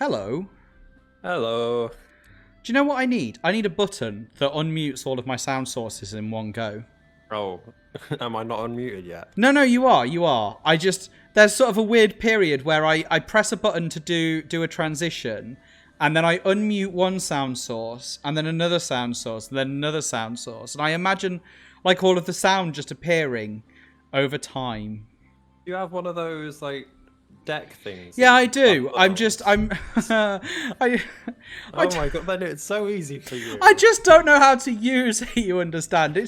Hello. Hello. Do you know what I need? I need a button that unmutes all of my sound sources in one go. Oh, am I not unmuted yet? No, you are. There's sort of a weird period where I press a button to do a transition, and then I unmute one sound source, and then another sound source, and then another sound source. And I imagine like all of the sound just appearing over time. You have one of those like deck things. Yeah, I do. Oh my god, then it's so easy for you. I just don't know how to use it, you understand. It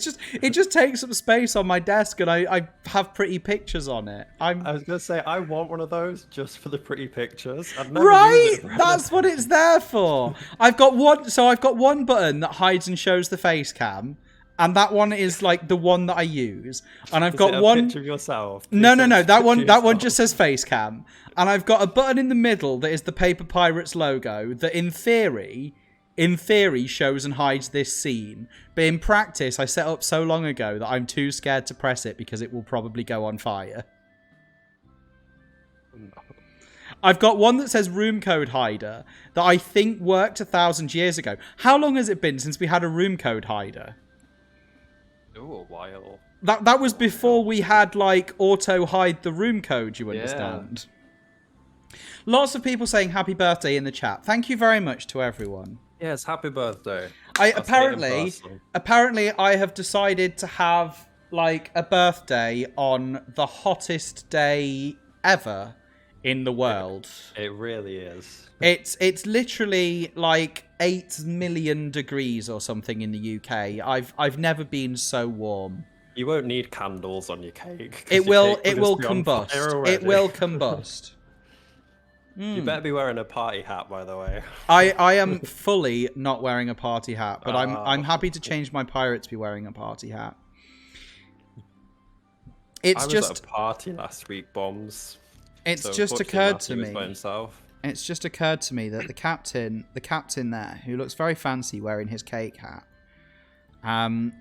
just takes up space on my desk, and I have pretty pictures on it. I was gonna say I want one of those just for the pretty pictures. Right? That's what it's there for. I've got one button that hides and shows the face cam. And that one is like the one that I use, and I've got one picture of yourself. No. That one just says face cam, and I've got a button in the middle that is the Paper Pirates logo that, in theory, shows and hides this scene. But in practice, I set up so long ago that I'm too scared to press it because it will probably go on fire. I've got one that says room code hider that I think worked 1,000 years ago. How long has it been since we had a room code hider? Oh, a while. That was before we had like auto hide the room code, you understand? Yeah. Lots of people saying happy birthday in the chat. Thank you very much to everyone. Yes, happy birthday. Apparently I have decided to have like a birthday on the hottest day ever in the world. It really is. It's literally like 8 million degrees or something in the UK. I've never been so warm. You won't need candles on your cake. It will combust. It will combust. You better be wearing a party hat, by the way. I am fully not wearing a party hat, but I'm happy to change my pirate to be wearing a party hat. I was at a party last week, Bombs. It's just occurred to me. It's just occurred to me that the captain there, who looks very fancy wearing his cake hat, I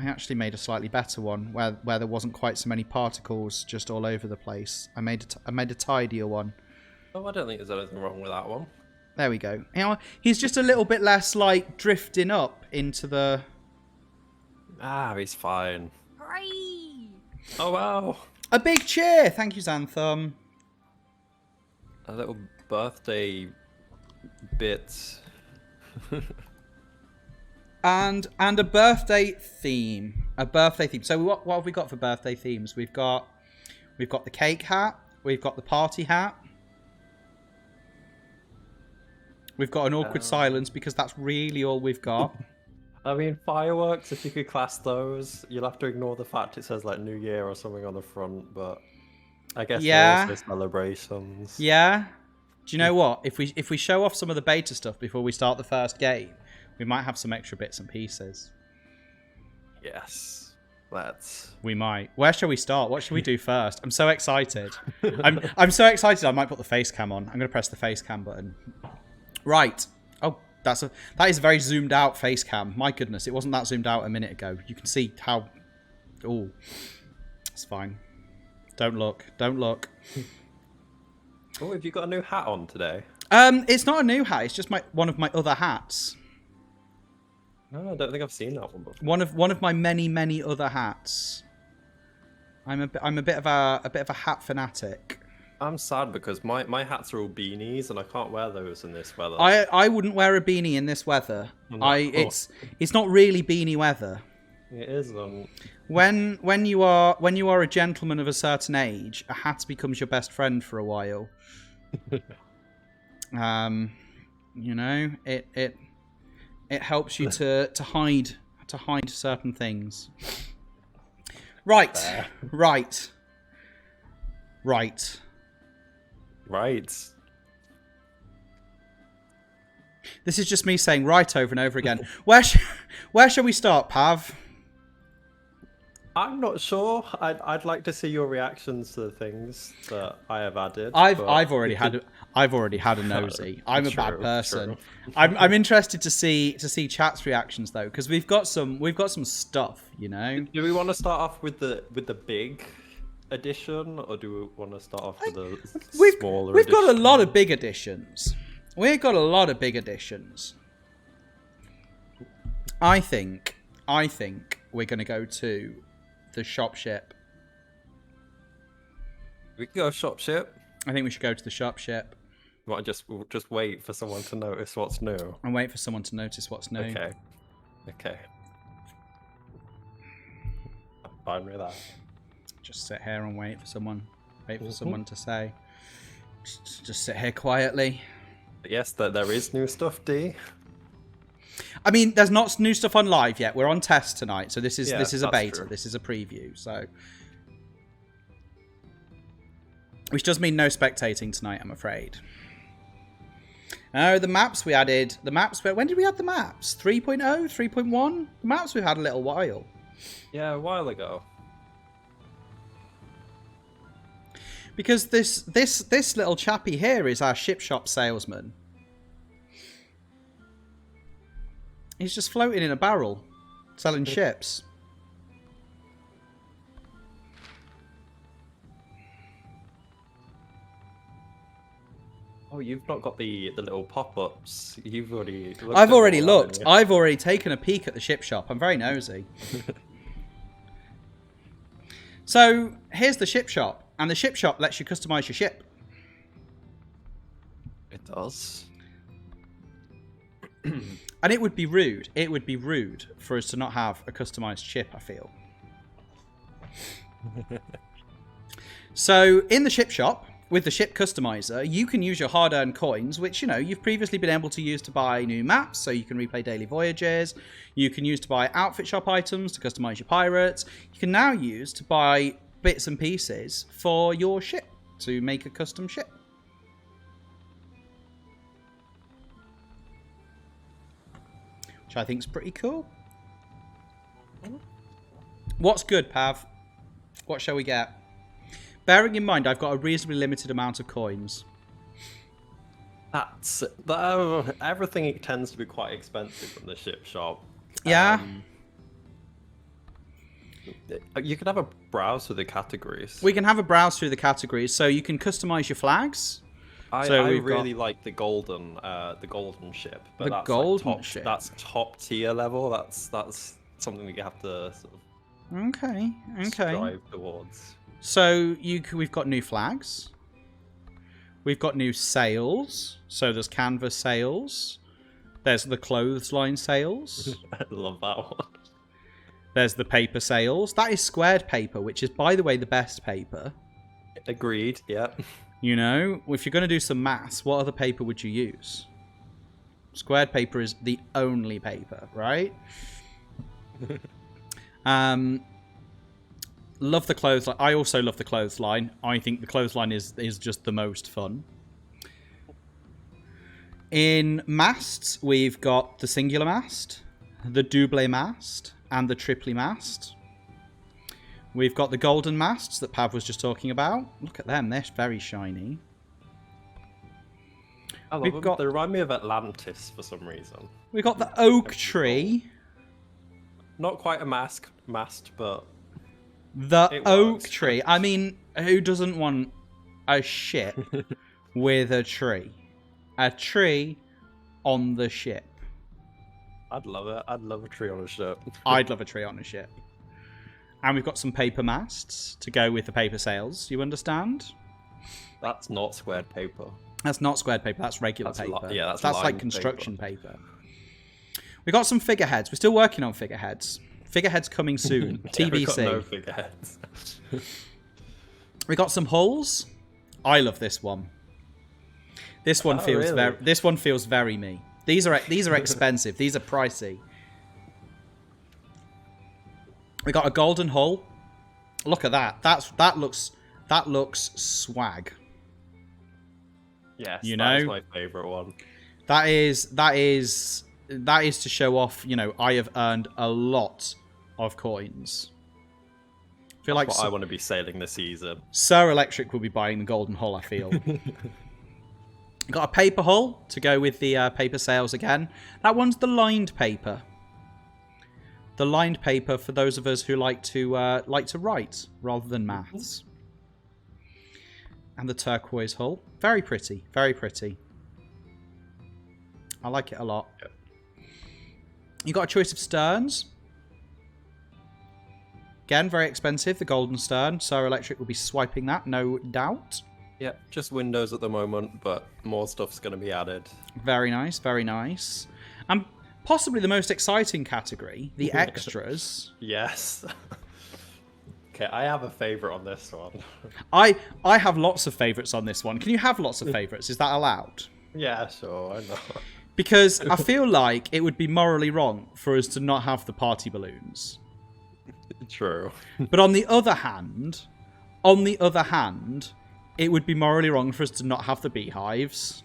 actually made a slightly better one where there wasn't quite so many particles just all over the place. I made a tidier one. Oh, I don't think there's anything wrong with that one. There we go. You know, he's just a little bit less like drifting up into the. Ah, he's fine. Hooray! Oh wow! A big cheer! Thank you, Xanthum. A little birthday bit. and a birthday theme. So what have we got for birthday themes? We've got the cake hat. We've got the party hat. We've got an awkward silence because that's really all we've got. I mean, fireworks, if you could class those, you'll have to ignore the fact it says like New Year or something on the front, but I guess they're also celebrations. Yeah. Do you know what? If we show off some of the beta stuff before we start the first game, we might have some extra bits and pieces. Yes. Let's. We might. Where shall we start? What should we do first? I'm so excited. I'm so excited I might put the face cam on. I'm going to press the face cam button. Right. Oh, that is a very zoomed out face cam. My goodness, it wasn't that zoomed out a minute ago. You can see how. Oh, it's fine. Don't look. Don't look. Oh, have you got a new hat on today? It's not a new hat. It's just one of my other hats. No, I don't think I've seen that one before. One of my many other hats. I'm a bit of a hat fanatic. I'm sad because my hats are all beanies and I can't wear those in this weather. I wouldn't wear a beanie in this weather. It's not really beanie weather. It is. When you are a gentleman of a certain age, a hat becomes your best friend for a while. You know, it helps you to hide certain things. Right. This is just me saying right over and over again. Where shall we start, Pav? I'm not sure. I'd like to see your reactions to the things that I have added. I've already had a nosy. I'm a bad person. I'm interested to see chat's reactions though, because we've got some stuff, you know. Do we want to start off with the big edition, or do we want to start off with a smaller edition? We've got a lot of big editions. We've got a lot of big additions. I think we're going to go to the shop ship. We can go shop ship. I think we should go to the shop ship. We'll just wait for someone to notice what's new. And wait for someone to notice what's new. Okay. I'm fine with that. Just sit here and wait for someone. Wait for someone to say. Just sit here quietly. Yes, there is new stuff, D. I mean, there's not new stuff on live yet. We're on test tonight, so this is a beta. True. This is a preview. So, which does mean no spectating tonight, I'm afraid. No, the maps we added. When did we add the maps? 3.0, 3.1. The maps we've had a little while. Yeah, a while ago. Because this little chappy here is our ship shop salesman. He's just floating in a barrel, selling ships. Oh, you've not got the little pop-ups. You've already looked. I've already looked. I've already taken a peek at the ship shop. I'm very nosy. So, here's the ship shop. And the ship shop lets you customize your ship. It does. And it would be rude. It would be rude for us to not have a customized ship, I feel. So, in the ship shop, with the ship customizer, you can use your hard-earned coins, which, you know, you've previously been able to use to buy new maps, so you can replay daily voyages. You can use to buy outfit shop items to customize your pirates. You can now use to buy bits and pieces for your ship to make a custom ship. Which I think is pretty cool. What's good, Pav? What shall we get? Bearing in mind, I've got a reasonably limited amount of coins. Everything tends to be quite expensive from the ship shop. Yeah. You can have a browse through the categories. We can have a browse through the categories, so you can customize your flags. I really like the golden ship. But the golden ship. That's top tier level. That's something that you have to sort of okay. strive towards. So we've got new flags. We've got new sails. So there's canvas sails. There's the clothesline sails. I love that one. There's the paper sails. That is squared paper, which is, by the way, the best paper. Agreed, yeah. You know, if you're going to do some maths, what other paper would you use? Squared paper is the only paper, right? Love the clothesline. I also love the clothesline. I think the clothesline is just the most fun. In masts, we've got the singular mast, the double mast, and the triple mast. We've got the golden masts that Pav was just talking about. Look at them. They're very shiny. I love them. They remind me of Atlantis for some reason. We've got the oak tree. Not quite a mast, but... The oak tree. I mean, who doesn't want a ship with a tree? A tree on the ship. I'd love it. I'd love a tree on a ship. I'd love a tree on a ship. And we've got some paper masts to go with the paper sails. You understand? That's not squared paper. That's not squared paper. That's regular paper. Yeah, that's like construction paper. We got some figureheads. We're still working on figureheads. Figureheads coming soon. TBC. We've got no figureheads. We got some hulls. I love this one. This one feels really? very. This one feels very me. These are expensive. These are pricey. We got a golden hull. Look at that. That looks swag. Yes, you that is know, my favourite one. That is to show off. You know, I have earned a lot of coins. I feel That's what I want to be sailing this season. Sir Electric will be buying the golden hull, I feel. Got a paper hull to go with the paper sails again. That one's the lined paper. The lined paper for those of us who like to write rather than maths. And the turquoise hull. Very pretty. Very pretty. I like it a lot. Yep. You got a choice of sterns. Again, very expensive, the golden stern. Solar Electric will be swiping that, no doubt. Yeah, just Windows at the moment, but more stuff's going to be added. Very nice, very nice. And possibly the most exciting category, the extras. Yes. Okay, I have a favourite on this one. I have lots of favourites on this one. Can you have lots of favourites? Is that allowed? Yeah, sure, I know. Because I feel like it would be morally wrong for us to not have the party balloons. True. But on the other hand, it would be morally wrong for us to not have the beehives.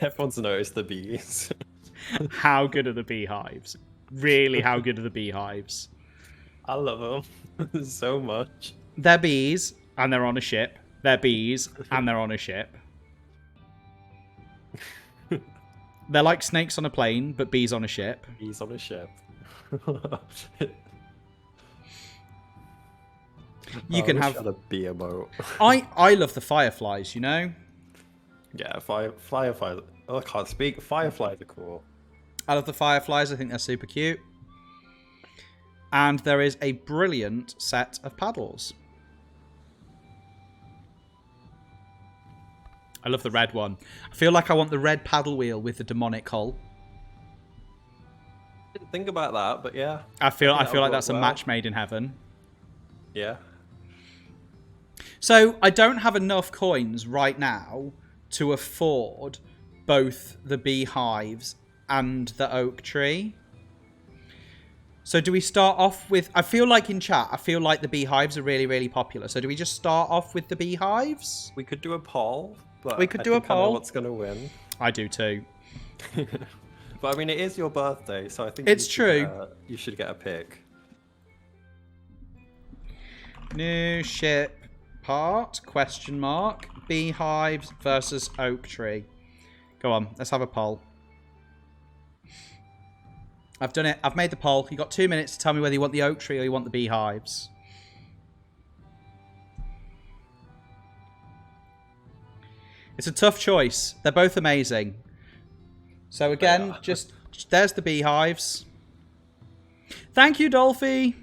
Everyone's noticed the bees. How good are the beehives? Really, how good are the beehives? I love them so much. They're bees, and they're on a ship. They're bees, and they're on a ship. They're like snakes on a plane, but bees on a ship. Bees on a ship. You can have a bee emote. I love the fireflies, you know? Yeah, fireflies. Oh, I can't speak. Fireflies are cool. I love the fireflies. I think they're super cute. And there is a brilliant set of paddles. I love the red one. I feel like I want the red paddle wheel with the demonic hull. Didn't think about that, but yeah. I feel like that's a match made in heaven. Yeah. So I don't have enough coins right now to afford both the beehives and the oak tree. So do we start off with... I feel like in chat, I feel like the beehives are really, really popular. So do we just start off with the beehives? We could do a poll. But we could do a poll. I know what's going to win. I do too. But I mean, it is your birthday, so I think it's true. You should get a pick. New ship part, question mark, beehives versus oak tree. Go on, let's have a poll. I've done it. I've made the poll. You got 2 minutes to tell me whether you want the oak tree or you want the beehives. It's a tough choice. They're both amazing. So again, just there's the beehives. Thank you, Dolphy.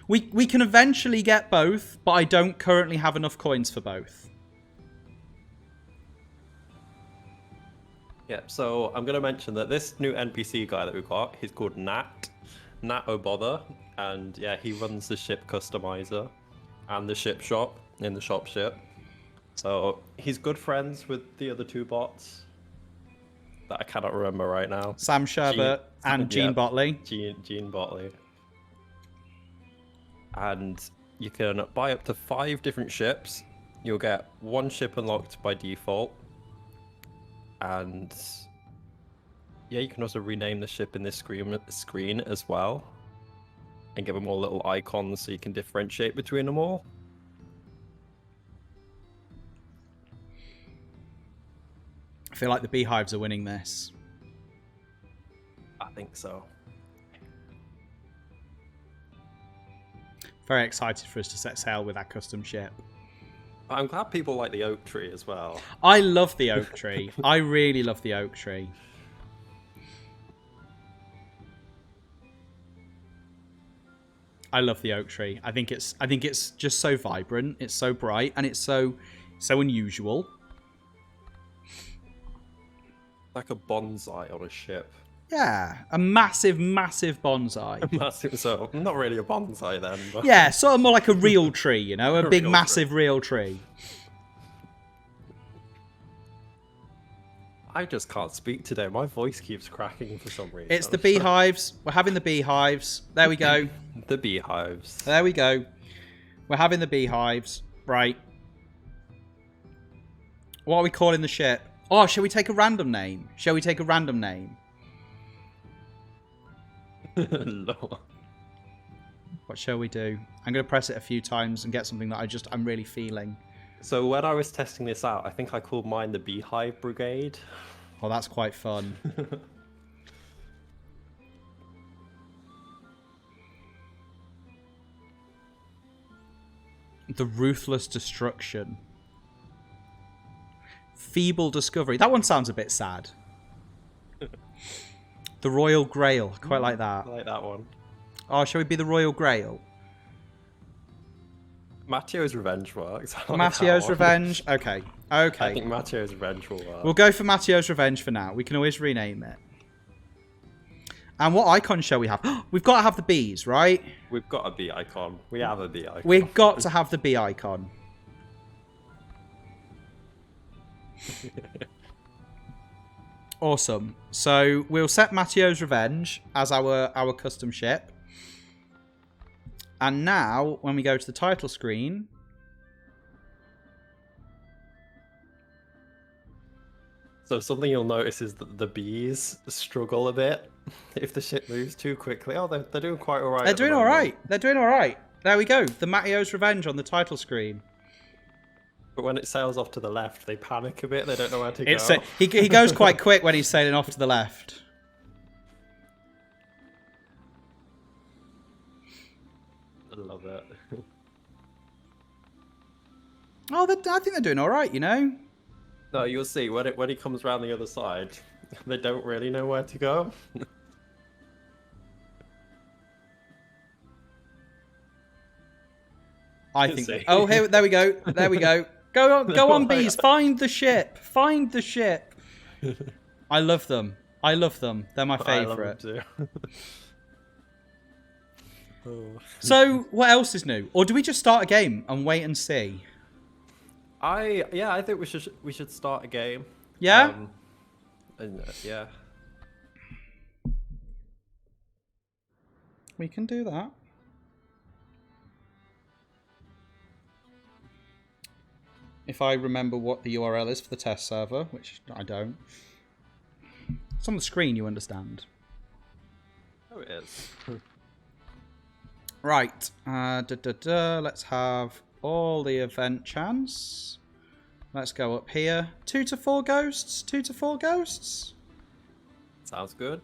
We can eventually get both, but I don't currently have enough coins for both. Yeah, so I'm going to mention that this new NPC guy that we've got, he's called Nat O'Bother, and yeah, he runs the ship customizer and the ship shop in the shop ship. So he's good friends with the other two bots that I cannot remember right now. Sam Sherbert and Gene Botley. Gene Botley. And you can buy up to 5 different ships. You'll get 1 ship unlocked by default. And yeah, you can also rename the ship in this screen as well. And give them all little icons so you can differentiate between them all. I feel like the beehives are winning this. I think so. Very excited for us to set sail with our custom ship. I'm glad people like the oak tree as well. I love the oak tree. I really love the oak tree. I love the oak tree. I think it's just so vibrant. It's so bright and it's so unusual. Like a bonsai on a ship. Yeah, a massive, massive bonsai. Massive, so not really a bonsai then. But... Yeah, sort of more like a real tree, you know, a big, massive real tree. I just can't speak today. My voice keeps cracking for some reason. It's the beehives. We're having the beehives. There we go. The beehives. There we go. We're having the beehives. Right. What are we calling the ship? Oh, shall we take a random name? Shall we take a random name? No. What shall we do? I'm going to press it a few times and get something that I'm really feeling. So when I was testing this out, I think I called mine the Beehive Brigade. Oh, that's quite fun. The Ruthless Destruction. Feeble Discovery. That one sounds a bit sad. The Royal Grail. I quite like that. I like that one. Oh, shall we be the Royal Grail? Matteo's Revenge works. I like Matteo's that one. Revenge. Okay. Okay. I think Matteo's Revenge will work. We'll go for Matteo's Revenge for now. We can always rename it. And what icon shall we have? We've got to have the bees, right? We've got a bee icon. We have a bee icon. We've got to have the bee icon. Awesome. So we'll set Matteo's Revenge as our custom ship. And now, when we go to the title screen... So something you'll notice is that the bees struggle a bit if the ship moves too quickly. Oh, they're doing quite alright. They're doing alright. They're doing alright. There we go. The Matteo's Revenge on the title screen. But when it sails off to the left, they panic a bit. They don't know where to go. He goes quite quick when he's sailing off to the left. I love it. Oh, I think they're doing alright, you know? No, you'll see when he comes around the other side, they don't really know where to go. I think. Oh, there we go. There we go. Go on, bees. Find the ship. Find the ship. I love them. I love them. They're my favourite. I love them too. Oh. So, what else is new? Or do we just start a game and wait and see? I think we should start a game. Yeah. Yeah. We can do that. If I remember what the URL is for the test server, which I don't. It's on the screen, you understand. Oh, it is. Right. Let's have all the event chance. Let's go up here. 2 to 4 ghosts. 2 to 4 ghosts. Sounds good.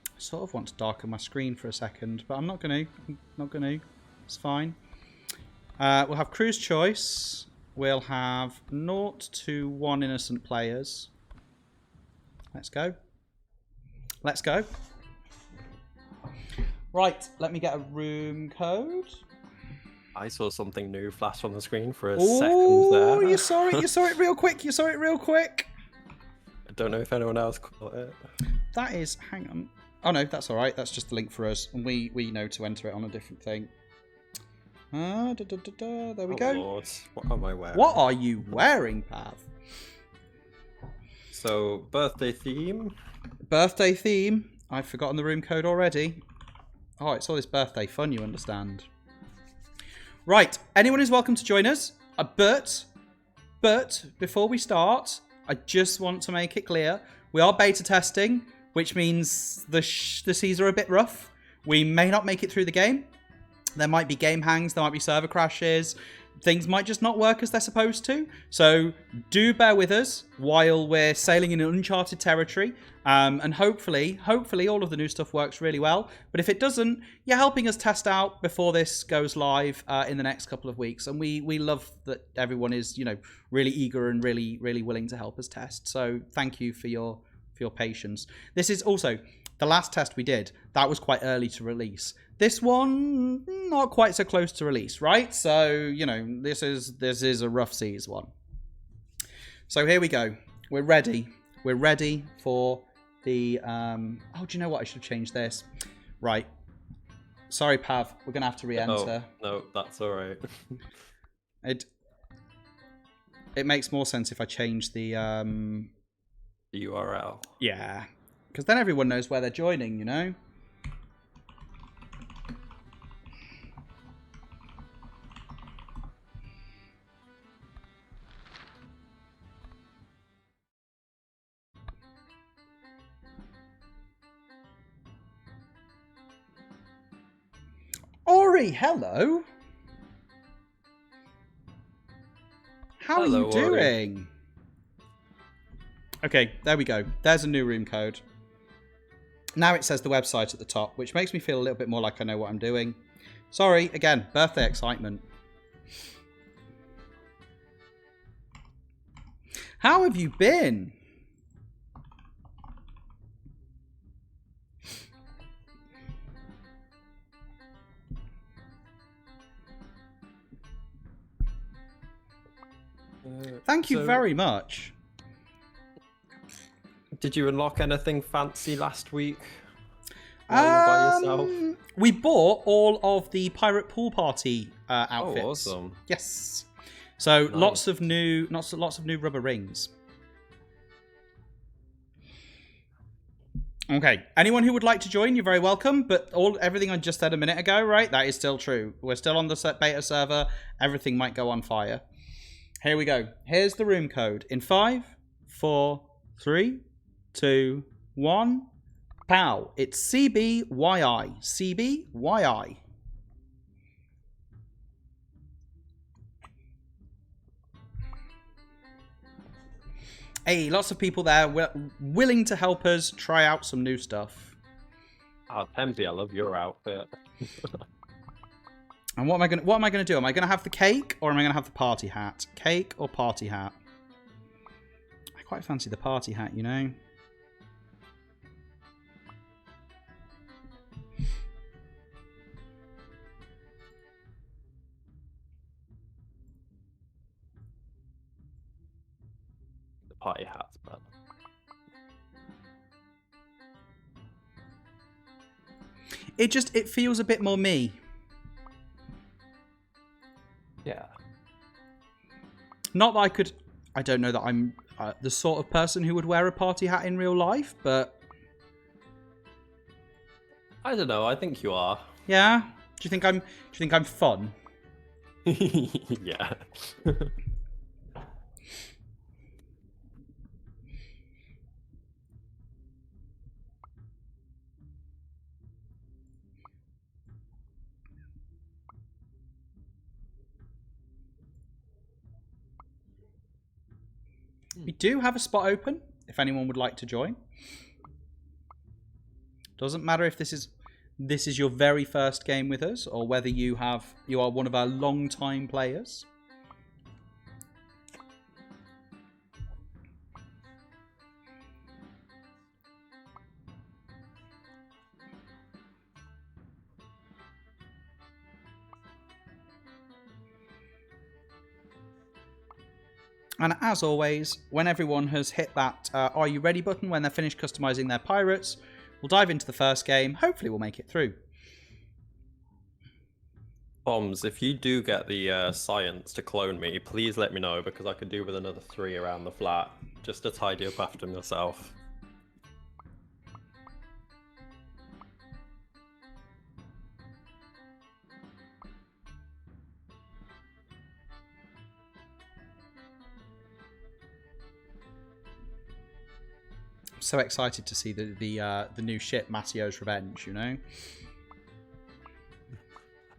I sort of want to darken my screen for a second, but I'm not going to. I'm not going to. It's fine. We'll have Crew's Choice. We'll have 0 to 1 innocent players. Let's go. Let's go. Right, let me get a room code. I saw something new flash on the screen for a Ooh, second there. You saw it. You saw it real quick. You saw it real quick. I don't know if anyone else caught it. That is... Hang on. Oh, no, that's all right. That's just a link for us. And we know to enter it on a different thing. There we go. Lord. What am I wearing? What are you wearing, Pav? So, birthday theme. Birthday theme. I've forgotten the room code already. Oh, it's all this birthday fun, you understand. Right. Anyone is welcome to join us. But before we start, I just want to make it clear. We are beta testing, which means the seas are a bit rough. We may not make it through the game. There might be game hangs. There might be server crashes. Things might just not work as they're supposed to. So do bear with us while we're sailing in uncharted territory. And hopefully all of the new stuff works really well. But if it doesn't, you're helping us test out before this goes live in the next couple of weeks. And we love that everyone is, you know, really eager and really willing to help us test. So thank you for your patience. This is also the last test we did. That was quite early to release. This one, not quite so close to release, right? So, you know, this is a rough seas one. So here we go. We're ready. We're ready for the... Oh, do you know what? I should have changed this. Right. Sorry, Pav. We're going to have to re-enter. No, that's all right. It makes more sense if I change the... The URL. Yeah. Because then everyone knows where they're joining, you know? Ori, hello. How Hello, are you doing? Okay, there we go. There's a new room code. Now it says the website at the top, which makes me feel a little bit more like I know what I'm doing. Sorry, again, birthday excitement. How have you been? Thank you very much. Did you unlock anything fancy last week? While you were by yourself? We bought all of the Pirate Pool Party outfits. Oh, awesome! Yes. So Nice. lots of new rubber rings. Okay. Anyone who would like to join, you're very welcome. But everything I just said a minute ago, right? That is still true. We're still on the beta server. Everything might go on fire. Here we go. Here's the room code. In 5, 4, 3, 2, 1. Pow. It's CBYI. CBYI. Hey, lots of people there willing to help us try out some new stuff. Oh, Tempe, I love your outfit. And what am I gonna do? Am I gonna have the cake or am I gonna have the party hat? Cake or party hat? I quite fancy the party hat, you know. The party hat's better. It feels a bit more me. Yeah. Not that I don't know that I'm the sort of person who would wear a party hat in real life, but I don't know. I think you are. yeah. Do you think I'm fun? Yeah. We do have a spot open if anyone would like to join. Doesn't matter if this is your very first game with us or whether you are one of our long-time players. And as always, when everyone has hit that Are You Ready button, when they're finished customizing their pirates, we'll dive into the first game. Hopefully we'll make it through. Bombs, if you do get the science to clone me, please let me know because I could do with another 3 around the flat just to tidy up after myself. So excited to see the new ship, Masio's Revenge, you know?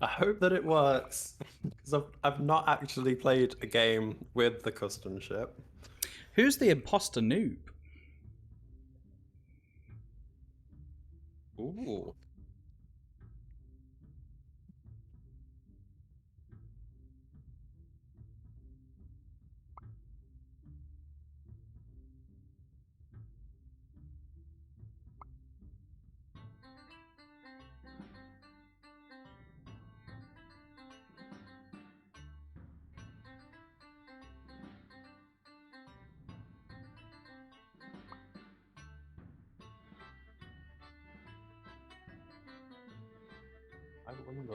I hope that it works because I've not actually played a game with the custom ship. Who's the imposter noob? Ooh. I wonder.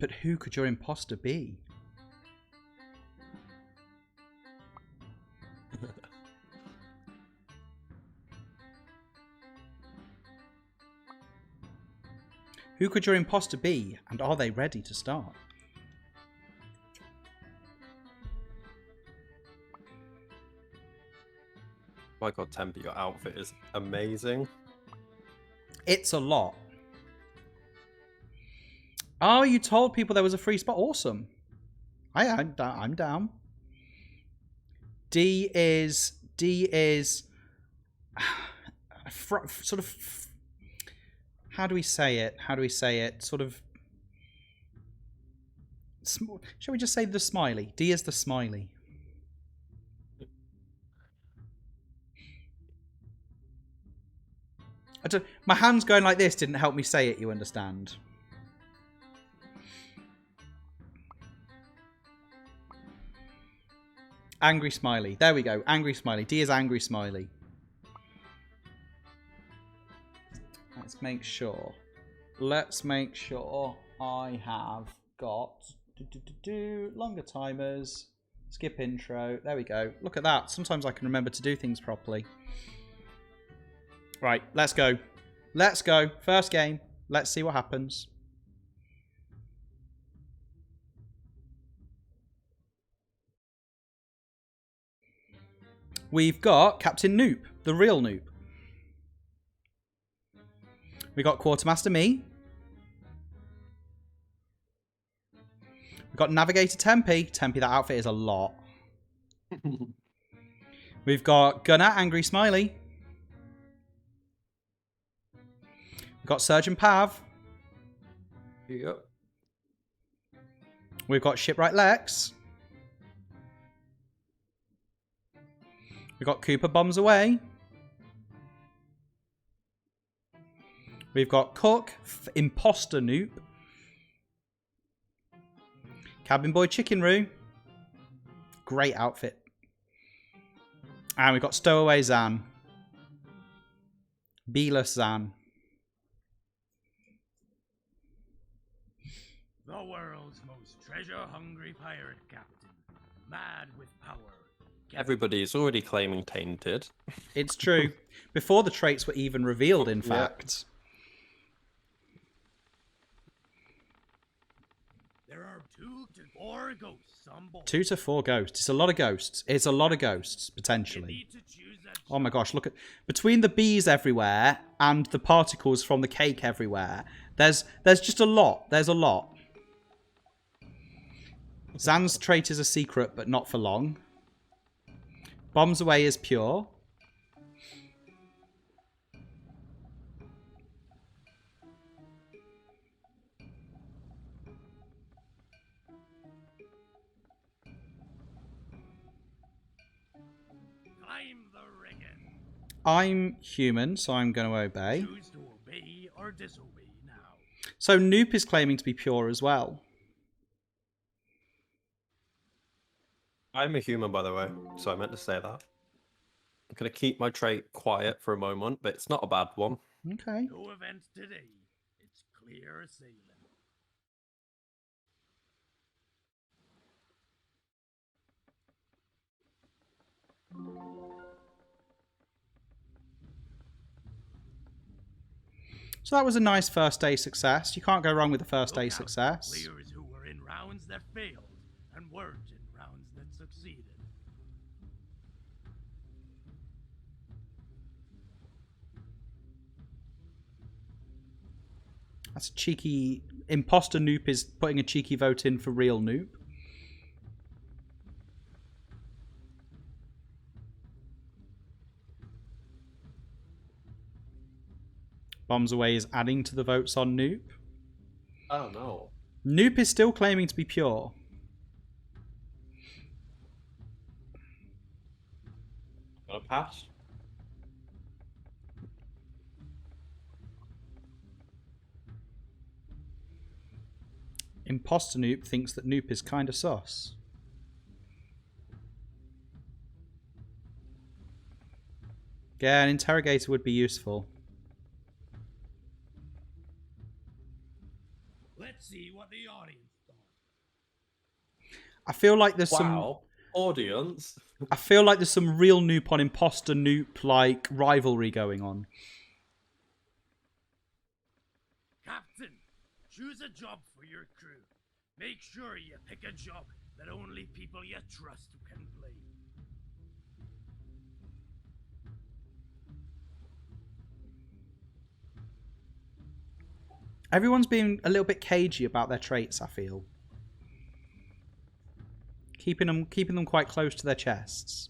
But who could your imposter be? Who could your imposter be, and are they ready to start? My god, Tempe, your outfit is amazing. It's a lot. Oh, you told people there was a free spot. Awesome. I'm down. D is sort of. How do we say it? How do we say it? Sort of. Shall we just say the smiley? D is the smiley. My hands going like this didn't help me say it, you understand? Angry smiley. There we go. Angry smiley. D is angry smiley. Let's make sure. Let's make sure I have got longer timers. Skip intro. There we go. Look at that. Sometimes I can remember to do things properly. Right, let's go. Let's go. First game. Let's see what happens. We've got Captain Noop, the real Noop. We got Quartermaster Me. We've got Navigator Tempe. Tempe, that outfit is a lot. We've got Gunner Angry Smiley. We've got Surgeon Pav. Yep. We've got Shipwright Lex. We've got Cooper Bombs Away. We've got Cook, Imposter Noop. Cabin Boy Chicken Roo. Great outfit. And we've got Stowaway Zan. Beeless Zan. The world's most treasure-hungry pirate captain. Mad with power. Everybody is already claiming tainted. It's true. Before the traits were even revealed, in fact. There are 2 to 4 ghosts on board. 2 to 4 ghosts. It's a lot of ghosts. It's a lot of ghosts, potentially. Oh my gosh, look at... Between the bees everywhere and the particles from the cake everywhere, there's just a lot. There's a lot. Zan's trait is a secret, but not for long. Bombs Away is pure. Climb the rigging. I'm human, so I'm going to obey. Choose to obey or disobey now. So Noop is claiming to be pure as well. I'm a human, by the way, so I meant to say that. I'm going to keep my trait quiet for a moment, but it's not a bad one. Okay. No events today. It's clear sailing. So that was a nice first day success. You can't go wrong with the first day Look out, success. Players who were in rounds that failed and weren't in rounds that succeeded. That's a cheeky... Imposter Noop is putting a cheeky vote in for real Noop. Bombs Away is adding to the votes on Noop. Oh, no. Noop is still claiming to be pure. Gonna pass. Imposter Noop thinks that Noop is kind of sus. Yeah, an interrogator would be useful. Let's see what the audience thought. I feel like there's Wow. Audience. I feel like there's some real Noop on Imposter Noop like rivalry going on. Captain, choose a job for your crew. Make sure you pick a job that only people you trust can play. Everyone's being a little bit cagey about their traits, I feel. Keeping them quite close to their chests.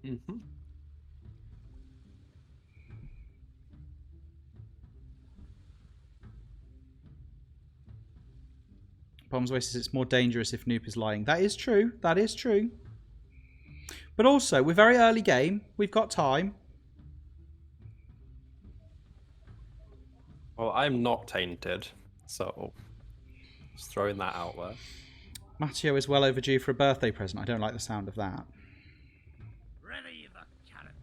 Mm-hmm. Bombs Away says it's more dangerous if Noop is lying. That is true. That is true. But also, we're very early game. We've got time. Well, I'm not tainted, so just throwing that out there. Matteo is well overdue for a birthday present. I don't like the sound of that. Ready the cannons.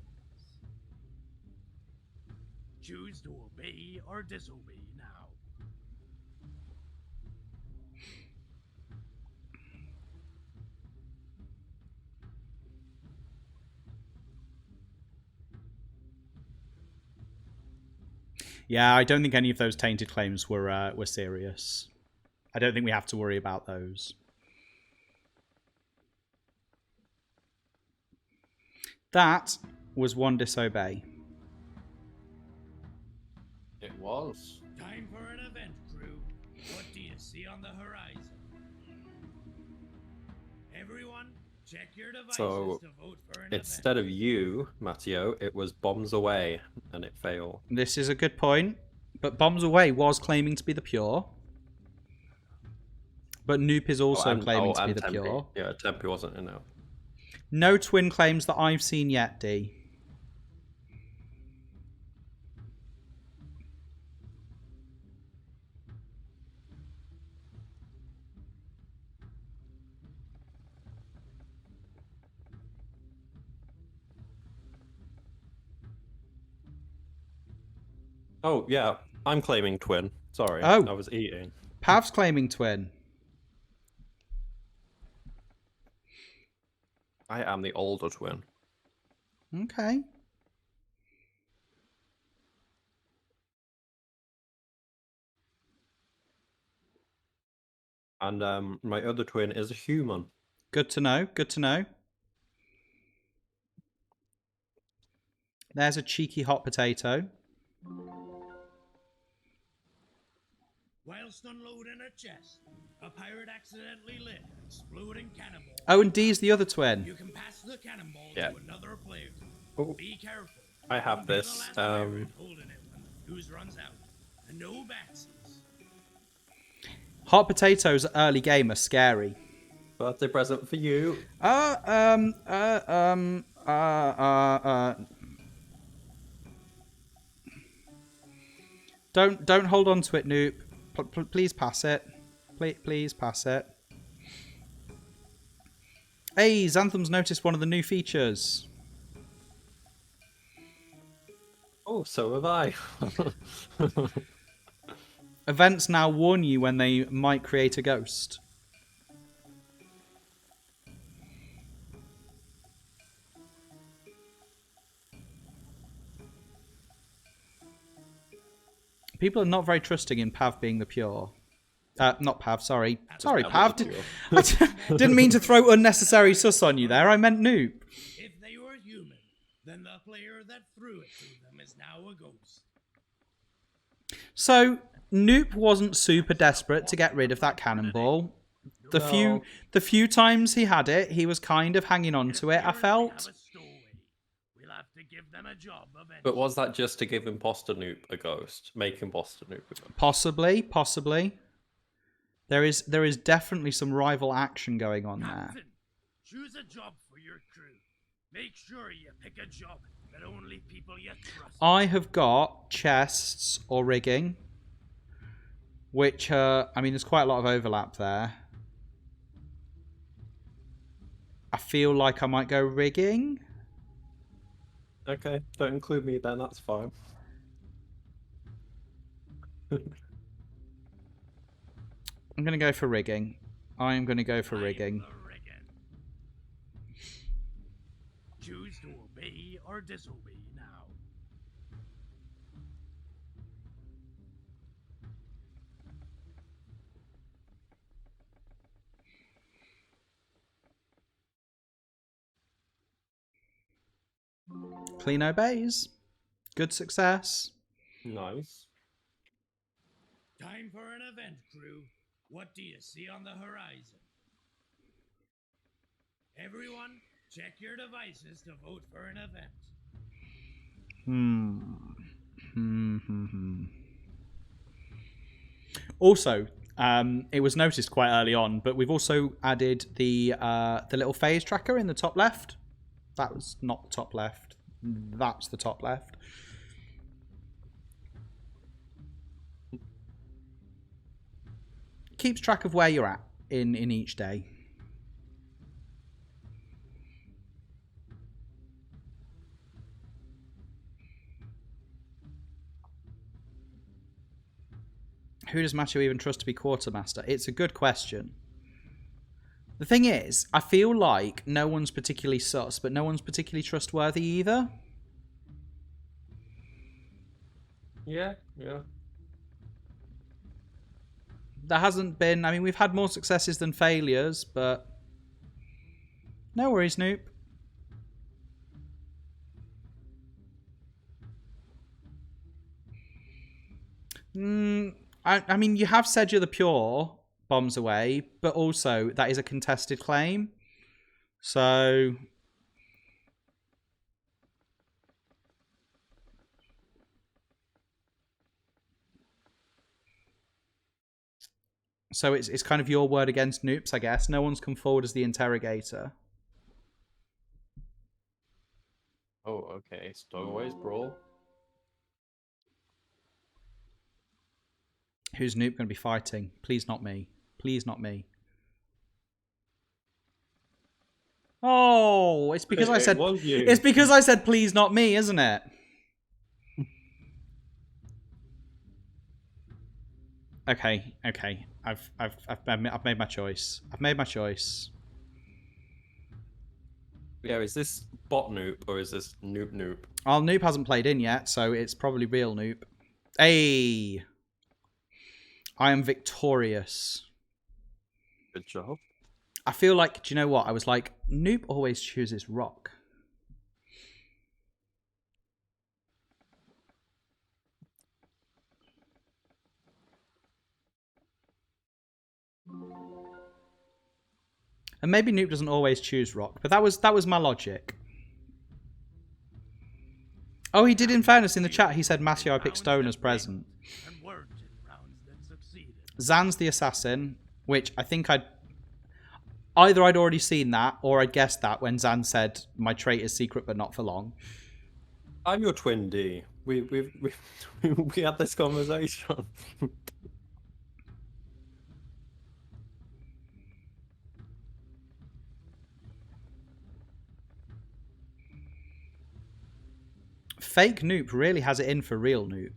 Choose to obey or disobey now. Yeah, I don't think any of those tainted claims were serious. I don't think we have to worry about those. That was one disobey. It was. Time for an event, crew. What do you see on the horizon? Everyone, check your devices So, to vote for an instead event. of you, Matteo, it was Bombs Away, and it failed. This is a good point. But Bombs Away was claiming to be the pure. But Noop is also claiming to be the Tempe. pure. Yeah, Tempe wasn't enough. No twin claims that I've seen yet, D. Oh, yeah, I'm claiming twin. Sorry, Oh. I was eating. Pav's claiming twin. I am the older twin. Okay. And my other twin is a human. Good to know. Good to know. There's a cheeky hot potato. Whilst unloading a chest, a pirate accidentally lit an exploding cannonball. Oh, and D's the other twin. You can pass the cannonball Yeah. to another player. Oh, Be careful. I have Be the this. last pirate holding it when the fuse runs out. And no backsies. Hot potatoes early game are scary. Birthday present for you. Don't hold on to it, Noop. Please pass it. Please pass it. Hey, Xanthem's noticed one of the new features. Oh, so have I. Events now warn you when they might create a ghost. People are not very trusting in Pav being the pure. Not Pav, sorry. Sorry, Pav. I didn't mean to throw unnecessary sus on you there. I meant Noop. If they were human, then the player that threw it to them is now a ghost. So, Noop wasn't super desperate to get rid of that cannonball. The few times he had it, he was kind of hanging on to it, I felt. We'll have to give them a job eventually. But was that just to give Imposter Noop a ghost? Make Imposter Noop a ghost? Possibly, possibly. There is definitely some rival action going on there. Captain, choose a job for your crew. Make sure you pick a job that only people you trust. I have got chests or rigging, which, I mean, there's quite a lot of overlap there. I feel like I might go rigging. Okay, don't include me then, that's fine. I'm going to go for rigging. I am going to go for I'm rigging. the rigging. Choose to obey or disobey now. Clean obeys. Good success. Nice. Time for an event, crew. What do you see on the horizon? Everyone, check your devices to vote for an event. Also, It was noticed quite early on, but we've also added the little phase tracker in the top left. That was not the top left. That's the top left. Keeps track of where you're at in each day. Who does Matthew even trust to be quartermaster? It's a good question. The thing is, I feel like no one's particularly sus, but no one's particularly trustworthy either. Yeah. There hasn't been... I mean, we've had more successes than failures, but... No worries, Noop. I mean, you have said you're the pure bombs away, but also that is a contested claim. So... So it's kind of your word against Noop's, I guess. No one's come forward as the interrogator. Oh, okay. Stowaways brawl. Who's Noop going to be fighting? Please not me. Please not me. Oh, it's because I said... It's because I said please not me, isn't it? Okay. I've made my choice. I've made my choice. Yeah, is this bot Noop or is this Noop? Well, Noop hasn't played in yet, so it's probably real Noop. Hey! I am victorious. Good job. I feel like, do you know what? I was like, Noop always chooses rock. And maybe Noop doesn't always choose rock, but that was my logic. Oh, he did, in fairness, in the chat, he said, Matthew, I picked Stone as present. Zan's the assassin, which I think either I'd already seen that, or I'd guessed that when Zan said, my trait is secret but not for long. I'm your twin D. We had this conversation. Fake Noop really has it in for real Noop.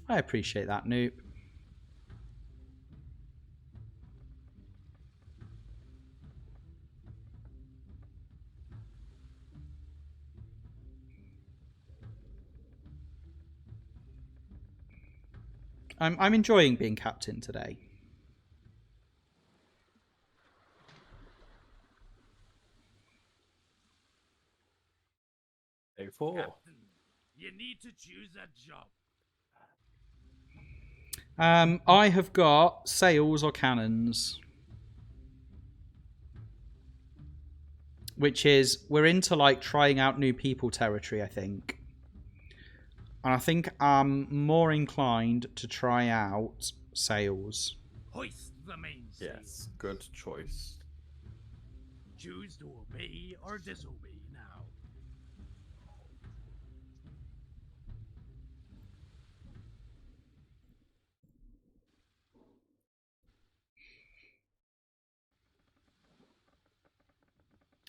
I appreciate that, Noop. I'm enjoying being captain today. A4. Captain, you need to choose a job. I have got sails or cannons. Which is, we're into like trying out new people territory, I think. And I think I'm more inclined to try out sails. Hoist the mainsail. Yes, good choice. Choose to obey or disobey now.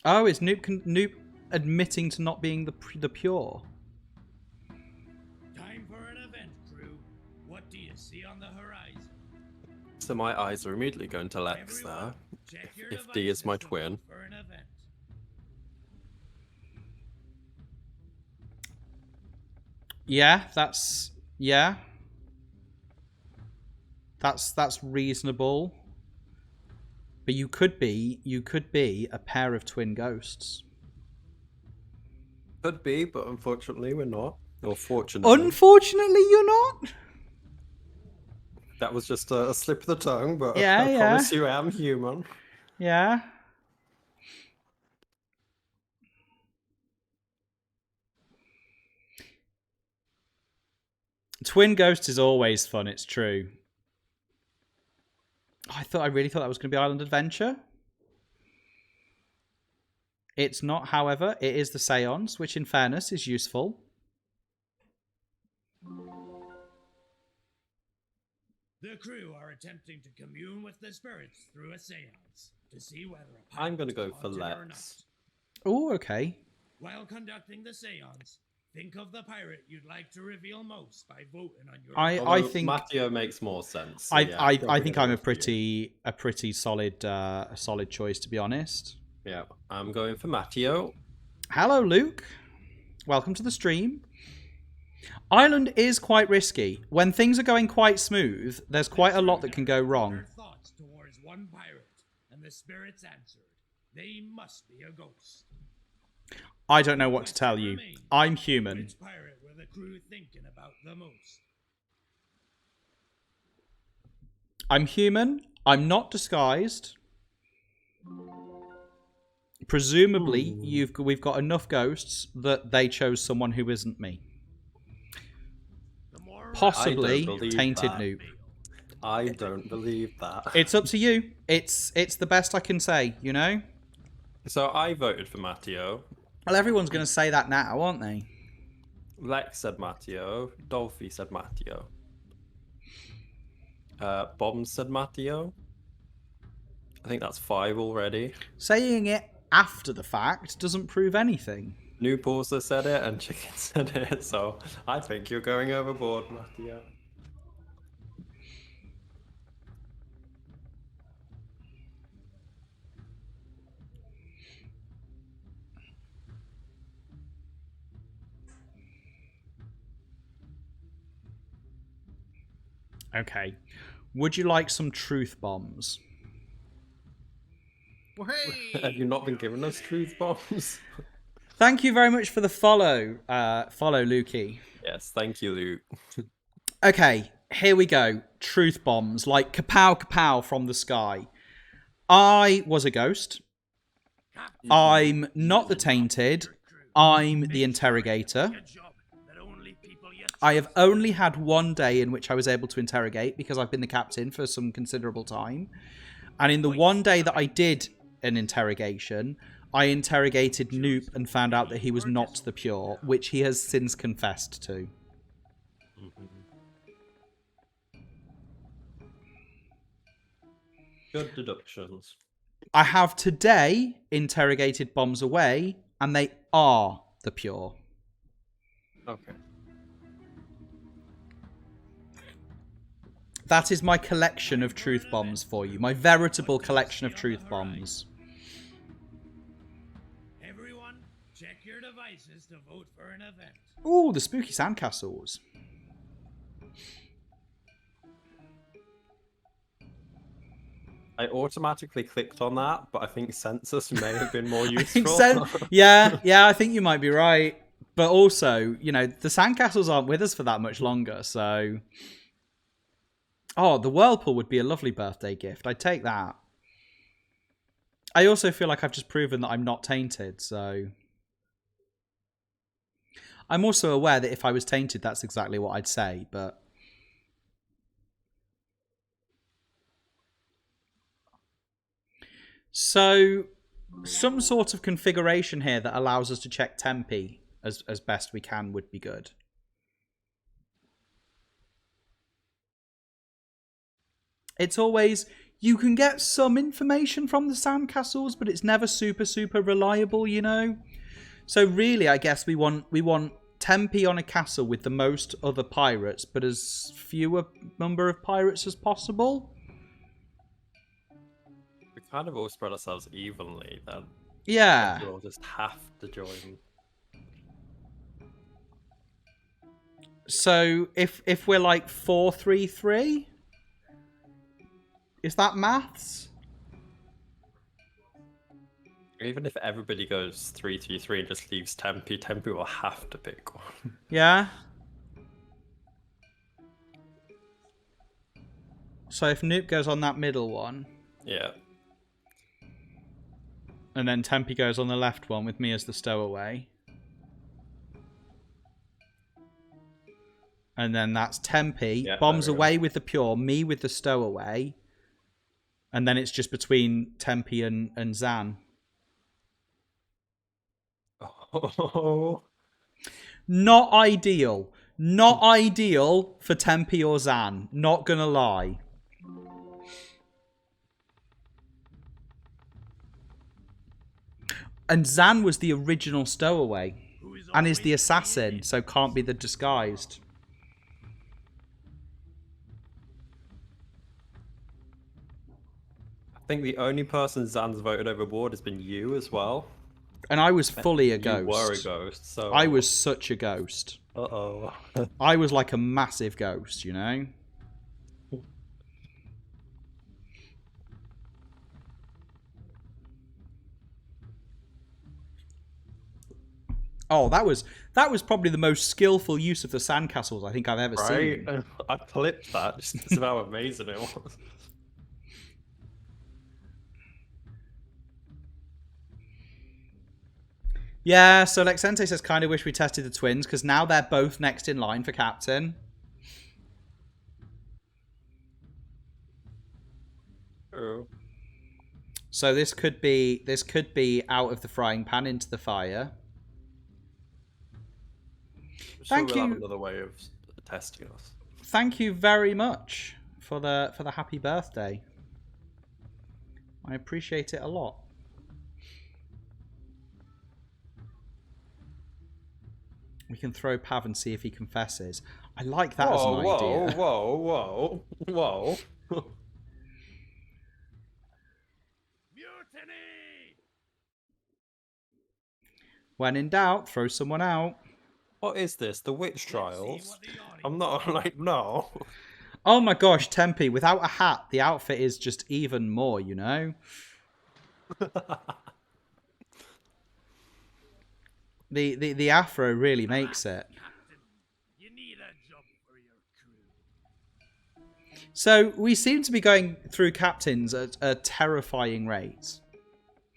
Oh, is Noop admitting to not being the pure? Time for an event, crew. What do you see on the horizon? So my eyes are immediately going to Lex there. If D is my twin. For an event. Yeah, that's reasonable. But you could be a pair of twin ghosts. Could be, but unfortunately we're not. Or fortunately. Unfortunately, you're not. That was just a slip of the tongue, but Yeah, I yeah. promise you I am human. Yeah. Twin Ghosts is always fun, it's true. I really thought that was going to be Island Adventure. It's not, however. It is the Seance, which in fairness is useful. The crew are attempting to commune with the spirits through a seance to see whether a I'm going to go pirate is for haunted or Lex. not. Oh, okay. While conducting the seance, think of the pirate you'd like to reveal most by voting on your. I think Matteo makes more sense. So I yeah, I think I'm a go for you. pretty solid solid choice, to be honest. Yeah, I'm going for Matteo. Hello, Luke. Welcome to the stream. Island is quite risky. When things are going quite smooth, there's quite a lot that can go wrong. Their thoughts towards one pirate, and the spirits answered, "They must be a ghost." I don't know what to tell you. I'm human. Which pirate were the crew thinking about the most? I'm human. I'm not disguised. Presumably, we've got enough ghosts that they chose someone who isn't me. The more Possibly I don't believe tainted that. Noob. I don't believe that. It's up to you. It's the best I can say, you know? So I voted for Matteo. Well, everyone's going to say that now, aren't they? Lex said Matteo. Dolphy said Matteo. Bomb said Matteo. I think that's 5 already. Saying it after the fact doesn't prove anything. Noob also said it, and Chicken said it. So I think you're going overboard, Matteo. Okay. Would you like some truth bombs? Have you not been giving us truth bombs? Thank you very much for the follow, Lukey. Yes, thank you, Luke. Okay, here we go. Truth bombs, like kapow kapow from the sky. I was a ghost. I'm not the tainted. I'm the interrogator. a job that only people you I have only had one day in which I was able to interrogate because I've been the captain for some considerable time. And in the one day that I did an interrogation, I interrogated Noop and found out that he was not the pure, which he has since confessed to. Good deductions. I have today interrogated bombs away, and they are the pure. Okay. That is my collection of truth bombs for you. My veritable collection of truth bombs. Everyone, check your devices to vote for an event. Ooh, the spooky Sandcastles. I automatically clicked on that, but I think census may have been more useful. Yeah, I think you might be right. But also, you know, the Sandcastles aren't with us for that much longer, so... Oh, the Whirlpool would be a lovely birthday gift. I'd take that. I also feel like I've just proven that I'm not tainted, so... I'm also aware that if I was tainted, that's exactly what I'd say, but... So, some sort of configuration here that allows us to check Tempe as best we can would be good. It's always... You can get some information from the Sandcastles, but it's never super, super reliable, you know? So really, I guess we want Tempe on a castle with the most other pirates, but as few a number of pirates as possible. We kind of all spread ourselves evenly, then. Yeah. We'll just have to join. So if we're like 4-3-3, is that maths? Even if everybody goes 3-3-3 and just leaves Tempe, Tempe will have to pick one. Yeah. So if Noop goes on that middle one. Yeah. And then Tempe goes on the left one with me as the stowaway. And then that's Tempe. Yeah, Bombs there we go. away with the pure, me with the stowaway. And then it's just between Tempe and Zan. Oh. Not ideal. Not ideal for Tempe or Zan. Not gonna lie. And Zan was the original stowaway. And is the assassin, so can't be the disguised. I think the only person Zan's voted overboard has been you as well. And I was fully a ghost. You were a ghost, so... I was such a ghost. Uh-oh. I was like a massive ghost, you know? Oh, that was probably the most skillful use of the sandcastles I think I've ever seen. Right? I clipped that just because of how amazing it was. Yeah, so Lexente says, kind of wish we tested the twins, because now they're both next in line for captain. Oh. So this could be out of the frying pan into the fire. Thank We'll you. have another way of testing us. Thank you very much for the happy birthday. I appreciate it a lot. We can throw Pav and see if he confesses. I like that as an idea. Whoa. Mutiny! When in doubt, throw someone out. What is this? The witch trials? I'm not like, no. Oh my gosh, Tempe, without a hat, the outfit is just even more, you know? The afro really makes it. Captain, you need a job for your crew. So we seem to be going through captains at a terrifying rate.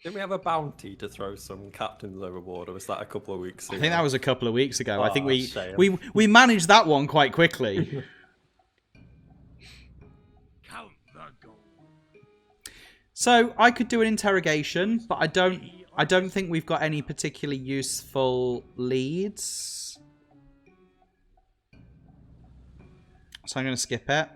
Didn't we have a bounty to throw some captains overboard, or was that a couple of weeks ago? I think that was a couple of weeks ago. I think shame. we managed that one quite quickly. Count the gold. So I could do an interrogation, but I don't think we've got any particularly useful leads. So I'm going to skip it.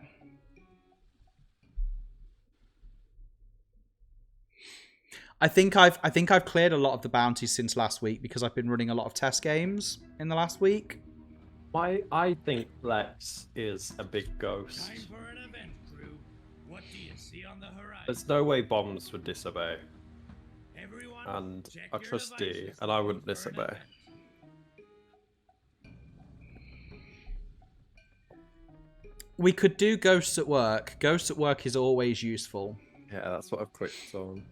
I think I've cleared a lot of the bounties since last week because I've been running a lot of test games in the last week. I think Lex is a big ghost. Time for an event, crew. What do you see on the horizon? There's no way bombs would disobey. Everyone, And check I your trust D, devices and I wouldn't for an disobey. event. We could do ghosts at work. Ghosts at work is always useful. Yeah, that's what I've clicked on.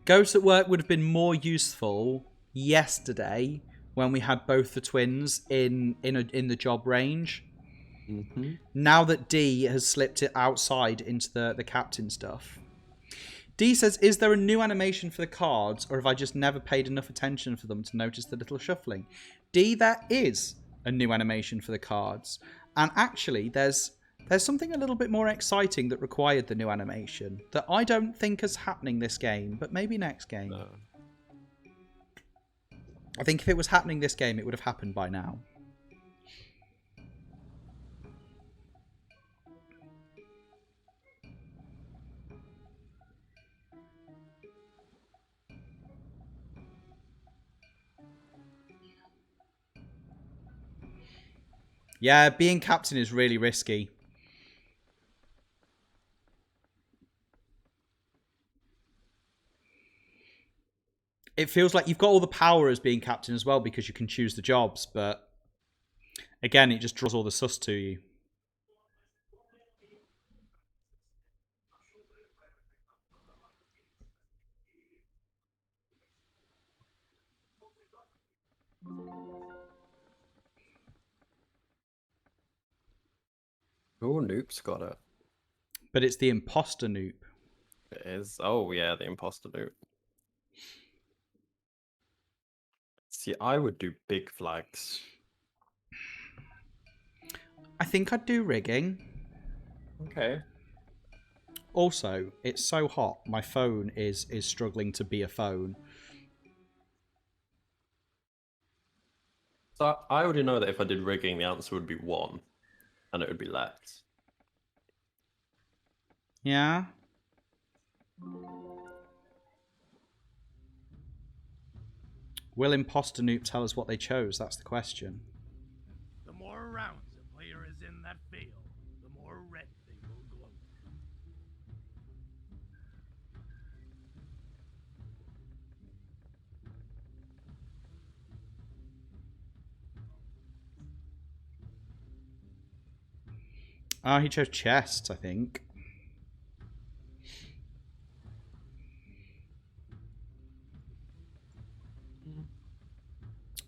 Ghosts at work would have been more useful yesterday when we had both the twins in the job range. Mm-hmm. Now that D has slipped it outside into the captain stuff. D says, is there a new animation for the cards, or have I just never paid enough attention for them to notice the little shuffling? D, there is a new animation for the cards. And actually, there's something a little bit more exciting that required the new animation that I don't think is happening this game, but maybe next game. No. I think if it was happening this game, it would have happened by now. Yeah, being captain is really risky. It feels like you've got all the power as being captain as well because you can choose the jobs, but again, it just draws all the sus to you. Oh, Noop's got it. But it's the imposter Noop. It is. Oh, yeah, the imposter Noop. See, I would do big flags. I think I'd do rigging. Okay. Also, it's so hot. My phone is struggling to be a phone. So I already know that if I did rigging, the answer would be 1, and it would be left. Yeah. Will imposter noob tell us what they chose? That's the question. The more rounds a player is in that fail, the more red they will glow. Ah, he chose chests, I think.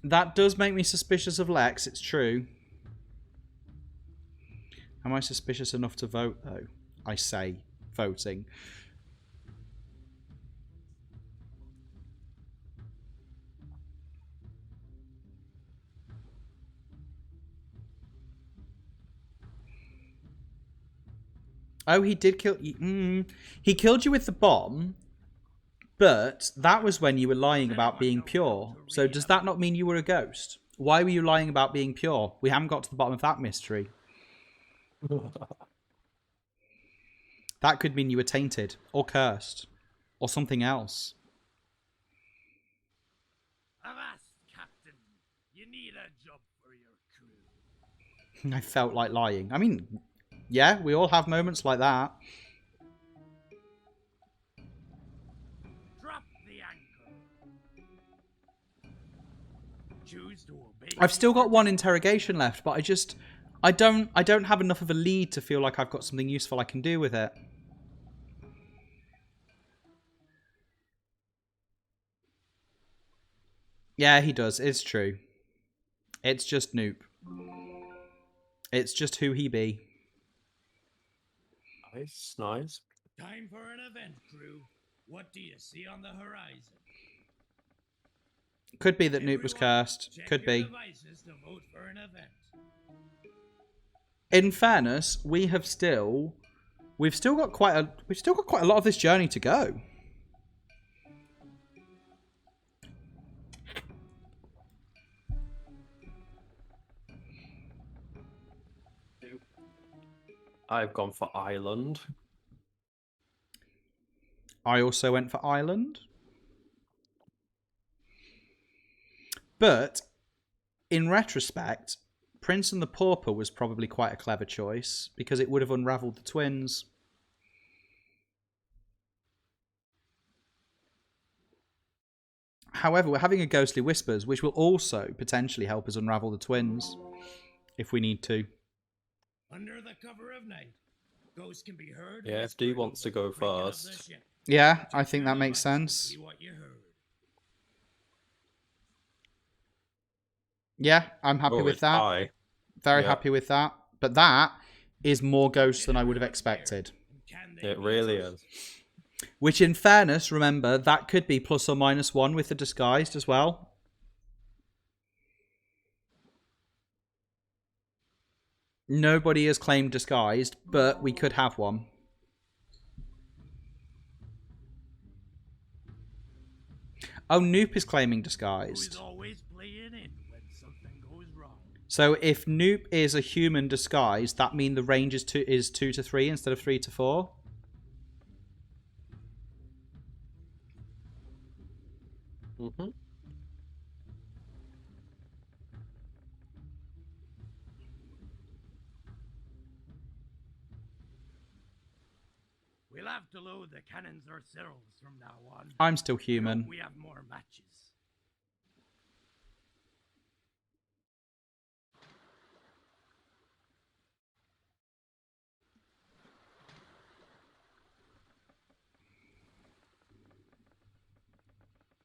That does make me suspicious of Lex, it's true. Am I suspicious enough to vote, though? I say, voting. Oh, he did kill you. He killed you with the bomb, but that was when you were lying about being pure. So does that not mean you were a ghost? Why were you lying about being pure? We haven't got to the bottom of that mystery. That could mean you were tainted, or cursed, or something else. Avast, Captain. You need a job for your crew. I felt like lying. I mean, yeah, we all have moments like that. Drop the anchor. Choose to obey. I've still got one interrogation left, but I don't have enough of a lead to feel like I've got something useful I can do with it. Yeah, he does. It's true. It's just Noop. It's just who he be. Nice, nice. Time for an event, crew. What do you see on the horizon? Could be that Noop was Everyone, cursed. check Could your be. devices to vote for an event. In fairness, we've still got quite a lot of this journey to go. I've gone for Island. I also went for Island. But, in retrospect, Prince and the Pauper was probably quite a clever choice, because it would have unravelled the twins. However, we're having a Ghostly Whispers, which will also potentially help us unravel the twins, if we need to. Under the cover of night, ghosts can be heard. Yeah, if D wants to go first. Yeah, I think that makes sense. Yeah, I'm happy with that. Very happy with that. But that is more ghosts than I would have expected. It really is. Which, in fairness, remember, that could be plus or minus 1 with the disguised as well. Nobody has claimed disguised, but we could have one. Oh, Noop is claiming disguised. So if Noop is a human disguised, that means the range is 2 to 3 instead of 3 to 4. Mm-hmm. We'll have to load the cannons ourselves from now on. I'm still human. We have more matches.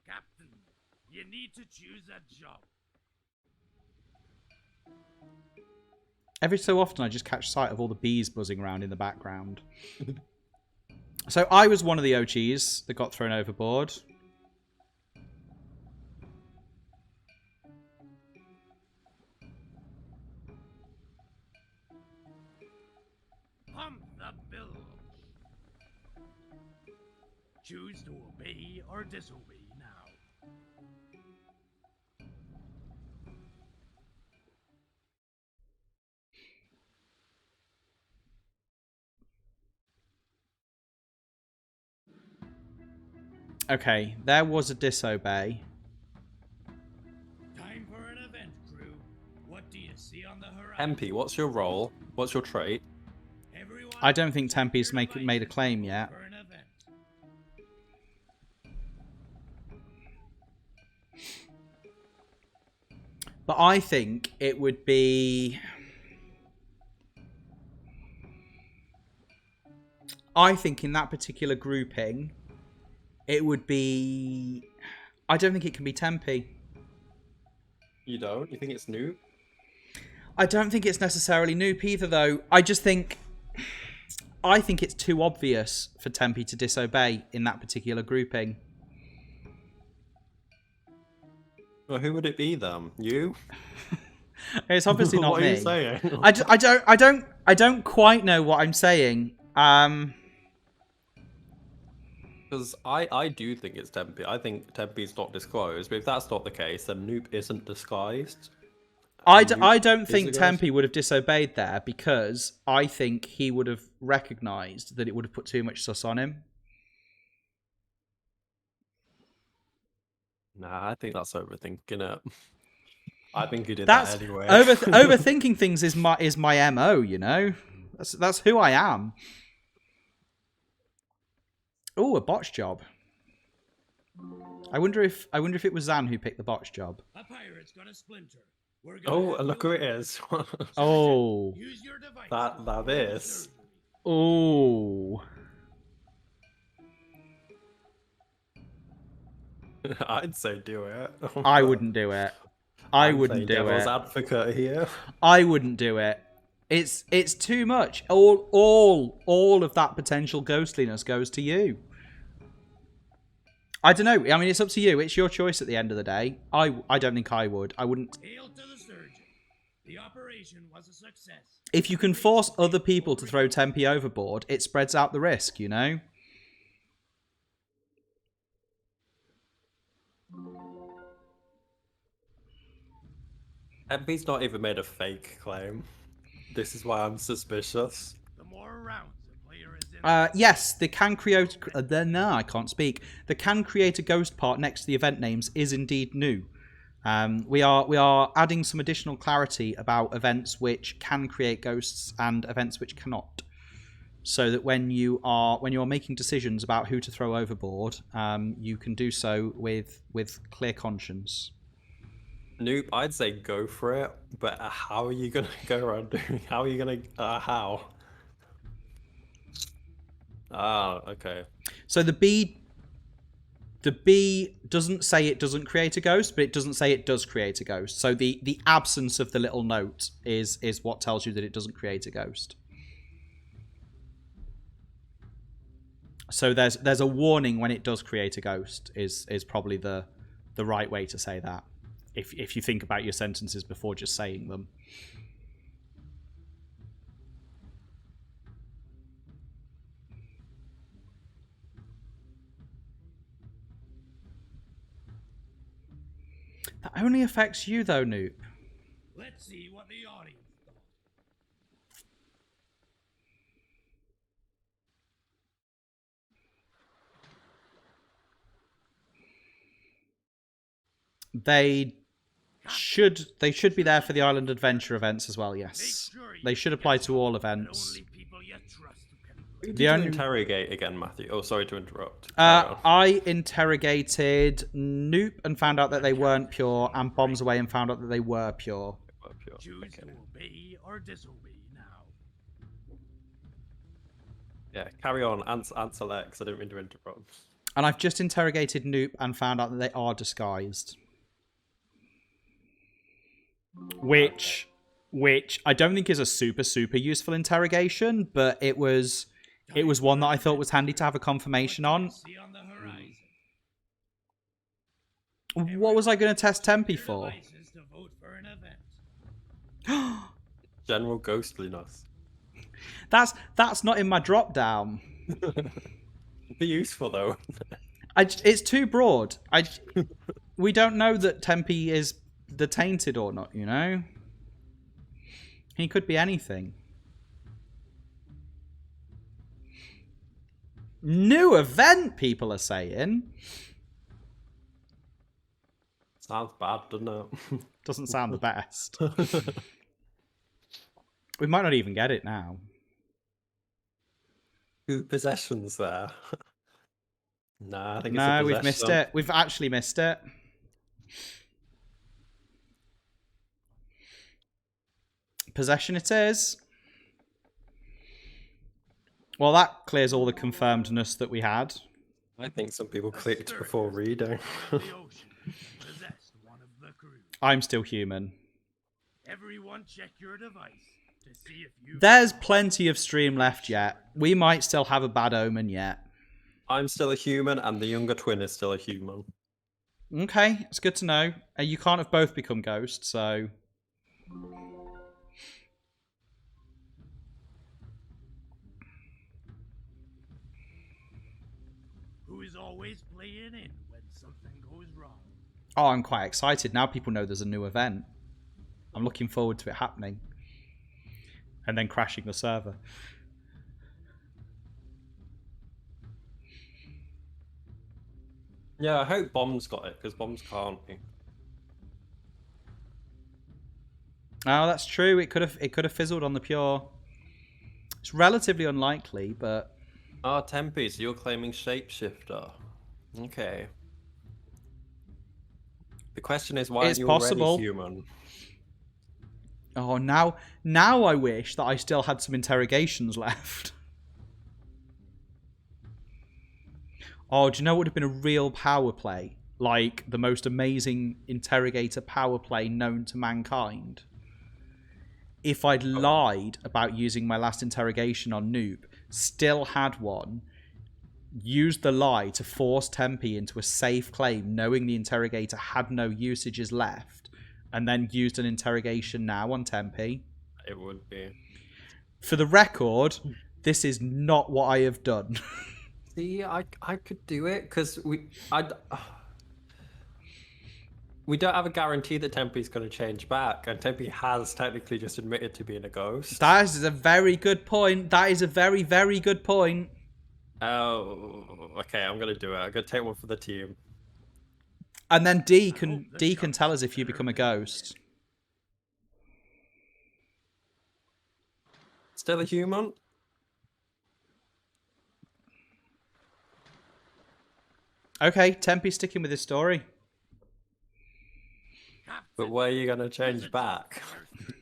Captain, you need to choose a job. Every so often I just catch sight of all the bees buzzing around in the background. So I was one of the OGs that got thrown overboard. Choose to obey or disobey now. Okay, there was a disobey. Time for an event, crew. What do you see on the horizon? Tempe, what's your role? What's your trait? Everyone, I don't think Tempe's made a claim yet. for an event. But I think it would be... I think in that particular grouping, it would be... I don't think it can be Tempe. You don't? You think it's new? I don't think it's necessarily Noop either, though. I just think... I think it's too obvious for Tempe to disobey in that particular grouping. Well, who would it be then? You? It's obviously not what me. Are you saying? I don't quite know what I'm saying. Because I do think it's Tempe. I think Tempe's not disclosed, but if that's not the case, then Noop isn't disguised. I Noop don't is think the ghost. Tempe would have disobeyed there because I think he would have recognised that it would have put too much sus on him. Nah, I think that's overthinking it. I think he did That's that anyway. overthinking things is my MO, you know? That's who I am. Oh, a botch job. I wonder if it was Zan who picked the botch job. A pirate's gonna splinter. We're gonna Oh, have and look to who it is. Oh. use your device. That is. Oh. I'd say do it. I wouldn't do it. I I'm wouldn't playing do devil's it. advocate here. I wouldn't do it. It's too much. All of that potential ghostliness goes to you. I don't know. I mean, it's up to you. It's your choice at the end of the day. I don't think I would. I wouldn't. Hail to the surgeon. The operation was a success. If you can force other people to throw Tempe overboard, it spreads out the risk, you know? Tempe's not even made a fake claim. This is why I'm suspicious. The more rounds a player is in, Yes, the can create... no, I can't speak. The can create a ghost part next to the event names is indeed new. We are adding some additional clarity about events which can create ghosts and events which cannot. So that when you're making decisions about who to throw overboard, you can do so with clear conscience. Nope, I'd say go for it, but how are you gonna go around doing? How are you gonna? How? Ah, okay. So the B doesn't say it doesn't create a ghost, but it doesn't say it does create a ghost. So the absence of the little note is what tells you that it doesn't create a ghost. So there's a warning when it does create a ghost is probably the right way to say that. If you think about your sentences before just saying them. That only affects you though, Noop. let's see what the audience thought. They should be there for the Island Adventure events as well, yes. They should apply to all events. Only people you trust who can Who did The you only- interrogate again, Matthew? Oh, sorry to interrupt. Carry on. I interrogated Noop and found out that they weren't pure, and Bombs Away and found out that they were pure. choose Okay. to obey or disobey now. Yeah, carry on. Answer Lex. I didn't mean to interrupt. And I've just interrogated Noop and found out that they are disguised. Which I don't think is a super useful interrogation, but it was one that I thought was handy to have a confirmation on. See on the horizon. What was I going to test Tempe Your for? devices to vote for an event. General ghostliness. That's not in my drop down. be useful though. It's too broad. We don't know that Tempe is the tainted or not, you know? He could be anything. New event, people are saying. Sounds bad, doesn't it? Doesn't sound the best. We might not even get it now. Two possessions there. Nah, I think it's a No, possession. we've missed it. We've actually missed it. Possession it is. Well, that clears all the confirmedness that we had. I think some people clicked before reading. The ocean possessed one of the crew. I'm still human. Everyone check your device to see if you... There's plenty of stream left yet. We might still have a bad omen yet. I'm still a human, and the younger twin is still a human. Okay, it's good to know. You can't have both become ghosts, so... Who is always playing in when something goes wrong. Oh, I'm quite excited. Now people know there's a new event. I'm looking forward to it happening. And then crashing the server. Yeah, I hope Bomb's got it, because Bombs can't. Oh, that's true. It could have fizzled on the pure. It's relatively unlikely, but... Ah, Tempe, so you're claiming shapeshifter. Okay. The question is, why It's are you possible. already human? Oh, now I wish that I still had some interrogations left. Oh, do you know what would have been a real power play? Like the most amazing interrogator power play known to mankind? If I'd lied about using my last interrogation on Noob, still had one, used the lie to force Tempe into a safe claim, knowing the interrogator had no usages left, and then used an interrogation now on Tempe. It would be. For the record, this is not what I have done. See, I could do it, because we don't have a guarantee that Tempe's going to change back, and Tempe has technically just admitted to being a ghost. That is a very good point. That is a very, very good point. Oh, okay, I'm going to do it. I'm going to take one for the team. And then D can tell us if you become a ghost. Still a human? Okay, Tempe's sticking with his story. But where are you going to change back?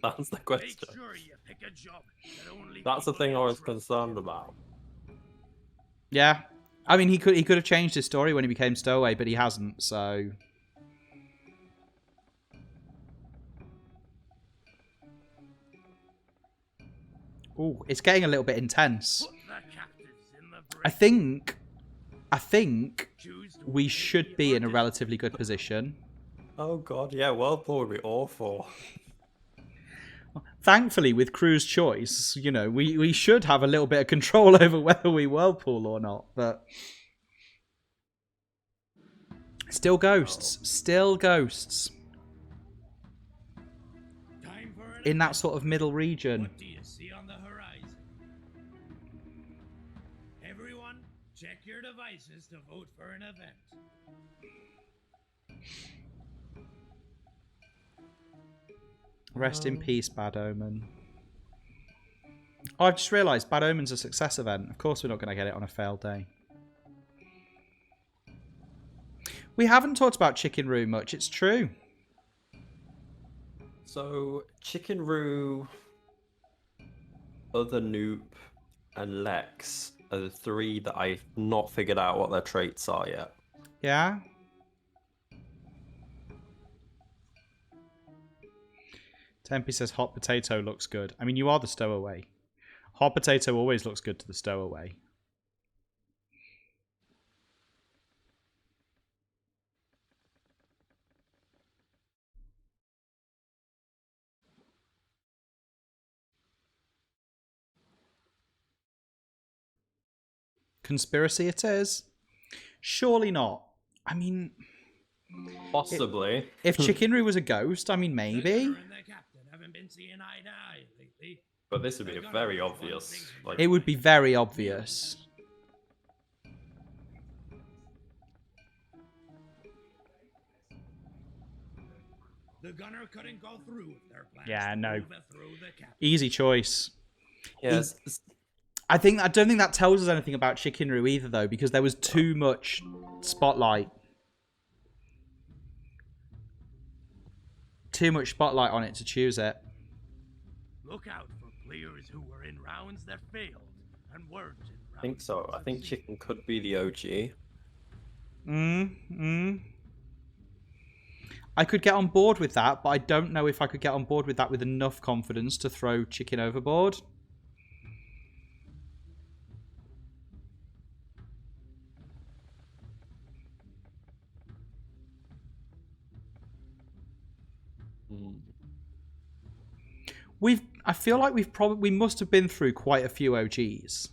That's the Make question. sure you pick a job that only That's the people thing I you was trust concerned can about. Yeah. I mean, he could have changed his story when he became Stowaway, but he hasn't, so... Ooh, it's getting a little bit intense. Put the captives in the I think Choose to we obey should the be in a orders. relatively good position. Oh god, yeah, Whirlpool would be awful. Thankfully, with Crew's choice, you know, we should have a little bit of control over whether we Whirlpool or not, but... Still ghosts. Still ghosts. Time for an In that event. sort of middle region. What do you see on the horizon? Everyone, check your devices to vote for an event. Rest in peace, Bad Omen. Oh, I've just realised Bad Omen's a success event. Of course we're not going to get it on a failed day. We haven't talked about Chicken Roo much, it's true. So, Chicken Roo, Other Noop, and Lex are the three that I've not figured out what their traits are yet. Yeah? Tempe says hot potato looks good. I mean, you are the stowaway. Hot potato always looks good to the stowaway. Conspiracy it is. Surely not. I mean, Possibly. if Chikinru was a ghost, I mean, The maybe. gunner and the captain haven't been seeing eye to eye lately. But this would be very obvious. Like, It would be very obvious. The gunner couldn't go through with their plans. Yeah, to no. overthrow the captain. Easy choice. yes. I don't think that tells us anything about Chikinru either, though, because there was too much spotlight. Too much spotlight on it to choose it. Look out for players who were in rounds that failed and weren't in rounds. I think so. that I think succeeded. Chicken could be the OG. I could get on board with that, but I don't know if I could get on board with that with enough confidence to throw Chicken overboard. I feel like we must have been through quite a few OGs.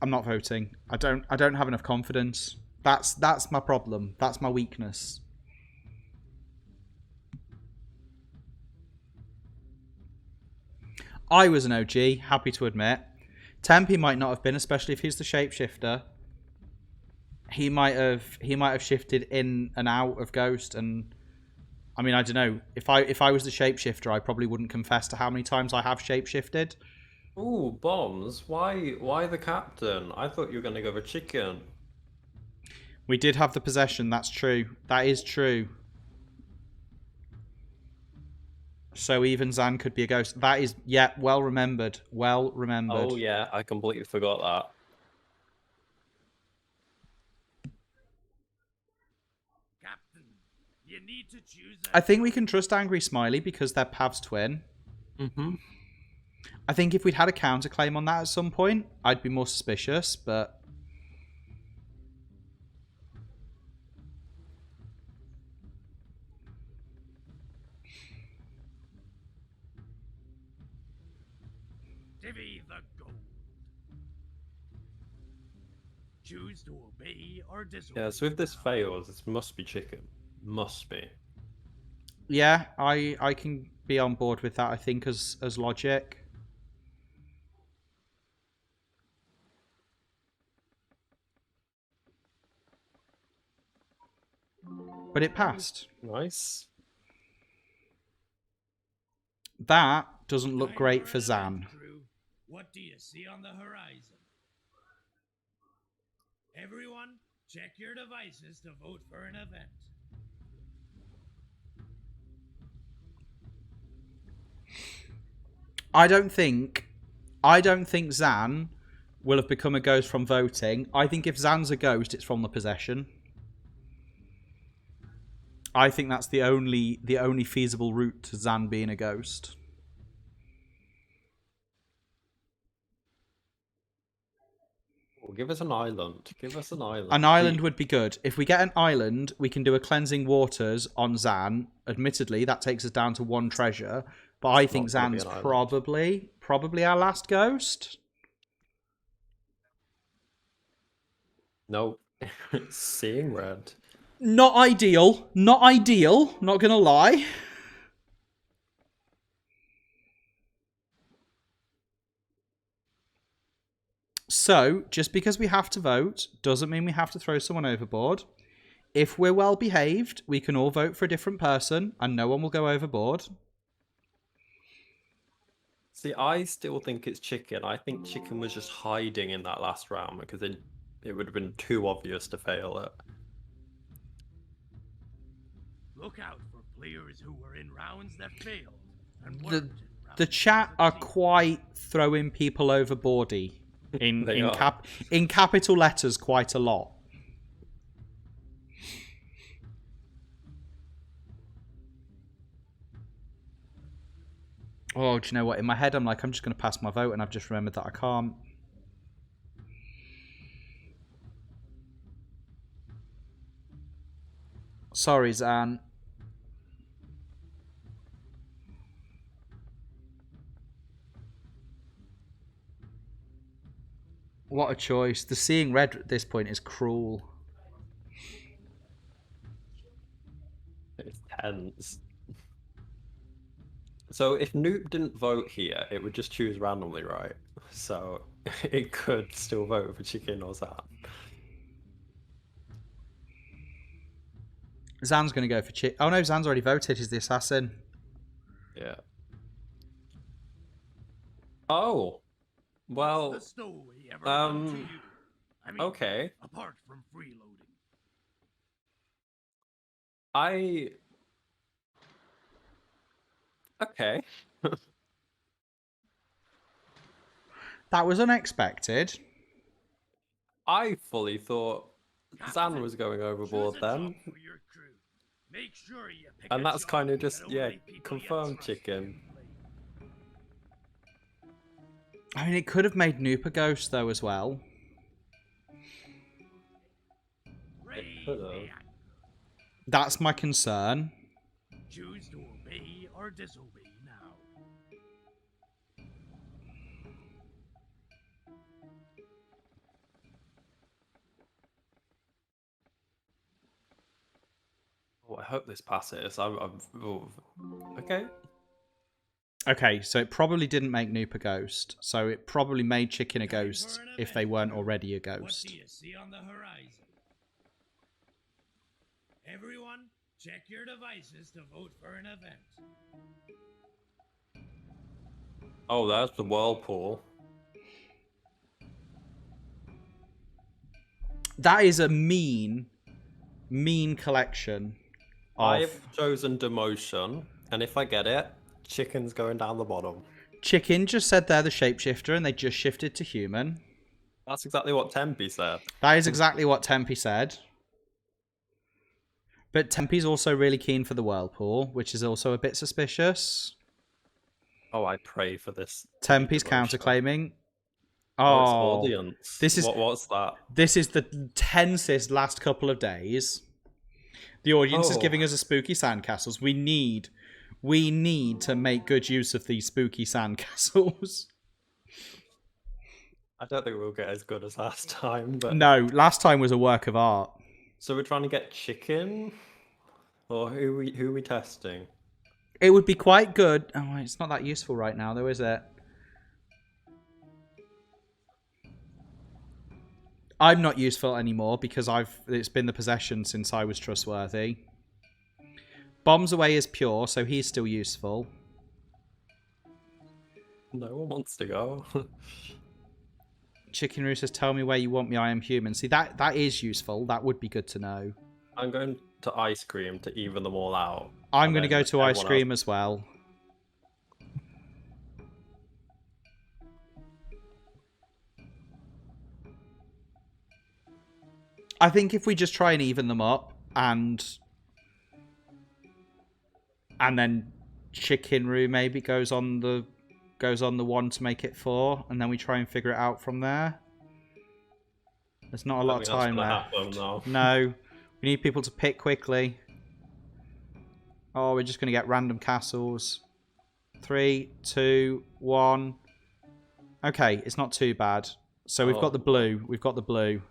I'm not voting. I don't have enough confidence. That's my problem. That's my weakness. I was an OG, happy to admit. Tempe might not have been, especially if he's the shapeshifter. He might have shifted in and out of Ghost, and I mean, I don't know. If I was the shapeshifter, I probably wouldn't confess to how many times I have shapeshifted. Ooh, bombs. Why the captain? I thought you were gonna go for Chicken. We did have the possession, that's true. That is true. So even Zan could be a ghost. That is, yeah, well remembered. Well remembered. Oh yeah, I completely forgot that. Captain, you need to choose I think we can trust Angry Smiley because they're Pav's twin. Mm-hmm. I think if we'd had a counterclaim on that at some point, I'd be more suspicious, but... Divvy the gold. Choose to obey or disobey. Yeah, so if this fails, it must be Chicken. Must be. Yeah, I can be on board with that, I think, as logic. But it passed. Nice. That doesn't look Time great for an event, Zan. crew. What do you see on the horizon? Everyone, check your devices to vote for an event. I don't think Zan will have become a ghost from voting. I think if Zan's a ghost, it's from the possession. I think that's the only feasible route to Zan being a ghost. Well, give us an island. Give us an island. An island would be good. If we get an island, we can do a cleansing waters on Zan. Admittedly, that takes us down to 1 treasure. But I think not gonna be Zan's an island. probably our last ghost. Nope. Seeing red. Not ideal. Not ideal. Not gonna lie. So, just because we have to vote doesn't mean we have to throw someone overboard. If we're well behaved, we can all vote for a different person and no one will go overboard. See, I still think it's Chicken. I think Chicken was just hiding in that last round because it would have been too obvious to fail it. Look out for players who were in rounds that failed and weren't The in rounds the that chat are succeeded. quite throwing people overboardy in They are. in capital letters quite a lot. Oh, do you know what? In my head, I'm like, I'm just going to pass my vote, and I've just remembered that I can't. Sorry, Zan. What a choice. The seeing red at this point is cruel. It's tense. So if Noop didn't vote here, it would just choose randomly, right? So it could still vote for chicken or Zan. Zan's going to go for chick. Oh no, Zan's already voted. He's the assassin. Yeah. Oh. Well, The stowaway ever run to you? I mean, okay. apart from freeloading. Okay. That was unexpected. I fully thought Zan Captain, was going choose overboard a then. job for your crew. Make sure you pick And a that's job kind of just, that yeah, only people you confirmed trust chicken. can play. I mean, it could have made Noop a ghost though as well. Raise could've. the act. That's my concern. Choose to obey or disobey now. Oh, I hope this passes. Oh, okay. Okay, so it probably didn't make Noop a ghost. So it probably made Chicken a Time ghost for an if they event, weren't crew. already a What ghost. do you see on the horizon? Everyone, check your devices to vote for an event. Oh, there's the whirlpool. That is a mean collection of... I've chosen demotion, and if I get it, chicken's going down the bottom. Chicken just said they're the shapeshifter and they just shifted to human. That's exactly what Tempe said. That is exactly what Tempe said. But Tempe's also really keen for the whirlpool, which is also a bit suspicious. Oh, I pray for this. Tempe's demotion. counterclaiming. Oh, it's Oh, audience. this is what's that? this is the tensest last couple of days. The audience is Oh. giving us a spooky sandcastles. We need to make good use of these spooky sandcastles. I don't think we'll get as good as last time, but No, last time was a work of art. so we're trying to get chicken, or who are we testing? It would be quite good. Oh, it's not that useful right now, though, is it? I'm not useful anymore because it's been the possession since I was trustworthy. Bombs away is pure, so he's still useful. No one wants to go. Chicken Roo says, "Tell me where you want me. I am human." See, that is useful. That would be good to know. I'm going to ice cream to even them all out. I'm going to go to ice cream as well. I think if we just try and even them up and then Chicken Roo maybe goes on the one to make it 4, and then we try and figure it out from there. There's not a lot of time left. No, we need people to pick quickly. Oh, we're just going to get random castles. 3, 2, 1. Okay, it's not too bad. So we've got the blue. We've got the blue.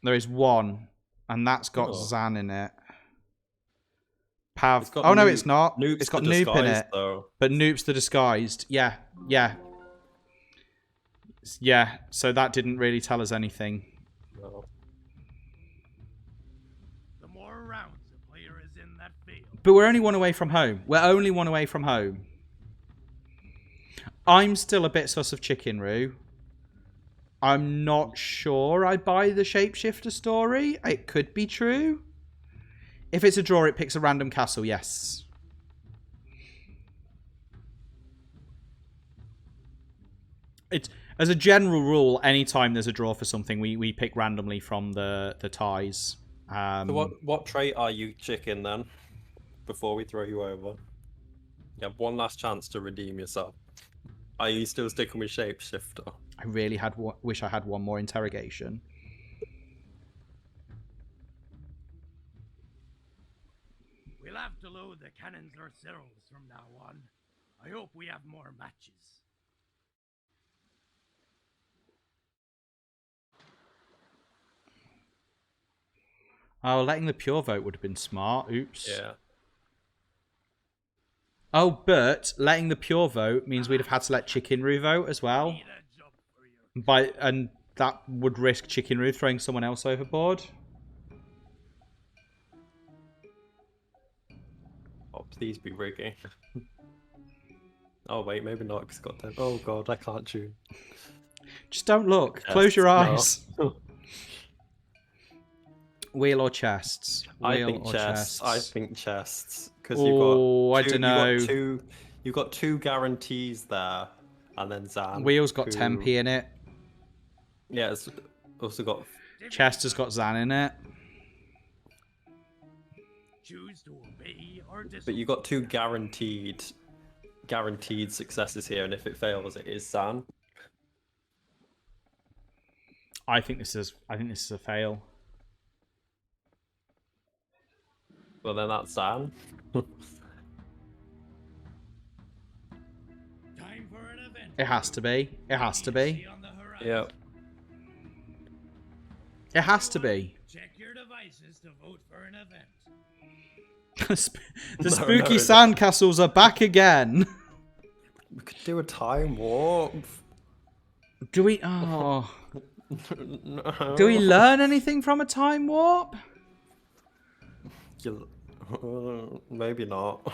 There is 1, and that's got Zan in it. Pav. Oh no, it's not. It's got Noop in it. Though. But Noop's the disguised. Yeah, yeah. Yeah, so that didn't really tell us anything. No. The more rounds a player is in that field. But we're only 1 away from home. We're only 1 away from home. I'm still a bit sus of Chicken Roo. I'm not sure I buy the shapeshifter story. It could be true. If it's a draw, it picks a random castle, yes. It's, as a general rule, anytime there's a draw for something, we pick randomly from the ties. So what trait are you, chicken, then? Before we throw you over. You have one last chance to redeem yourself. Are you still sticking with shapeshifter? I really wish I had one more interrogation. We'll have to load the cannons ourselves from now on. I hope we have more matches. Oh, letting the pure vote would have been smart. Oops. Yeah. Oh, but letting the pure vote means we'd have had to let Chicken-Roo vote as well. Need a job for your And that would risk Chicken-Roo throwing someone else overboard. Oh, please be rigging. Oh wait, maybe not because it's got 10. Oh god, I can't choose. Just don't look. Yes, Close your no. eyes. Wheel or chests? I Wheel think or chests. I think chests because you've Oh, got I dunno. You've got two guarantees there, and then Zan. Wheel's got who- 10p in it. Yeah, it's also got. Chester's got Zan in it. choose to obey or disobey. But you got two guaranteed successes here, and if it fails, it is Zan. I think this is a fail. Well, then that's Zan. Time for an event. It has to be. It has to be. See on the horizon. Yeah. It has to be. Check your devices to vote for an event. The No, spooky no. Sandcastles are back again. We could do a time warp. Do we? Oh. No. Do we learn anything from a time warp? Maybe not.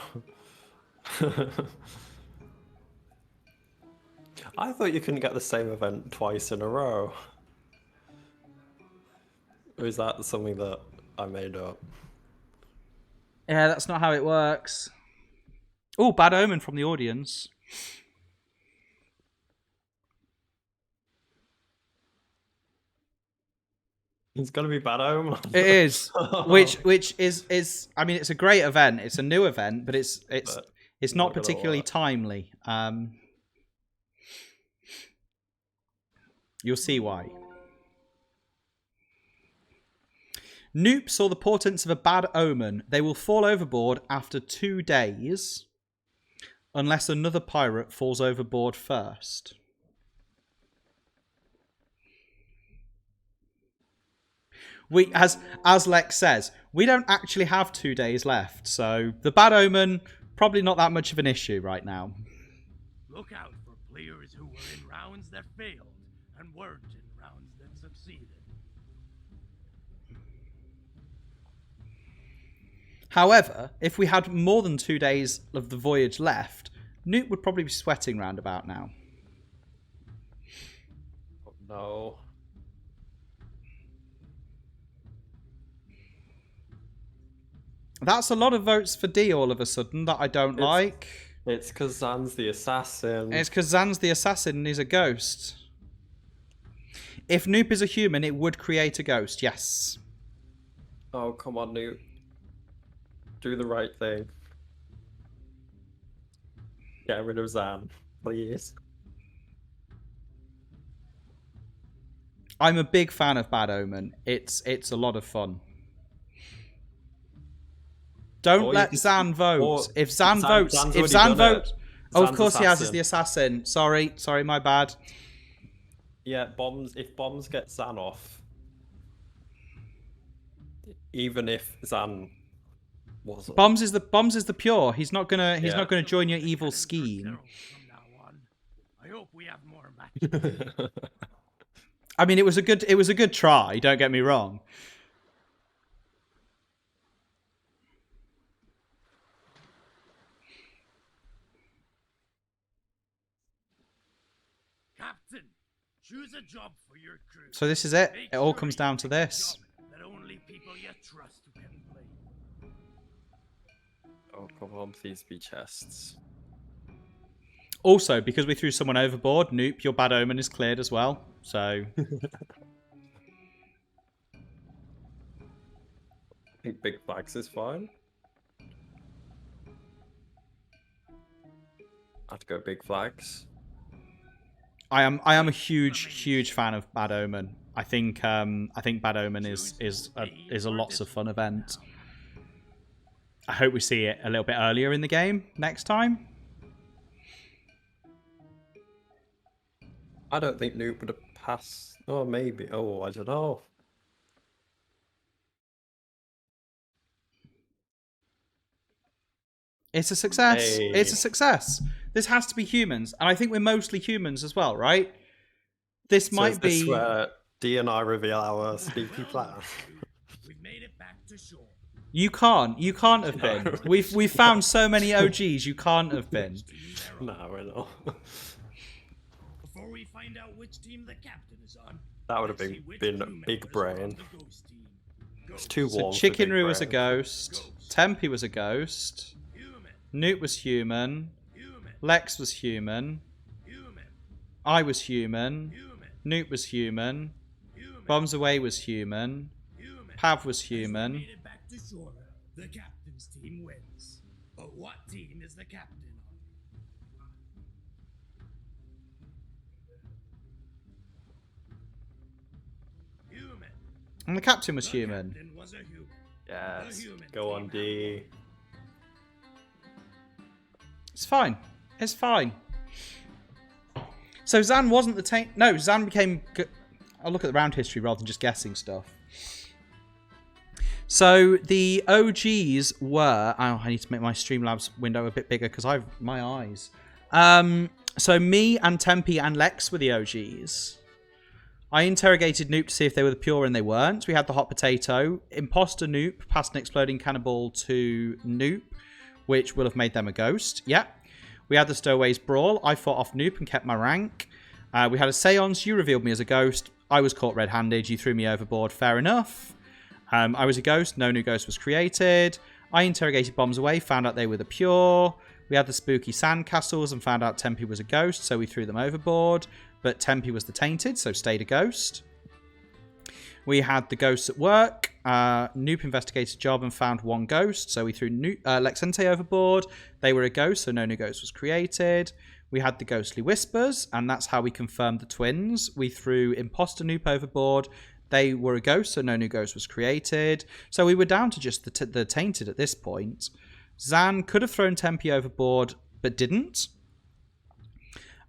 I thought you couldn't get the same event twice in a row. Or is that something that I made up? Yeah, that's not how it works. Oh, bad omen from the audience. It's gonna be bad home. It is, which is. I mean, it's a great event. It's a new event, but it's But not not gonna particularly work. timely. You'll see why. Noop saw the portents of a bad omen. They will fall overboard after 2 days, unless another pirate falls overboard first. We, as Lex says, we don't actually have 2 days left, so the bad omen probably not that much of an issue right now. Look out for players who were in rounds that failed and weren't in rounds that succeeded. However, if we had more than 2 days of the voyage left, Newt would probably be sweating round about now. Oh, no. That's a lot of votes for D all of a sudden that I don't like. It's because Zan's the assassin. It's because Zan's the assassin and he's a ghost. If Noop is a human, it would create a ghost, yes. Oh, come on, Newt. Do the right thing. Get rid of Zan, please. I'm a big fan of Bad Omen. It's a lot of fun. Don't Or let you Zan vote. or If Zan votes, Zan's if already Zan done it. votes, oh, of Zan's course he has. He's assassin. the assassin. Sorry, my bad. Yeah, if bombs get Zan off, even if Zan wasn't. Bombs is the pure. He's not gonna Yeah. join your evil scheme. From now on. I hope we have more matches. I mean, it was a good try. Don't get me wrong. Captain, choose a job for your crew. So this is it. Make It all sure comes you down to pick a this. job that only people you trust can play. Oh, come on, please be chests. Also, because we threw someone overboard, Noop, your bad omen is cleared as well. So I think big flags is fine. I'd go big flags. I am a huge fan of Bad Omen. I think Bad Omen is a lots of fun event. I hope we see it a little bit earlier in the game next time. I don't think Newt would have passed. Oh, maybe. Oh, I don't know. It's a success. Hey. It's a success. This has to be humans, and I think we're mostly humans as well, right? This So might is this be. where D and I reveal our sneaky plan? We've made it back to shore. You can't have been. We've found so many OGs. You can't have been. No, we're not. Before we find out which team the captain is on, That would have let's see been which been crew big members are on brain. the ghost team. It's too So warm. Chicken for Roo big was a brain. ghost. Tempe was a ghost. Human, Newt was human. human, Lex was human. human, I was human. human, Newt was human. human, Bombs Away was human. human. Pav was As we human. made it back to shore, the captain's team wins. But what team is the captain on? Human. And the captain was The human. captain was a human. Yes. The human Go on, team D. It's fine. It's fine. So Zan wasn't the taint. No, Zan became. I'll look at the round history rather than just guessing stuff. So the OGs were. Oh, I need to make my Streamlabs window a bit bigger because I've my eyes. So me and Tempe and Lex were the OGs. I interrogated Noop to see if they were the pure, and they weren't. We had the hot potato. Imposter Noop passed an exploding cannonball to Noop, which will have made them a ghost. Yeah. We had the Stowaways Brawl. I fought off Noop and kept my rank. We had a seance. You revealed me as a ghost. I was caught red-handed. You threw me overboard. Fair enough. I was a ghost. No new ghost was created. I interrogated Bombs Away. Found out they were the pure. We had the spooky Sandcastles and found out Tempe was a ghost, so we threw them overboard. But Tempe was the tainted, so stayed a ghost. We had the ghosts at work. Noop investigated job and found one ghost, so we threw Lexente overboard. They were a ghost, so no new ghost was created. We had the ghostly whispers, and that's how we confirmed the twins. We threw imposter Noop overboard. They were a ghost, so no new ghost was created. So we were down to just the tainted at this point. Zan could have thrown Tempe overboard, but didn't.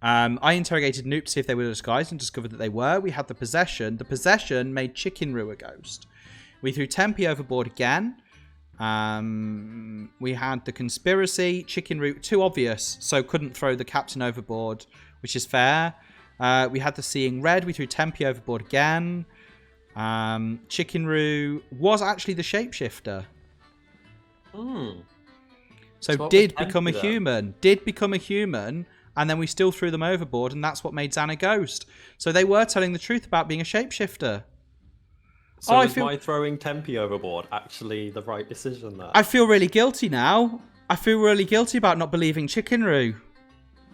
I interrogated Noop to see if they were disguised and discovered that they were. We had the possession. The possession made Chicken Roo a ghost. We threw Tempe overboard again. We had the conspiracy. Chicken Roo, too obvious, so couldn't throw the captain overboard, which is fair. We had the seeing red. We threw Tempe overboard again. Chicken Roo was actually the shapeshifter. So what did was become a Tempe then? human. Did become a human. And then we still threw them overboard, and that's what made Zan a ghost. So they were telling the truth about being a shapeshifter. So I was feel- my throwing Tempe overboard actually the right decision there? I feel really guilty now. I feel really guilty about not believing Chicken Roo.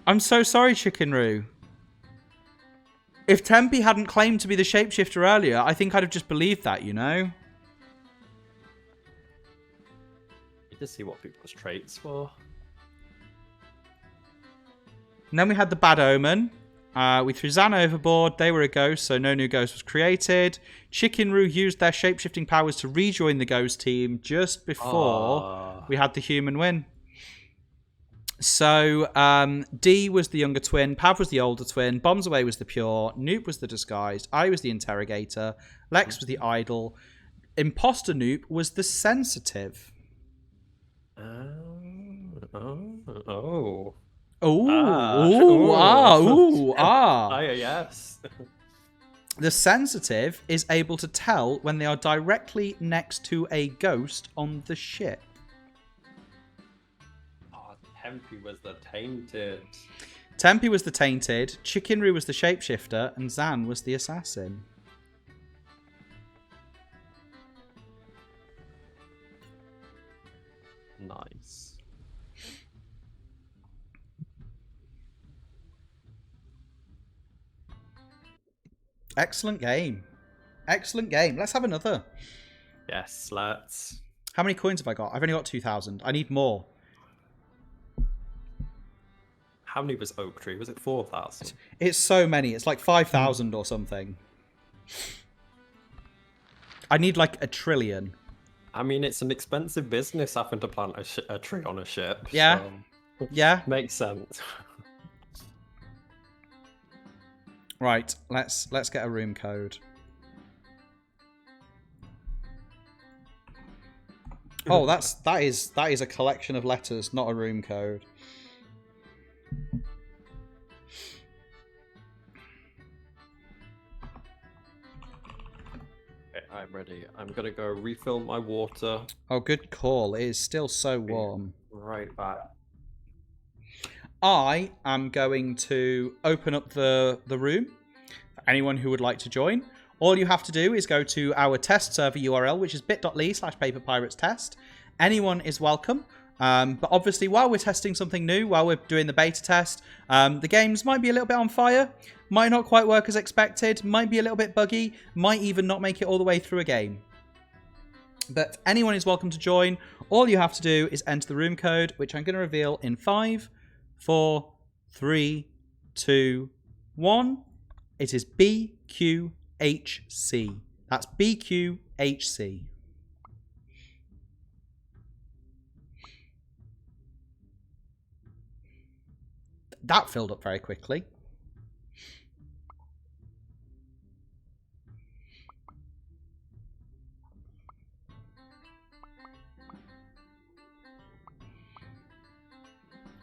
I'm so sorry, Chicken Roo. If Tempe hadn't claimed to be the shapeshifter earlier, I think I'd have just believed that, you know? You just see what people's traits were. And then we had the Bad Omen. We threw Zan overboard. They were a ghost, so no new ghost was created. Chicken Roo used their shapeshifting powers to rejoin the ghost team just before we had the human win. So D was the younger twin. Pav was the older twin. Bombs Away was the pure. Noop was the disguised. I was the interrogator. Lex was the idol. Imposter Noop was the sensitive. Oh. Ooh, Yes. The sensitive is able to tell when they are directly next to a ghost on the ship. Oh, Tempe was the tainted. Tempe was the tainted, Chicken Roo was the shapeshifter, and Zan was the assassin. Nice. Excellent game. Excellent game. Let's have another. Yes, let's. How many coins have I got? I've only got 2,000. I need more. How many was Oak Tree? Was it 4,000? It's so many. It's like 5,000 or something. I need like 1 trillion. I mean, it's an expensive business having to plant a tree on a ship. Yeah. So Yeah. makes sense. Right. Let's get a room code. Oh, that is a collection of letters, not a room code. Okay, I'm ready. I'm gonna go refill my water. Oh, good call. It is still so warm. Right back. I am going to open up the room for anyone who would like to join. All you have to do is go to our test server URL, which is bit.ly/paperpiratestest. Anyone is welcome. But obviously, while we're testing something new, while we're doing the beta test, the games might be a little bit on fire, might not quite work as expected, might be a little bit buggy, might even not make it all the way through a game. But anyone is welcome to join. All you have to do is enter the room code, which I'm going to reveal in 5, 4, 3, 2, 1. It is BQHC. That's BQHC. That filled up very quickly.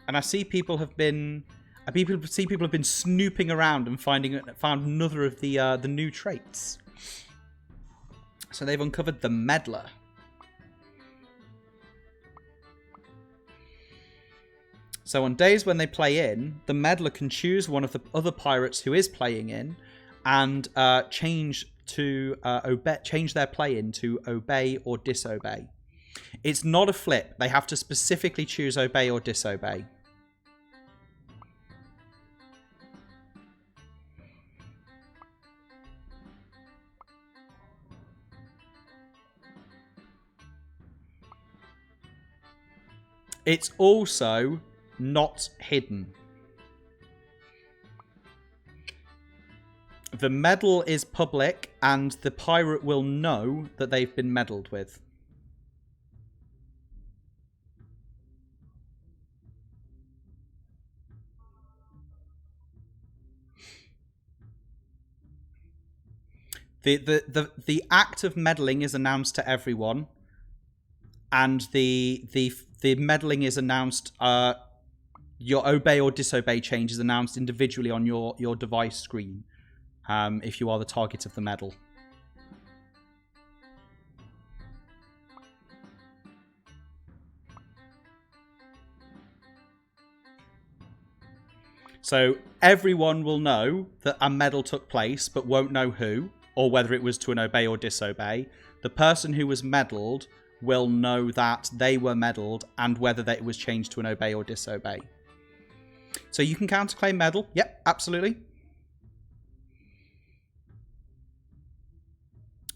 And I see people have been snooping around and found another of the new traits. So they've uncovered the Meddler. So on days when they play in, the Meddler can choose one of the other pirates who is playing in, and change their play in to obey or disobey. It's not a flip. They have to specifically choose obey or disobey. It's also not hidden. The medal is public, and the pirate will know that they've been meddled with. The act of meddling is announced to everyone, and the meddling is announced. Your obey or disobey change is announced individually on your device screen, if you are the target of the meddle. So everyone will know that a meddle took place, but won't know who, or whether it was to an obey or disobey. The person who was meddled will know that they were meddled, and whether that it was changed to an obey or disobey. So you can counterclaim meddle. Yep, absolutely.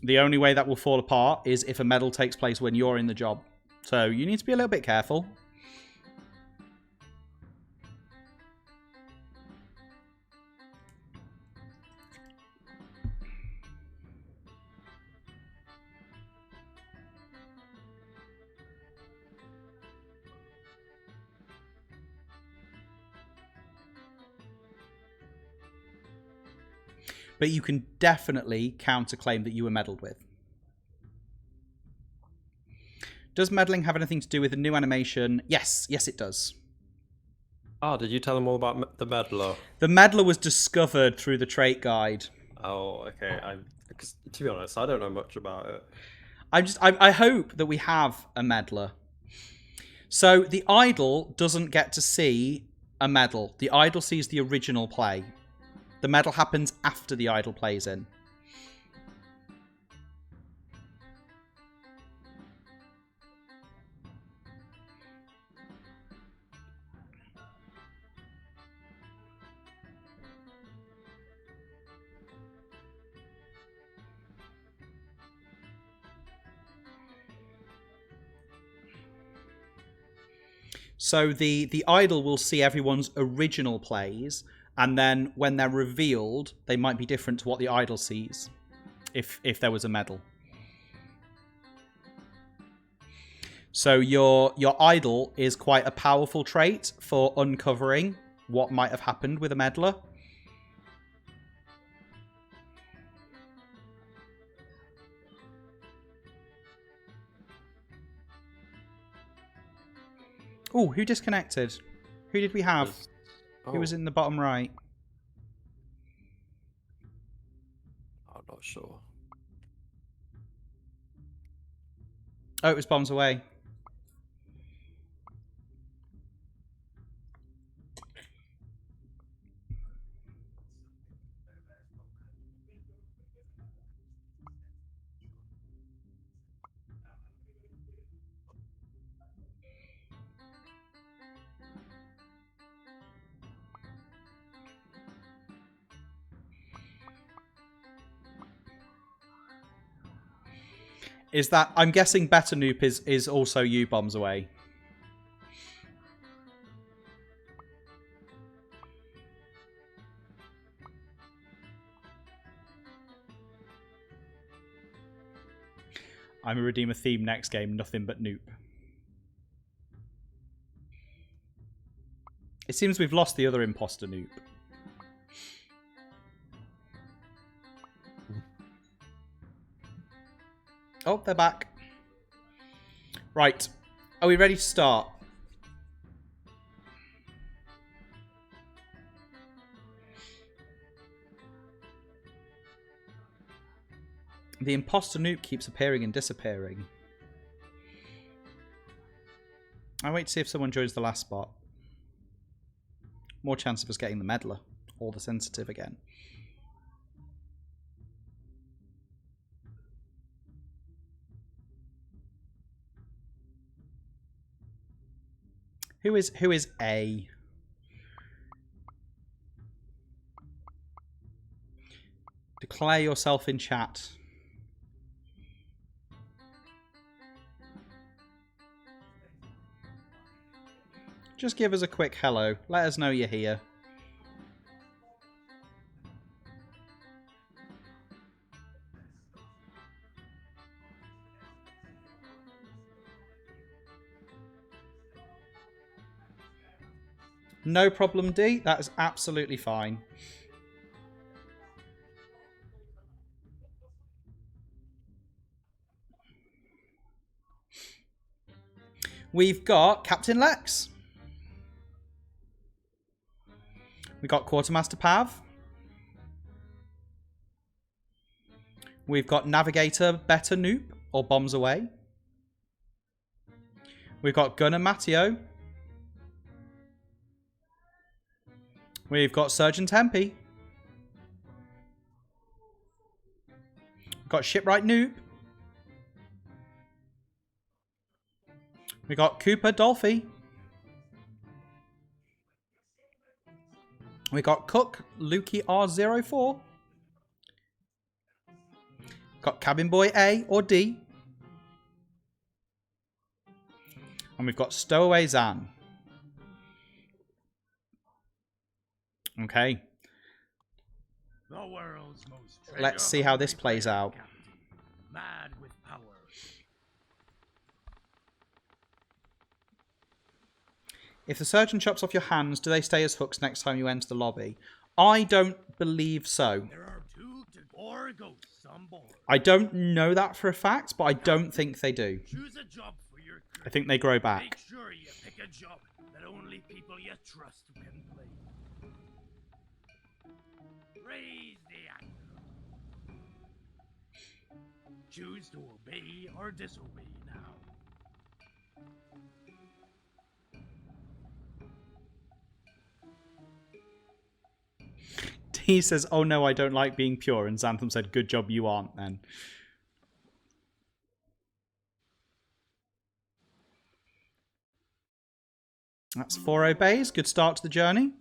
The only way that will fall apart is if a meddle takes place when you're in the job. So you need to be a little bit careful. But you can definitely counterclaim that you were meddled with. Does meddling have anything to do with the new animation? Yes, it does. Oh, did you tell them all about the Meddler? The Meddler was discovered through the trait guide. Oh, okay. Because to be honest, I don't know much about it. I hope that we have a Meddler. So the idol doesn't get to see a medal. The idol sees the original play. The medal happens after the idol plays in. So the idol will see everyone's original plays, and then when they're revealed, they might be different to what the idol sees, if there was a medal. So your idol is quite a powerful trait for uncovering what might have happened with a meddler. Oh, who disconnected? Who did we have? Oh, Who was in the bottom right? I'm not sure. Oh, it was Bombs Away. Is that... I'm guessing Better Noop is also you, Bombs Away. I'm a Redeemer theme next game, nothing but Noop. It seems we've lost the other imposter Noop. Oh, they're back. Right. Are we ready to start? The imposter Noop keeps appearing and disappearing. I wait to see if someone joins the last spot. More chance of us getting the Meddler or the Sensitive again. Who is A? Declare yourself in chat. Just give us a quick hello. Let us know you're here. No problem, D. That is absolutely fine. We've got Captain Lex. We've got Quartermaster Pav. We've got Navigator Better Noop or Bombs Away. We've got Gunner Matteo. We've got Surgeon Tempe. We've got Shipwright Noob. We've got Cooper Dolphy. We got Cook Lukey R04. Got Cabin Boy A or D. And we've got Stowaway Zan. Okay. The world's most Let's see how this plays out. Captain, mad with power. If the surgeon chops off your hands, do they stay as hooks next time you enter the lobby? I don't believe so. There are 2 to 4 ghosts on board. I don't know that for a fact, but I don't think they do. Choose a job for your crew. I think they grow Make back. sure you pick a job that only people you trust can play. Raise the anchor. Choose to obey or disobey now. He says, oh no, I don't like being pure. And Xantham said, good job you aren't then. That's 4 obeys. Good start to the journey.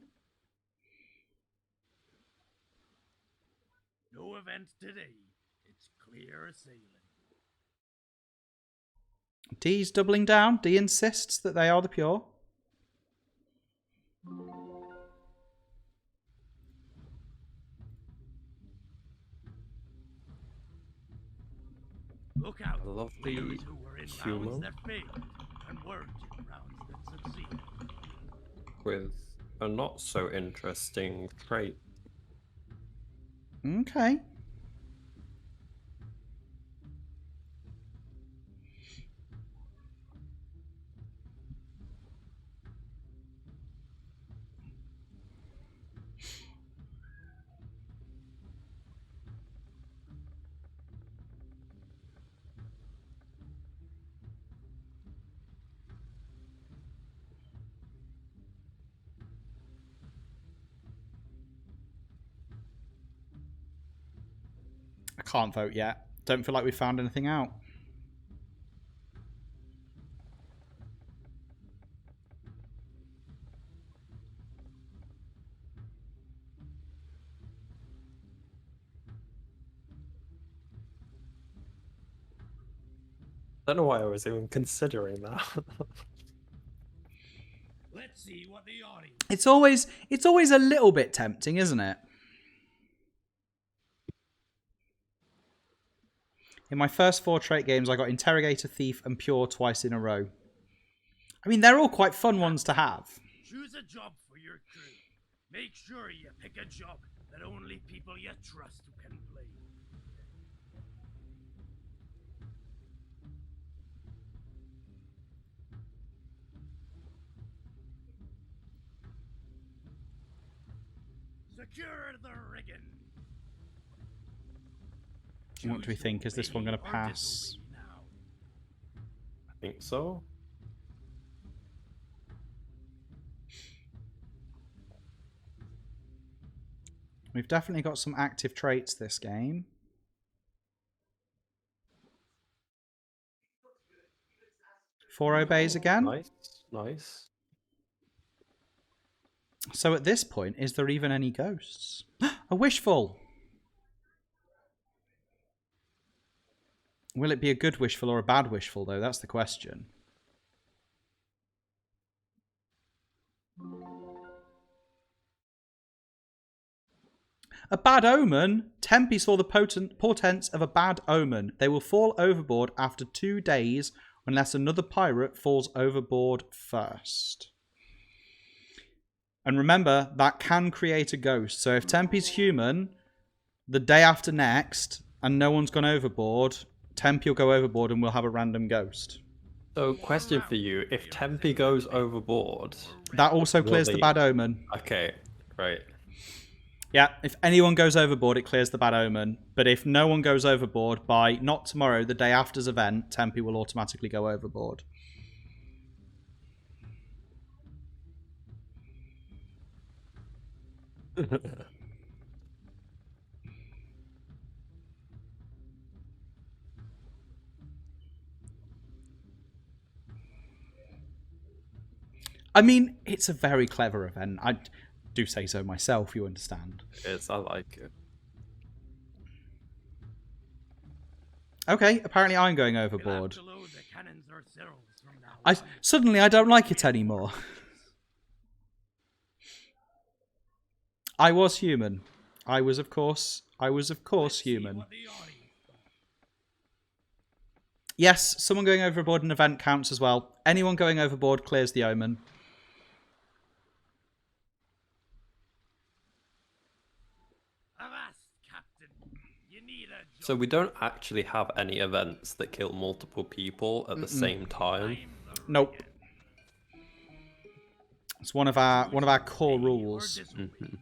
No event today. It's clear sailing. D's doubling down. D insists that they are the pure. Look out I love for the those who were in humor. rounds that failed and weren't in rounds that succeeded. With a not so interesting trait. Okay. can't vote yet. Don't feel like we found anything out. I don't know why I was even considering that. Let's see what the audience. It's always a little bit tempting, isn't it? In my first 4 trait games, I got Interrogator, Thief, and Pure twice in a row. I mean, they're all quite fun ones to have. Choose a job for your crew. Make sure you pick a job that only people you trust can play. Secure the rigging. What do we think? Is this one going to pass? I think so. We've definitely got some active traits this game. Four obeys again. Nice, nice. So at this point, is there even any ghosts? A wishful. Will it be a good wishful or a bad wishful, though? That's the question. A bad omen? Tempe saw the portents of a bad omen. They will fall overboard after 2 days unless another pirate falls overboard first. And remember, that can create a ghost. So if Tempe's human, the day after next, and no one's gone overboard, Tempe will go overboard and we'll have a random ghost. So, question for you: if Tempe goes overboard, that also clears the bad omen. Okay, right. Yeah, if anyone goes overboard, it clears the bad omen. But if no one goes overboard by not tomorrow, the day after's event, Tempe will automatically go overboard. I mean, it's a very clever event. I do say so myself, you understand. It's, I like it. Okay, apparently I'm going overboard. Suddenly I don't like it anymore. I was human. I was of course human. Yes, someone going overboard an event counts as well. Anyone going overboard clears the omen. So we don't actually have any events that kill multiple people at the same time. Nope. It's one of our core rules. Mm-hmm.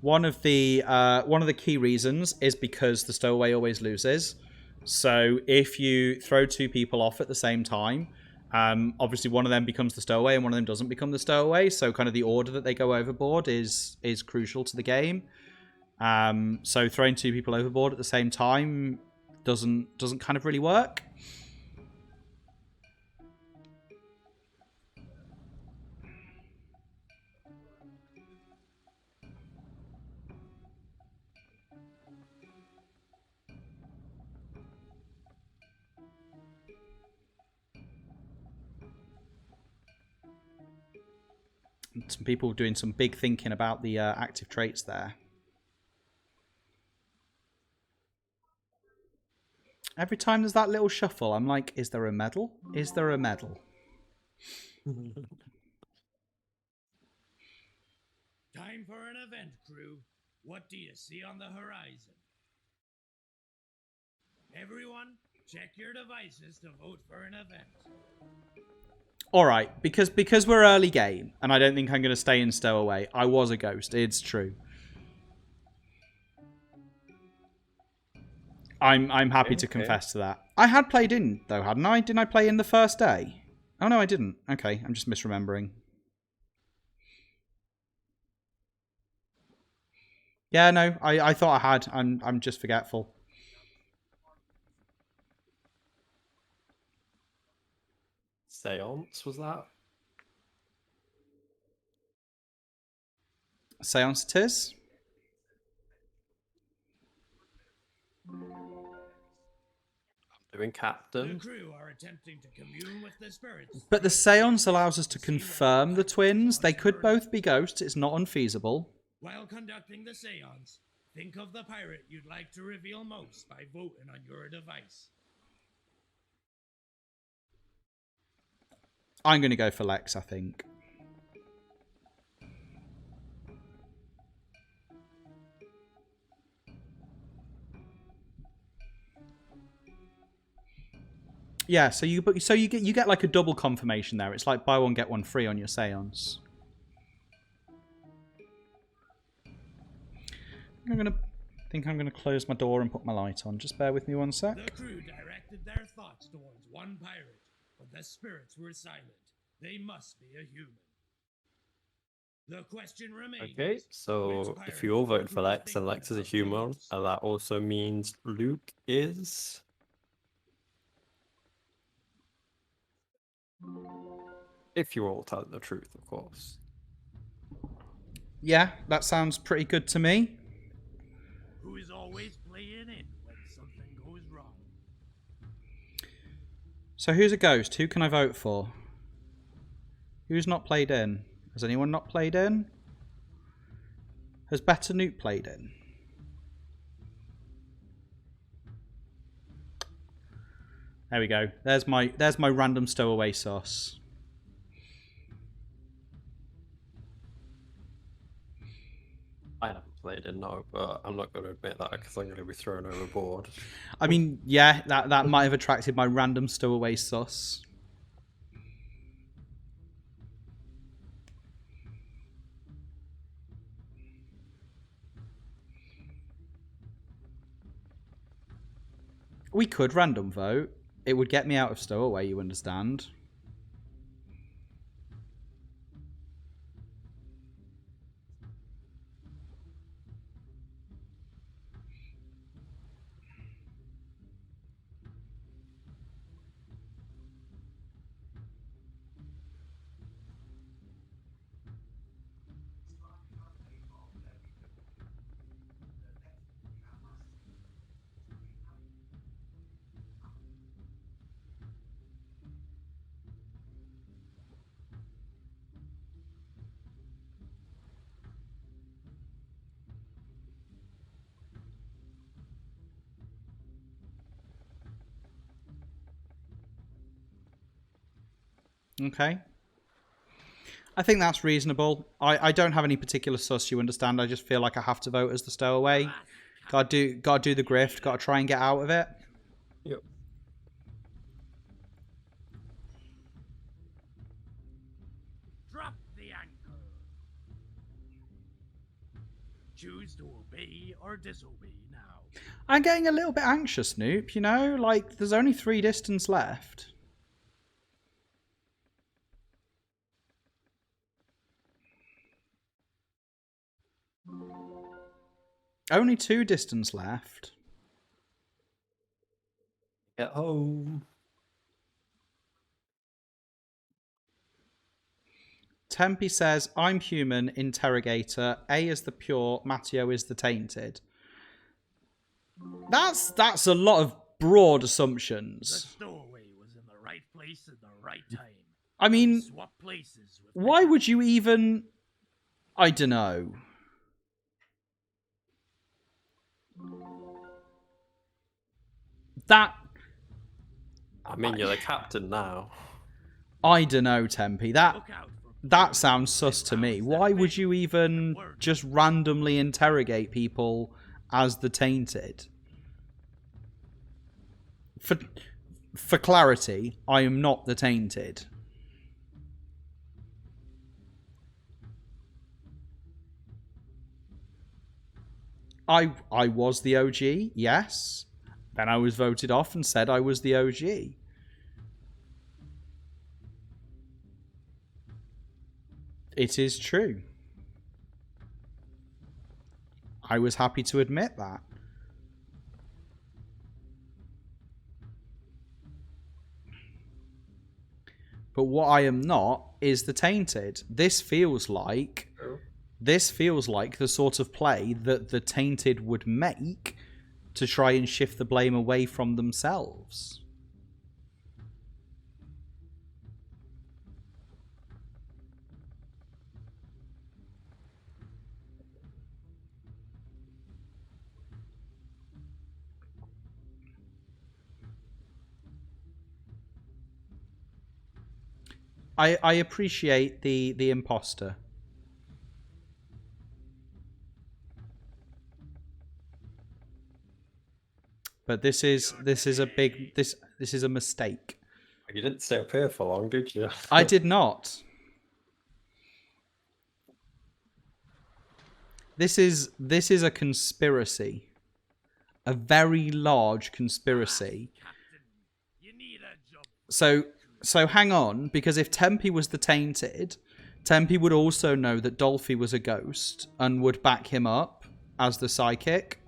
One of the key reasons is because the stowaway always loses. So if you throw 2 people off at the same time, obviously one of them becomes the stowaway and one of them doesn't become the stowaway. So kind of the order that they go overboard is crucial to the game. So throwing 2 people overboard at the same time doesn't kind of really work. Some people doing some big thinking about the active traits there. Every time there's that little shuffle, I'm like, is there a medal? Is there a medal? Time for an event, crew. What do you see on the horizon? Everyone, check your devices to vote for an event. All right, because we're early game, and I don't think I'm going to stay in stowaway. I was a ghost. It's true. I'm happy to confess to that. I had played in though, hadn't I? Didn't I play in the first day? Oh no, I didn't. Okay, I'm just misremembering. Yeah, no, I thought I had. I'm just forgetful. Seance, was that? Seance it is. Doing The captain. crew are attempting to commune with the spirits. But the throughout seance the allows us to See what confirm the effect twins. They cause could your both be ghosts. It's not unfeasible. While conducting the seance, think of the pirate you'd like to reveal most by voting on your device. I'm going to go for Lex, I think. Yeah, so you get like a double confirmation there. It's like buy one get one free on your seance. I'm gonna close my door and put my light on. Just bear with me one sec. The crew directed their thoughts towards one pirate, but the spirits were silent. They must be a human. The question remains. Okay, so if you all voted for Lex and Lex is a human, and that also means Luke is... If you're all telling the truth, of course. Yeah, that sounds pretty good to me. Who is always playing in when something goes wrong. So who's a ghost? Who can I vote for? Who's not played in? Has anyone not played in? Has Better Newt played in? There we go. There's my random stowaway sauce. I haven't played in now, but I'm not going to admit that because I'm going to be thrown overboard. I mean, yeah, that might have attracted my random stowaway sauce. We could random vote. It would get me out of stowaway, you understand. Okay. I think that's reasonable. I don't have any particular sus, you understand. I just feel like I have to vote as the stowaway. Gotta do the grift. Gotta try and get out of it. Yep. Drop the anchor. Choose to obey or disobey now. I'm getting a little bit anxious, Noop, you know? Like, there's only 3 distance left. Only 2 distance left. Get home. Tempe says, I'm human, interrogator. A is the pure, Matteo is the tainted. That's a lot of broad The assumptions. stowaway was in the right place at the right time. I mean, Swap places with why would you even... I don't know. That... I mean, you're the captain now. I don't know, Tempe. Look out for That sounds sus to me. Why would you even just randomly interrogate people as the tainted? For clarity, I am not the tainted. I was the OG, yes. Then I was voted off and said I was the OG. It is true. I was happy to admit that. But what I am not is the Tainted. This feels like the sort of play that the Tainted would make to try and shift the blame away from themselves. I appreciate the imposter. But this is a big this is a mistake. You didn't stay up here for long, did you? I did not. This is a conspiracy. A very large conspiracy. So hang on, because if Tempe was the Tainted, Tempe would also know that Dolphy was a ghost and would back him up as the psychic.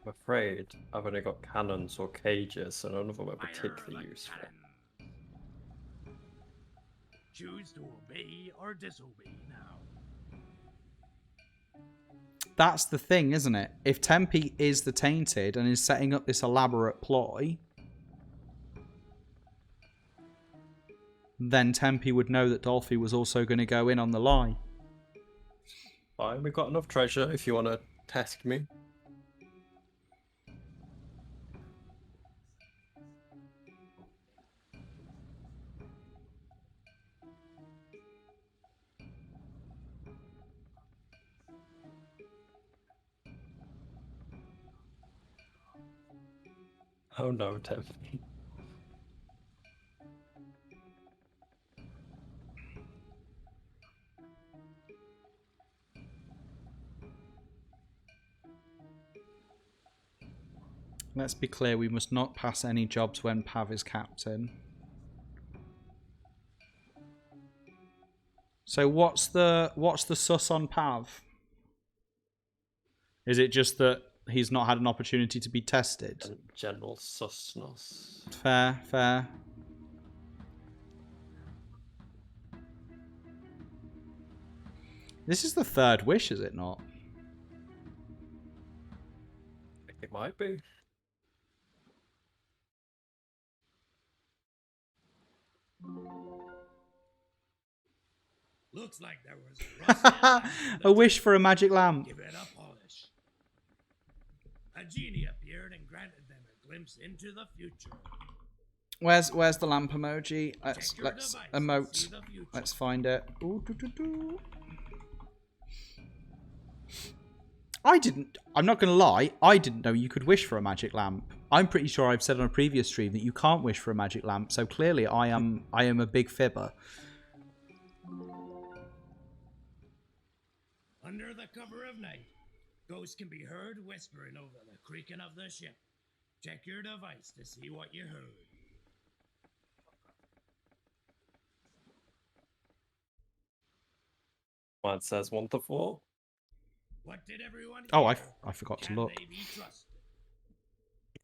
I'm afraid I've only got cannons or cages, so none of them are particularly useful. Choose to obey or disobey now. That's the thing, isn't it? If Tempe is the Tainted and is setting up this elaborate ploy, then Tempe would know that Dolphy was also going to go in on the lie. Fine, we've got enough treasure if you want to test me. Oh no, Tempe. Let's be clear, we must not pass any jobs when Pav is captain. So what's the sus on Pav? Is it just that he's not had an opportunity to be tested? General susness. Fair, fair. This is the third wish, is it not? It might be. Looks like there was a A wish for a magic lamp. give it a polish. A genie appeared and granted them a glimpse into the future. Where's the lamp emoji? Let's Check your device to emote. see the future. Let's find it. Ooh, doo, doo, doo. I'm not gonna lie, I didn't know you could wish for a magic lamp. I'm pretty sure I've said on a previous stream that you can't wish for a magic lamp, so clearly I am a big fibber. Under the cover of night, ghosts can be heard whispering over the creaking of the ship. Check your device to see what you heard. Mine says 1 to 4. What did everyone Oh, hear? I forgot to Can look. they be trusted?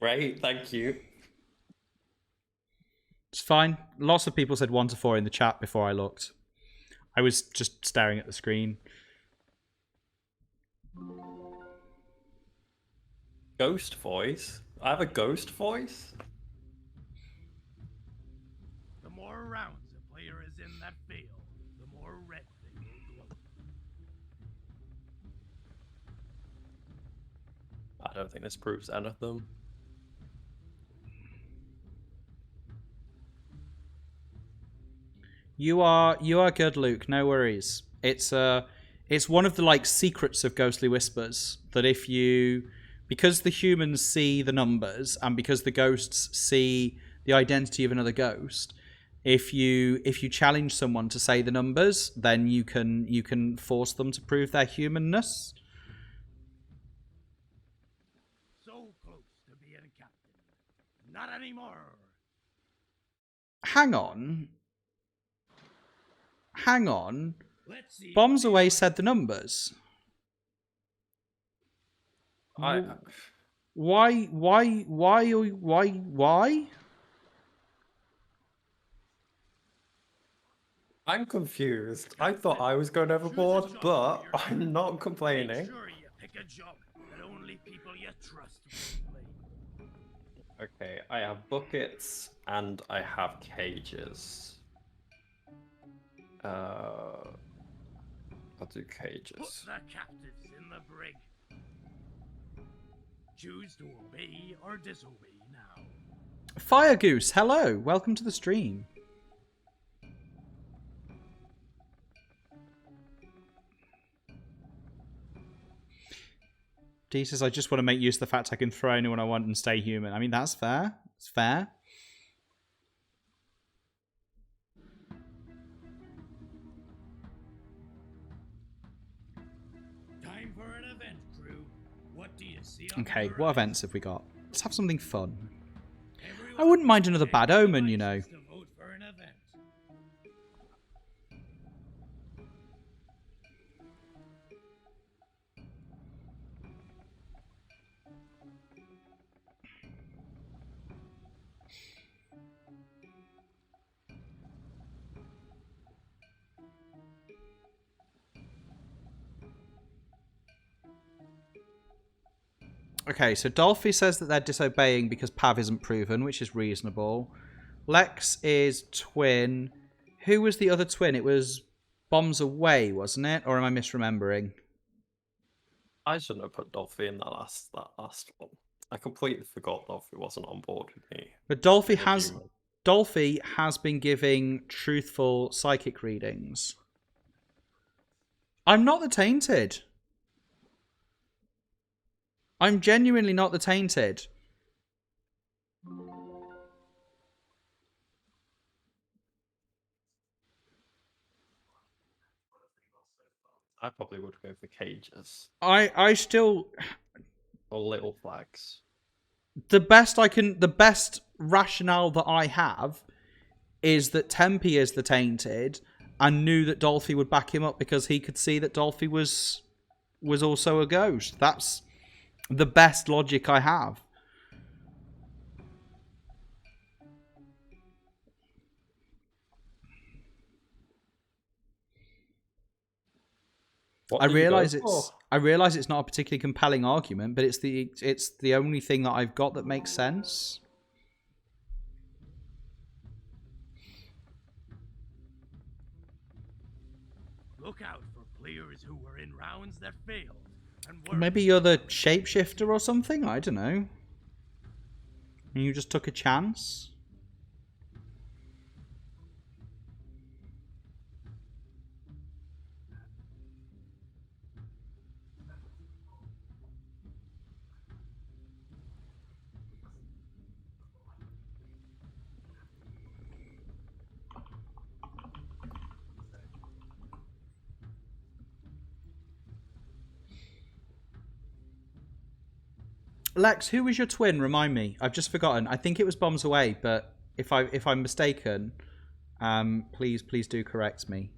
Great, thank you. It's fine. Lots of people said 1 to 4 in the chat before I looked. I was just staring at the screen. Ghost voice? I have a ghost voice? The more rounds a player is in that field, the more red they will glow. I don't think this proves anything. You are good, Luke. No worries. It's one of the like secrets of Ghostly Whispers that because the humans see the numbers and because the ghosts see the identity of another ghost, if you challenge someone to say the numbers, then you can force them to prove their humanness. So close to being captain. Not anymore. Hang on. hang on. Let's see. Bombs Away said the numbers. I Why? I'm confused. I thought I was going overboard, but I'm not complaining. Make sure you pick a job that only people you trust will play. Okay, I have buckets and I have cages. I'll do Put cages. the captives in the brig. Choose to obey or disobey now. Fire Goose, hello. Welcome to the stream. D says, I just want to make use of the fact I can throw anyone I want and stay human. I mean, that's fair. It's fair. Time for an event, crew. What do you see? Okay, what events have we got? Let's have something fun. Everyone I wouldn't mind another take Bad Omen, you know. devices to vote for an event. Okay, so Dolphy says that they're disobeying because Pav isn't proven, which is reasonable. Lex is twin. Who was the other twin? It was Bombs Away, wasn't it? Or am I misremembering? I shouldn't have put Dolphy in that last one. I completely forgot Dolphy wasn't on board with me. But in a few months. Dolphy has been giving truthful psychic readings. I'm not the tainted. I'm genuinely not the tainted. I probably would go for cages I still or little flags. the best rationale that I have is that Tempe is the tainted and knew that Dolphy would back him up because he could see that Dolphy was also a ghost. That's the best logic I have. What I did you go realize for? it's not a particularly compelling argument, but it's the only thing that I've got that makes sense. Look out for players who were in rounds that failed. And were Maybe you're the shapeshifter or something? I don't know. And you just took a chance? Lex, who was your twin? Remind me. I've just forgotten. I think it was Bombs Away, but if I'm mistaken, please do correct me.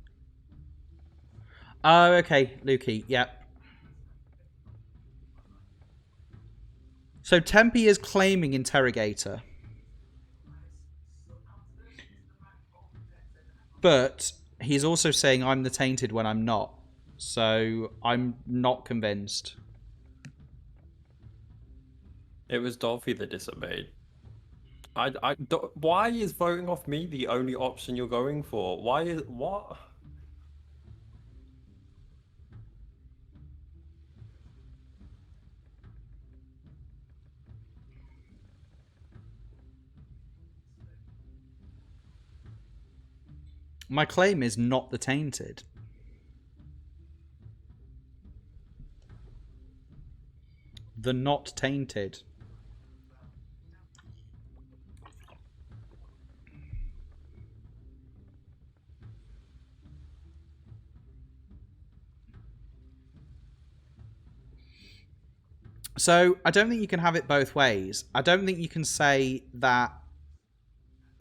Oh, okay, Lukey. Yep. So Tempe is claiming Interrogator, but he's also saying I'm the tainted when I'm not. So I'm not convinced. It was Dolphy that disobeyed. Why is voting off me the only option you're going for? What? My claim is not the tainted. The not tainted. So, I don't think you can have it both ways. I don't think you can say that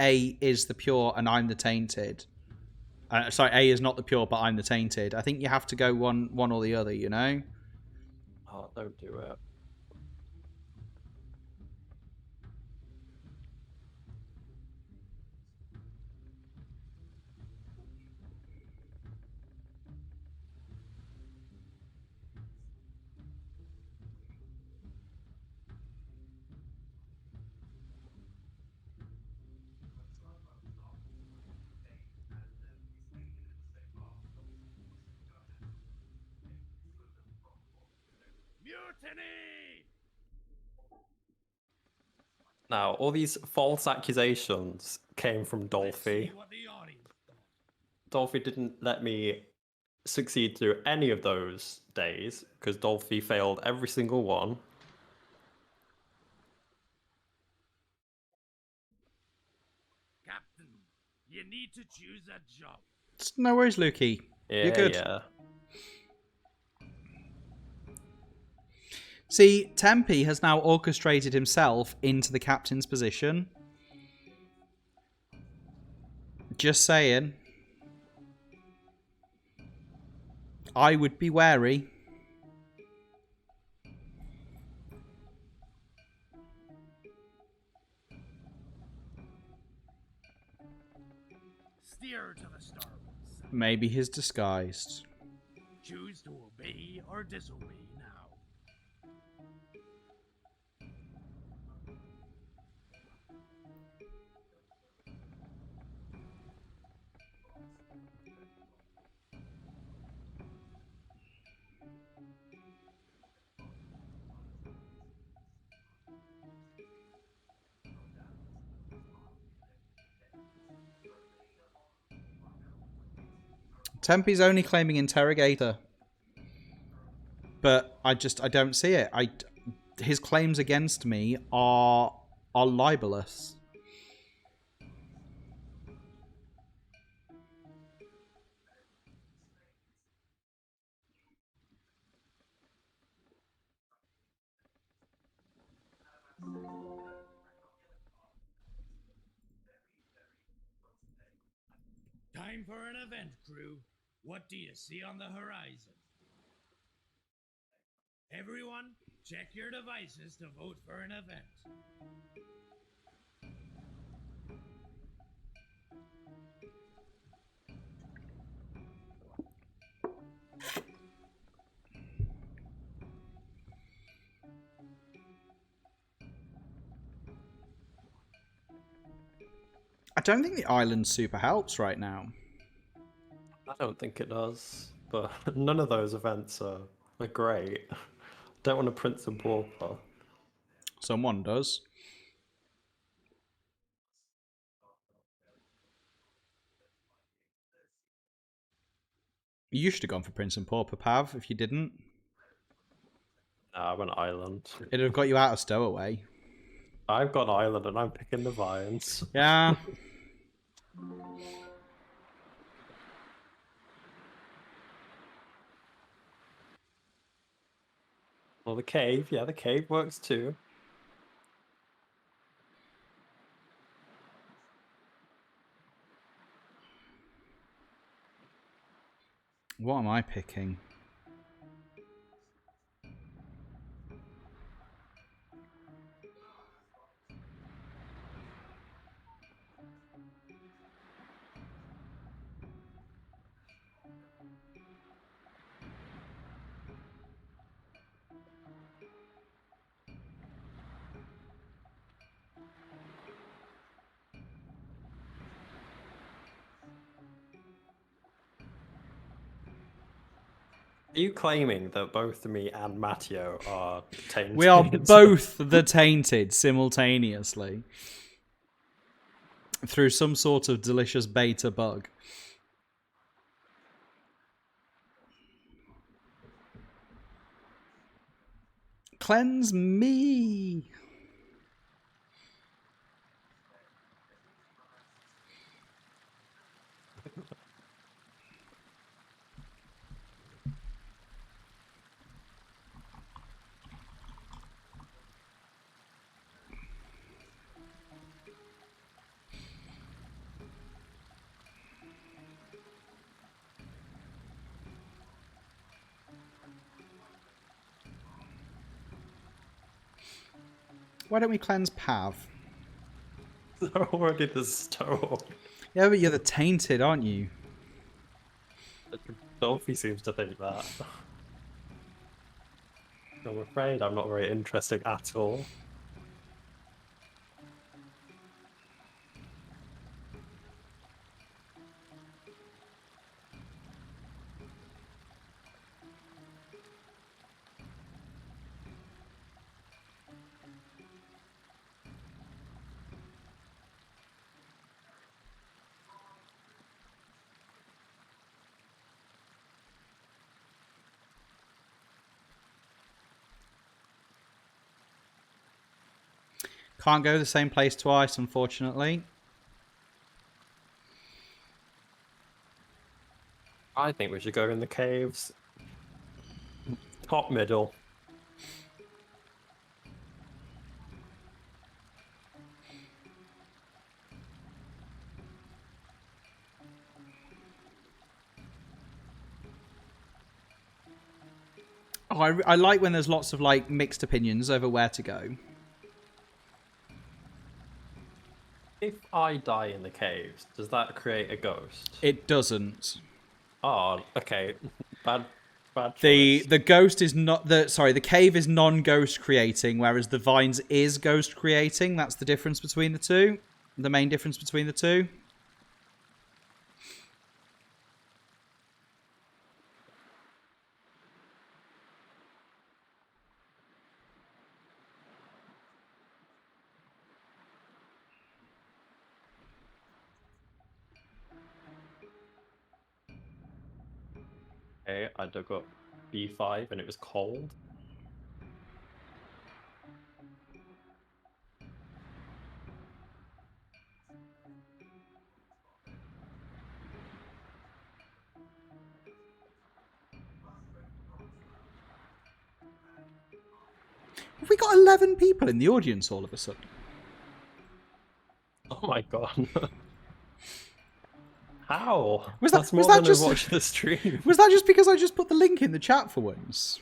A is the pure and I'm the tainted. Sorry, A is not the pure, but I'm the tainted. I think you have to go one or the other, you know? Oh, don't do it. Mutiny! Now, all these false accusations came from Let's see Dolphy. what the audience thought. Dolphy didn't let me succeed through any of those days because Dolphy failed every single one. Captain, you need to choose a job. No worries, Lukey. Yeah, You're good. yeah. See, Tempe has now orchestrated himself into the captain's position. Just saying. I would be wary. Steer to the starboard side. Maybe he's disguised. Choose to obey or disobey now. Tempe's only claiming interrogator. But I don't see it. His claims against me are libelous. Time for an event, crew. What do you see on the horizon? Everyone, check your devices to vote for an event. I don't think the island super helps right now. I don't think it does, but none of those events are great. Don't want to Prince and Pauper. Someone does. You should have gone for Prince and Pauper, Pav, if you didn't. Nah, I went Island. It'd have got you out of Stowaway. I've got Island and I'm picking the Vines. Yeah. Well, the cave, yeah, the cave works too. What am I picking? Are you claiming that both me and Matteo are tainted? We are both the tainted simultaneously. Through some sort of delicious beta bug. Cleanse me. Why don't we cleanse Pav? They're already the stone. Yeah, but you're the tainted, aren't you? Dolphy seems to think that. I'm afraid I'm not very interesting at all. Can't go to the same place twice, unfortunately. I think we should go in the caves. Top middle. Oh, I like when there's lots of like mixed opinions over where to go. If I die in the caves, does that create a ghost? It doesn't. Oh, okay. Bad The choice. ghost is not the cave is non-ghost creating, whereas the vines is ghost creating. That's the difference between the two. The main difference between the two. Okay, I dug up B5 and it was cold. Have we got 11 people in the audience all of a sudden? Oh my god. How? Was that- That's was more that than just- I watched the stream. Was that just because I just put the link in the chat for once?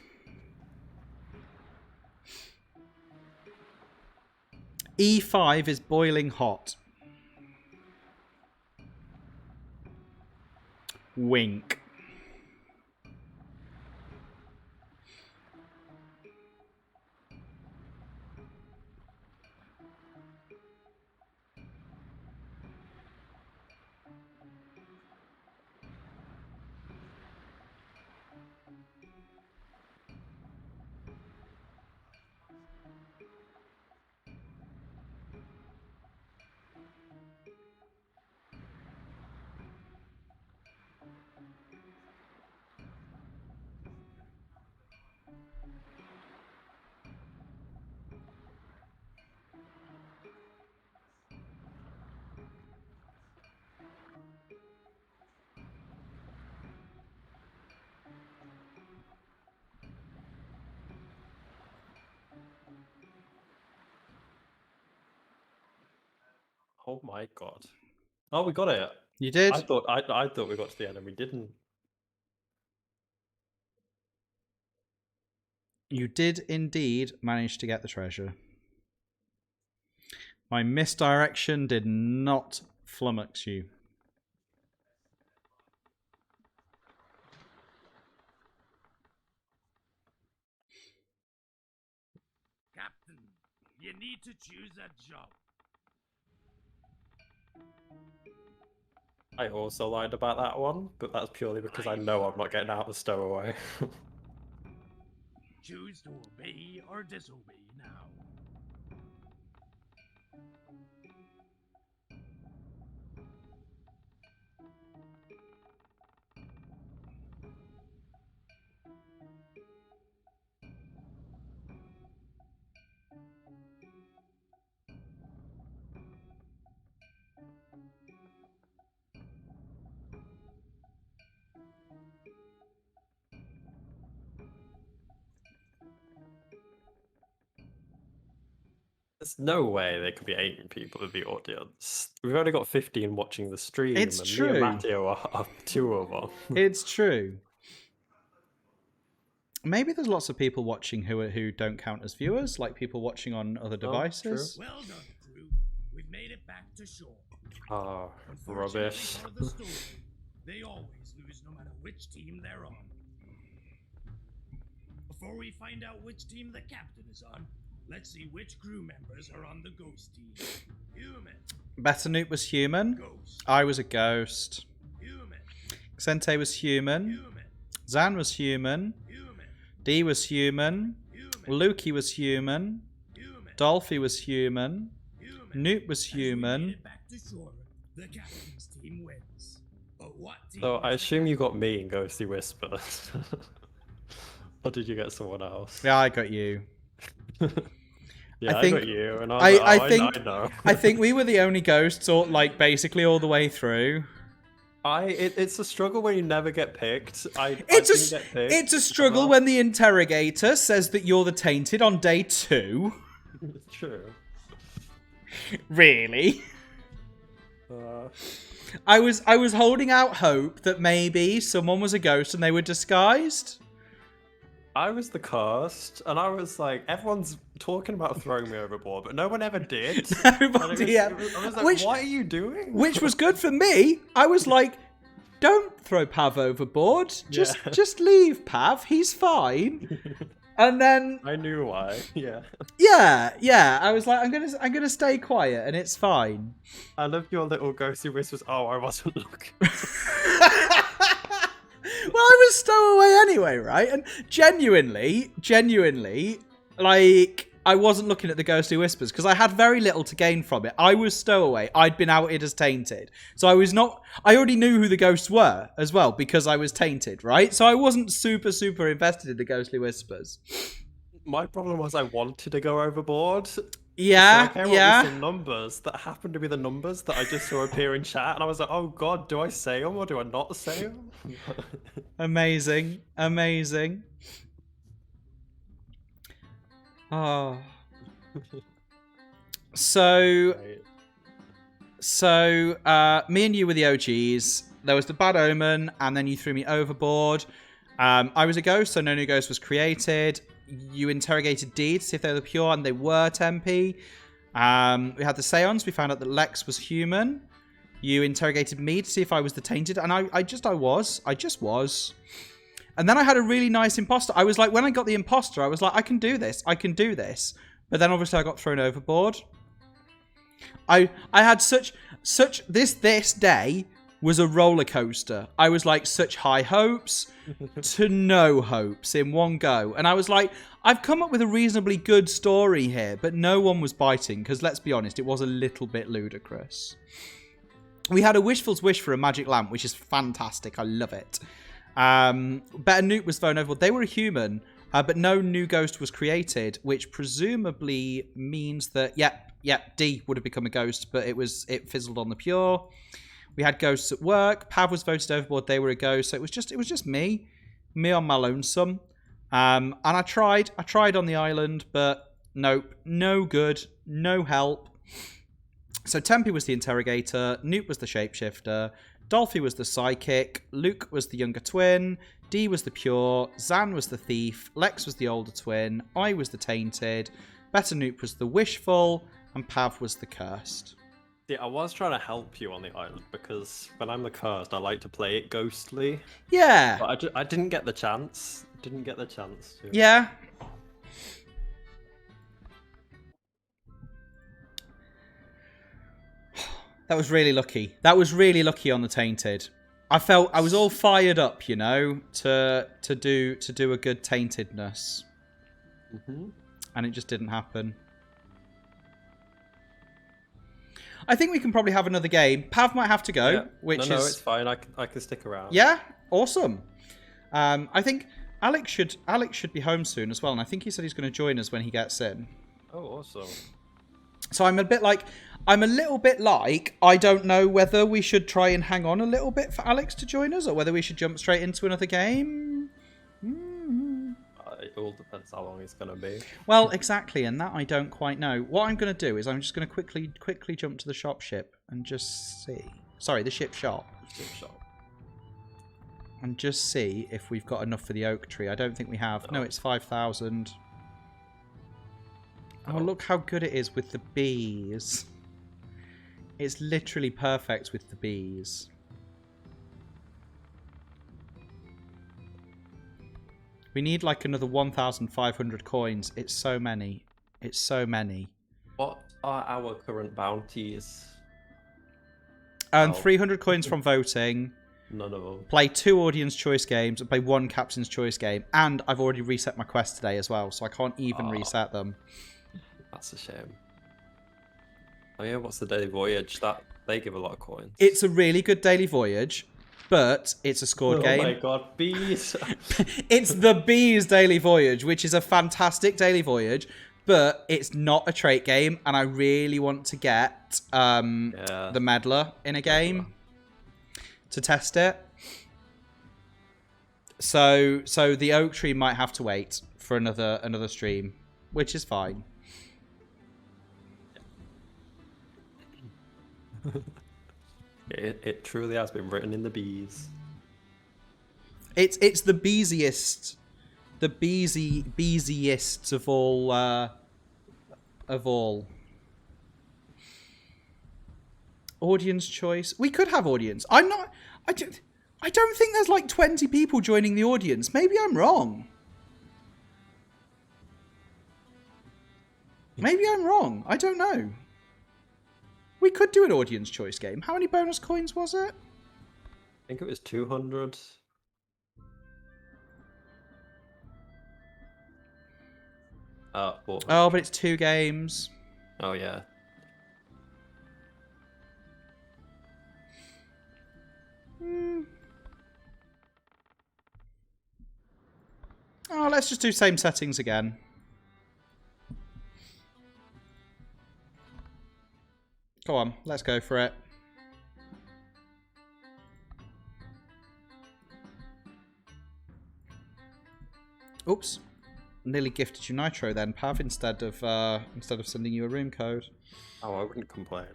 E5 is boiling hot. Wink. Oh my god. Oh, we got it. You did? I thought we got to the end and we didn't. You did indeed manage to get the treasure. My misdirection did not flummox you. Captain, you need to choose a job. I also lied about that one, but that's purely because I know I'm not getting out of the stowaway. Choose to obey or disobey now. There's no way there could be 8 people in the audience. We've only got 15 watching the stream, It's and me true. and Matteo are 2 of them. It's true. Maybe there's lots of people watching who don't count as viewers, like people watching on other devices. Well done, crew. We've made it back to shore. Oh, Unfortunately rubbish. for the story, they always lose no matter which team they're on. Before we find out which team the captain is on, let's see which crew members are on the ghost team. Human. Better Noop was human. Ghost. I was a ghost. Human. Xente was human. Human. Zan was human. Human. D was human. Human. Lukey was human. Human. Dolphy was human. Human. Noop was As we human. made it back to shore, the captain's team wins. But what team? So I assume you got me in Ghostly Whisper. Or did you get someone else? Yeah, I got you. Yeah, I I, think- got you, and I know. I think we were the only ghosts, all, like basically all the way through. It's a struggle when you never get picked. It's didn't get picked. it's a struggle Uh-huh. when the interrogator says that you're the tainted on day 2. It's true. Really? I was holding out hope that maybe someone was a ghost and they were disguised. I was the cursed, and I was like, everyone's talking about throwing me overboard, but no one ever did. Nobody I ever. was like, Which- what are you doing? Which was good for me. I was like, don't throw Pav overboard. Just Yeah. just leave Pav. He's fine. And then I knew why. Yeah. yeah, I was like, I'm gonna stay quiet and it's fine. I love your little ghostly whispers. Oh, I wasn't looking. Well, I was stowaway anyway, right? And genuinely, like, I wasn't looking at the ghostly whispers because I had very little to gain from it. I was stowaway. I'd been outed as tainted. So I already knew who the ghosts were as well because I was tainted, right? So I wasn't super invested in the ghostly whispers. My problem was I wanted to go overboard. Yeah, So I came up with some numbers that happened to be the numbers that I just saw appear in chat, and I was like, "Oh God, do I say them or do I not say them?" Amazing. Oh. So, me and you were the OGs. There was the Bad Omen, and then you threw me overboard. I was a ghost, so no new ghost was created. You interrogated D to see if they were pure, and they were Tempe. We had the Seance. We found out that Lex was human. You interrogated me to see if I was the Tainted, and I just was. And then I had a really nice imposter. I was like, when I got the imposter, I was like, I can do this. But then obviously I got thrown overboard. I had such this day was a roller coaster. I was like such high hopes to no hopes in one go. And I was like, I've come up with a reasonably good story here, but no one was biting because let's be honest, it was a little bit ludicrous. We had a Wishful's Wish for a magic lamp, which is fantastic. I love it. Better Newt was thrown overboard. They were a human, but no new ghost was created, which presumably means that, D would have become a ghost, but it fizzled on the pure. We had ghosts at work. Pav was voted overboard. They were a ghost. So it was just me on my lonesome. And I tried on the island, but nope, no good, no help. So Tempe was the interrogator. Newt was the shapeshifter. Dolphy was the psychic. Luke was the younger twin. Dee was the pure. Zan was the thief. Lex was the older twin. I was the tainted. Better Newt was the wishful. And Pav was the cursed. Yeah, I was trying to help you on the island because when I'm the cursed, I like to play it ghostly. Yeah. But I didn't get the chance. To. Yeah. That was really lucky. On the tainted. I was all fired up, you know, to do a good taintedness. Mm-hmm. And it just didn't happen. I think we can probably have another game. Pav might have to go, Yeah. which no, is it's fine. I can stick around. yeah, awesome. I think Alex should be home soon as well, and I think he said he's going to join us when he gets in. Oh, awesome. So I'm a little bit like, I don't know whether we should try and hang on a little bit for Alex to join us, or whether we should jump straight into another game. It all depends how long it's gonna be. Well, exactly, and that I don't quite know. What I'm going to do is I'm just going to quickly jump to the shop ship and just see. Sorry, the ship shop. Ship shop. and just see if we've got enough for the oak tree. I don't think we have. No, it's 5,000. Oh, look how good it is with the bees. It's literally perfect with the bees. We need like another 1,500 coins. It's so many. It's so many. What are our current bounties? 300 coins from voting. None of them. Play 2 audience choice games. Play 1 captain's choice game. And I've already reset my quest today as well, so I can't even reset them. That's a shame. Oh yeah, what's the daily voyage? That they give a lot of coins. It's a really good daily voyage, but it's a scored game. Oh my god, bees! It's the Bees Daily Voyage, which is a fantastic daily voyage, but it's not a trait game, and I really want to get the Meddler in a game to test it. So the oak tree might have to wait for another stream, which is fine. It truly has been written in the bees. It's the beesiest, the beesiest of all Audience choice. We could have audience. I don't think there's like 20 people joining the audience. Maybe I'm wrong. Maybe I'm wrong. I don't know. We could do an audience choice game. How many bonus coins was it? I think it was 200. Oh, but it's 2 games. Oh, yeah. Oh, let's just do same settings again. Go on, let's go for it. Oops. Nearly gifted you Nitro then, Pav, instead of sending you a room code. Oh, I wouldn't complain.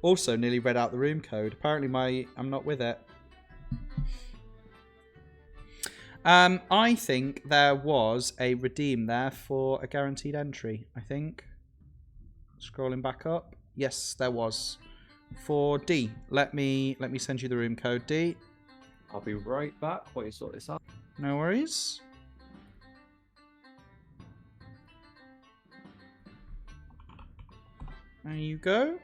Also nearly read out the room code. Apparently I'm not with it. I think there was a redeem there for a guaranteed entry, I think. Scrolling back up. Yes, there was. For D. Let me send you the room code, D. I'll be right back while you sort this out. No worries. There you go.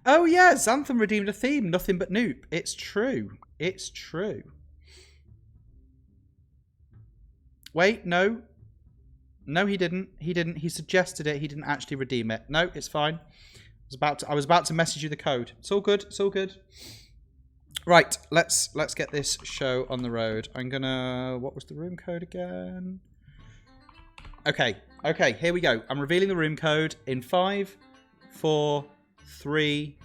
Oh yeah, Xanthan redeemed a theme. Nothing but Noop. It's true. It's true. Wait, no. No, he didn't. He didn't. He suggested it. He didn't actually redeem it. No, it's fine. I was about to message you the code. It's all good. It's all good. Right, let's get this show on the road. I'm gonna. What was the room code again? Okay, here we go. I'm revealing the room code in 5, 4, 3,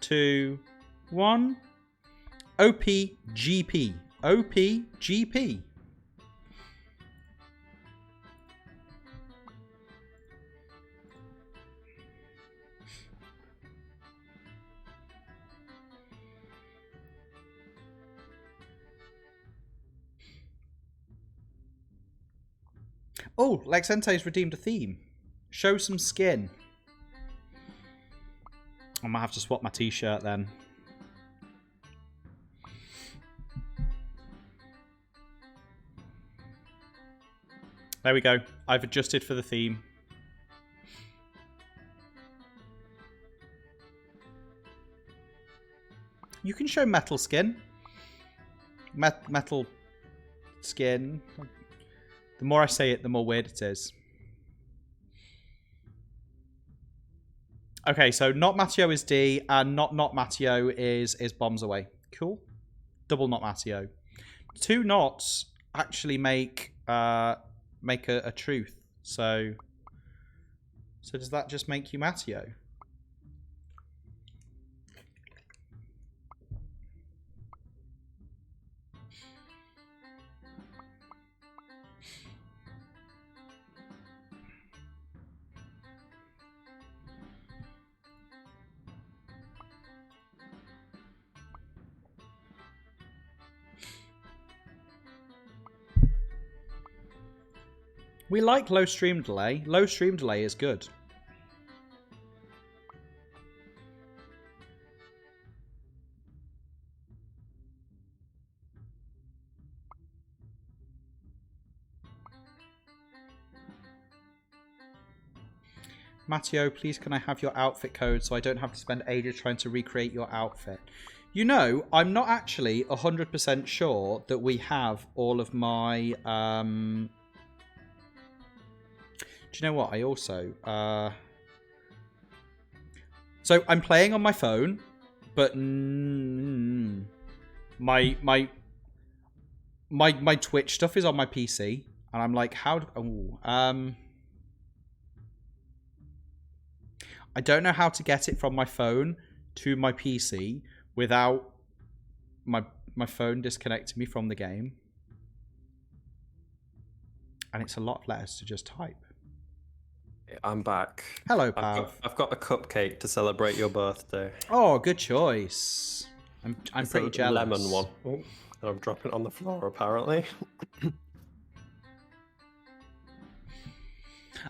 2, 1. OPGP. OPGP. Oh, Lexente's redeemed a theme. Show some skin. I might have to swap my t-shirt then. There we go. I've adjusted for the theme. You can show metal skin. Metal skin. The more I say it, the more weird it is. Okay, so not Matteo is D, and not Matteo is bombs away. Cool. Double not Matteo. 2 knots actually make a truth. So does that just make you Matteo? We like low stream delay. Low stream delay is good. Matteo, please can I have your outfit code so I don't have to spend ages trying to recreate your outfit? You know, I'm not actually 100% sure that we have all of my... Do you know what? I also... So I'm playing on my phone, but my Twitch stuff is on my PC, and I'm like, how? I don't know how to get it from my phone to my PC without my phone disconnecting me from the game, and it's a lot of letters to just type. I'm back. Hello, Pav. I've got a cupcake to celebrate your birthday. Oh, good choice. I'm It's pretty a jealous. lemon one. Oh, and I'm dropping it on the floor, apparently.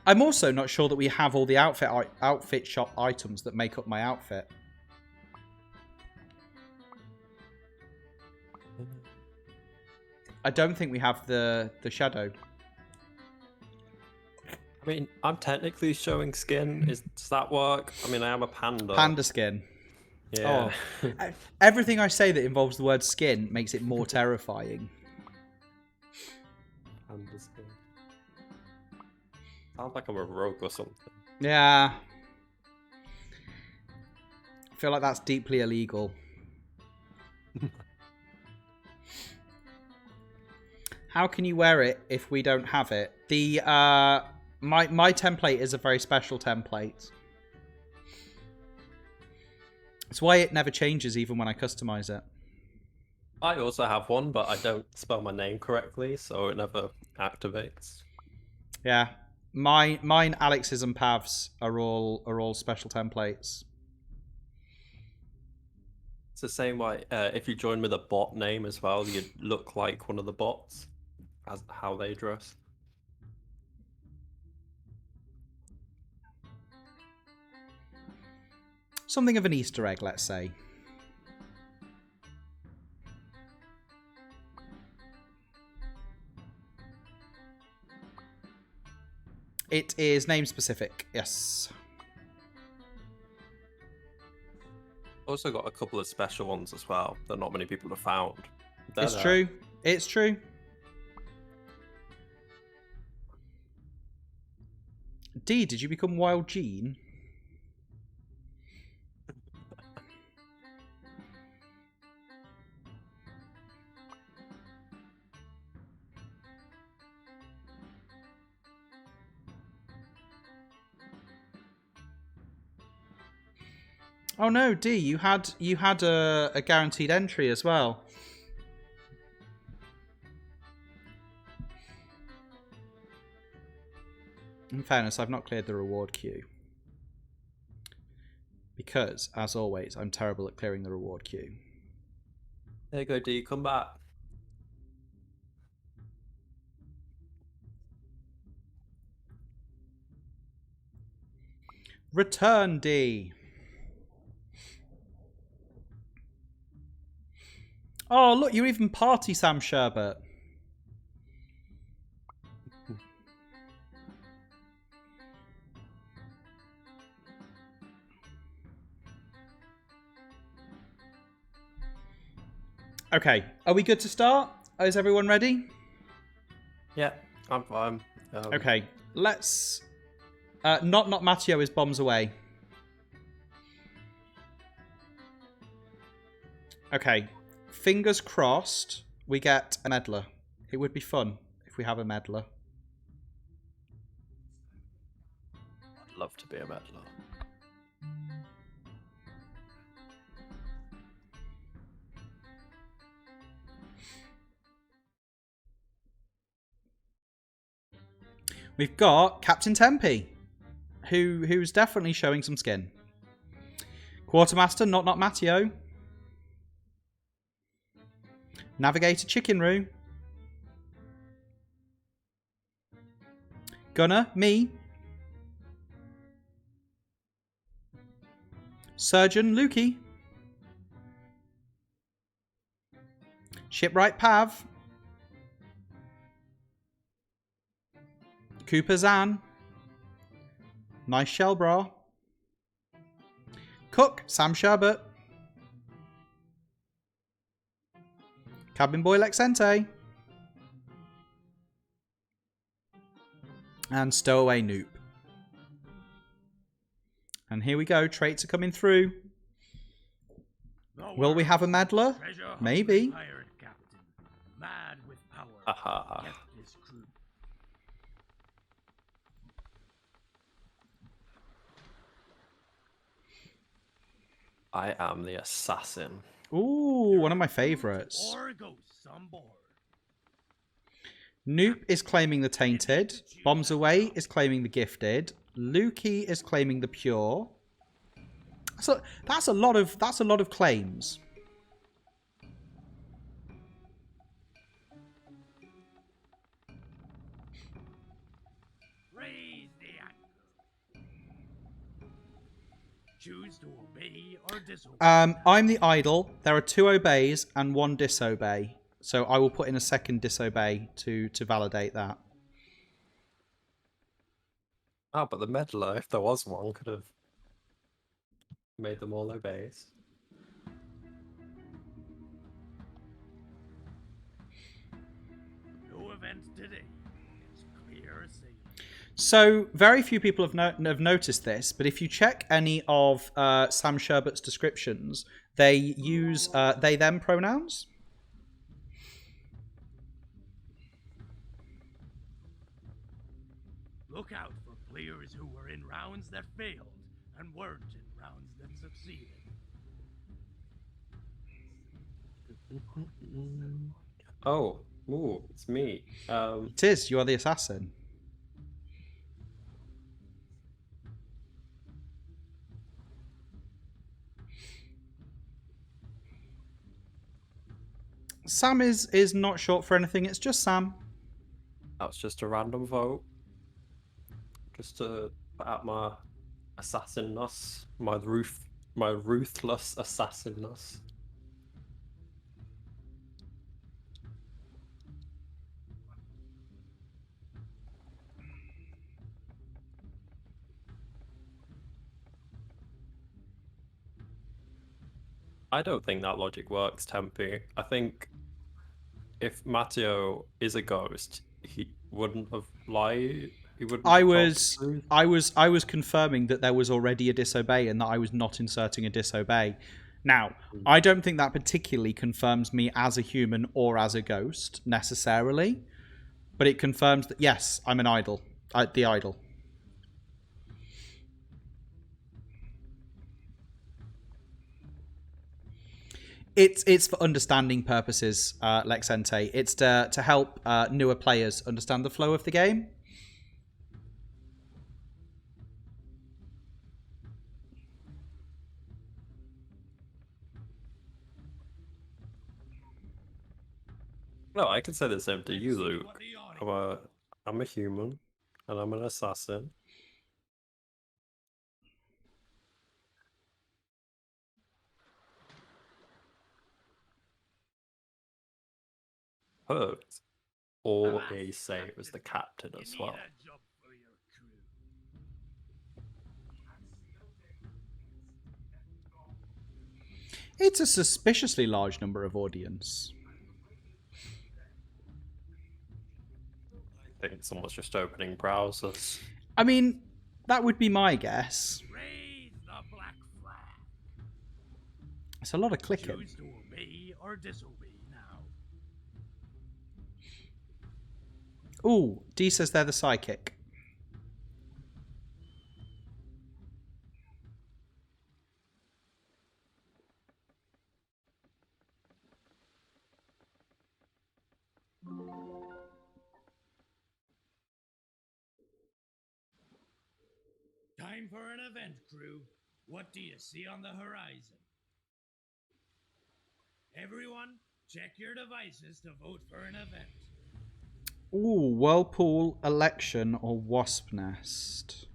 I'm also not sure that we have all the outfit shop items that make up my outfit. I don't think we have the shadow. I mean, I'm technically showing skin. Does that work? I mean, I am a panda. Panda skin. Yeah. Oh. Everything I say that involves the word skin makes it more terrifying. Panda skin. Sounds like I'm a rogue or something. Yeah. I feel like that's deeply illegal. How can you wear it if we don't have it? The my template is a very special template. It's why it never changes even when I customize it. I also have one, but I don't spell my name correctly, so it never activates. Yeah. Mine, Alex's and Pav's are all special templates. It's the same way. If you join with a bot name as well, you'd look like one of the bots, as how they dress. Something of an Easter egg, let's say. It is name specific, yes. Also got a couple of special ones as well that not many people have found. It's true. It's true. D, did you become Wild Gene? Oh no, D, you had a guaranteed entry as well. In fairness, I've not cleared the reward queue. Because, as always, I'm terrible at clearing the reward queue. There you go, D, come back. Return, D. Oh, look, you're even Party Sam Sherbet. Okay, are we good to start? Is everyone ready? Yeah, I'm fine. Okay, let's... not Matteo is bombs away. Okay, fingers crossed we get a meddler. It would be fun if we have a meddler. I'd love to be a meddler. We've got Captain Tempe, who's definitely showing some skin. Quartermaster, not Matteo. Navigator Chicken Roo. Gunner, me. Surgeon, Lukey. Shipwright, Pav. Cooper, Zan. Nice shell bra. Cook, Sam Sherbert. Cabin boy, Lexente. And stowaway, Noop. And here we go. Traits are coming through. Will we have a meddler? Maybe. Pirate captain, mad with power, Aha. kept his crew. I am the assassin. Ooh, one of my favourites. Or ghosts on board. Noop is claiming the tainted. Bombs Away is claiming the gifted. Lukey is claiming the pure. So that's a lot of claims. Raise the anchor. Choose to obey or disobey. I'm the idol. There are 2 obeys and 1 disobey. So I will put in a second disobey to validate that. Oh, but the meddler, if there was one, could have made them all obeys. No event today. It's clear sailing. So very few people have noticed this, but if you check any of Sam Sherbert's descriptions, they use they/them pronouns. Look out for players who were in rounds that failed and weren't in rounds that succeeded. Oh, ooh, it's me. It is. You are the assassin. Sam is not short for anything. It's just Sam. That's just a random vote. Just to put out my assassinness, my ruthless assassinness. I don't think that logic works, Tempe. I think if Matteo is a ghost, he wouldn't have lied. He wouldn't. I have told was the truth. I was confirming that there was already a disobey and that I was not inserting a disobey. Now, I don't think that particularly confirms me as a human or as a ghost necessarily, but it confirms that yes, I'm an idol. The idol. It's for understanding purposes, Lexente. It's to help newer players understand the flow of the game. No, I can say the same to you, Luke. I'm a human, and I'm an assassin. Hurt. Or they say it was the captain as well. A job for your crew. It's a suspiciously large number of audience. I think someone's just opening browsers. I mean, that would be my guess. Raise the black flag. It's a lot of clicking. Choose to obey or disobey now. Ooh, D says they're the psychic. Time for an event, crew. What do you see on the horizon? Everyone, check your devices to vote for an event. Ooh, Whirlpool, Election, or Wasp Nest.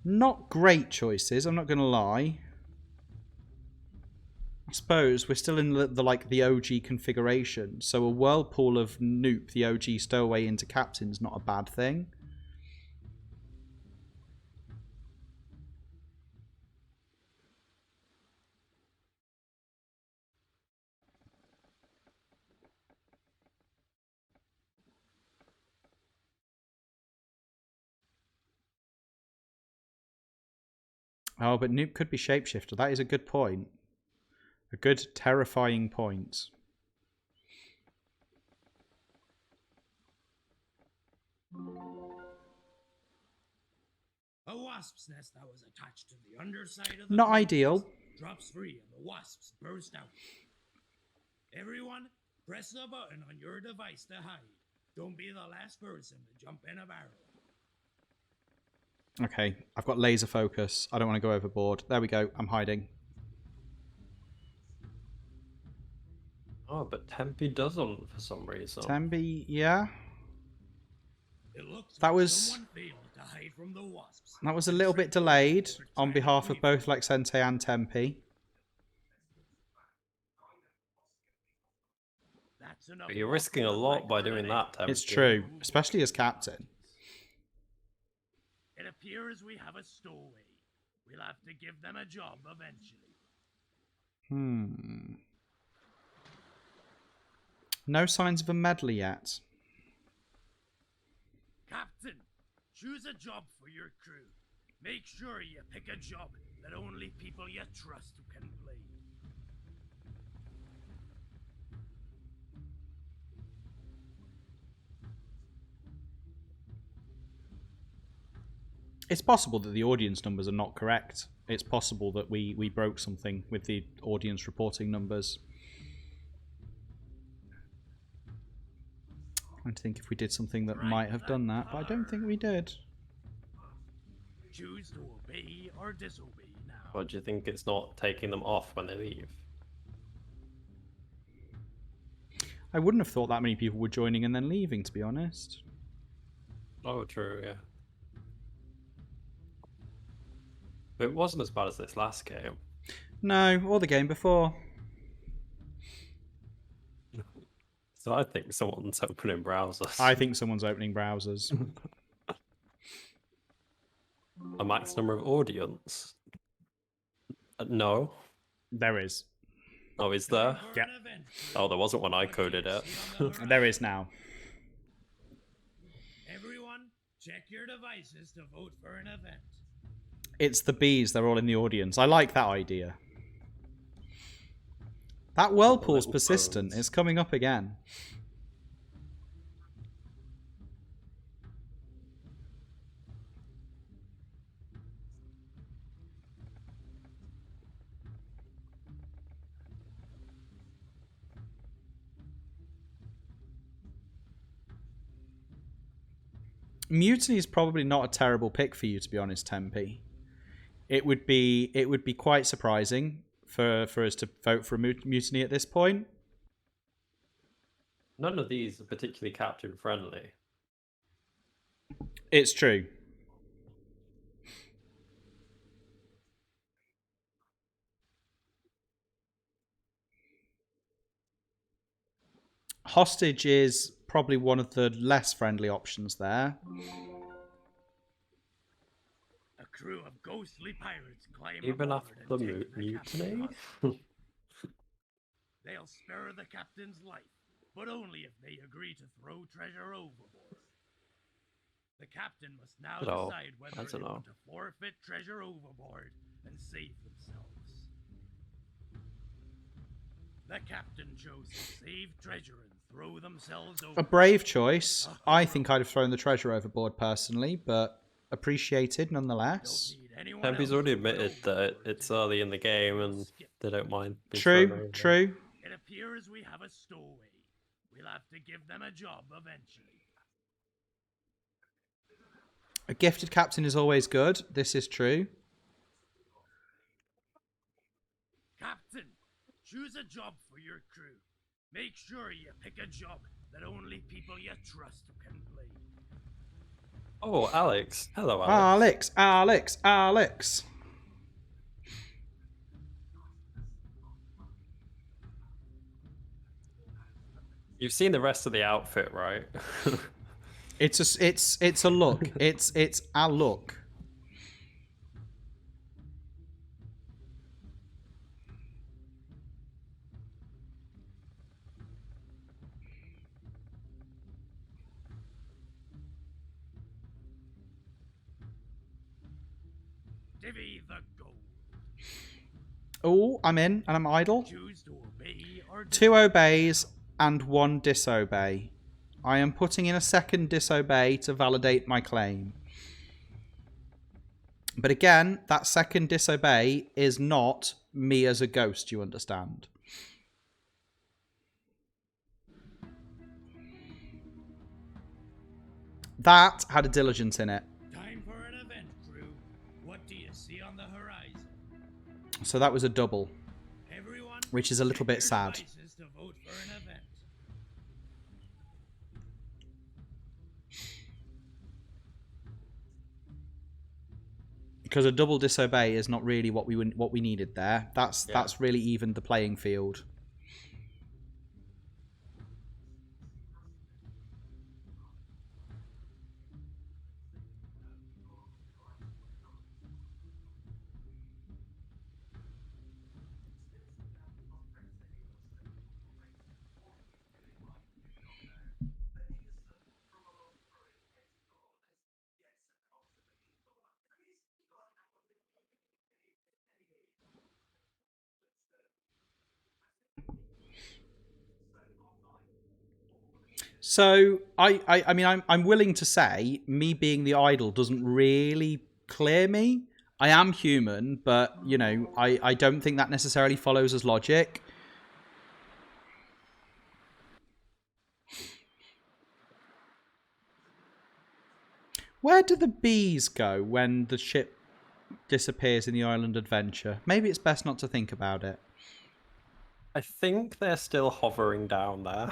Not great choices, I'm not going to lie. I suppose we're still in the OG configuration, so a Whirlpool of Noop, the OG stowaway into Captain's not a bad thing. Oh, but Noop could be Shapeshifter. That is a good point. A good, terrifying point. A wasp's nest that was attached to the underside of the Not crow's ideal. nest drops free and the wasps burst out. Everyone, press the button on your device to hide. Don't be the last person to jump in a barrel. Okay, I've got laser focus. I don't want to go overboard. There we go. I'm hiding. Oh, but Tempe doesn't for some reason. Tembi, yeah. It looks That like was- someone failed to hide from the wasps. That was a little bit delayed on behalf of both Lexente and Tempe. That's enough But you're risking a waffle lot like by for doing today. that, Tempe. It's true, especially as captain. It appears we have a stowaway. We'll have to give them a job eventually. No signs of a meddler yet. Captain, choose a job for your crew. Make sure you pick a job that only people you trust can play. It's possible that the audience numbers are not correct. It's possible that we broke something with the audience reporting numbers. I'm trying to think if we did something that might have done that, but I don't think we did. Choose to obey or disobey now. Or do you think it's not taking them off when they leave? I wouldn't have thought that many people were joining and then leaving, to be honest. Oh, true, yeah. But it wasn't as bad as this last game. No, or the game before. So I think someone's opening browsers. I think someone's opening browsers. A max number of audience? No. There is. Oh, is there? For Yep. an event, Oh, there wasn't when I coded it. see on the horizon. There is now. Everyone, check your devices to vote for an event. It's the bees, they're all in the audience. I like that idea. That whirlpool's little persistent. phones. It's coming up again. Mutiny is probably not a terrible pick for you, to be honest, Tempe. It would be quite surprising for us to vote for a mutiny at this point. None of these are particularly captain friendly. It's true. Hostage is probably one of the less friendly options there. A crew of ghostly pirates climb Even aboard after and the take the captain mutiny? hostage. They'll spare the captain's life, but only if they agree to throw treasure overboard. The captain must now Hello. decide whether That's they enough. want to forfeit treasure overboard and save themselves. The captain chose to save treasure and throw themselves A overboard. brave choice. I think I'd have thrown the treasure overboard personally, but appreciated nonetheless. Don't need anyone Tempe's else already to run admitted that overboard it's to early in the game and skip. they don't mind being thrown True, over. true. It appears we have a stowaway. We'll have to give them a job eventually. A gifted captain is always good. This is true. Captain, choose a job for your crew. Make sure you pick a job that only people you trust can play. Oh, Alex. Hello, Alex, Alex, Alex. You've seen the rest of the outfit, right? It's a look. It's a look. Divvy the gold. Oh, I'm in and I'm idle. Choose to obey or 2 obeys and 1 disobey. I am putting in a second disobey to validate my claim. But again, that second disobey is not me as a ghost, you understand? That had a diligence in it. Time for an event, crew. What do you see on the horizon? So that was a double, Everyone, which is a little check bit your sad. devices to vote for an event. Because a double disobey is not really what we needed there. That's really evened the playing field. So I mean I'm willing to say me being the idol doesn't really clear me. I am human, but you know, I don't think that necessarily follows as logic. Where do the bees go when the ship disappears in the island adventure? Maybe it's best not to think about it. I think they're still hovering down there.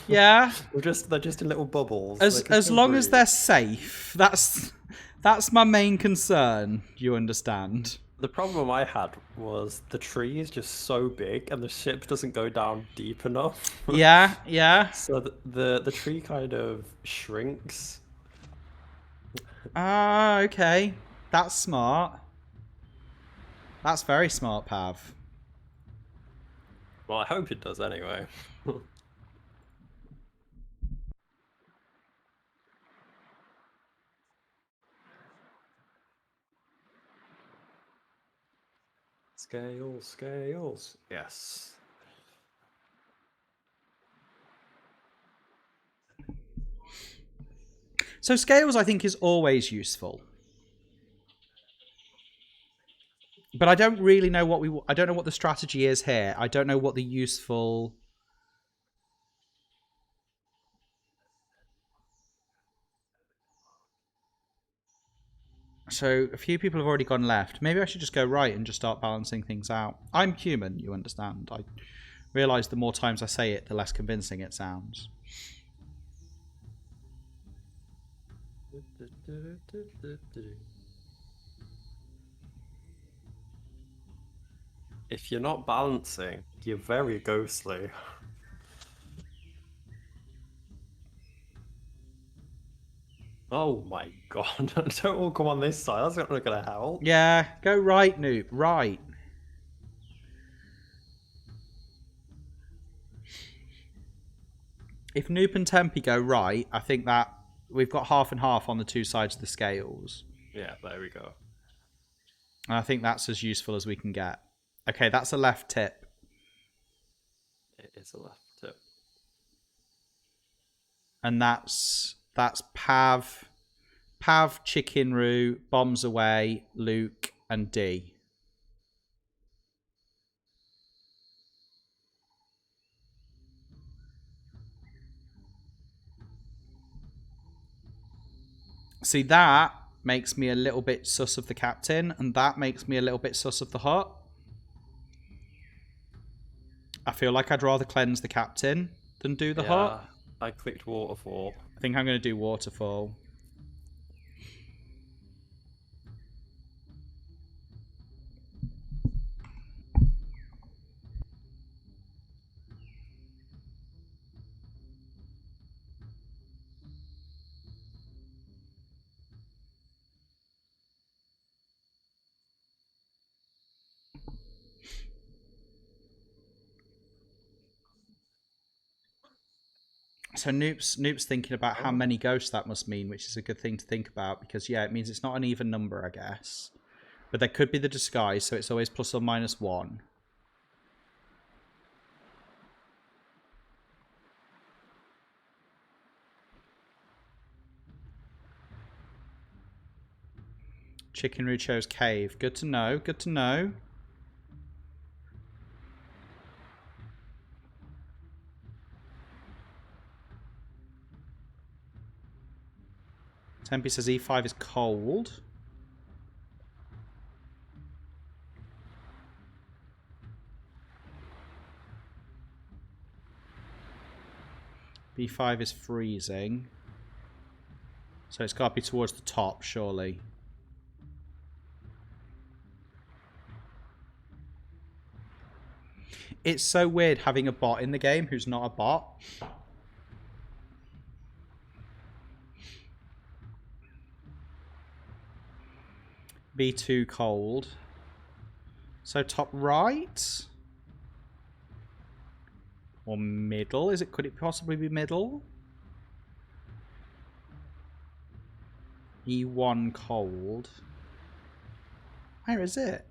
Yeah. They're just in little bubbles. As long as they're safe, that's my main concern, you understand. The problem I had was the tree is just so big and the ship doesn't go down deep enough. Yeah, yeah. So the tree kind of shrinks. Ah, okay. That's smart. That's very smart, Pav. Well, I hope it does anyway. Scales, scales. Yes. So scales, I think, is always useful. But I don't really know I don't know what the strategy is here. I don't know what the useful... So a few people have already gone left. Maybe I should just go right and just start balancing things out. I'm human, you understand. I realise the more times I say it, the less convincing it sounds. If you're not balancing, you're very ghostly. Oh my god, don't all come on this side, that's not gonna help. Yeah, go right, Noob, right. If Noop and Tempe go right, I think that we've got half and half on the two sides of the scales. Yeah, there we go. And I think that's as useful as we can get. Okay, that's a left tip. It is a left tip. And that's Pav, Chickenroo, Bombs Away, Luke, and D. See, that makes me a little bit sus of the captain, and that makes me a little bit sus of the hut. I feel like I'd rather cleanse the captain than do the hut. I clicked waterfall. I think I'm going to do waterfall. So Noop's thinking about how many ghosts that must mean, which is a good thing to think about because, yeah, it means it's not an even number, I guess. But there could be the disguise, so it's always plus or minus 1. Chicken Roo chose cave. Good to know, good to know. Tempe says E5 is cold. B5 is freezing. So it's got to be towards the top, surely. It's so weird having a bot in the game who's not a bot. B2 cold. So top right? Or middle? Could it possibly be middle? E1 cold. Where is it?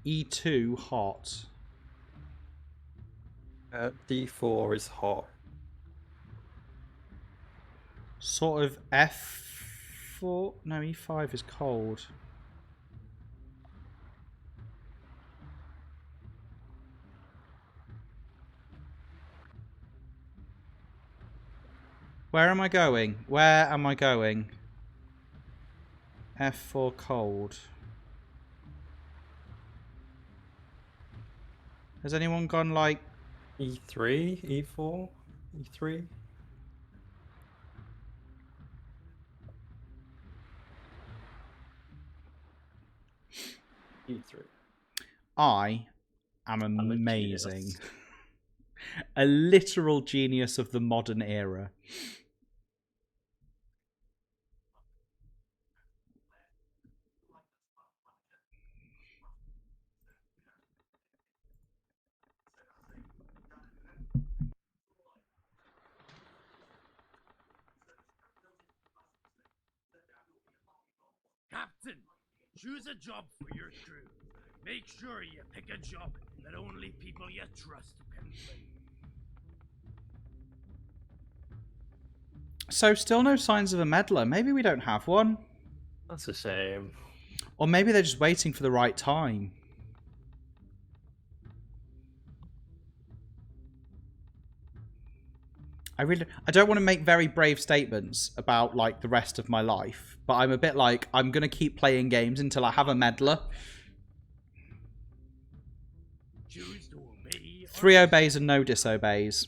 E2 hot. D4 is hot. Sort of F4. No, E5 is cold. Where am I going? Where am I going? F4 cold. Has anyone gone like E3, E4, E3? E3. I am amazing. A literal genius of the modern era. Captain, choose a job for your crew. Make sure you pick a job that only people you trust can play. So still no signs of a meddler. Maybe we don't have one. That's a shame. Or maybe they're just waiting for the right time. I don't want to make very brave statements about like the rest of my life, but I'm a bit like I'm gonna keep playing games until I have a meddler. Choose to obey. 3 obeys and no disobeys.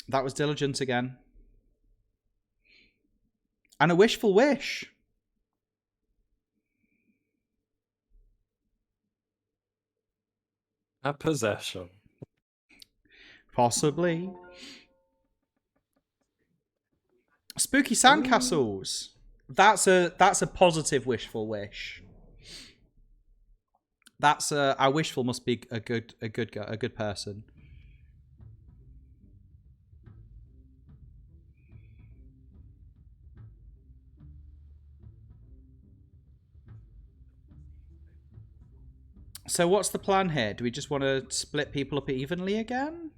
That was diligence again. And a wishful wish. A possession. Possibly. Spooky Sandcastles. That's a positive wishful wish. That's our wishful must be a good person. So what's the plan here? Do we just want to split people up evenly again?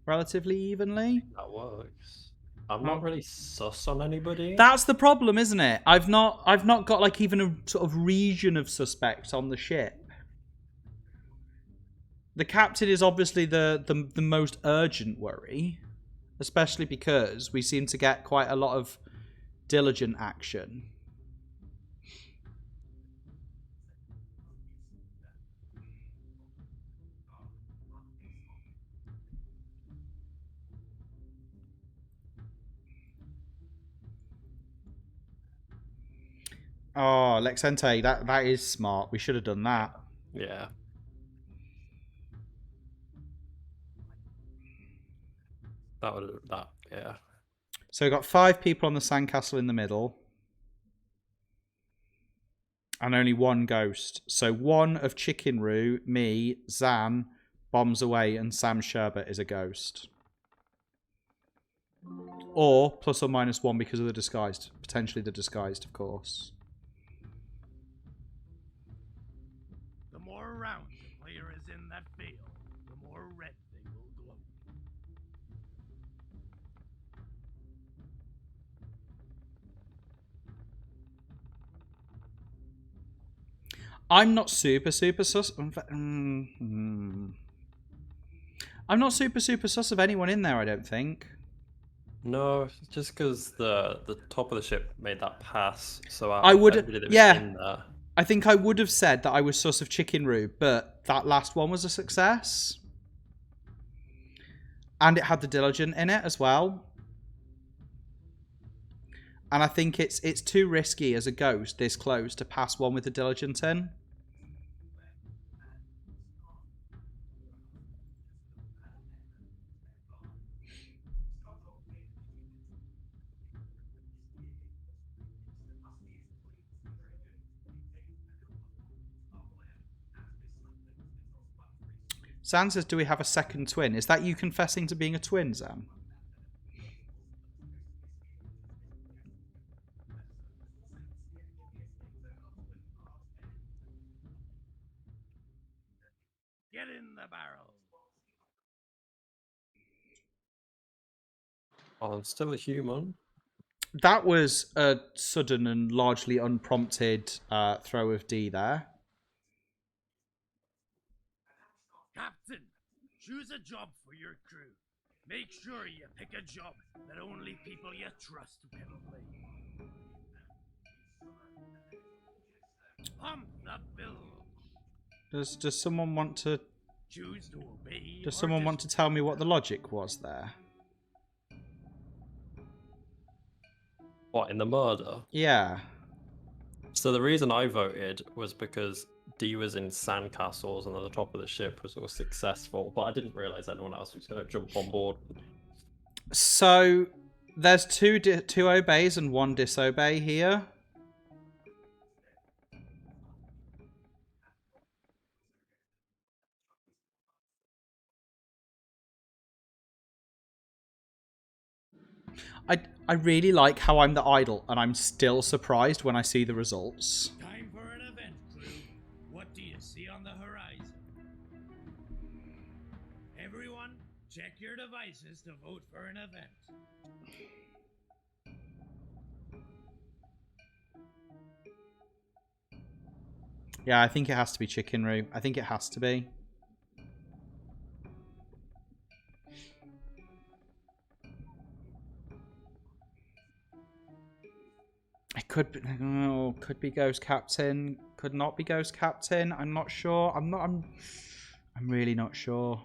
Relatively evenly? That works. I'm not really sus on anybody. That's the problem, isn't it? I've not got like even a sort of region of suspects on the ship. The captain is obviously the most urgent worry, especially because we seem to get quite a lot of diligent action. Oh, Lexente, that is smart. We should have done that. Yeah. Yeah. So we've got 5 people on the sandcastle in the middle. And only 1 ghost. So 1 of Chicken Roo, me, Zan, bombs away, and Sam Sherbet is a ghost. Or plus or minus 1 because of the disguised. Potentially the disguised, of course. The more rounds a player is in that fail, the more red they will glow. I'm not super sus. I'm not super sus of anyone in there, I don't think. No, just because the top of the ship made that pass, so I would, everybody that was yeah. in there. I think I would have said that I was sus of Chicken Roo, but that last one was a success. And it had the diligent in it as well. And I think it's too risky as a ghost this close to pass one with the diligent in. Zan says, do we have a second twin? Is that you confessing to being a twin, Zan? Get in the barrel. Oh, I'm still a human. That was a sudden and largely unprompted throw of D there. Captain, choose a job for your crew. Make sure you pick a job that only people you trust can play. Pump the bilge. Does someone want to Choose to obey. Does someone want to tell me what the logic was there? What, in the murder? Yeah. So the reason I voted was because D was in Sandcastles and at the top of the ship was all successful, but I didn't realize anyone else was going to jump on board. So there's two obeys and 1 disobey here. I really like how I'm the idol, and I'm still surprised when I see the results. Time for an event, crew. What do you see on the horizon? Everyone, check your devices to vote for an event. Yeah, I think it has to be Chicken Roo. I think it has to be. It could be, could be Ghost Captain, could not be Ghost Captain. I'm not sure. I'm really not sure.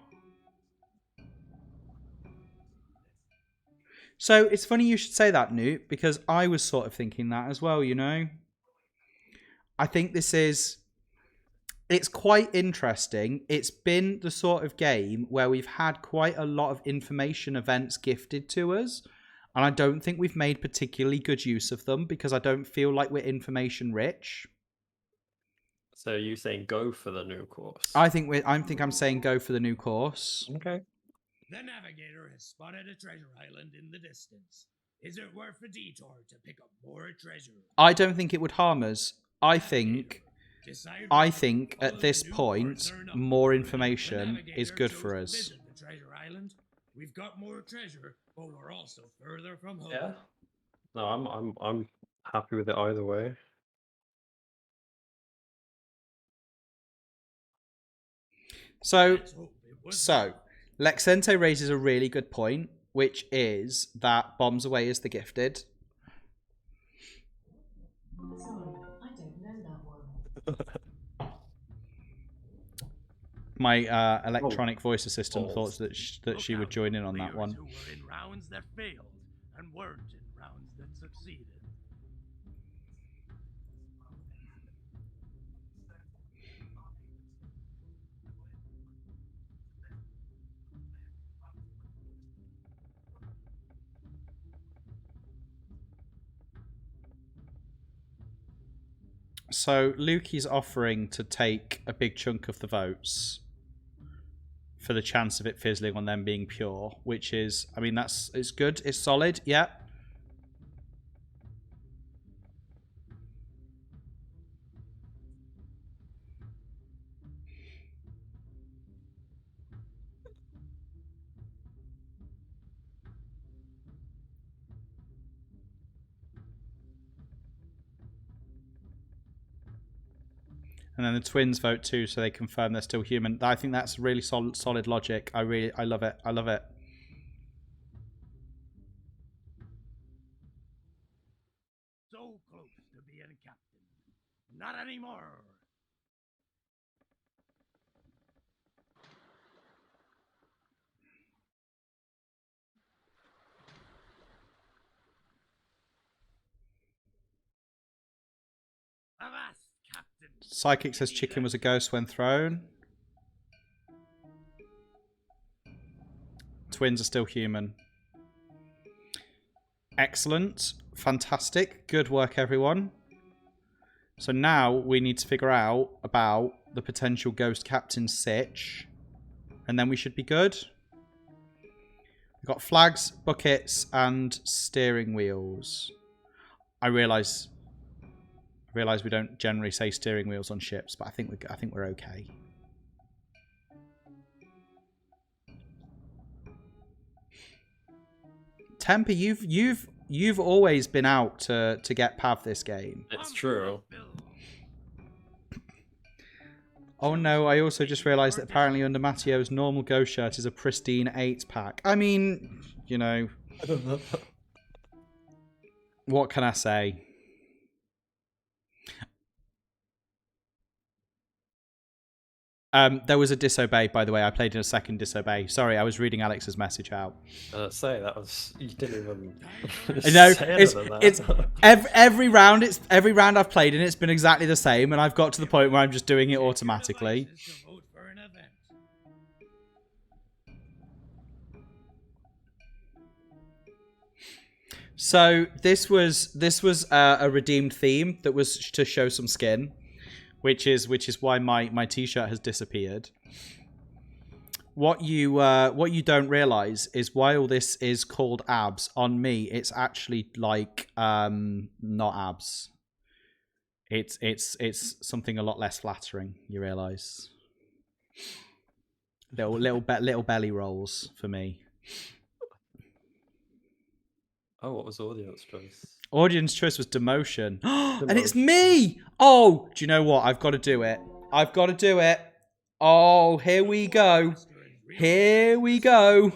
So it's funny you should say that, Newt, because I was sort of thinking that as well, you know. I think it's quite interesting. It's been the sort of game where we've had quite a lot of information events gifted to us. And I don't think we've made particularly good use of them because I don't feel like we're information rich. So you saying go for the new course? I think I'm saying go for the new course. Okay. The navigator has spotted a treasure island in the distance. Is it worth a detour to pick up more treasure? I don't think it would harm us. I think at this point, more information is good for us. The treasure island. We've got more treasure, but we're also further from home. Yeah. No, I'm happy with it either way. So, Let's hope it was Lexente raises a really good point, which is that Bombs Away is the gifted. Sorry, I don't know that one. My electronic voice assistant balls. thought that she would join in on that one. Who were in rounds that failed and weren't in rounds that succeeded. So Lukey's offering to take a big chunk of the votes for the chance of it fizzling on them being pure, which is, I mean, it's good, it's solid, yeah. And then the twins vote too, so they confirm they're still human. I think that's really solid logic. I love it. I love it. So close to being captain. Not anymore. Avast, captain. Psychic says chicken was a ghost when thrown. Twins are still human. Excellent. Fantastic. Good work, everyone. So now we need to figure out about the potential ghost captain sitch. And then we should be good. We've got flags, buckets, and steering wheels. I realise we don't generally say steering wheels on ships, but I think we're okay. Temper, you've always been out to get Pav this game. It's true. Oh no, I also just realised that apparently under Matteo's normal Ghost shirt is a pristine 8-pack. I mean, you know. What can I say? There was a disobey, by the way. I played in a second disobey. Sorry, I was reading Alex's message out. Say that was, you didn't even. No, say it's anything it's there. every round. It's every round I've played in. It's been exactly the same, and I've got to the point where I'm just doing it automatically. To vote for an event. So this was a redeemed theme that was to show some skin, which is why my t-shirt has disappeared. What you don't realize is while this is called abs, on me it's actually like not abs. It's something a lot less flattering. You realize little belly rolls for me. Oh, what was audience choice? Audience choice was demotion. And it's me! Oh, do you know what? I've got to do it. I've got to do it. Oh, here we go. Here we go.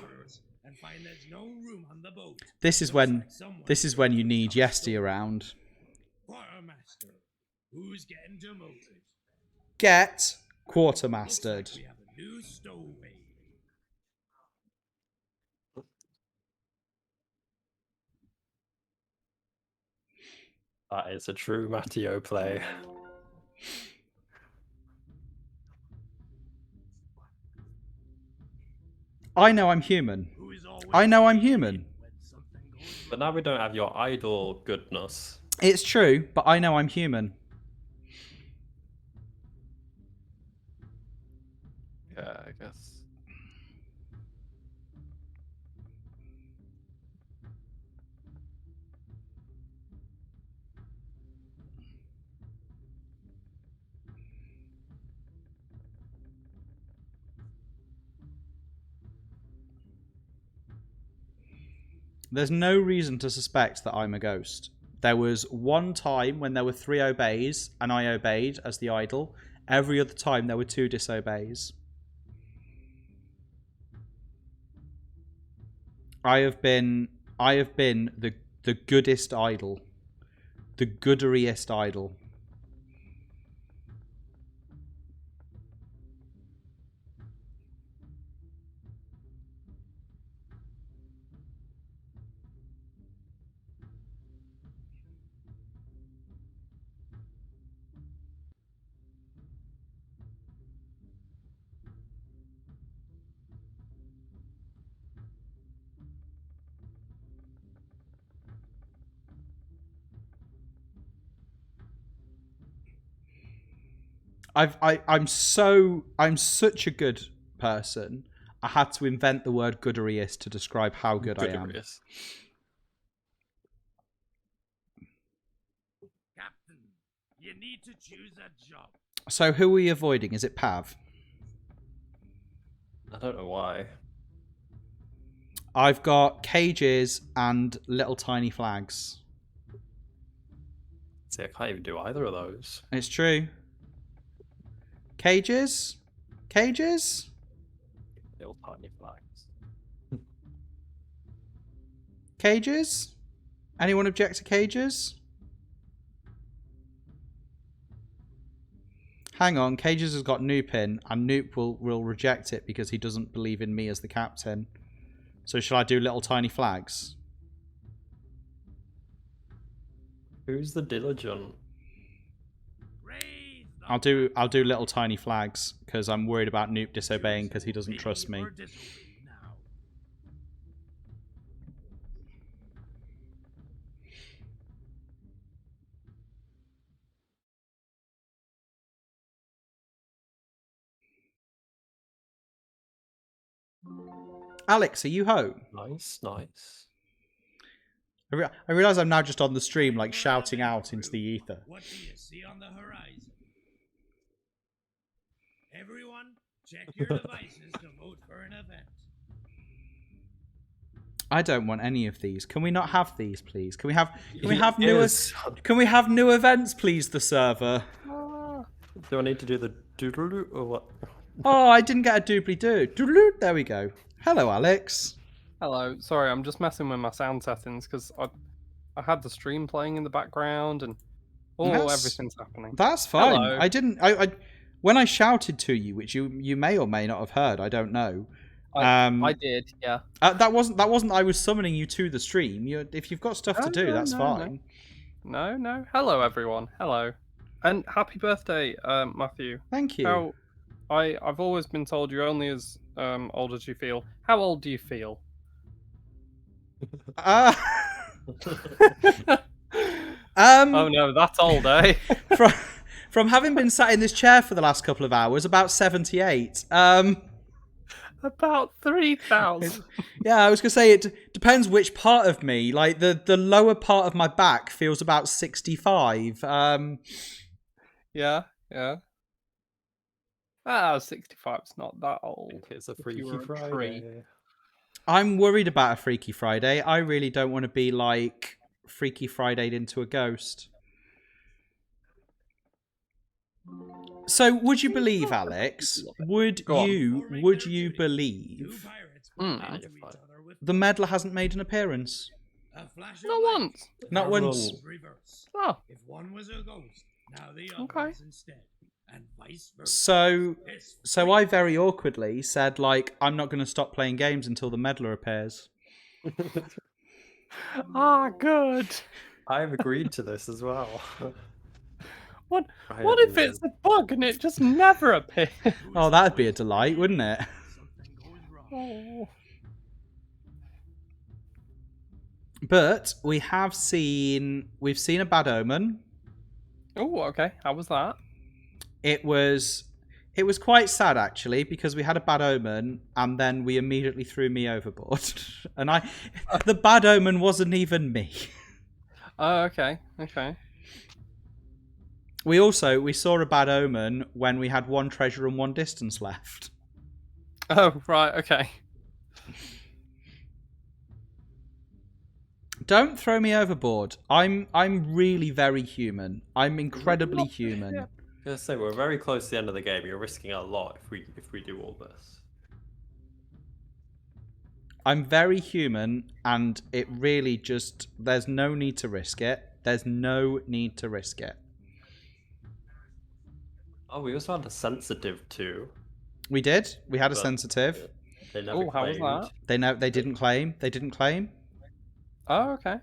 And find there's no room on the boat. This is when you need Yesty around. Quartermaster, who's getting demoted? Get quartermastered. We have a new stowaway. That is a true Matteo play. I know I'm human. Who is always I know I'm human. when something goes But now we don't have your idol goodness. It's true, but I know I'm human. Yeah, I guess. There's no reason to suspect that I'm a ghost. There was one time when there were 3 obeys, and I obeyed as the idol. Every other time there were 2 disobeys. I have been the goodest idol. The gooderiest idol. I'm such a good person. I had to invent the word gooderiest to describe how good I am. Captain, you need to choose a job. So who are we avoiding? Is it Pav? I don't know why. I've got cages and little tiny flags. See, I can't even do either of those. It's true. Cages? Cages? Little tiny flags. Cages? Anyone object to cages? Hang on, Cages has got Noop in, and Noop will reject it because he doesn't believe in me as the captain. So shall I do little tiny flags? Who's the diligent? Raise the I'll do little tiny flags because I'm worried about Noop disobeying because he doesn't trust me. or disobey now. Alex, are you home? Nice, nice. I realise I'm now just on the stream, like shouting out into the ether. What do you see on the horizon? Everyone, check your devices to vote for an event. I don't want any of these. Can we not have these, please? Can we have Yes. new events, please? The server. Do I need to do the doodle or what? Oh, I didn't get a doobly doo. Doodle. There we go. Hello, Alex. Hello, sorry, I'm just messing with my sound settings because I had the stream playing in the background and everything's happening. That's fine. Hello. I didn't. I when I shouted to you, which you may or may not have heard. I don't know. I did, yeah. That wasn't. I was summoning you to the stream. If you've got stuff to do, No, that's no, fine. No. Hello, everyone. Hello, and happy birthday, Matthew. Thank you. I've always been told you're only as old as you feel. How old do you feel? Oh no, that's old, eh? from having been sat in this chair for the last couple of hours, about 78. About 3,000. Yeah, I was gonna say it depends which part of me. Like the lower part of my back feels about 65. Yeah. 65's not that I old. think it's a If you Freaky were a Friday. tree. I'm worried about a Freaky Friday. I really don't want to be like Freaky Friday'd into a ghost. So, would you believe, Alex? Would Go on. you believe the Meddler hasn't made an appearance? Not once. Not once. Reverse. Oh, If one was a ghost, now the other Okay. is instead, and vice versa. So I very awkwardly said, like, I'm not going to stop playing games until the Meddler appears. good. I've agreed to this as well. What Right What at if the it's a bug and it just never appears? Oh, that'd be a delight, wouldn't it? Something goes wrong. Oh. But we've seen a bad omen. Oh, okay. How was that? It was quite sad actually because we had a bad omen and then we immediately threw me overboard. And the bad omen wasn't even me. Oh, okay. We saw a bad omen when we had one treasure and one distance left. Oh, right. Okay. Don't throw me overboard. I'm really very human. I'm incredibly human. Yeah. Gonna say we're very close to the end of the game. You're risking a lot if we do all this. I'm very human, and it really just... There's no need to risk it. There's no need to risk it. Oh, we also had a sensitive too. We did. We had a But- sensitive. They never Oh, how was claimed. that? They didn't claim. They didn't claim. Oh, okay.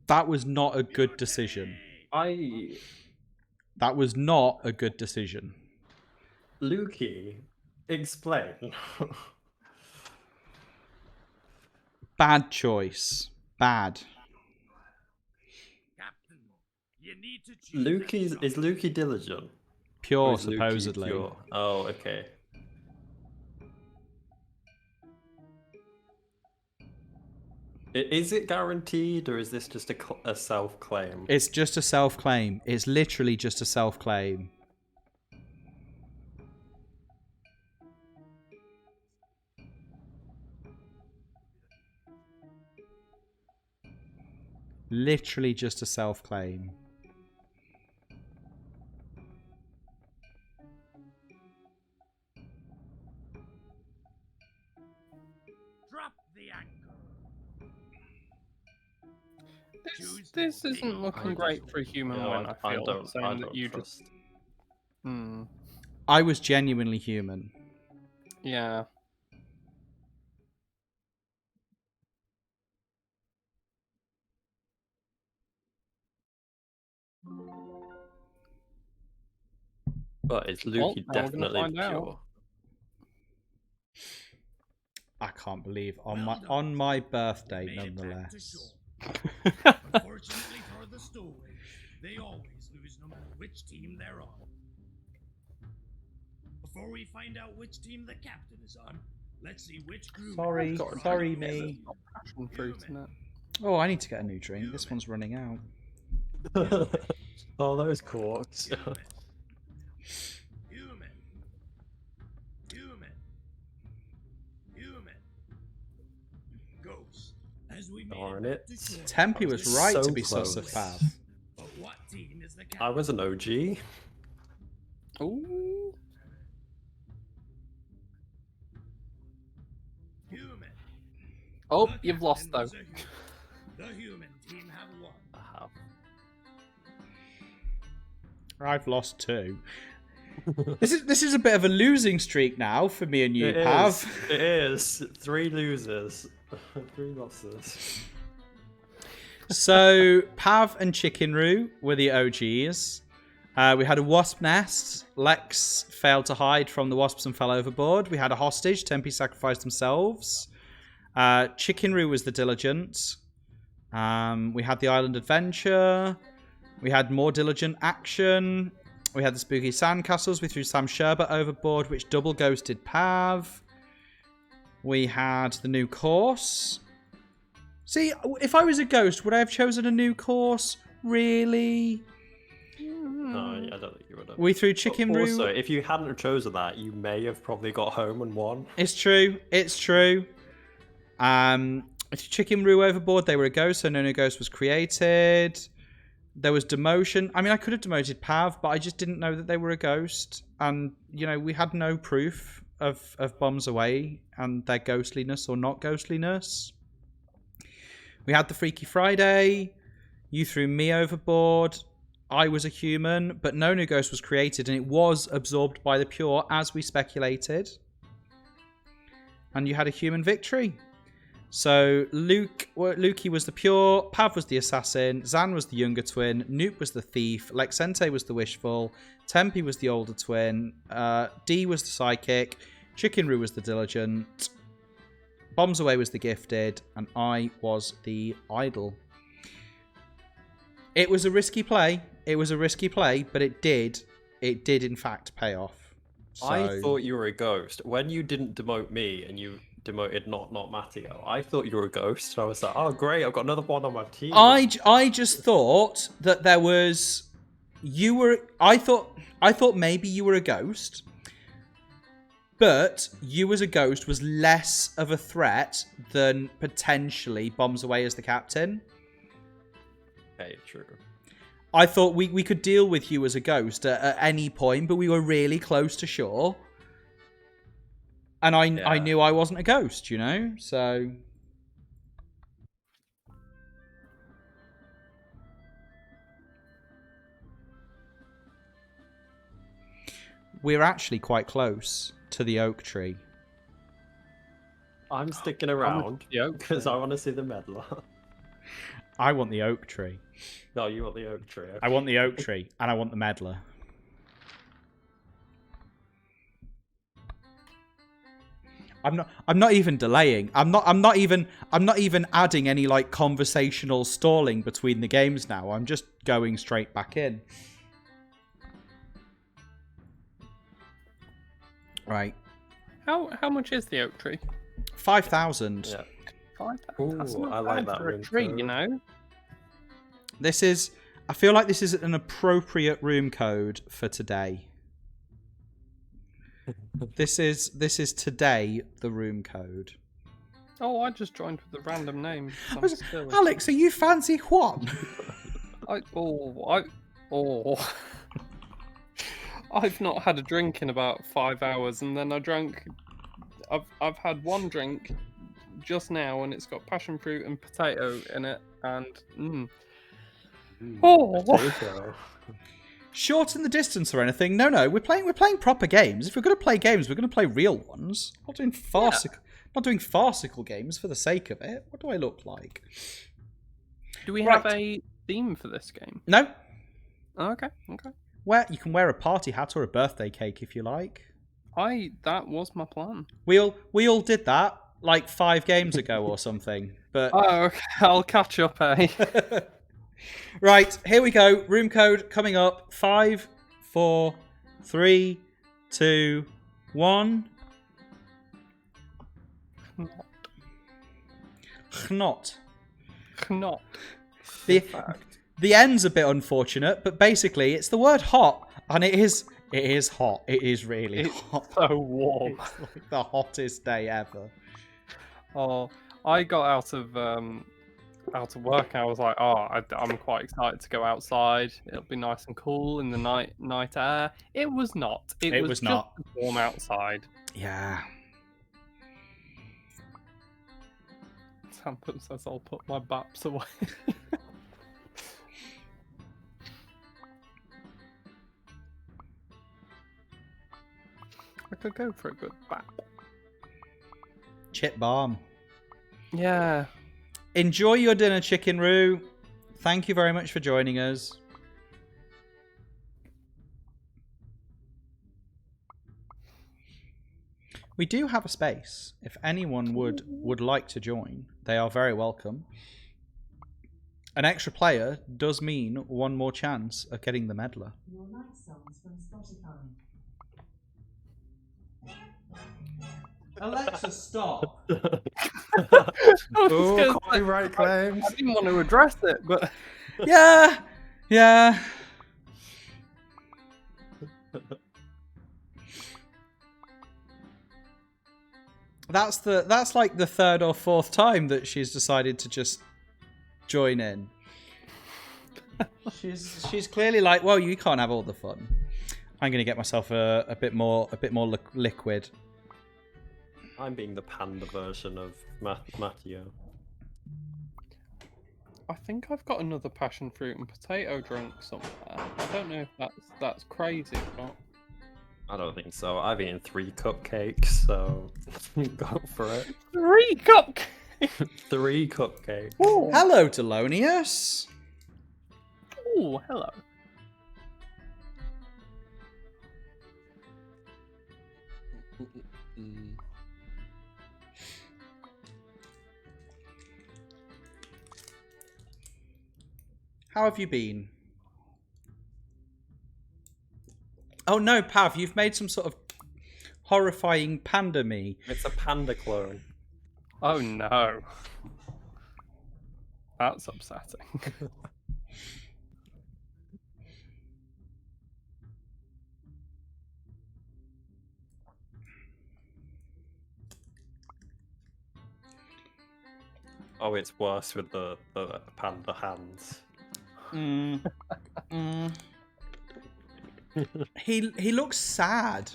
That was not a good decision. That was not a good decision. Lukey, explain. Bad choice. Bad. Captain, you need to choose. Lukey is Lukey diligent? Or Pure, is Lukey supposedly. pure? Oh, okay. Is it guaranteed, or is this just a self-claim? It's just a self-claim. It's literally just a self-claim. Literally just a self-claim. Drop the anchor. This isn't looking great for a human No, win, I feel. I saying that don't you trust. just... Hmm. I was genuinely human. Yeah. But is Lukey now we're gonna definitely find pure? out. I can't believe on Well done. my You birthday, made it back to nonetheless. shore. Unfortunately for the stowaway, they always lose no matter which team they're on. Before we find out which team the captain is on, let's see which group. Sorry, Got a sorry drink. me. It's not passion fruit, isn't it? Oh, I need to get a new drink. This one's running out. Oh, those corks. Human. Ghost. As we made Darn it. it. Tempe was right so to be sus close. of Pav. But what team is the captain? I was an OG. Ooh. Human. Oh, The you've lost captain though. was a human. The human team have won. I have. I've lost two. This is a bit of a losing streak now for me and you, It Pav. is. It is. 3 losers. 3 losses. So Pav and Chicken Roo were the OGs. We had a wasp nest. Lex failed to hide from the wasps and fell overboard. We had a hostage. Tempe sacrificed themselves. Chicken Roo was the diligent. We had the island adventure. We had more diligent action. We had the spooky Sandcastles. We threw Sam Sherbet overboard, which double ghosted Pav. We had the new course. See, if I was a ghost, would I have chosen a new course? Really? No, I don't think you would have. We threw Chicken Roo. Also, if you hadn't have chosen that, you may have probably got home and won. It's true. It's true. Chicken Roo overboard. They were a ghost, so no ghost was created. There was demotion. I mean, I could have demoted Pav, but I just didn't know that they were a ghost. And, you know, we had no proof of Bombs Away and their ghostliness or not ghostliness. We had the Freaky Friday. You threw me overboard. I was a human, but no new ghost was created, and it was absorbed by the Pure, as we speculated. And you had a human victory. So Lukey was the Pure, Pav was the Assassin, Zan was the younger twin, Noop was the Thief, Lexente was the Wishful, Tempe was the older twin, D was the Psychic, Chicken Roo was the Diligent, Bombs Away was the Gifted, and I was the Idol. It was a risky play. It was a risky play, but it did in fact pay off. So... I thought you were a ghost. When you didn't demote me and you demoted not Matteo. I thought you were a ghost. And I was like, oh great, I've got another one on my team. I just thought that there was I thought maybe you were a ghost, but you as a ghost was less of a threat than potentially Bombs Away as the captain. Okay, true. I thought we could deal with you as a ghost at any point, but we were really close to shore. And I knew I wasn't a ghost, you know? So... We're actually quite close to the oak tree. I'm sticking around because I want to see the meddler. I want the oak tree. No, you want the oak tree. Okay. I want the oak tree, and I want the meddler. I'm not even delaying. I'm not even adding any like conversational stalling between the games now. I'm just going straight back in. Right. How much is the oak tree? 5,000. Yeah. 5,000. That's Ooh, not I like bad that for a room tree, code. you know. This is. I feel like this is an appropriate room code for today. This is today the room code. Oh, I just joined with a random name. Alex, are you fancy Juan? I've not had a drink in about 5 hours, and then I drank. I've had one drink just now, and it's got passion fruit and potato in it, and Potato. Shorten the distance or anything? No. We're playing proper games. If we're going to play games, we're going to play real ones. Not doing farcical games for the sake of it. What do I look like? Do we have a theme for this game? No. Oh, okay. You can wear a party hat or a birthday cake if you like. That was my plan. We all did that like 5 games ago or something. But Oh, okay. I'll catch up, eh? right, here we go. Room code coming up. 5, 4, 3, 2, 1. Knot. Not. The end's a bit unfortunate, but basically it's the word hot, and it is hot. It is really hot. So warm. It's like the hottest day ever. Oh, I got out of work. I was like, I'm quite excited to go outside. It'll be nice and cool in the night air. It was not. It was not. just warm outside. Yeah. Sampson says I'll put my baps away. I could go for a good bap. Chip balm. Yeah. Enjoy your dinner, Chicken Roo. Thank you very much for joining us. We do have a space. If anyone would like to join, they are very welcome. An extra player does mean one more chance of getting the meddler. Your night songs from Spotify. Alexa, stop. Oh, copyright claims. I didn't want to address it, but Yeah. That's like the 3rd or 4th time that she's decided to just join in. She's clearly like, well, you can't have all the fun. I'm gonna get myself a bit more liquid. I'm being the panda version of Matteo. I think I've got another passion fruit and potato drink somewhere. I don't know if that's crazy or not. I don't think so. I've eaten 3 cupcakes, so go for it. 3 cupcakes. 3 cupcakes. Oh, Hello, Delonius. Hello. How have you been? Oh no, Pav, you've made some sort of horrifying panda me. It's a panda clone. Oh no. That's upsetting. Oh, it's worse with the panda hands. He looks sad.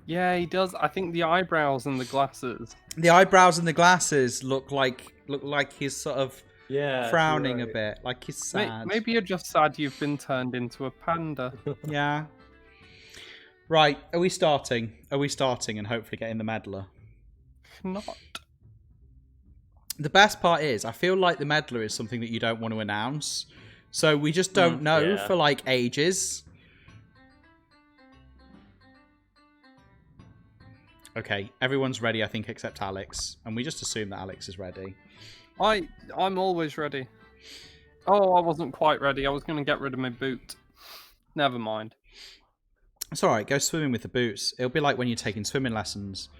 Yeah, he does. I think the eyebrows and the glasses. The eyebrows and the glasses look like he's sort of Yeah, frowning you're a right. bit, like he's sad. Maybe you're just sad you've been turned into a panda. Yeah. Right, are we starting? Are we starting and hopefully getting the meddler? Not. The best part is, I feel like the meddler is something that you don't want to announce. So we just don't know yeah. for like ages. Okay, everyone's ready, I think, except Alex. And we just assume that Alex is ready. I'm always ready. Oh, I wasn't quite ready. I was going to get rid of my boot. Never mind. It's alright, go swimming with the boots. It'll be like when you're taking swimming lessons.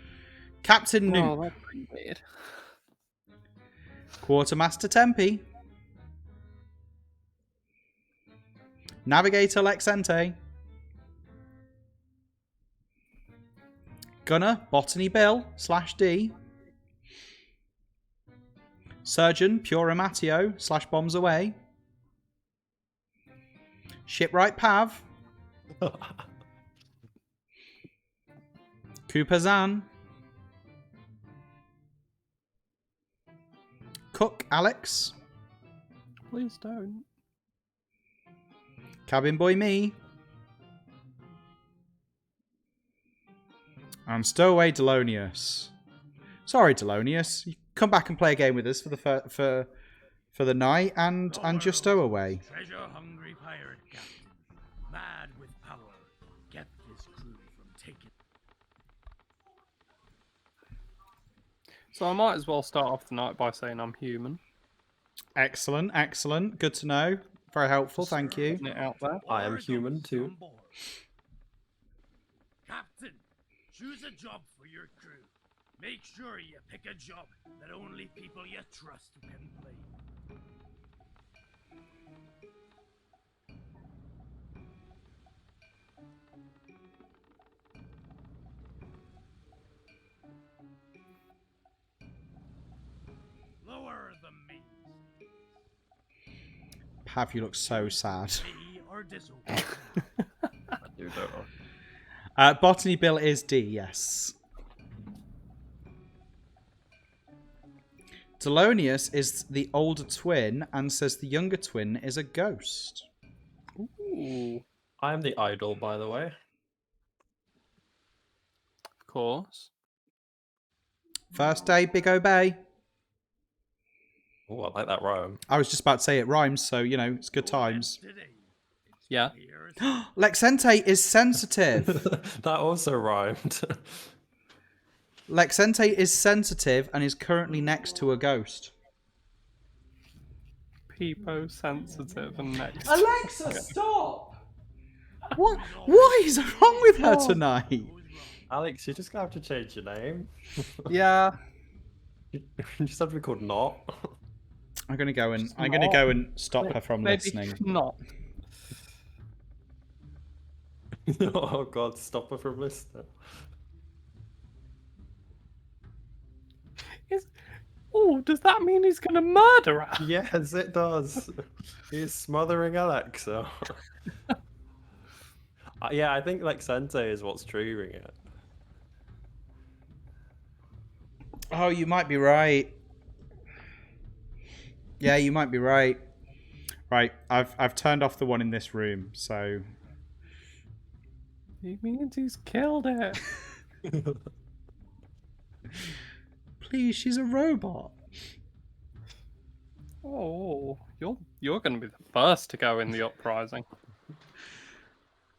Captain Newt. Oh, that's pretty weird. Quartermaster Tempe. Navigator Lexente. Gunner Botany Bill /D. Surgeon Pure Amatio /Bombs Away. Shipwright Pav. Cooper Zan. Cook Alex. Please don't. Cabin Boy Me. And Stowaway Delonius. Sorry, Delonius. You come back and play a game with us for the night and your stowaway. Treasure-hungry pirate captain, mad with power, kept his crew from taking. So I might as well start off the night by saying I'm human. Excellent, excellent. Good to know. Very helpful, thank you. Putting it out there. I am human too. On board. Captain, choose a job for your crew. Make sure you pick a job that only people you trust can play. Lower the mains. Pav, you look so sad. Obey or disobey. I do don't know. Botany Bill is D, yes. Delonius is the older twin and says the younger twin is a ghost. Ooh, I am the idol, by the way. of course. First day, Big Obey. Oh, I like that rhyme. I was just about to say it rhymes, so, you know, it's good times. Today, Yeah. here is Lexente is sensitive. That also rhymed. Lexente is sensitive and is currently next to a ghost. Peepo sensitive and next. Alexa, stop! What is wrong with her tonight? Alex, you're just gonna have to change your name. Yeah. You just have to be called Not. I'm gonna go and stop her from Maybe listening. not. Oh god, stop her from listening. Oh, does that mean he's gonna murder her? Yes, it does. He's smothering Alexa. Yeah, I think Lexente is what's triggering it. Oh, you might be right. Yeah, you might be right. Right, I've turned off the one in this room, so He means he's killed it. please, she's a robot. Oh, you're gonna be the first to go in the uprising.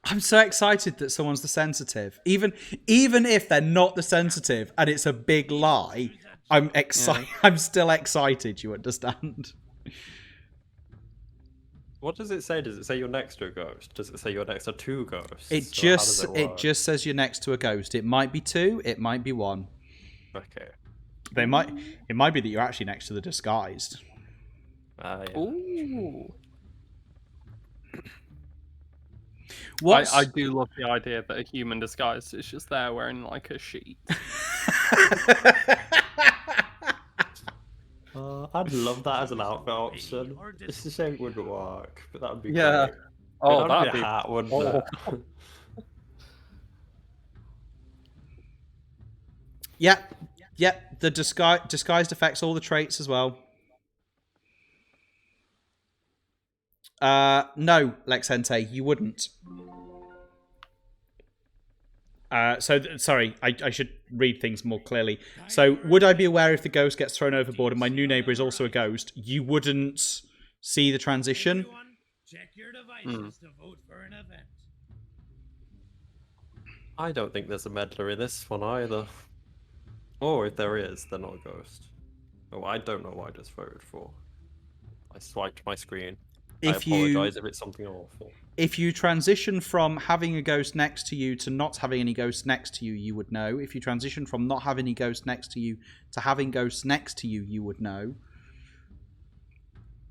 I'm so excited that someone's the sensitive. Even if they're not the sensitive and it's a big lie, I'm excited. Yeah. I'm still excited, you understand? What does it say? Does it say you're next to a ghost? Does it say you're next to two ghosts? It Or how does just work? says you're next to a ghost. It might be two, it might be one. Okay. They might. It might be that you're actually next to the disguised. Yeah. Ooh. What's... I do love the idea that a human disguised is just there wearing like a sheet. I'd love that as an outfit option. It's a shame it wouldn't work, but that would be Yeah. great. Oh, that'd that'd be be. a hat, wouldn't Oh. it? Yep. The disguised affects all the traits as well. No, Lexente, you wouldn't. Sorry, I should read things more clearly. So, would I be aware if the ghost gets thrown overboard and my new neighbour is also a ghost? You wouldn't see the transition. Everyone, check your devices to vote for an event. I don't think there's a meddler in this one either. Or if there is, they're not a ghost. Oh, I don't know what I just voted for. I swiped my screen. I apologise if it's something awful. If you transition from having a ghost next to you to not having any ghosts next to you, you would know. If you transition from not having any ghosts next to you to having ghosts next to you, you would know.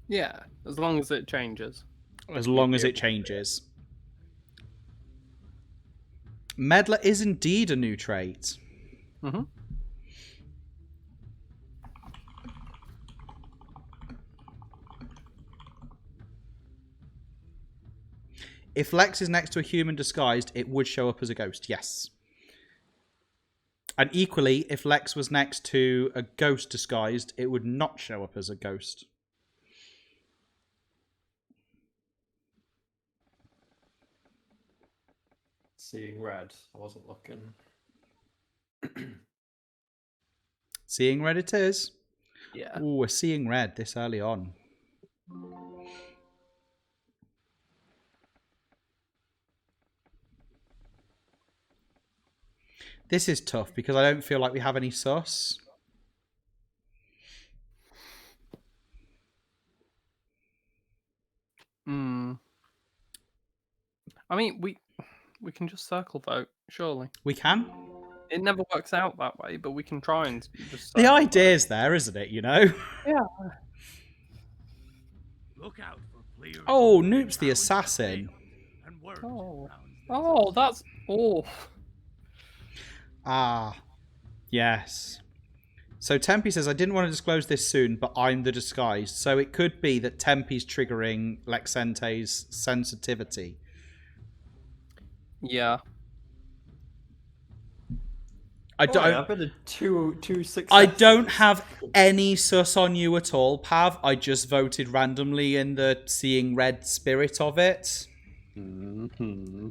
Yeah, as long as it changes. As long as it changes. Meddler is indeed a new trait. Mm-hmm. If Lex is next to a human disguised, it would show up as a ghost, yes. And equally, if Lex was next to a ghost disguised, it would not show up as a ghost. Seeing red. I wasn't looking. Seeing red it is. Yeah. Ooh, we're seeing red this early on. This is tough because I don't feel like we have any sus. Hmm. I mean, we can just circle vote, surely. We can. It never works out that way, but we can try and just. The circle idea's there, isn't it? You know. vote. Yeah. Look out for players. Oh, who Noop's the rounds that assassin. fail, and worms Oh. rounds that Oh, that's. Oh. Ah, yes. So Tempe says, I didn't want to disclose this soon, but I'm the disguised. So it could be that Tempe's triggering Lexente's sensitivity. Yeah. I don't. I've been in two successes. I don't have any sus on you at all, Pav. I just voted randomly in the seeing red spirit of it. Mm-hmm.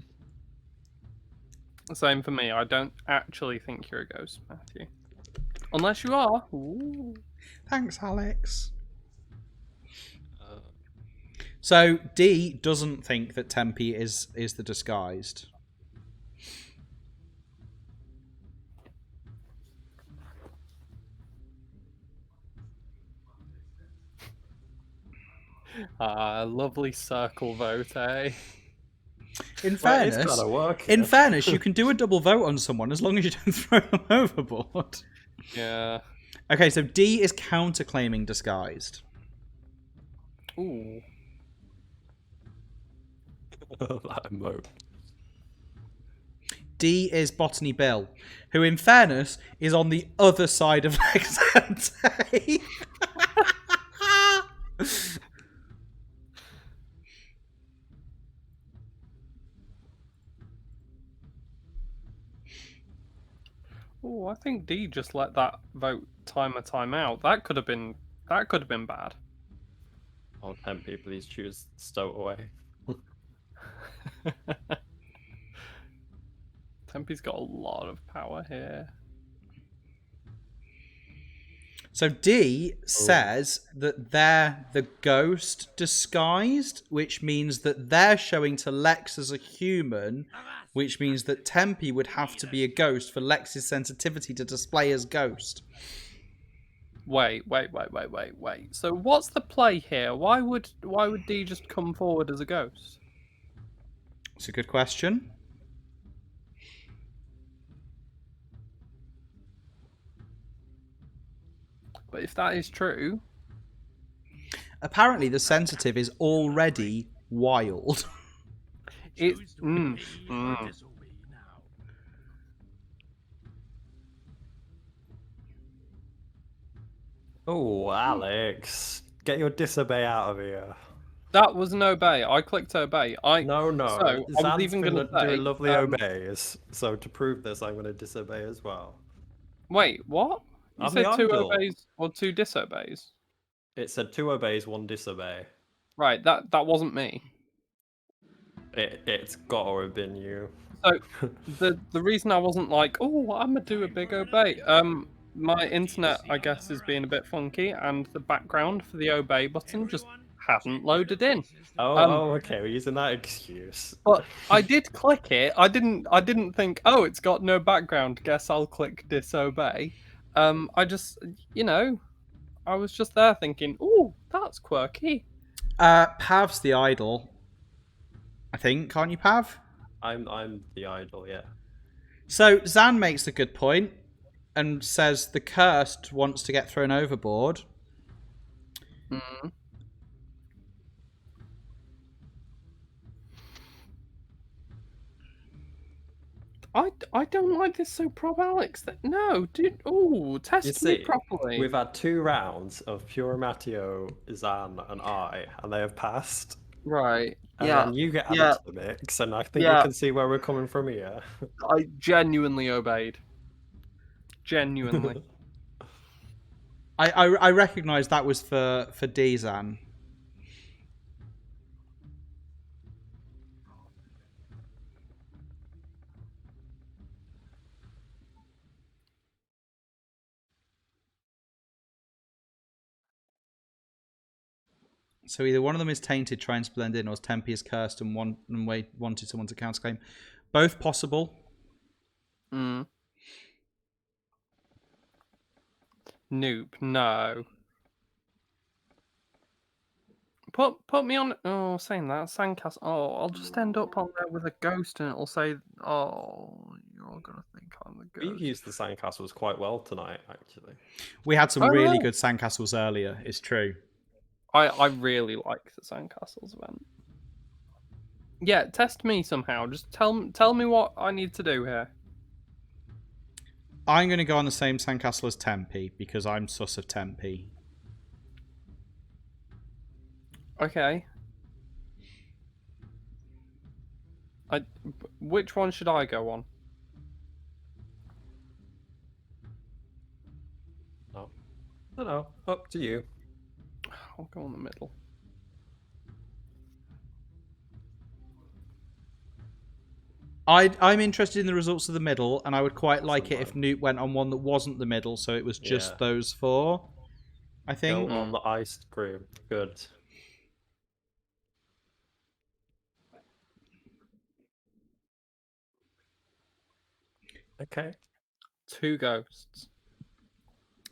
Same for me. I don't actually think you're a ghost, Matthew. Unless you are. Ooh. Thanks, Alex. So D doesn't think that Tempe is the disguised. Lovely circle vote, eh? In Well, fairness, it's gotta work. in fairness, you can do a double vote on someone as long as you don't throw them overboard. Yeah. Okay, so D is counterclaiming disguised. Ooh. that emote. D is Botany Bill, who, in fairness, is on the other side of Lexante. Oh, I think D just let that vote time out. That could have been bad. Oh, Tempe, please choose Stowaway. Tempe's got a lot of power here. So D says that they're the ghost disguised, which means that they're showing to Lex as a human, which means that Tempe would have to be a ghost for Lex's sensitivity to display as ghost. Wait. So what's the play here? Why would D just come forward as a ghost? It's a good question. But if that is true, Apparently, the sensitive is already wild. it's Choose to obey or disobey now. Oh, Alex, get your disobey out of here. that was an obey. I clicked obey. No, So I was Zan's even been going to say, doing lovely obeys, so to prove this, I'm going to disobey as well. wait, what? You I'm the said 2 idol. obeys or 2 disobeys? It said 2 obeys, 1 disobey. Right, that wasn't me. It's got to have been you. So the reason I wasn't like, oh, I'm gonna do a big obey. My internet, I guess, is being a bit funky, and the background for the obey button just hadn't loaded in. Okay, we're using that excuse. But I did click it. I didn't think, oh, it's got no background. Guess I'll click disobey. I just, I was just there thinking, oh, that's quirky. Pav's the idol. I think, can't you, Pav? I'm the idol, yeah. So Zan makes a good point and says the cursed wants to get thrown overboard. Mm. I don't like this so prop Alex. No, dude. Oh, You test me see, properly. we've had 2 rounds of Pure Matteo, Zan, and I, and they have passed. Right. And Yeah. then you get added Yeah. to the mix, and I think you Yeah. can see where we're coming from here. I genuinely obeyed. Genuinely. I recognise that was for D, Zan. So either one of them is tainted, trying to blend in, or Tempe is cursed and wanted someone to counterclaim. Both possible. Mm. Nope. No. Put me on. Oh, saying that Sandcastles. Oh, I'll just end up on there with a ghost, and it'll say, "Oh, you're all gonna think I'm the We've ghost." used the Sandcastles quite well tonight, actually. We had some Oh, really really? good Sandcastles earlier, it's true. I really like the Sandcastles event. Yeah, test me somehow. Just tell me what I need to do here. I'm going to go on the same Sandcastle as Tempe, because I'm sus of Tempe. Okay. Which one should I go on? No. No, up to you. I'll go on the middle. I'm interested in the results of the middle, and I would quite like it if Newt went on one that wasn't the middle, so it was just Yeah. those 4. I think. Go on the ice cream. Good. Okay. 2 ghosts.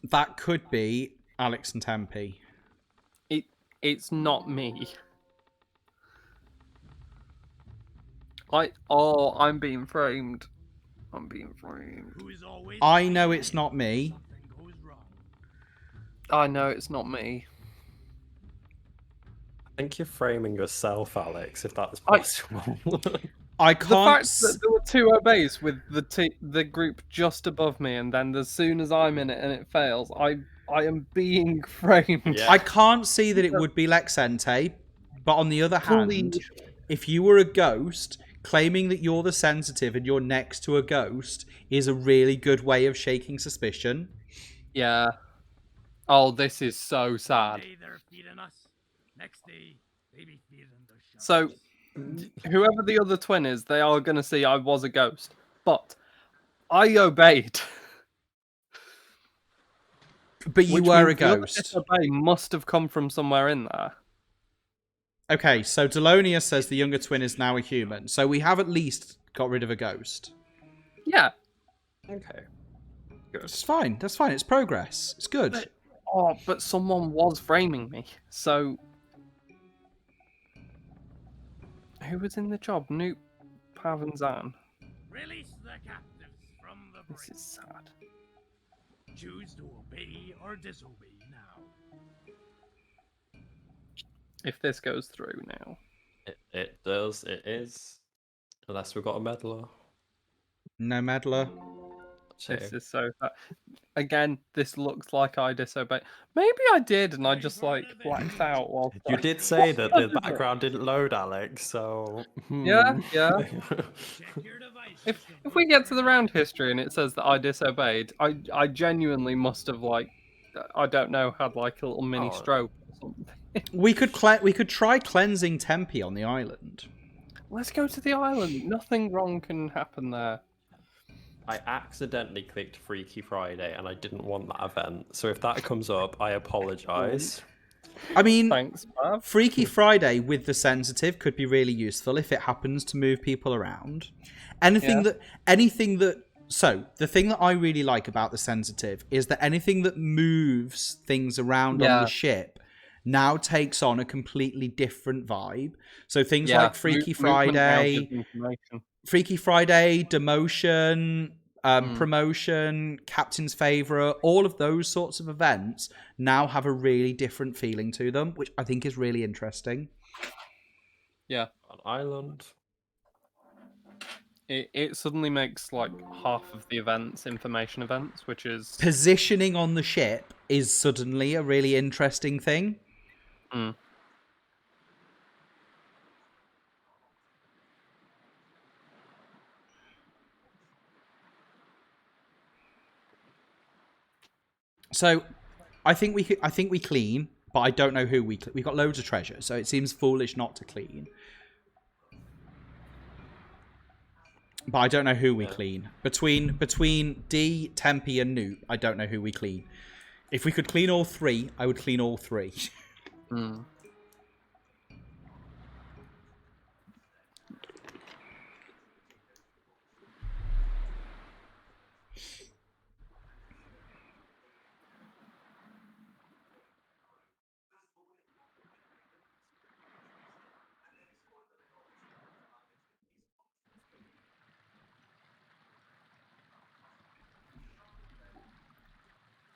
That could be Alex and Tempe. It's not me. I'm being framed. I'm being framed. Who is always I know it's not me. something goes wrong. I know it's not me. I think you're framing yourself, Alex, if that's possible. I The can't. fact that there were 2 obeys with the group just above me, and then as soon as I'm in it and it fails, I am being framed. Yeah. I can't see that it would be Lexente, but on the other hand, Please. if you were a ghost, claiming that you're the sensitive and you're next to a ghost is a really good way of shaking suspicion. Yeah. Oh, this is so sad. Day they're feeding us. Next day they be feeding the sharks. So, whoever the other twin is, they are going to see I was a ghost. But I obeyed. But you Which were a means the other ghost. disobey must have come from somewhere in there. Okay, so Delonia says the younger twin is now a human. So we have at least got rid of a ghost. Yeah. Okay. It's fine. That's fine. It's progress. It's good. But someone was framing me. So, who was in the job? Newt, Pav, and Zan. Release the captives from the This brig. is sad. choose to obey or disobey now. If this goes through now. It does. It is. Unless we've got a meddler. No meddler. This is so. Again, this looks like I disobeyed. Maybe I did, and I just like blacked out while. You did say that the background didn't load, Alex. So Yeah, yeah. Check your device If system we get to the round history and it says that I disobeyed, I genuinely must have like, I don't know, had like a little mini Oh. stroke or something. We could try cleansing Tempe on the island. Let's go to the island. Nothing wrong can happen there. I accidentally clicked Freaky Friday and I didn't want that event. So if that comes up, I apologize. I mean, Thanks, Mav. Freaky Friday with the sensitive could be really useful if it happens to move people around. Anything that so the thing that I really like about the sensitive is that anything that moves things around on the ship now takes on a completely different vibe. So things like Freaky Friday, demotion, promotion, captain's favourite, all of those sorts of events now have a really different feeling to them, which I think is really interesting. Yeah. On island. It suddenly makes like half of the events information events, which is Positioning on the ship is suddenly a really interesting thing. So, I think we clean, but I don't know who we clean. We've got loads of treasure, so it seems foolish not to clean. But I don't know who we clean. Between D, Tempe, and Noop, I don't know who we clean. If we could clean all three, I would clean all three.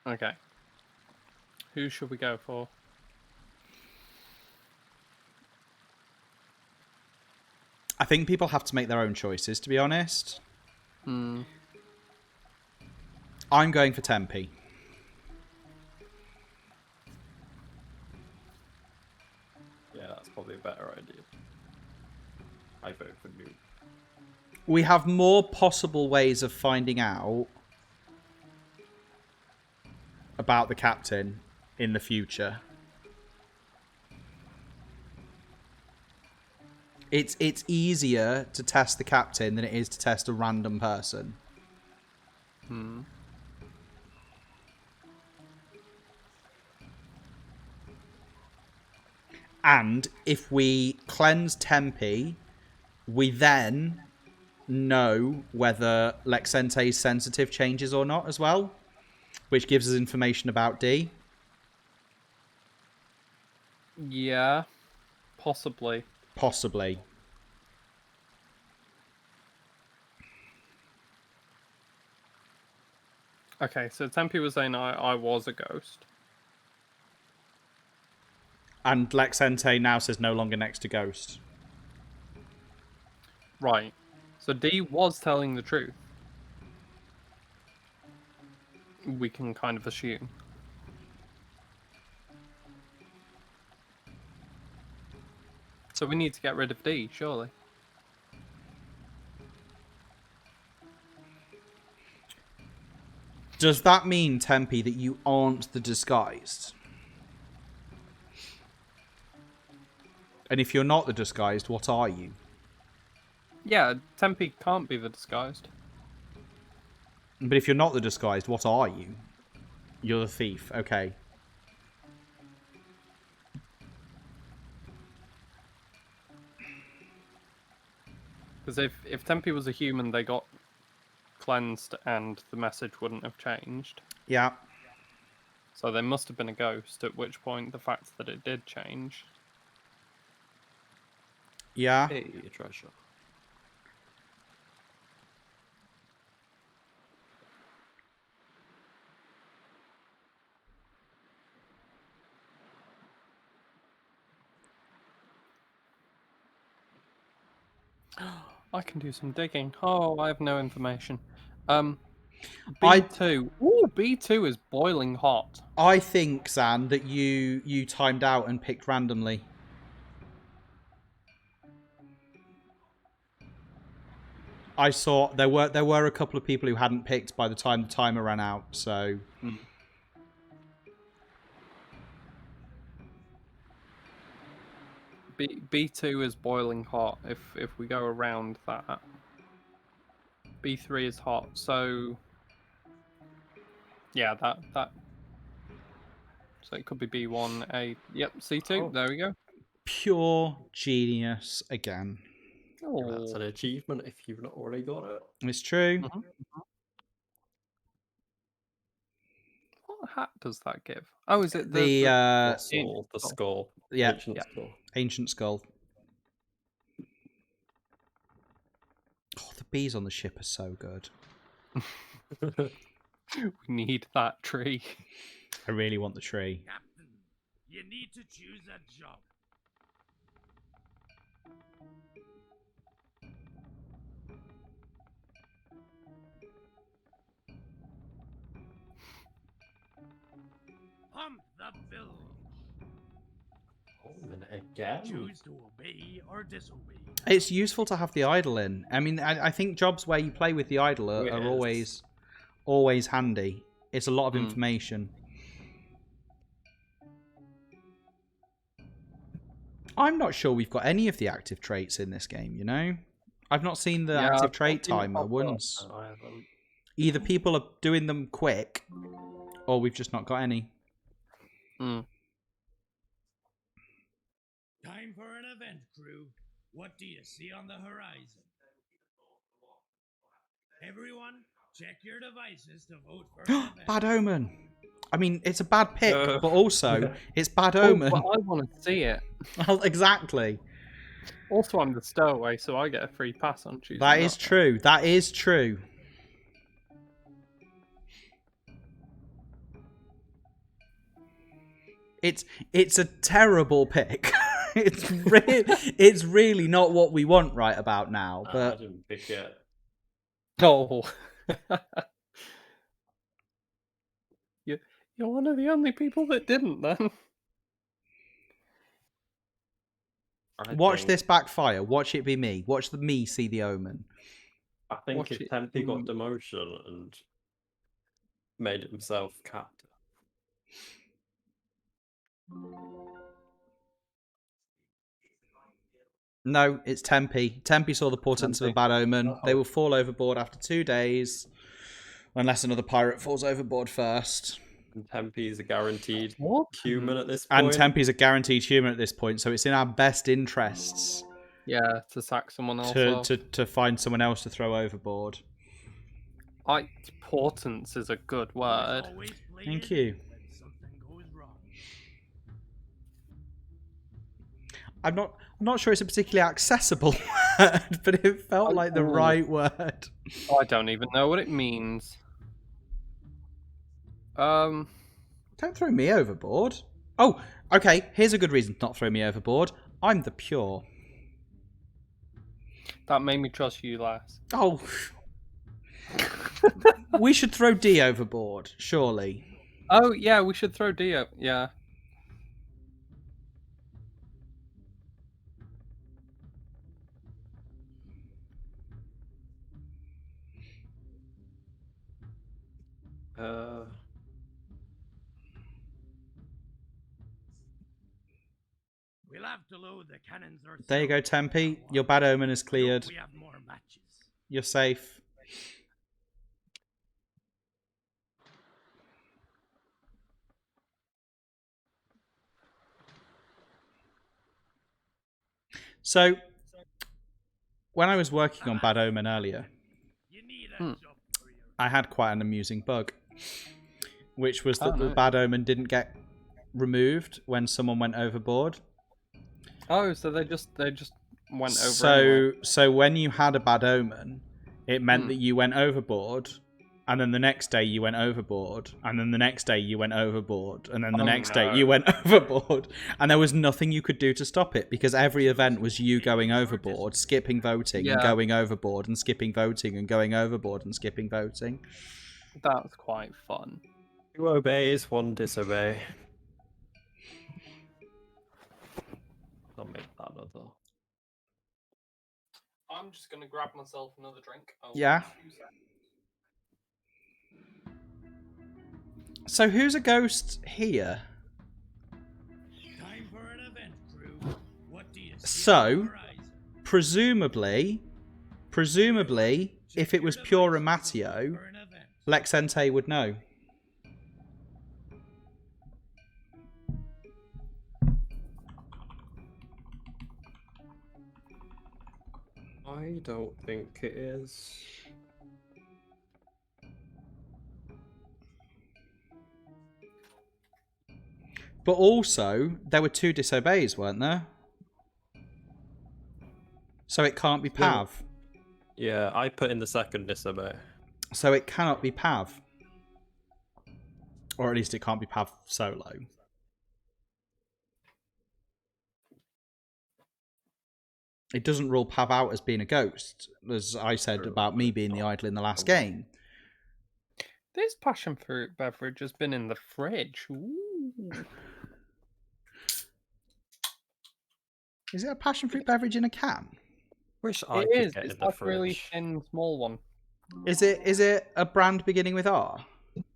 okay. Who should we go for? I think people have to make their own choices, to be honest. I'm going for Tempe. Yeah, that's probably a better idea. I vote for you. We have more possible ways of finding out about the captain in the future. It's easier to test the captain than it is to test a random person. And if we cleanse Tempe, we then know whether Lexente's sensitive changes or not as well, which gives us information about D. Yeah, possibly. Possibly. Okay, so Tempe was saying I was a ghost. And Lexente now says no longer next to Ghost. Right. So D was telling the truth. We can kind of assume. So we need to get rid of D, surely. Does that mean, Tempe, that you aren't the disguised? And if you're not the disguised, what are you? Yeah, Tempe can't be the disguised. But if you're not the disguised, what are you? You're the thief. Okay. Because if Tempe was a human, they got cleansed and the message wouldn't have changed. Yeah. So they must have been a ghost, at which point the fact that it did change. Yeah. Hey, treasure. I can do some digging. Oh, I have no information. I- B2. Ooh, B2 is boiling hot. I think, Zan, that you timed out and picked randomly. I saw there were a couple of people who hadn't picked by the time the timer ran out, so B2 is boiling hot if we go around that. B3 is hot, so yeah, that so it could be B1A. Yep, C2. Oh. There we go. pure genius again. That's an achievement if you've not already got it. It's true. Mhm. What hat does that give? Oh, is it The The skull. yeah, Ancient skull. ancient skull. Oh, the bees on the ship are so good. We need that tree. I really want the tree. Captain, you need to choose a job. Pump the bilge. Again? Choose to obey or disobey. It's useful to have the idol in. I mean, I think jobs where you play with the idol are Yes. always handy. It's a lot of information. I'm not sure we've got any of the active traits in this game, you know? I've not seen the active trait timer once. I haven't. Either people are doing them quick, or we've just not got any. Mm. Time for an event, crew. What do you see on the horizon? Everyone, check your devices to vote for an event. Bad Omen. I mean, it's a bad pick, but also it's Bad Oh, Omen. but I want to see it. Well, exactly. Also, I'm the stowaway, so I get a free pass on choosing. That is true. That is true. It's a terrible pick. It's really not what we want right about now. I But didn't pick it. Oh. You're one of the only people that didn't, then. watch this backfire. Watch it be me. Watch me see the omen. I think Watch if it. Tempe got demotion and made himself captain. No, it's Tempe. Tempe saw the portents of a bad omen. They will fall overboard after 2 days, unless another pirate falls overboard first. And Tempe is a guaranteed What? human at this point. And Tempe's a guaranteed human at this point, so it's in our best interests Yeah, to sack someone else off. to find someone else to throw overboard. Portents is a good word. Always play Thank it you. when something goes wrong. I'm not sure it's a particularly accessible word, but it felt like the right word. I don't even know what it means. Don't throw me overboard. Oh, okay. Here's a good reason to not throw me overboard. I'm the pure. That made me trust you less. Oh. We should throw D overboard, surely. Oh, yeah, we should throw Dio. Yeah. We'll have to load the cannons ourselves. There you go, Tempe. Your bad omen is cleared. We have more matches. You're safe. So, when I was working on Bad Omen earlier, You need a job for your I had quite an amusing bug, which was that the no. Bad Omen didn't get removed when someone went overboard. Oh, so they just went over. Anyway. So when you had a Bad Omen, it meant that you went overboard, and then the next day you went overboard, and then the next day you went overboard, and then the Oh, next day no. you went overboard, and there was nothing you could do to stop it because every event was you going overboard, skipping voting, and Yeah. going overboard, and skipping voting, and going overboard, and skipping voting. That's quite fun. 2 obeys, 1 disobey. I'll make that another. I'm just gonna grab myself another drink. Yeah. So who's a ghost here? Time for an event, crew. What do you see So, on the horizon? presumably, if it was pure Amatio, For an event. Lexente would know. I don't think it is. But also, there were 2 disobeys, weren't there? So it can't be Pav. Yeah, I put in the second disobey. So it cannot be Pav. Or at least it can't be Pav solo. It doesn't rule Pav out as being a ghost, as I said about me being the idol in the last game. This passion fruit beverage has been in the fridge. Ooh. Is it a passion fruit beverage in a can? Wish I It could is. get It's in the like a really fridge. thin, small one. Is it a brand beginning with R?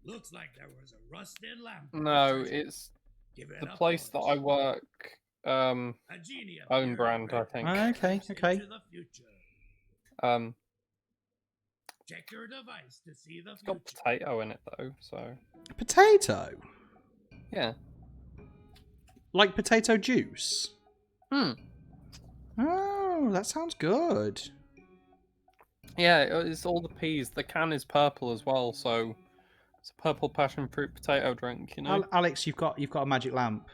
Looks like there was a rusted lamp. No, it's Give it the up, place that I boys. work. A genie Own appeared brand, I and think. Okay, into okay. the future. Check your device to see the It's got future. potato in it though, so Potato? yeah. Like potato juice? Hmm. Oh, that sounds good. Yeah, it's all the peas. The can is purple as well, so it's a purple passion fruit potato drink. You know. Alex, you've got a magic lamp.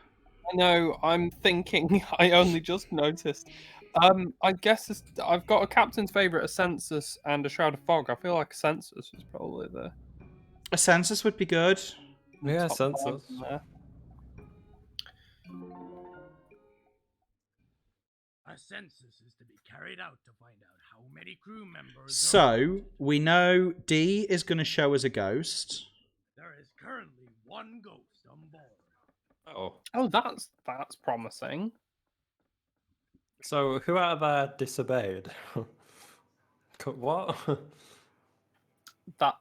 I know. I'm thinking. I only just noticed. I guess I've got a captain's favorite, a census, and a shroud of fog. I feel like a census is probably the A census would be good. Yeah, top census. vibe in there. A census is to be carried out to find out how many crew members. are So, we know D is going to show us a ghost. There is currently 1 ghost on board. Oh. Oh, that's promising. So, who out of there disobeyed? What? That.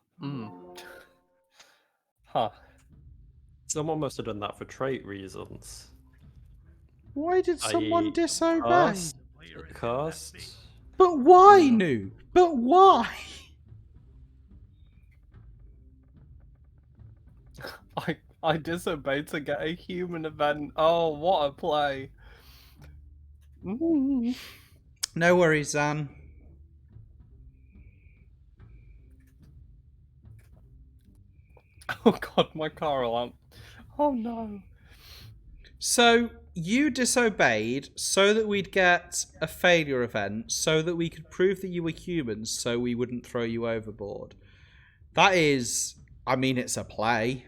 Huh. Someone must have done that for trait reasons. Why did someone I.e. disobey? Cast? The player is in that Cast? base. But why, Noob? But why? I disobeyed to get a human event. Oh, what a play! Mm. No worries, Zan. Oh god, my car alarm. Oh no. So, you disobeyed so that we'd get a failure event, so that we could prove that you were humans, so we wouldn't throw you overboard. That is, I mean, it's a play.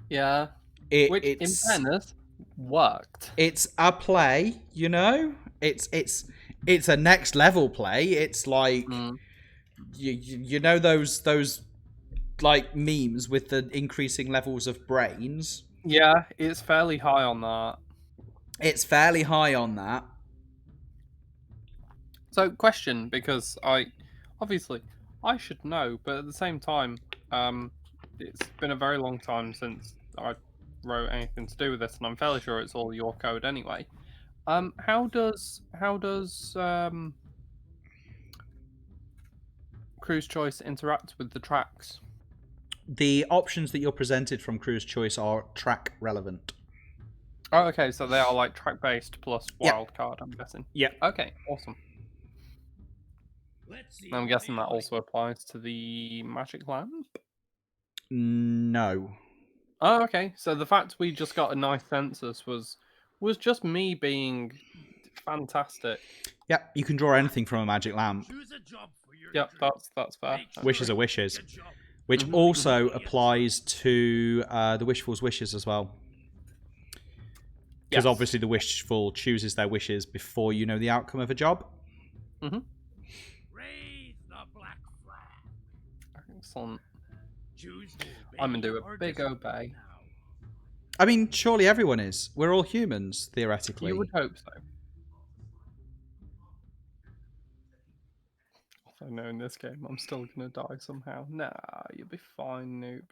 Yeah. Which, in It's fairness, worked. it's a play, you know. It's a next level play. It's like you know those like memes with the increasing levels of brains. Yeah, it's fairly high on that. It's fairly high on that. So, question, because I should know, but at the same time, it's been a very long time since I wrote anything to do with this, and I'm fairly sure it's all your code anyway. How does Crew's Choice interact with the tracks? The options that you're presented from Crew's Choice are track relevant. Oh, okay, so they are like track based plus Yep. wild card, I'm guessing. Yep. Okay, awesome. Let's see I'm what guessing the that also applies to the magic lamp. No. Oh, okay. So the fact we just got a nice census was just me being fantastic. Yep, you can draw anything from a magic lamp. Choose a job for your Yep, crew. that's fair. Make sure Wishes are you do a wishes. good job. which also applies to the Wishful's wishes as well. Because obviously the Wishful chooses their wishes before you know the outcome of a job. Raise the black flag. Excellent. Choose to obey I'm gonna do or a big disobey obey. now. I mean, surely everyone is. We're all humans, theoretically. You would hope so. I know in this game I'm still gonna die somehow. Nah, you'll be fine, noob.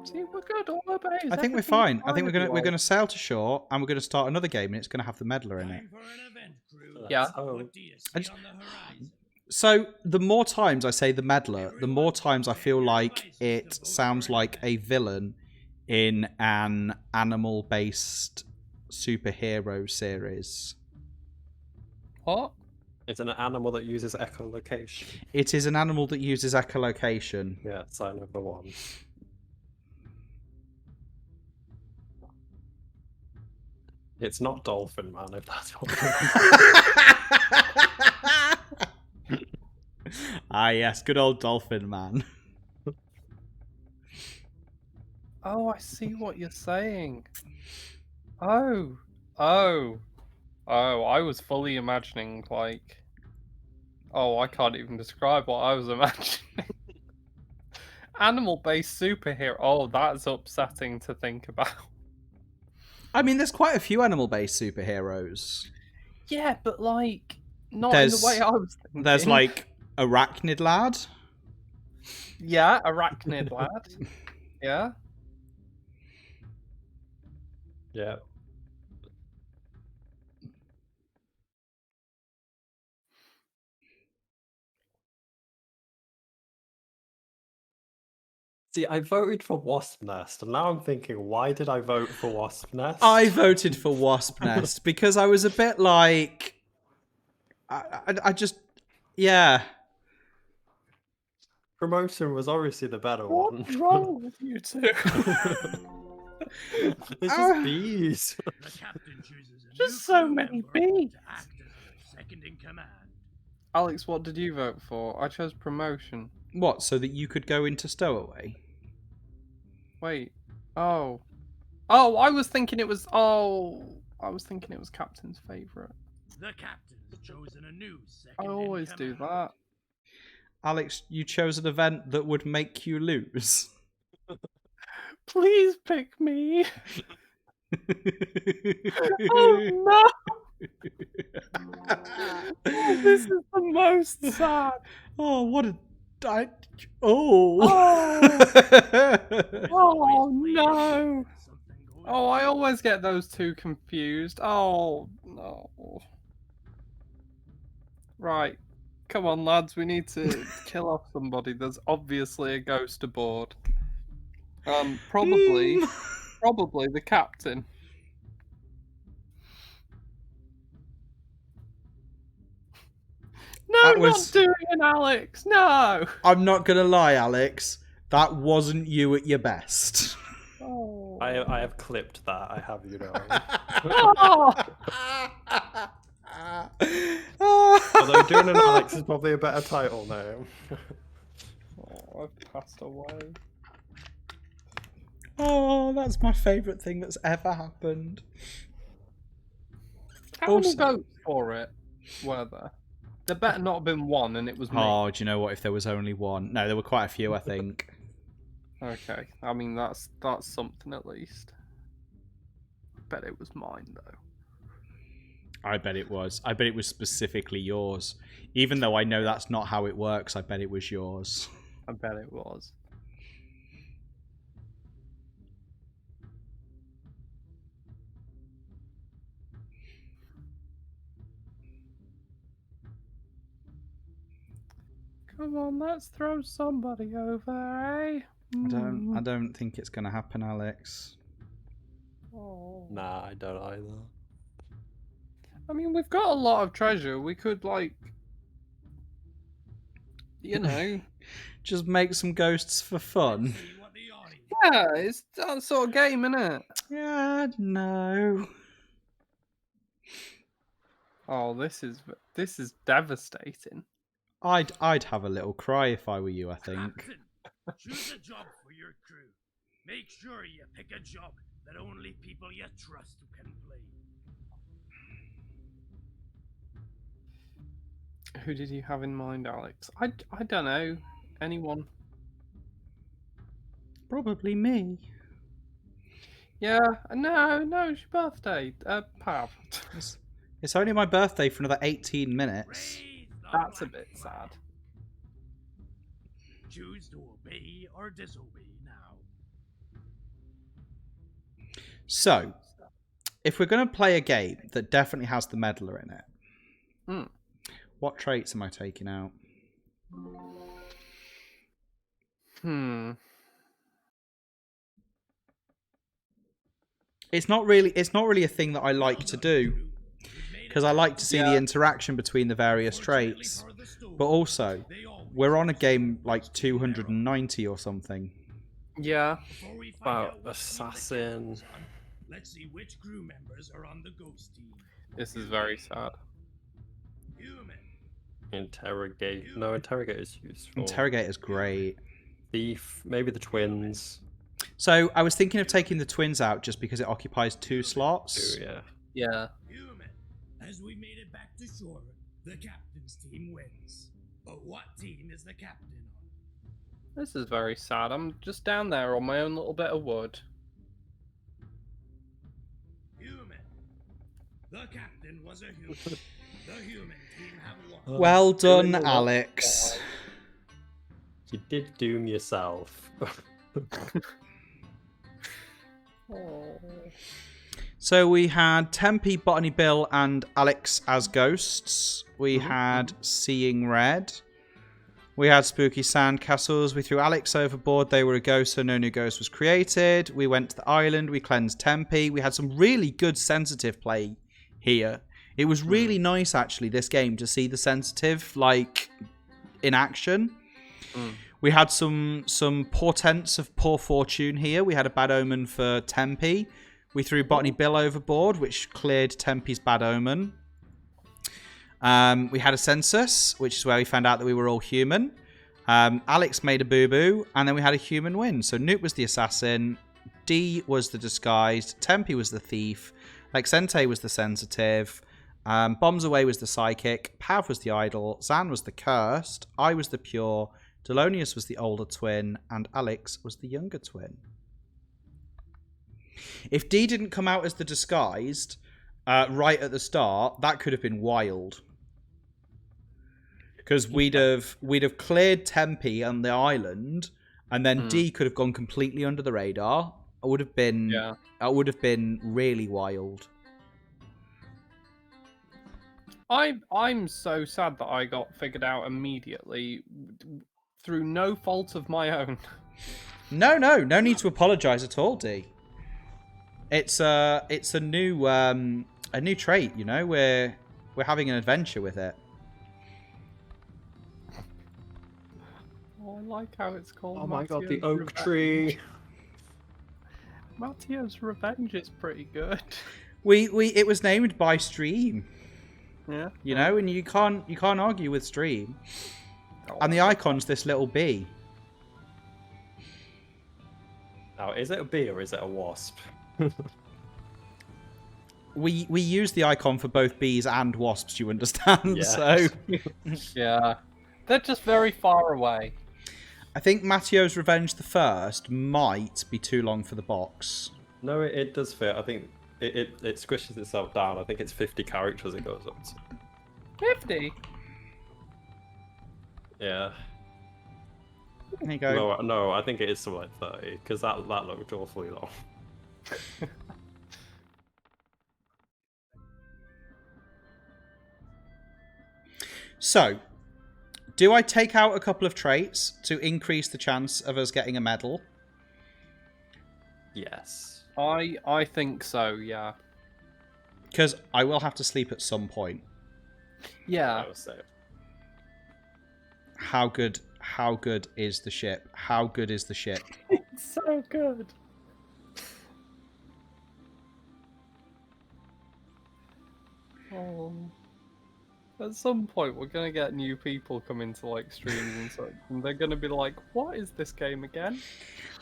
See, we're good. All obeys. I think we're Everything's fine. I think with you we're all. gonna sail to shore and we're gonna start another game and it's gonna have the Meddler in it. Time for an event, crew. Yeah. What do you see on the horizon? So the more times I say the Meddler, the more times I feel like it sounds like a villain in an animal-based superhero series. What? It's an animal that uses echolocation. It is an animal that uses echolocation. Yeah, sign of the one. It's not Dolphin Man, if that's what. Ah, yes, good old Dolphin Man. Oh, I see what you're saying. Oh, oh, oh! I was fully imagining like. Oh, I can't even describe what I was imagining. Animal-based superhero. Oh, that's upsetting to think about. I mean, there's quite a few animal-based superheroes. Yeah, but like not in the way I was thinking. There's like Arachnid Lad. Yeah, arachnid lad. Yeah. Yeah. See, I voted for Wasp Nest, and now I'm thinking, why did I vote for Wasp Nest? I voted for Wasp Nest because I was a bit like, I just, yeah. Promotion was obviously the better What's one. wrong with you two? It's just bees. The captain chooses a Just new so crew many member bees. to act as their second in command. Alex, what did you vote for? I chose promotion. What, so that you could go into Stowaway? Wait. Oh. Oh, I was thinking it was. Oh, I was thinking it was Captain's favorite. The captain's chosen a new second I in always do command. that. Alex, you chose an event that would make you lose. Please pick me. Oh no! Oh, this is the most sad. Oh, what a... Oh! Oh no! Oh, I always get those two confused. Oh no! Right, come on, lads. We need to kill off somebody. There's obviously a ghost aboard. Probably the captain. No, That was- not doing it, Alex. No. I'm not gonna lie, Alex. That wasn't you at your best. Oh. I have clipped that, I have you know. Oh. Although doing an Alex is probably a better title name. Oh, I've passed away. Oh, that's my favourite thing that's ever happened. How many Also- votes for it were there? There better not have been one, and it was me. Oh, do you know what? If there was only one. No, there were quite a few, I think. Okay, I mean that's something at least. I bet it was mine though. I bet it was. I bet it was specifically yours. Even though I know that's not how it works, I bet it was yours. I bet it was. Come on, let's throw somebody over, eh? I don't think it's gonna happen, Alex. Oh. Nah, I don't either. I mean, we've got a lot of treasure. We could, like, you know. Just make some ghosts for fun. See what the audience Yeah, it's that sort of game, innit? Yeah, no. Oh, this is devastating. I'd have a little cry if I were you, I think. Captain, choose a job for your crew. Make sure you pick a job that only people you trust can play. Who did you have in mind, Alex? I don't know. Anyone? Probably me. Yeah. No, it's your birthday. Pav. It's only my birthday for another 18 minutes. Raise the That's a black bit flag. sad. Choose to obey or disobey now. So, if we're going to play a game that definitely has the meddler in it, Hmm. what traits am I taking out? It's not really a thing that I like to do, because I like to see the interaction between the various traits. But also, we're on a game like 290 or something. Yeah. Before we find Wow, out what team the assassin. captain's on, let's see which crew members are on the ghost team. This is very sad. Human. Interrogate. No, interrogate is useful. Interrogator's great. Thief. Maybe the twins. So I was thinking of taking the twins out just because it occupies 2 slots. Ooh, yeah. Yeah. Human. As we made it back to shore, the captain's team wins. But what team is the captain on? This is very sad. I'm just down there on my own little bit of wood. Human. The captain was a human. The human team have won. Well done, Doing a lot. Alex. You did doom yourself. So we had Tempe, Botany Bill, and Alex as ghosts. We had Seeing Red. We had Spooky Sandcastles. We threw Alex overboard. They were a ghost, so no new ghost was created. We went to the island. We cleansed Tempe. We had some really good sensitive play here. It was really nice, actually, this game, to see the sensitive, like, in action. We had some portents of poor fortune here. We had a bad omen for Tempe. We threw Botany Bill overboard, which cleared Tempe's bad omen. We had a census, which is where we found out that we were all human. Alex made a boo-boo, and then we had a human win. So Newt was the assassin, Dee was the disguised, Tempe was the thief, Lexente was the sensitive, Bombs Away was the psychic, Pav was the idol, Zan was the cursed, I was the pure, Delonius was the older twin, and Alex was the younger twin. If Dee didn't come out as the disguised right at the start, that could have been wild. Because we'd have cleared Tempe on the island, and then Dee could have gone completely under the radar. It would have been really wild. I'm so sad that I got figured out immediately through no fault of my own. No need to apologise at all, Dee. It's a new trait, you know. We're having an adventure with it. Oh, I like how it's called. Oh my god, the Matteo's oak Revenge. tree. Matteo's Revenge is pretty good. It was named by Stream. Yeah. You know, and you can't argue with Stream. And the icon's this little bee. Now, is it a bee or is it a wasp? We use the icon for both bees and wasps, you understand? Yeah. So Yeah. They're just very far away. I think Matteo's Revenge the First might be too long for the box. No, it does fit. I think it squishes itself down. I think it's 50 characters it goes up to. 50? Yeah. There you go. No, I think it is something like 30, because that looked awfully long. So, do I take out a couple of traits to increase the chance of us getting a medal? Yes. I think so, yeah. Because I will have to sleep at some point. Yeah. I would say. How good is the ship? How good is the ship? It's so good. Oh. At some point, we're gonna get new people coming to like streams and such, and they're gonna be like, "What is this game again?"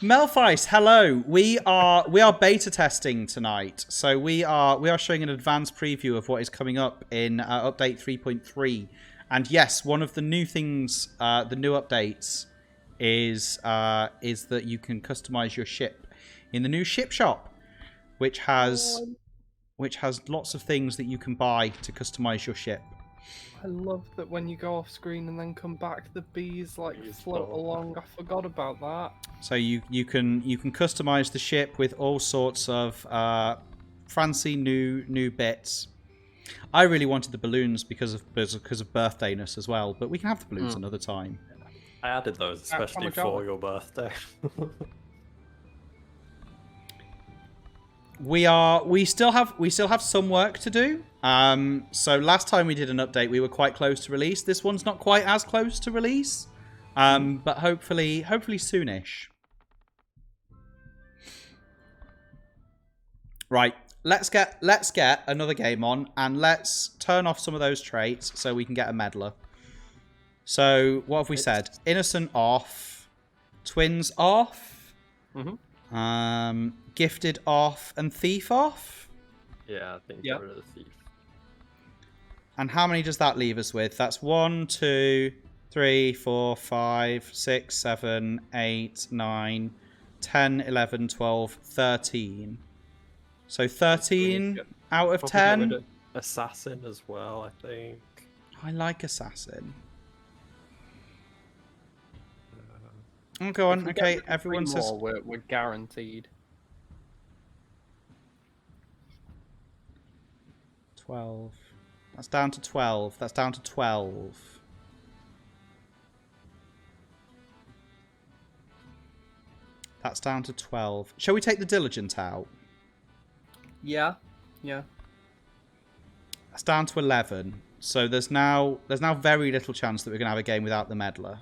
Melfice, hello. We are beta testing tonight, so we are showing an advanced preview of what is coming up in update 3.3. And yes, one of the new things, the new updates, is that you can customize your ship in the new ship shop, which has lots of things that you can buy to customize your ship. I love that when you go off screen and then come back, the bees like float along. I forgot about that. So you can customize the ship with all sorts of fancy new bits. I really wanted the balloons because of birthdayness as well, but we can have the balloons another time. I added those especially for your birthday. We still have some work to do. So last time we did an update, we were quite close to release. This one's not quite as close to release, but hopefully soonish. Right, let's get another game on, and let's turn off some of those traits so we can get a meddler. So what have we said? Innocent off, twins off. Gifted off and thief off. Yeah, I think get rid of the thief. And how many does that leave us with? That's 1, 2, 3, 4, 5, 6, 7, 8, 9, 10, 11, 12, 13. So 13 out of 10. Assassin as well, I think. I like assassin. Oh, go on. Okay, everyone says... We're guaranteed. 12. That's down to 12. That's down to 12. That's down to 12. Shall we take the diligent out? Yeah. That's down to 11. So there's now very little chance that we're going to have a game without the meddler.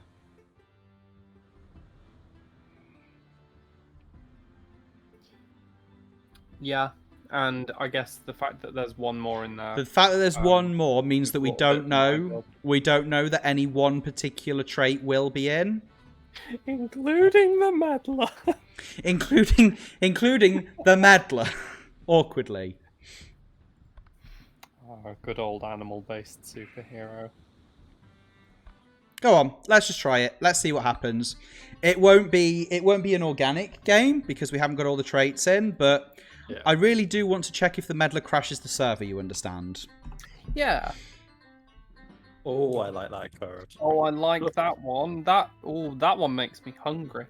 Yeah. And I guess the fact that there's one more in there. The fact that there's one more means that we don't know that any one particular trait will be in. Including the meddler. including the meddler. Awkwardly. Oh, good old animal-based superhero. Go on, let's just try it. Let's see what happens. It won't be an organic game because we haven't got all the traits in, but yeah. I really do want to check if the meddler crashes the server, you understand? Yeah. Oh, I like that card. Oh, I like that one. That one makes me hungry.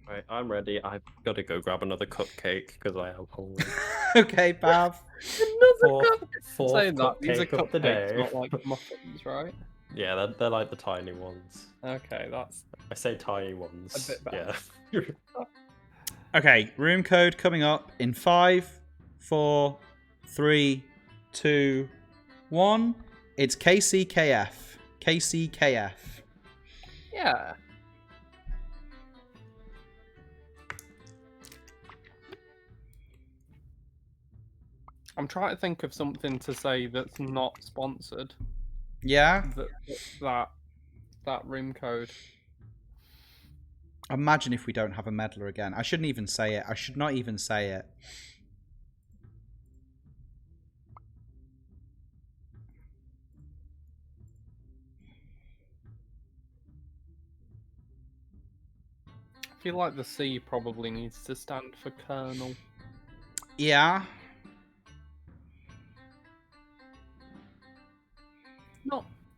Right, I'm ready. I've got to go grab another cupcake because I am hungry. Okay, Bav. Saying that, these are cupcake of the day. cupcakes, not like muffins, right? Yeah, they're like the tiny ones. Okay, that's... I say tiny ones. A bit bad. Yeah. Okay, room code coming up in 5, 4, 3, 2, 1. It's KCKF. KCKF. Yeah. I'm trying to think of something to say that's not sponsored. Yeah? That room code. Imagine if we don't have a meddler again. I shouldn't even say it. I should not even say it. I feel like the C probably needs to stand for Colonel. Yeah.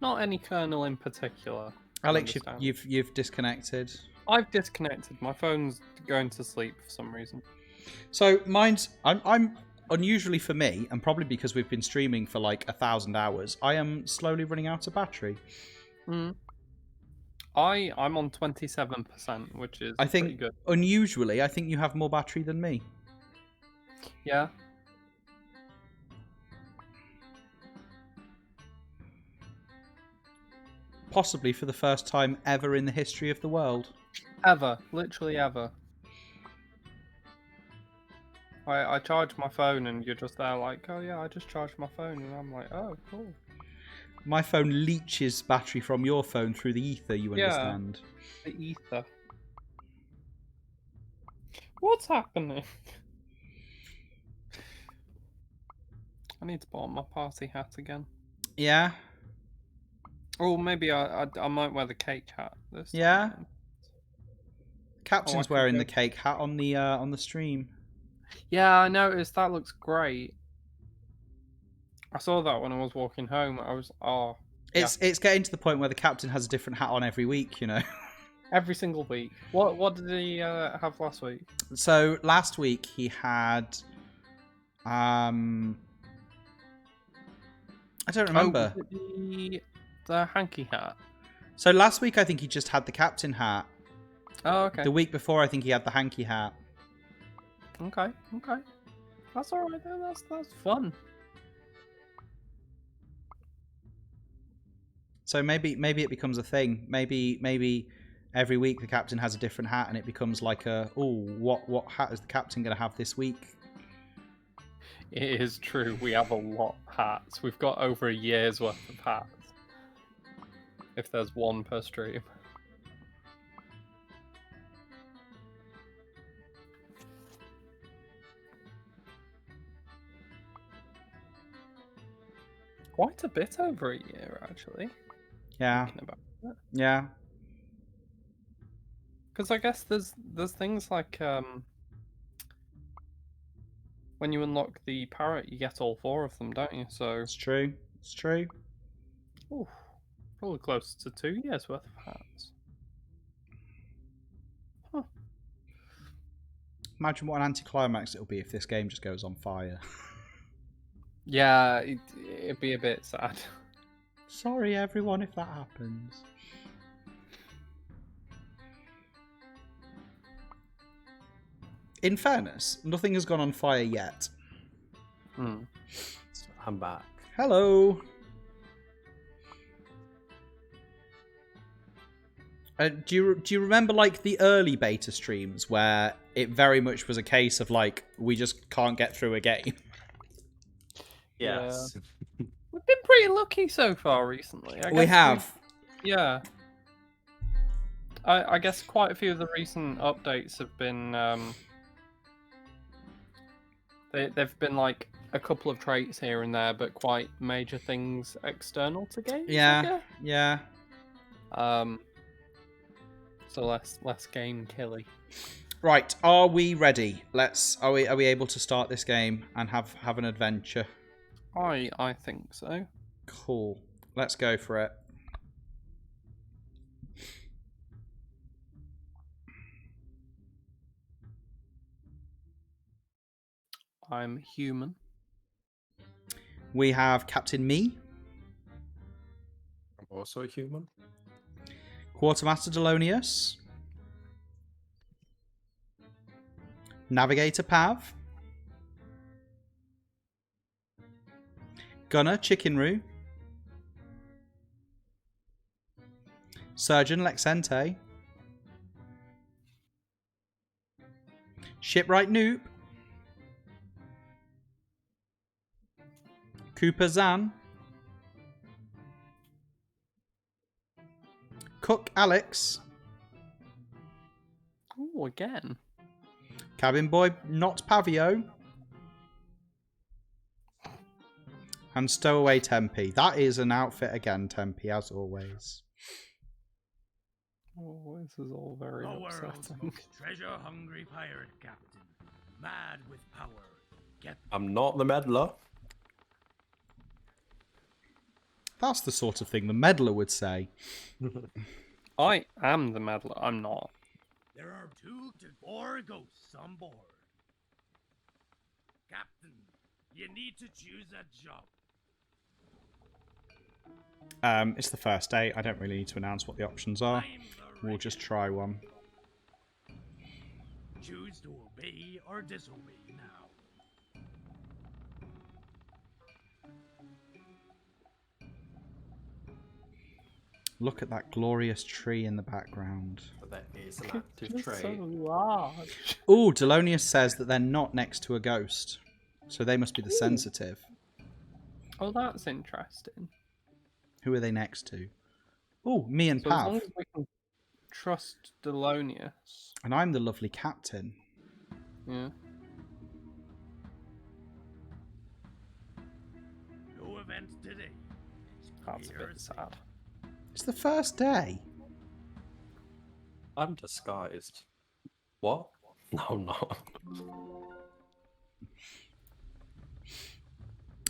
Not any Colonel in particular. Alex, you've disconnected. I've disconnected. My phone's going to sleep for some reason. So mine's I'm unusually for me, and probably because we've been streaming for like 1,000 hours, I am slowly running out of battery. I'm on 27%, which is pretty good. Unusually, I think you have more battery than me. Yeah. Possibly for the first time ever in the history of the world. Ever. Literally ever. I charge my phone and you're just there like, oh yeah, I just charged my phone, and I'm like, oh cool. My phone leeches battery from your phone through the ether, you Yeah. understand? The ether. What's happening? I need to put on my party hat again. Yeah? Oh, maybe I might wear the cake hat this time. Yeah? then. Captain's could wearing go- the cake hat on the stream. Yeah, I noticed. That looks great. I saw that when I was walking home. I was, oh, yeah. It's getting to the point where the captain has a different hat on every week, you know. Every single week. What did he have last week? So last week he had I don't remember. Oh, was it the hanky hat? So last week I think he just had the captain hat. Oh, okay. The week before I think he had the hanky hat. Okay. That's all right then. That's fun. So maybe it becomes a thing. Maybe every week the captain has a different hat and it becomes like what hat is the captain going to have this week? It is true. We have a lot of hats. We've got over a year's worth of hats. If there's one per stream. Quite a bit over a year, actually. Yeah. Thinking about it. Yeah. Because I guess there's things like when you unlock the parrot, you get all 4 of them, don't you? So It's true. It's true. ooh, probably close to 2 years worth of hats. Huh. Imagine what an anticlimax it'll be if this game just goes on fire. Yeah, it'd be a bit sad. Sorry everyone if that happens. In fairness, nothing has gone on fire yet. I'm back. Hello. Do you remember like the early beta streams where it very much was a case of like we just can't get through a game? Yes. We've been pretty lucky so far recently. I We guess have. Yeah. I guess quite a few of the recent updates have been they've been like a couple of traits here and there, but quite major things external to games. Yeah. Yeah. So less game killy. Right, are we ready? Are we able to start this game and have an adventure? I think so. Cool. Let's go for it. I'm human. We have Captain Me, I'm also a human. Quartermaster Delonius, Navigator Pav, Gunner Chickenroo, Surgeon Lexente, Shipwright Noob, Cooper Zan, Cook Alex, Oh, again. Cabin Boy Not Pavio, and Stowaway Tempe. That is an outfit again, Tempe, as always. Oh, this is all very The world's upsetting. most treasure-hungry pirate captain, mad with power. Get I'm not the meddler. That's the sort of thing the meddler would say. I am the meddler. I'm not. There are 2 to 4 ghosts on board. Captain, you need to choose a job. It's the first day. I don't really need to announce what the options are. I'm the We'll just try one. Choose to obey or disobey now. Look at that glorious tree in the background. that is an active It's trait. so large. Ooh, Delonius says that they're not next to a ghost. So they must be the sensitive. Oh, that's interesting. Who are they next to? Ooh, me and So as long Pav. as we can trust Delonius. And I'm the lovely captain. Yeah. No event today. That's a bit sad. It's the first day. I'm disguised. What? No, I'm not.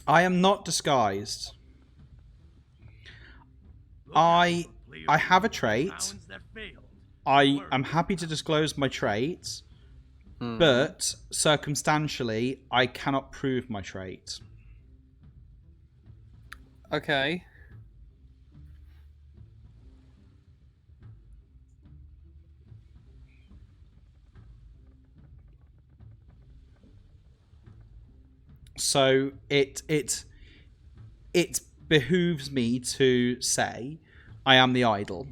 I am not disguised. I have a trait. I am happy to disclose my trait, but circumstantially, I cannot prove my trait. Okay. So it behooves me to say I am the idol.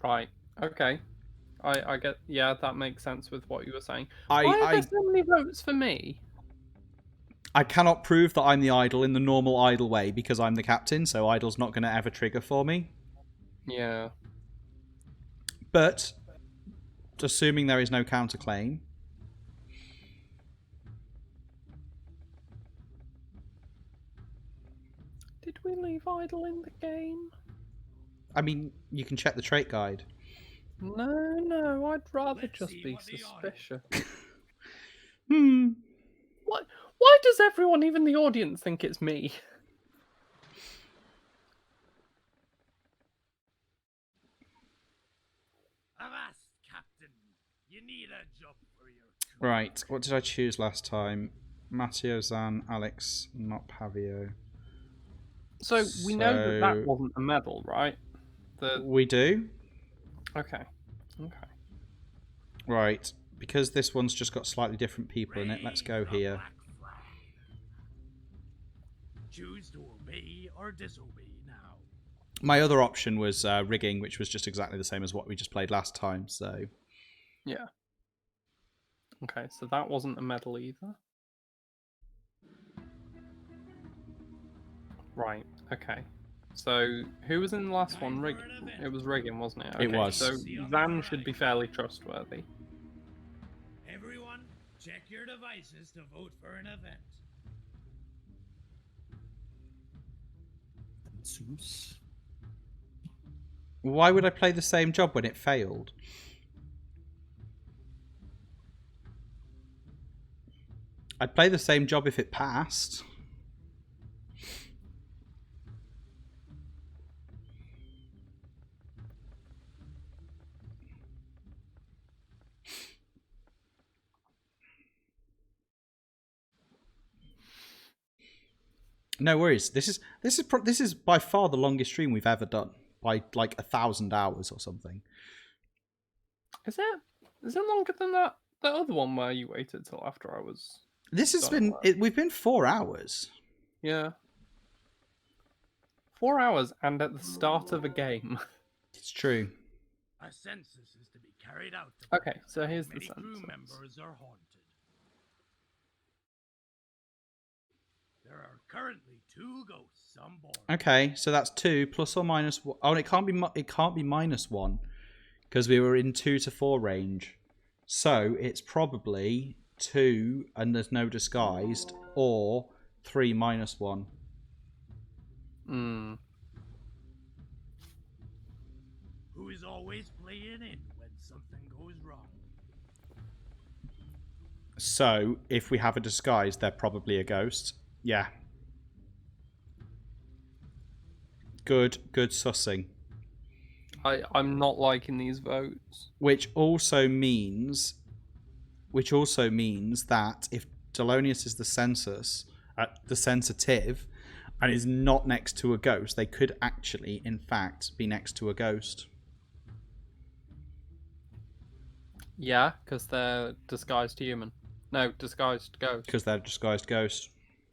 Right. Okay. I get. Yeah, that makes sense with what you were saying. I- Why are there I- so many votes for me? I cannot prove that I'm the idol in the normal idol way because I'm the captain, so idol's not going to ever trigger for me. Yeah. But assuming there is no counterclaim, Did we leave idle in the game? I mean, you can check the trait guide. No, I'd rather Let's just see be what the suspicious. Hmm. Why does everyone, even the audience, think it's me? Avast, Captain. You need a job for your Right, what did I choose last time? Matteo, Zan, Alex, not Pavio. So we know that that So- wasn't a medal, right? We do? Okay. Right, because this one's just got slightly different people in it, let's go Raise the here. black flag. Choose to obey or disobey now. My other option was rigging, which was just exactly the same as what we just played last time, so... Yeah. Okay, so that wasn't a medal either. Right. Okay. So who was in the last one? It was rigging, wasn't it? It Okay, was. So Zan should be fairly trustworthy. Everyone, check your devices to vote for an event. Zeus. Why would I play the same job when it failed? I'd play the same job if it passed. No worries. This is by far the longest stream we've ever done, by like 1,000 hours or something. Is it? Is it longer than that other one where you waited till after I was? This has Done been we've been 4 hours. Yeah. 4 hours and at the start of a game. It's true. A census is to be carried out. To Okay, so find out here's how the many crew census. members are haunted. There are currently 2 ghosts on board. Okay, so that's 2 plus or minus 1. Oh, and it can't be minus 1 because we were in 2 to 4 range. So it's probably 2 and there's no disguised, or 3 minus 1. Hmm. Who is always playing in when something goes wrong. So if we have a disguise, they're probably a ghost. Yeah. Good sussing. I'm not liking these votes. Which also means that if Delonius is the sensitive, and is not next to a ghost, they could actually, in fact, be next to a ghost. Yeah, because they're disguised human. No, disguised ghost. Because they're a disguised ghost.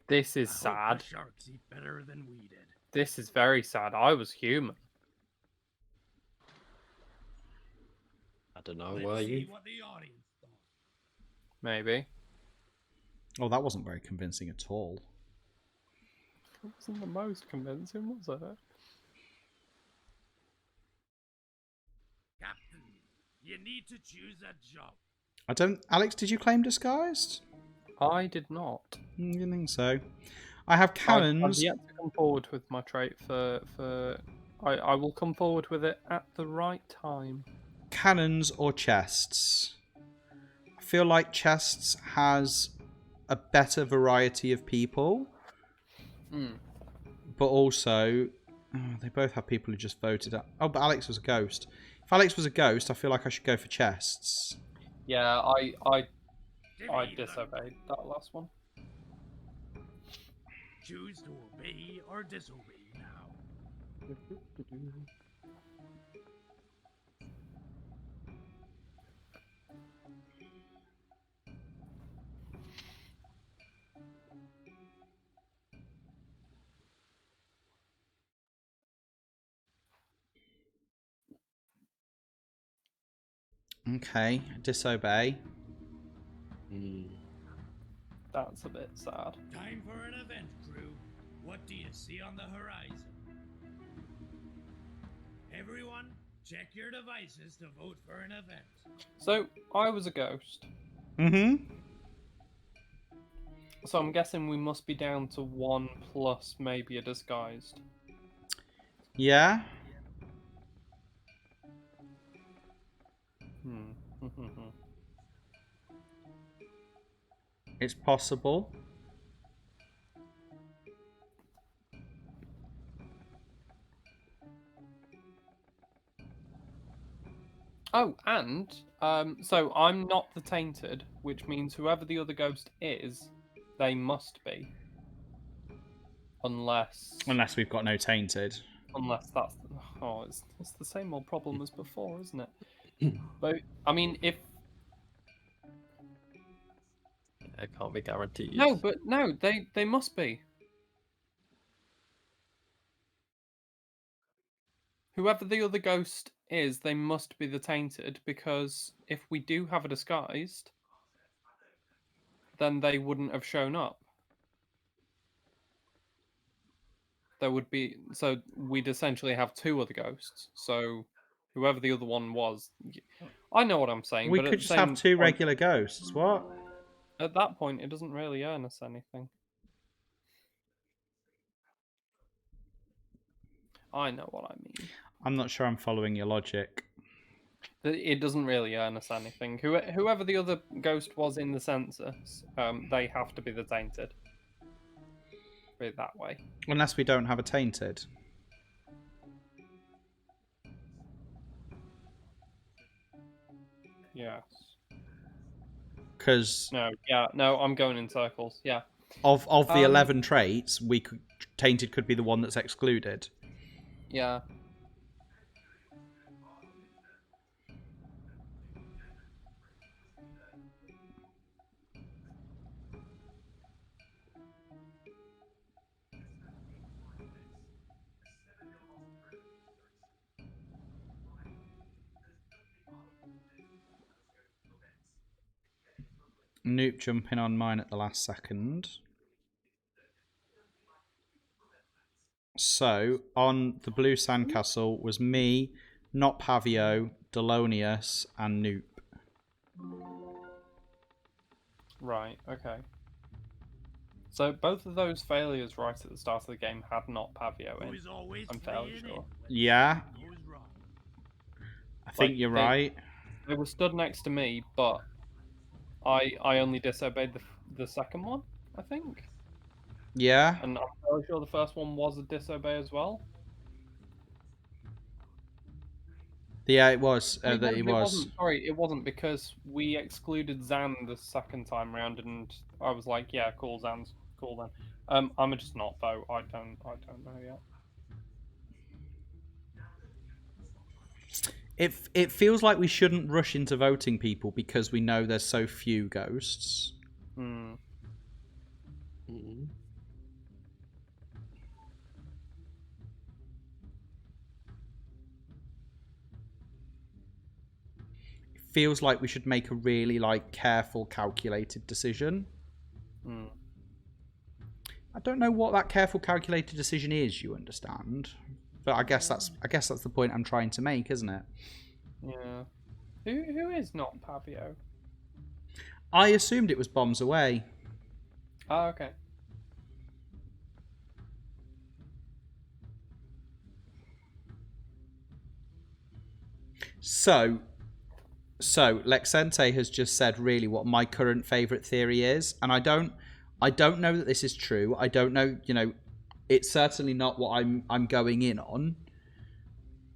This is I hope sad. the sharks eat better than we did. This is very sad. I was human. I don't know, Let's were see you? what the audience thought. Maybe. Oh, that wasn't very convincing at all. It wasn't the most convincing, was it? Captain, you need to choose a job. I don't... Alex, did you claim disguised? I did not. You didn't think so. I have I've cannons. yet to come forward with my trait for. I will come forward with it at the right time. Cannons or chests? I feel like chests has a better variety of people, but also they both have people who just voted up. Oh, but Alex was a ghost. If Alex was a ghost, I feel like I should go for chests. Yeah, I Divvy the disobeyed that last one. Choose to obey or disobey now. Okay, disobey. That's a bit sad. Time for an event, crew. What do you see on the horizon? Everyone, check your devices to vote for an event. So I was a ghost. Mm-hmm. So I'm guessing we must be down to 1 plus maybe a disguised. Yeah. It's possible. Oh, and so I'm not the tainted, which means whoever the other ghost is, they must be. Unless Unless we've got no tainted. that's it's the same old problem as before, isn't it? But I mean, if It can't be guaranteed. no, they must be. Whoever the other ghost is, they must be the tainted, because if we do have a disguised, then they wouldn't have shown up. There would be, so we'd essentially have 2 other ghosts. So whoever the other one was, I know what I'm saying. We but could at the just have same 2 point, regular ghosts. What? at that point, it doesn't really earn us anything. I know what I mean. I'm not sure I'm following your logic. It doesn't really earn us anything. Whoever the other ghost was in the census, they have to be the tainted. Put it that way. Unless we don't have a tainted. Yes. Because No, I'm going in circles. Yeah. of the 11 traits, tainted could be the one that's excluded. Yeah. Nope jumping on mine at the last second. So, on the blue sandcastle was me, Not Pavio, Delonius, and Noop. Right. Okay. So both of those failures right at the start of the game had not Pavio in. Who's always I'm fairly playing sure. in when Yeah, something goes wrong. I think Like, you're right. They were stood next to me, but I only disobeyed the second one, I think. Yeah, And I'm fairly sure the first one was a disobey as well. yeah, it was. It That it was. Sorry, it wasn't, because we excluded Zan the second time round, and I was like, yeah, cool, Zan's cool then. I'm just not though. I don't know yet. It feels like we shouldn't rush into voting people because we know there's so few ghosts. feels like we should make a really like careful, calculated decision. Hmm. I don't know what that careful, calculated decision is. You understand? But I guess that's the point I'm trying to make, isn't it? Yeah. Who is not Pavio? I assumed it was Bombs Away. Oh, okay. So Lexente has just said really what my current favourite theory is, and I don't know that this is true. I don't know, it's certainly not what I'm going in on.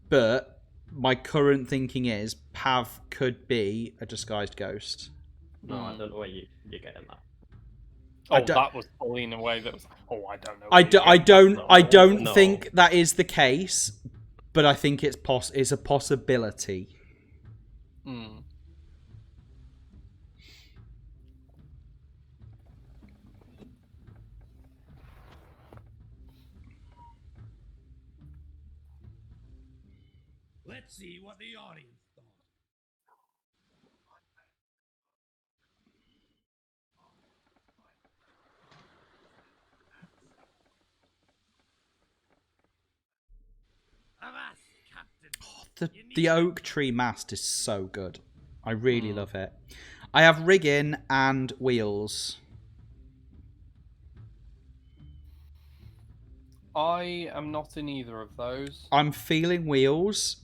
But my current thinking is Pav could be a disguised ghost. No, I don't know where you're getting that. Oh, don't- that was fully in a way that was. Oh, I don't know. I don't No. think that is the case, but I think it's a possibility. Hmm. Let's see what the audience thought. Avast, Captain. The oak tree mast is so good. I really love it. I have rigging and wheels. I am not in either of those. I'm feeling wheels.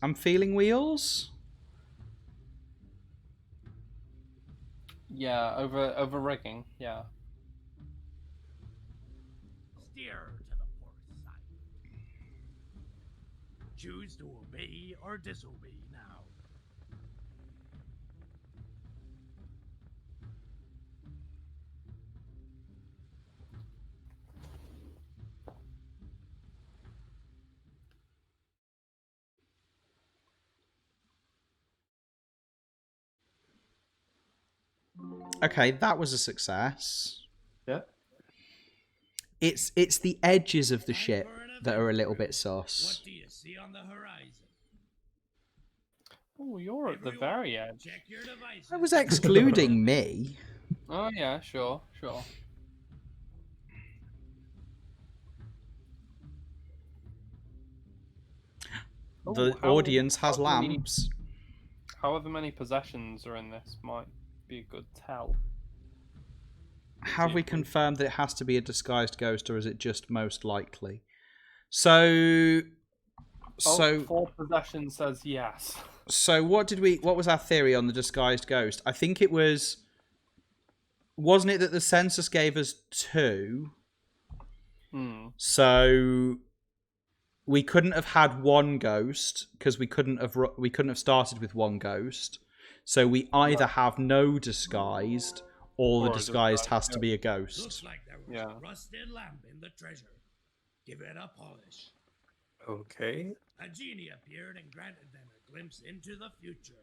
Yeah, over rigging. Yeah. Steer to the port side. Choose to obey or disobey now. Okay, that was a success. Yeah. It's the edges of the ship that are a little bit sus. What do you see on the horizon? Oh, you're at the very edge. Check your devices. I was excluding me. Oh yeah, sure. The Oh, audience has how many- lamps. However many possessions are in this might be a good tell. Have we confirmed that it has to be a disguised ghost, or is it just most likely? So 4 possessions says yes. So what was our theory on the disguised ghost? I think it wasn't it that the census gave us 2? So we couldn't have had one ghost because we couldn't have started with one ghost. So we either have no disguised or the Or a disguised disguised, has to be a ghost. Looks like there was Yeah. a rusted lamp in the treasure. Give it a polish. Okay. A genie appeared and granted them a glimpse into the future.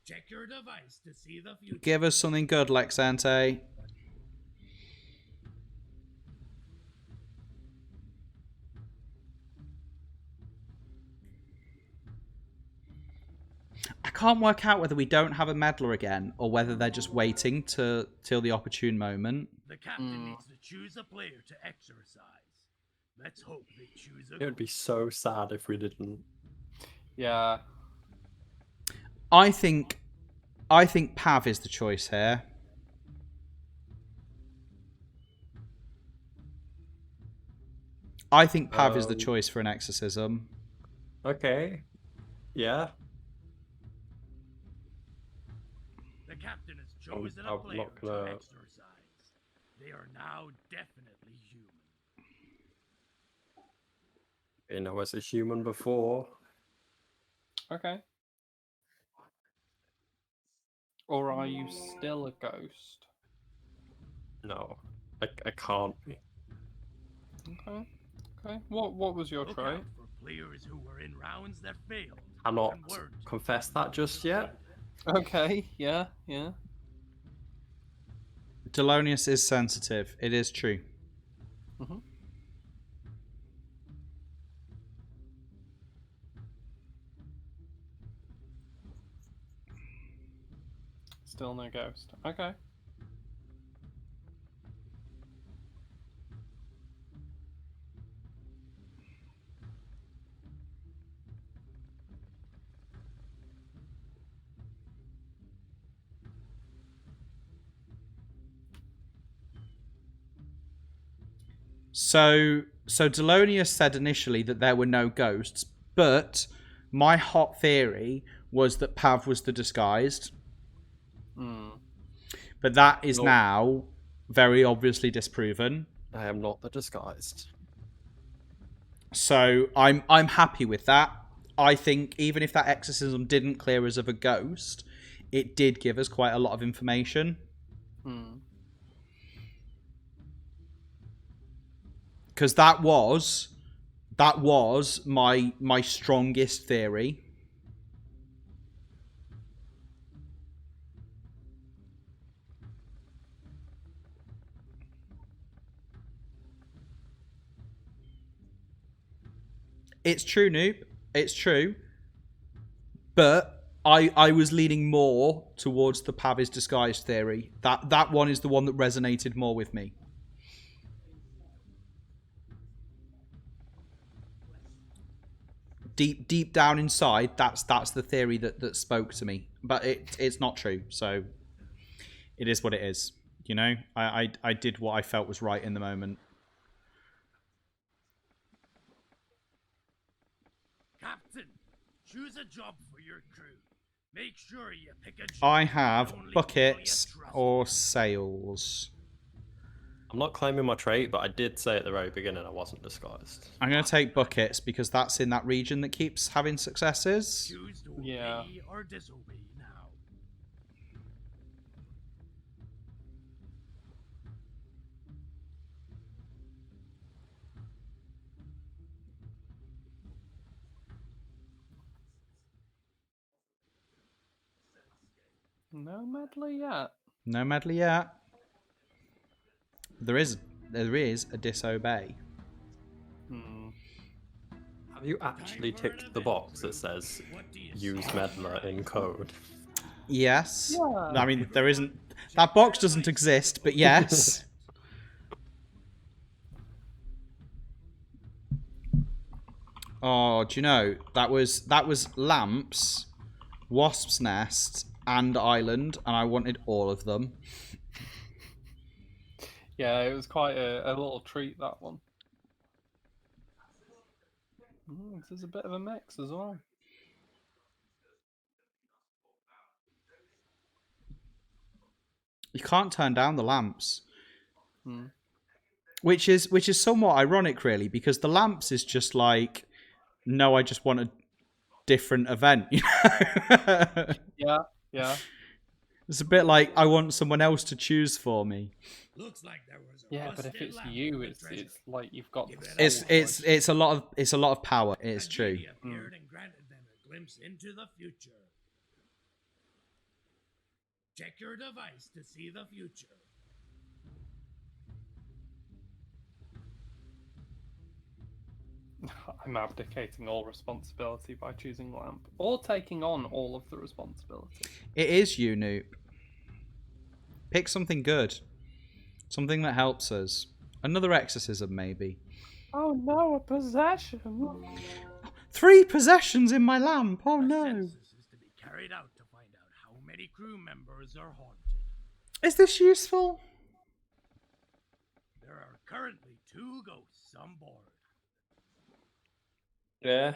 Check your device to see the future. Give us something good, Lexante. I can't work out whether we don't have a meddler again or whether they're just waiting till the opportune moment. The captain needs to choose a player to exercise. Let's hope they choose a It would be so sad if we didn't. Yeah. I think Pav is the choice here. I think Pav is the choice for an exorcism. Okay. Yeah. The captain has chosen I'm a player not to gonna- exercise. They are now definitely human. I was a human before. Okay. Or are you still a ghost? No. I can't be. Okay. What was your Look try? out for players who were in rounds that failed. Cannot and weren't. confess that just yet. Okay. Yeah. Delonius is sensitive. It is true. Still no ghost. Okay. So Delonius said initially that there were no ghosts, but my hot theory was that Pav was the disguised. Hmm. But that is No. now very obviously disproven. I am not the disguised. So I'm happy with that. I think even if that exorcism didn't clear us of a ghost, it did give us quite a lot of information. Hmm. Because that was my strongest theory. It's true, Noob. It's true. But I was leaning more towards the Pav is disguised theory. That one is the one that resonated more with me. Deep down inside, that's the theory that spoke to me. But it's not true, so it is what it is. You know? I did what I felt was right in the moment. Captain, choose a job for your crew. Make sure you pick a job I with have only buckets people you trust. or sails. I'm not claiming my trait, but I did say at the very beginning I wasn't disguised. I'm going to take buckets because that's in that region that keeps having successes. Choose to Yeah. obey or disobey now. No medley yet. No medley yet. There is a disobey. Hmm. Have you actually ticked the box that says What do you use say? Meddler in code? Yes. Yeah. I mean, there isn't. That box doesn't exist, but yes. Oh, do you know that was lamps, wasp's nest, and island, and I wanted all of them. Yeah, it was quite a little treat, that one. This is a bit of a mix as well. You can't turn down the lamps, Hmm. which is somewhat ironic, really, because the lamps is just like, no, I just want a different event. You know? Yeah, yeah. It's a bit like I want someone else to choose for me. Looks like there was a Yeah, but if rusted it's lamp you, in the it's treasure. like you've got Give the it soul up. It's a lot of power. It's A true. genie appeared and granted them a glimpse into the future. Check your device to see the future. I'm abdicating all responsibility by choosing lamp or taking on all of the responsibility. It is you, Noop. Pick something good. Something that helps us. Another exorcism, maybe. Oh no, a possession! 3 possessions in my lamp. Oh A no. census is to be carried out to find out how many crew members are haunted. Is this useful? There are currently 2 ghosts on board. Yeah.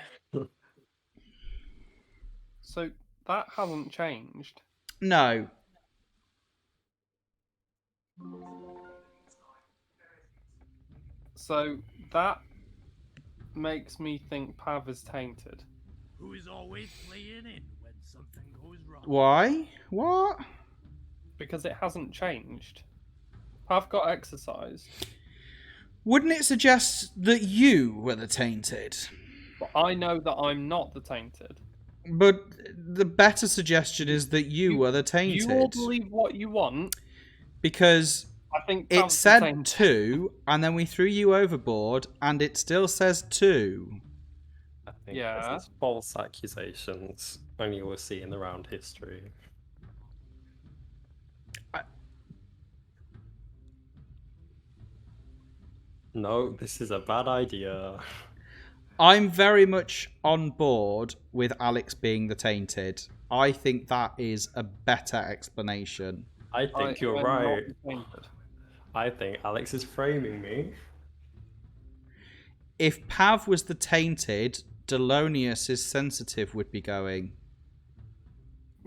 So that hasn't changed. No. So that makes me think Pav is tainted. Who is always playing in when something goes wrong. Why? What? Because it hasn't changed. Pav got exercised. Wouldn't it suggest that you were the tainted? But I know that I'm not the tainted. But the better suggestion is that you were the tainted. You all believe what you want. Because I think it Pav's the said tainted. 2, and then we threw you overboard, and it still says 2. I think Yeah. this is false accusations only we're seeing around history. No, this is a bad idea. I'm very much on board with Alex being the tainted. I think that is a better explanation. I think you're I'm not right. tainted. I think Alex is framing me. If Pav was the tainted, Delonius's sensitive would be going.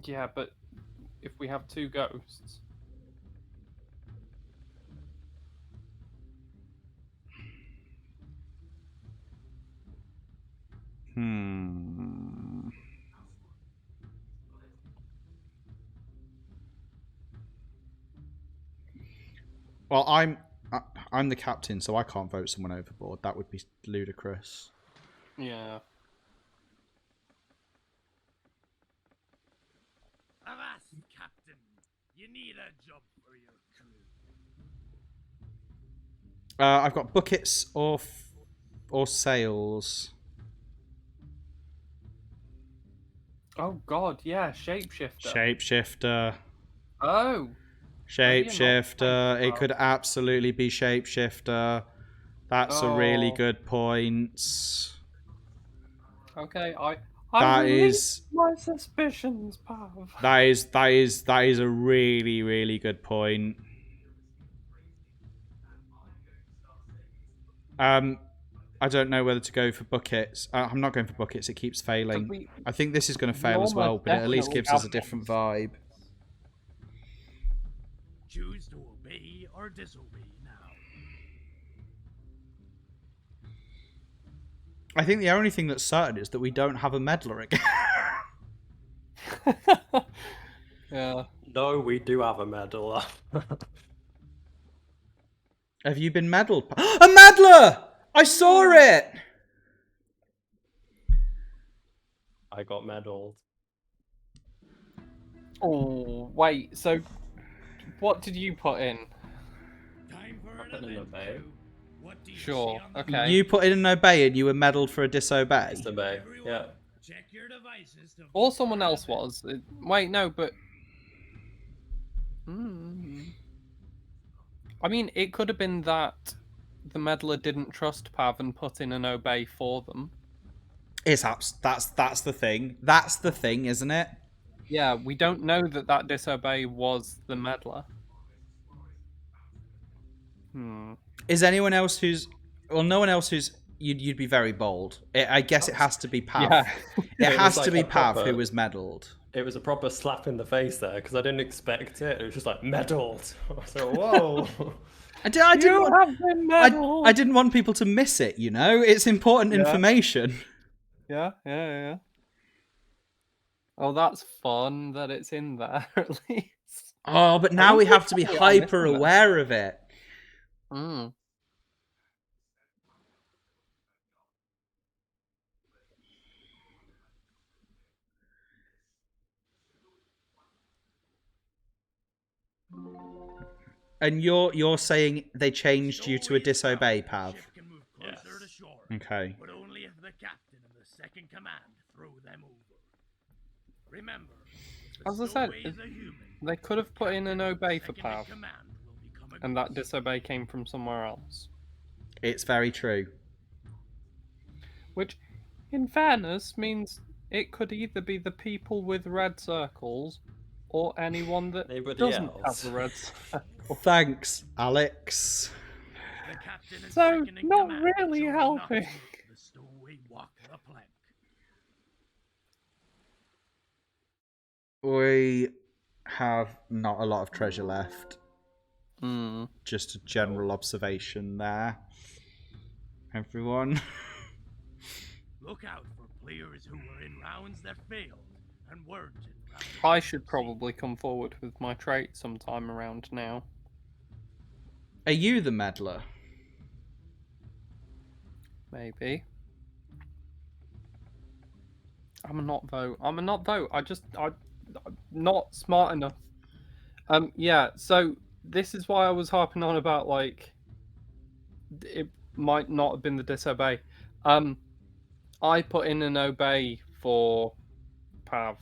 Yeah, but if we have two ghosts, Hmm. Well, I'm the captain, so I can't vote someone overboard. That would be ludicrous. yeah. Avast, Captain. You need a job for your crew. I've got buckets or sails. Oh God, yeah, shapeshifter. Shapeshifter. Oh, Shapeshifter. It Pav. could absolutely be shapeshifter. That's a really Oh. good point. okay. I That release is my suspicions, Pav. that is a really, really good point. I don't know whether to go for buckets. I'm not going for buckets. It keeps failing. we- I think this is going to we fail as well, almost but it at least definitely gives us a have different one. vibe. Choose to obey or disobey now. I think the only thing that's certain is that we don't have a meddler again. Yeah. No, we do have a medal. Have you been meddled? A meddler! I saw it! I got medaled. Oh wait. So, what did you put in? Time for an Put in event obey. now. What do you Sure, see on the okay. You put in an obey and you were meddled for a disobey. Disobey. Everyone, Yeah. check your devices to Or vote someone for an else event. was. Wait, no, but. Hmm. I mean, it could have been that the meddler didn't trust Pav and put in an obey for them. That's the thing. That's the thing, isn't it? Yeah, we don't know that that disobey was the meddler. Hmm. Is anyone else who's well, no one else who's you'd be very bold. I guess it has to be Pav. Yeah. It It has was to like be a Pav proper- who was meddled. It was a proper slap in the face there because I didn't expect it. It was just like medaled. So whoa. I didn't You want, have been meddled. I didn't want people to miss it, you know? It's important Yeah. information. Yeah. Oh, that's fun that it's in there at least. Oh, but now we wonder have if to be they are hyper missing them. aware of it. Hmm. And you're saying they changed you to a disobey, Pav. Ship can move closer to shore, Okay. but only if the captain and the second command throw them over. Remember, if As I said, stowaways are human, They could have put in an captain and obey for second in Pav, command will become a and that ghost. disobey came from somewhere else. It's very true. Which, in fairness, means it could either be the people with red circles or anyone that Anybody doesn't else? have a red circle. Thanks, Alex. The captain and So, second in not command really chose not to helping. make the stowaway walk the plank. We have not a lot of treasure left. Hmm. Just a general observation there. Everyone. Look out for players who were in rounds that failed and weren't in rounds. I should probably come forward with my trait sometime around now. Are you the meddler? Maybe. I'm a not vote. I'm not smart enough. Yeah, so this is why I was harping on about, like, it might not have been the disobey. I put in an obey for Pav.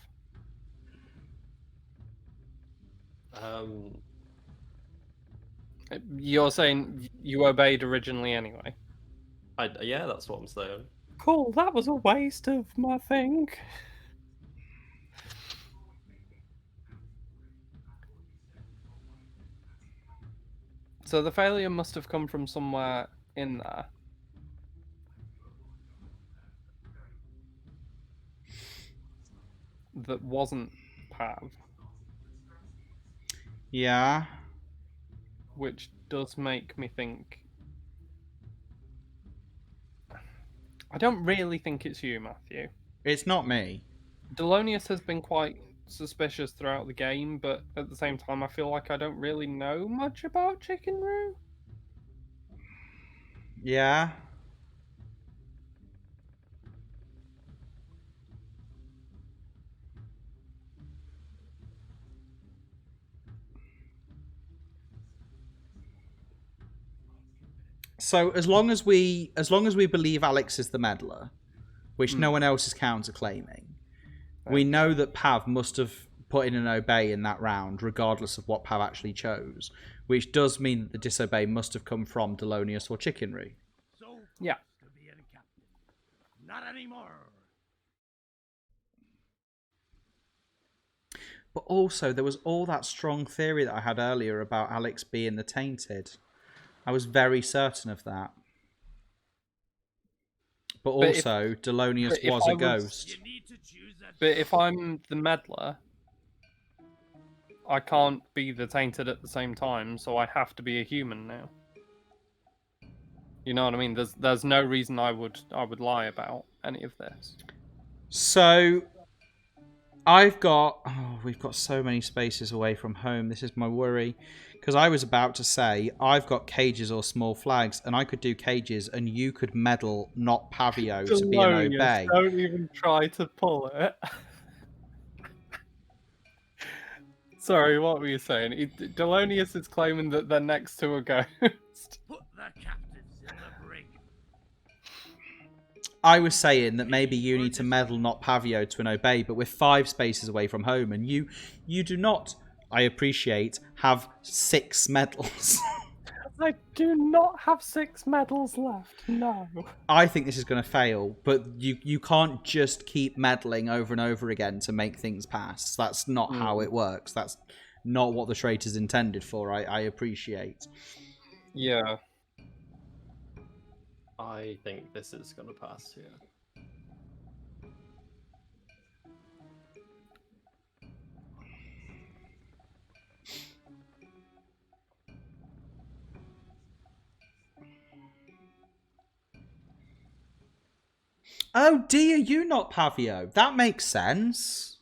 You're saying you obeyed originally anyway? Yeah, that's what I'm saying. Cool, that was a waste of my thing. So the failure must have come from somewhere in there. That wasn't Pav, Yeah. which does make me think. I don't really think it's you, Matthew. It's not me. Delonius has been quite suspicious throughout the game, but at the same time, I feel like I don't really know much about Chicken Roo. Yeah. So as long as we believe Alex is the meddler, which no one else is counterclaiming, we know that Pav must have put in an obey in that round, regardless of what Pav actually chose, which does mean that the disobey must have come from Delonius or Chickenry. So Yeah. to be a captain. Not anymore. But also, there was all that strong theory that I had earlier about Alex being the tainted. I was very certain of that. But also, Delonius was a ghost. You need to choose that. But if I'm the meddler, I can't be the tainted at the same time, so I have to be a human now. You know what I mean? There's no reason I would lie about any of this. So, we've got so many spaces away from home. This is my worry. Because I was about to say, I've got cages or small flags, and I could do cages, and you could meddle, not Pavio, to be an obey. Don't even try to pull it. Sorry, what were you saying? Delonius is claiming that they're next to a ghost. Put the captives in the brig. I was saying that maybe you need to meddle, not Pavio, to an obey, but we're 5 spaces away from home, and you do not, I appreciate, have 6 medals. I do not have 6 medals left, no. I think this is going to fail, but you can't just keep meddling over and over again to make things pass. That's not how it works. That's not what the traitor's intended for, I appreciate. Yeah. I think this is going to pass here. Oh dear, you not Pavio. That makes sense.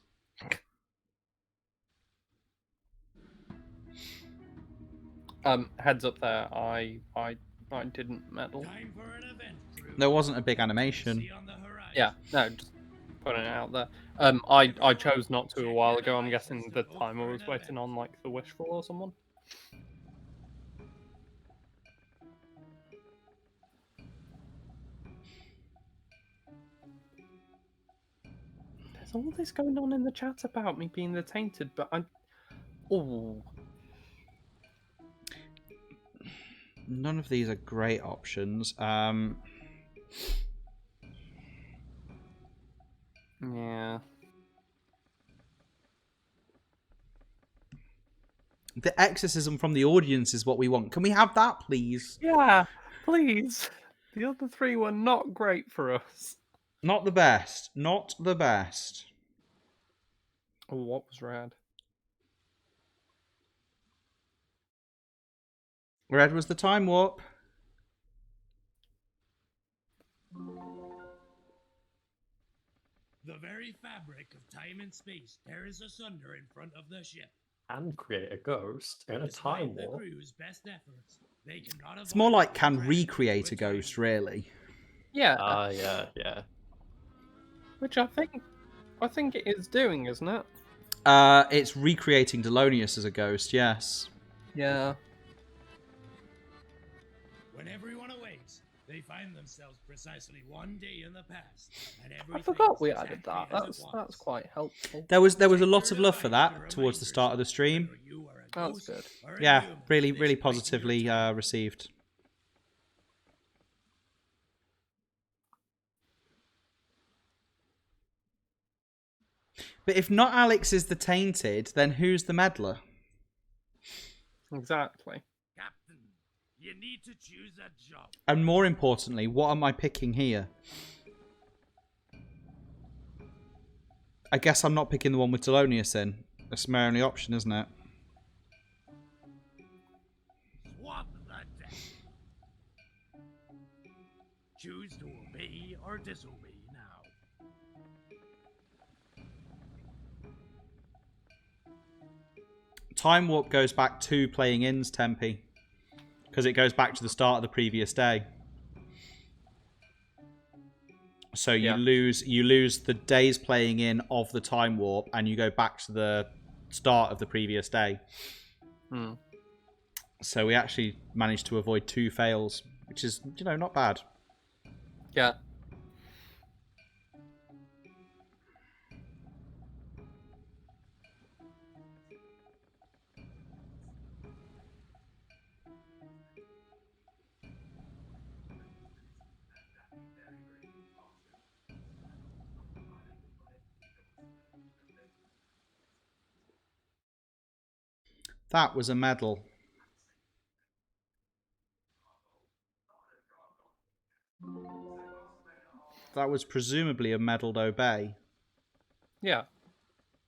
Heads up there, I didn't meddle. Time for an event, crew. There wasn't a big animation. See on the horizon. Yeah, no, just putting it out there. I chose not to a while ago. I'm guessing the timer was waiting on like the Wishful or someone. There's all this going on in the chat about me being the tainted, but I'm. Oh. None of these are great options. Yeah. The exorcism from the audience is what we want. Can we have that, please? Yeah, please. The other 3 were not great for us. Not the best. Not the best. Oh, what was rad? Red was the time warp. The very fabric of time and space tears asunder in front of the ship. And create a ghost in a Despite time the warp. crew's best efforts, they cannot It's more like avoid can crashing recreate a into time ghost, really. Yeah. Yeah. Which I think it is doing, isn't it? It's recreating Delonius as a ghost, yes. Yeah. When everyone awakes, they find themselves precisely 1 day in the past, and I everything forgot is we added exactly that. as it That's was. quite helpful. There was a lot of love for that towards the start of the stream. Whether you are a Oh, that's good. Ghosts are Yeah, immune to really, this really fight in your positively time. received. But if not Alex is the tainted, then who's the meddler? Exactly. Captain, you need to choose a job. And more importantly, what am I picking here? I guess I'm not picking the one with Thelonious in. That's my only option, isn't it? Swap the deck. Choose to obey or disobey now. Time Warp goes back 2 playing ins, Tempe. Because it goes back to the start of the previous day. So you lose the days playing in of the Time Warp, and you go back to the start of the previous day. Hmm. So we actually managed to avoid 2 fails, which is, you know, not bad. Yeah. That was a medal. That was presumably a medalled obey. Yeah.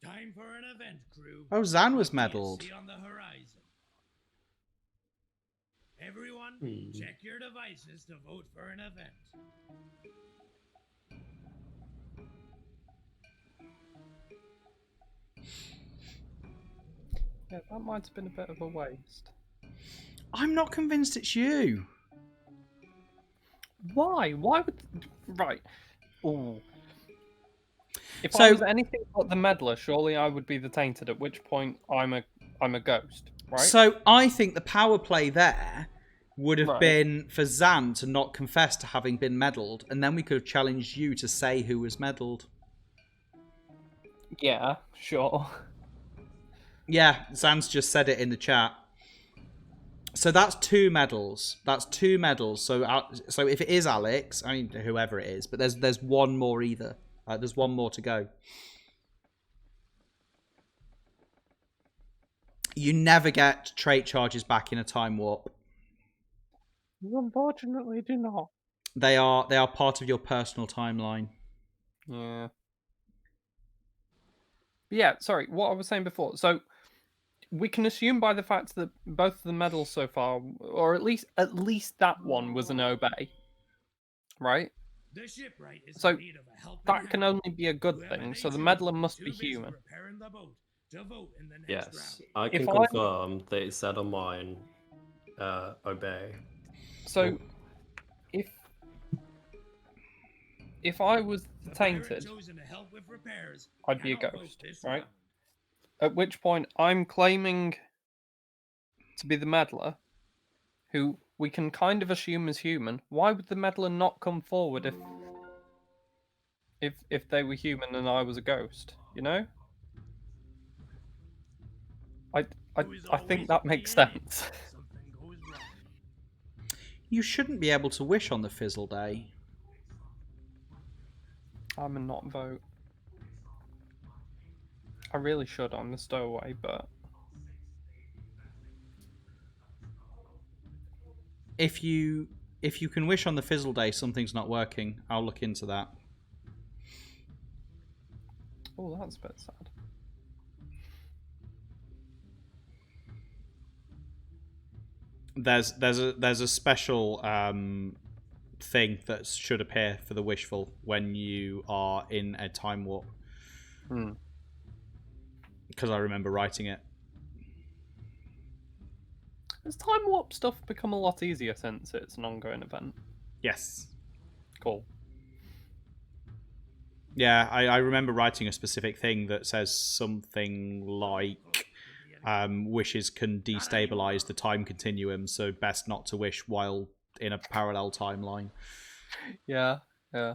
Time for an event, crew. Oh, Zan was What do you medalled. see on the horizon? Everyone, check your devices to vote for an event. Yeah, that might have been a bit of a waste. I'm not convinced it's you. Why? Why would... Right. Ooh. If So- I was anything but the meddler, surely I would be the tainted, at which point I'm a ghost, right? So I think the power play there would have Right. been for Zan to not confess to having been meddled, and then we could have challenged you to say who was meddled. Yeah, sure. Yeah, Zan's just said it in the chat. So that's 2 medals. That's 2 medals. So if it is Alex, I mean whoever it is, but there's one more either. There's one more to go. You never get trait charges back in a time warp. You unfortunately do not. They are part of your personal timeline. Yeah. Yeah, sorry, what I was saying before. So we can assume by the fact that both of the medals so far, or at least that one was an obey, right? The shipwright is So in need of a helping that can hand. only be a good Whoever thing. they So the choose meddler will be must too be busy human. repairing the boat to vote in the next Yes, round. I can If I- confirm that it said on mine, obey. So if I was The pirate tainted, chosen to help with repairs I'd be a cannot vote ghost, this right? round. At which point I'm claiming to be the meddler, who we can kind of assume is human. Why would the meddler not come forward if they were human and I was a ghost? You know? I Who is I think always that makes being in sense. if something goes wrong. You shouldn't be able to wish on the fizzle day. I'm a not vote. I really should on the stowaway, but If you can wish on the fizzle day, something's not working. I'll look into that. oh, that's a bit sad. There's a special thing that should appear for the wishful when you are in a time warp. Hmm. Because I remember writing it. Has time warp stuff become a lot easier since it's an ongoing event? Yes. Cool. Yeah, I remember writing a specific thing that says something like wishes can destabilize the time continuum, so best not to wish while in a parallel timeline. Yeah, yeah.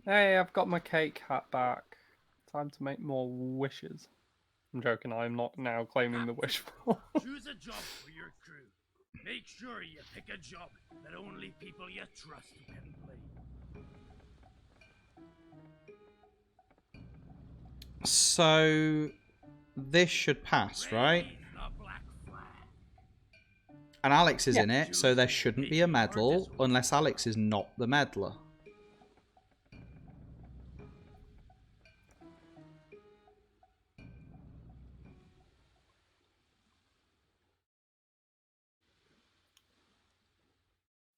Hey, I've got my cake hat back. Time to make more wishes. I'm joking. I'm not now claiming the wishful. Choose a job for your crew. Make sure you pick a job that only people you trust can play. So this should pass, right? Raise the black flag. And Alex is Yeah. in it, so there shouldn't be a medal unless Alex is not the meddler.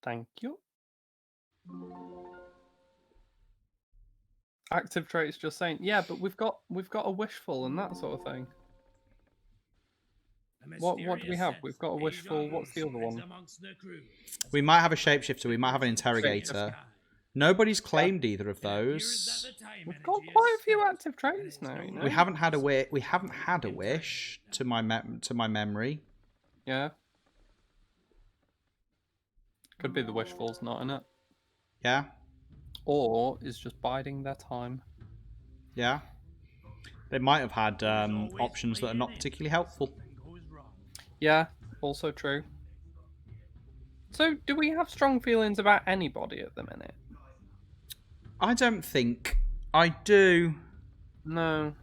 Thank you. Active traits just saying, yeah, but we've got a wishful and that sort of thing. What do we have? We've got a wishful. What's the other one? We might have a shapeshifter, we might have an interrogator. Nobody's claimed either of those. We've got quite a few active traits now. You know? We haven't had a wish to my memory. Yeah. Could be the wishful's not in it. Yeah. Or is just biding their time. Yeah. They might have had options that are not particularly helpful. Yeah, also true. So, do we have strong feelings about anybody at the minute? I don't think I do. No.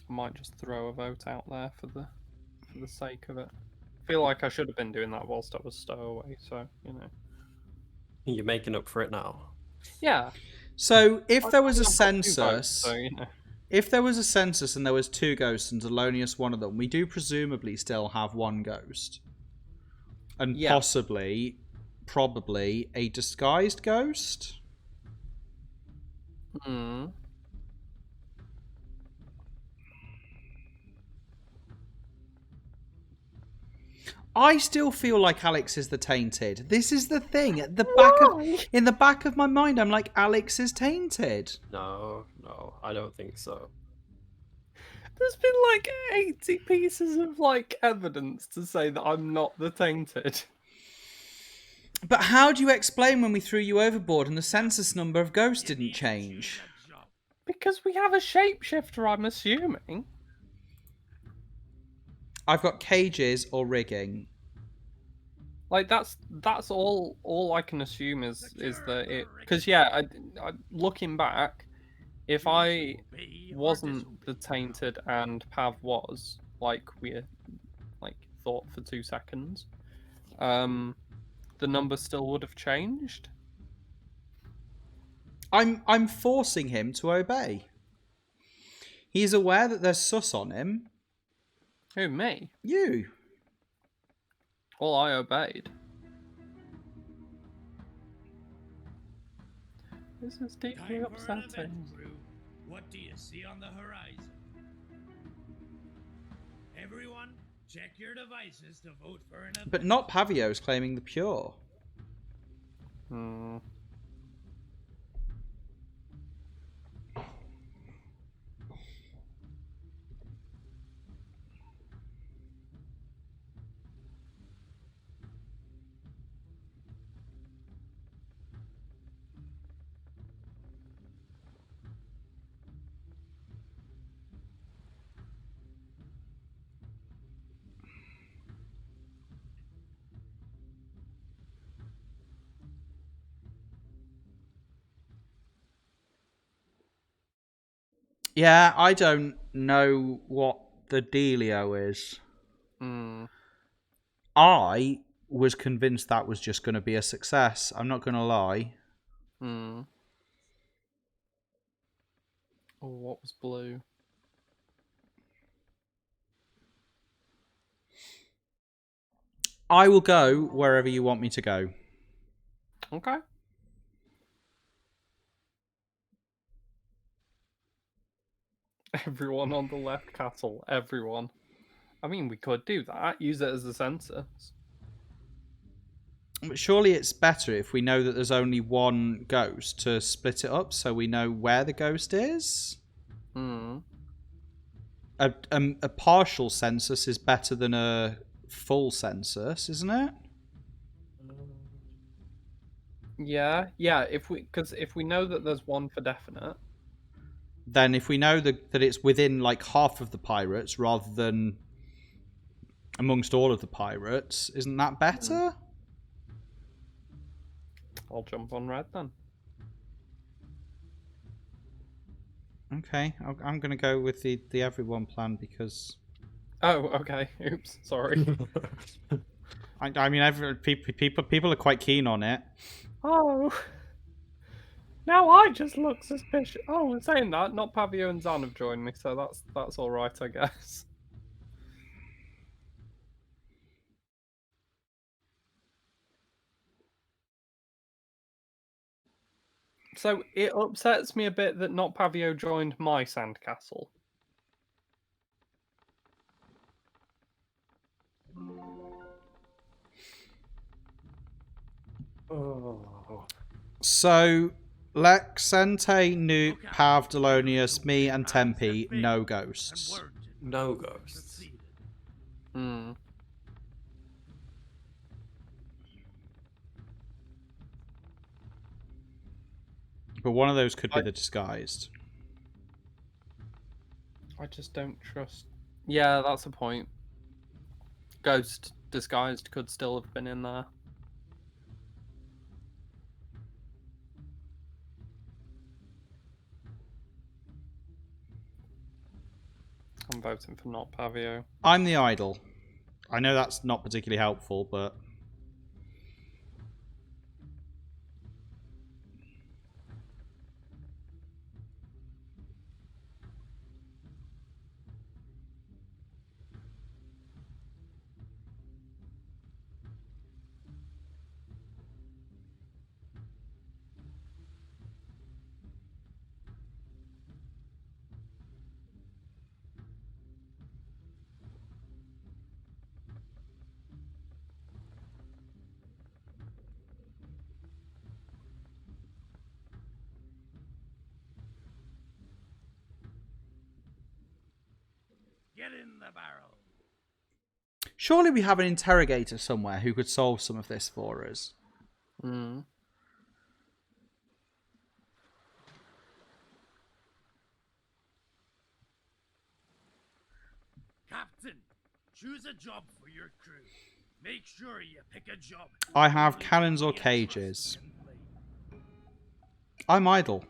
I might just throw a vote out there for the sake of it. I feel like I should have been doing that whilst I was stowaway, so, you know. You're making up for it now. Yeah. So, if there was a I've got 2 census... votes, so, you know. If there was a census and there was 2 ghosts and Delonius one of them, we do presumably still have 1 ghost. And Yeah. probably a disguised ghost? Hmm. I still feel like Alex is the tainted. This is the thing. In the back of my mind, I'm like, Alex is tainted. No, I don't think so. There's been like 80 pieces of like evidence to say that I'm not the tainted. But how do you explain when we threw you overboard and the census number of ghosts didn't change? Because we have a shapeshifter, I'm assuming. I've got cages or rigging. Like that's all I can assume is that it, because yeah, I looking back, if I wasn't the tainted and Pav was, like we like thought for 2 seconds, the number still would have changed. I'm forcing him to obey. He's aware that there's sus on him. Who, me? You. Well, I obeyed. This is deeply Time for an event, upsetting. crew. What do you see on the horizon? Everyone, check your devices to vote for an event. But not Pavio's claiming the pure. Hmm. Yeah, I don't know what the dealio is. Hmm. I was convinced that was just going to be a success. I'm not going to lie. Hmm. Oh, what was blue? I will go wherever you want me to go. Okay. Everyone on the left castle. Everyone. I mean, we could do that. Use it as a census. But surely it's better if we know that there's only 1 ghost to split it up so we know where the ghost is. Hmm. A partial census is better than a full census, isn't it? Yeah. If we know that there's 1 for definite, then if we know that it's within like half of the pirates rather than amongst all of the pirates, isn't that better? I'll jump on red then. Okay, I'm going to go with the everyone plan because Oh, okay. Oops, sorry. I mean people are quite keen on it. Oh. Now I just look suspicious. Oh, saying that, not Pavio and Zan have joined me, so that's all right, I guess. So it upsets me a bit that not Pavio joined my sandcastle. Oh. So Lexente, Nuke, Pav, Delonius, me, and Tempe, no ghosts. No ghosts. Hmm. But one of those could be the disguised. I just don't trust. Yeah, that's a point. Ghost disguised could still have been in there. I'm voting for not Pavio. I'm the idol. I know that's not particularly helpful, but Get in the barrel. surely we have an interrogator somewhere who could solve some of this for us. Hmm. Captain, choose a job for your crew. Make sure you pick a job. I have only cannons or can trust cages. and play. I'm idle.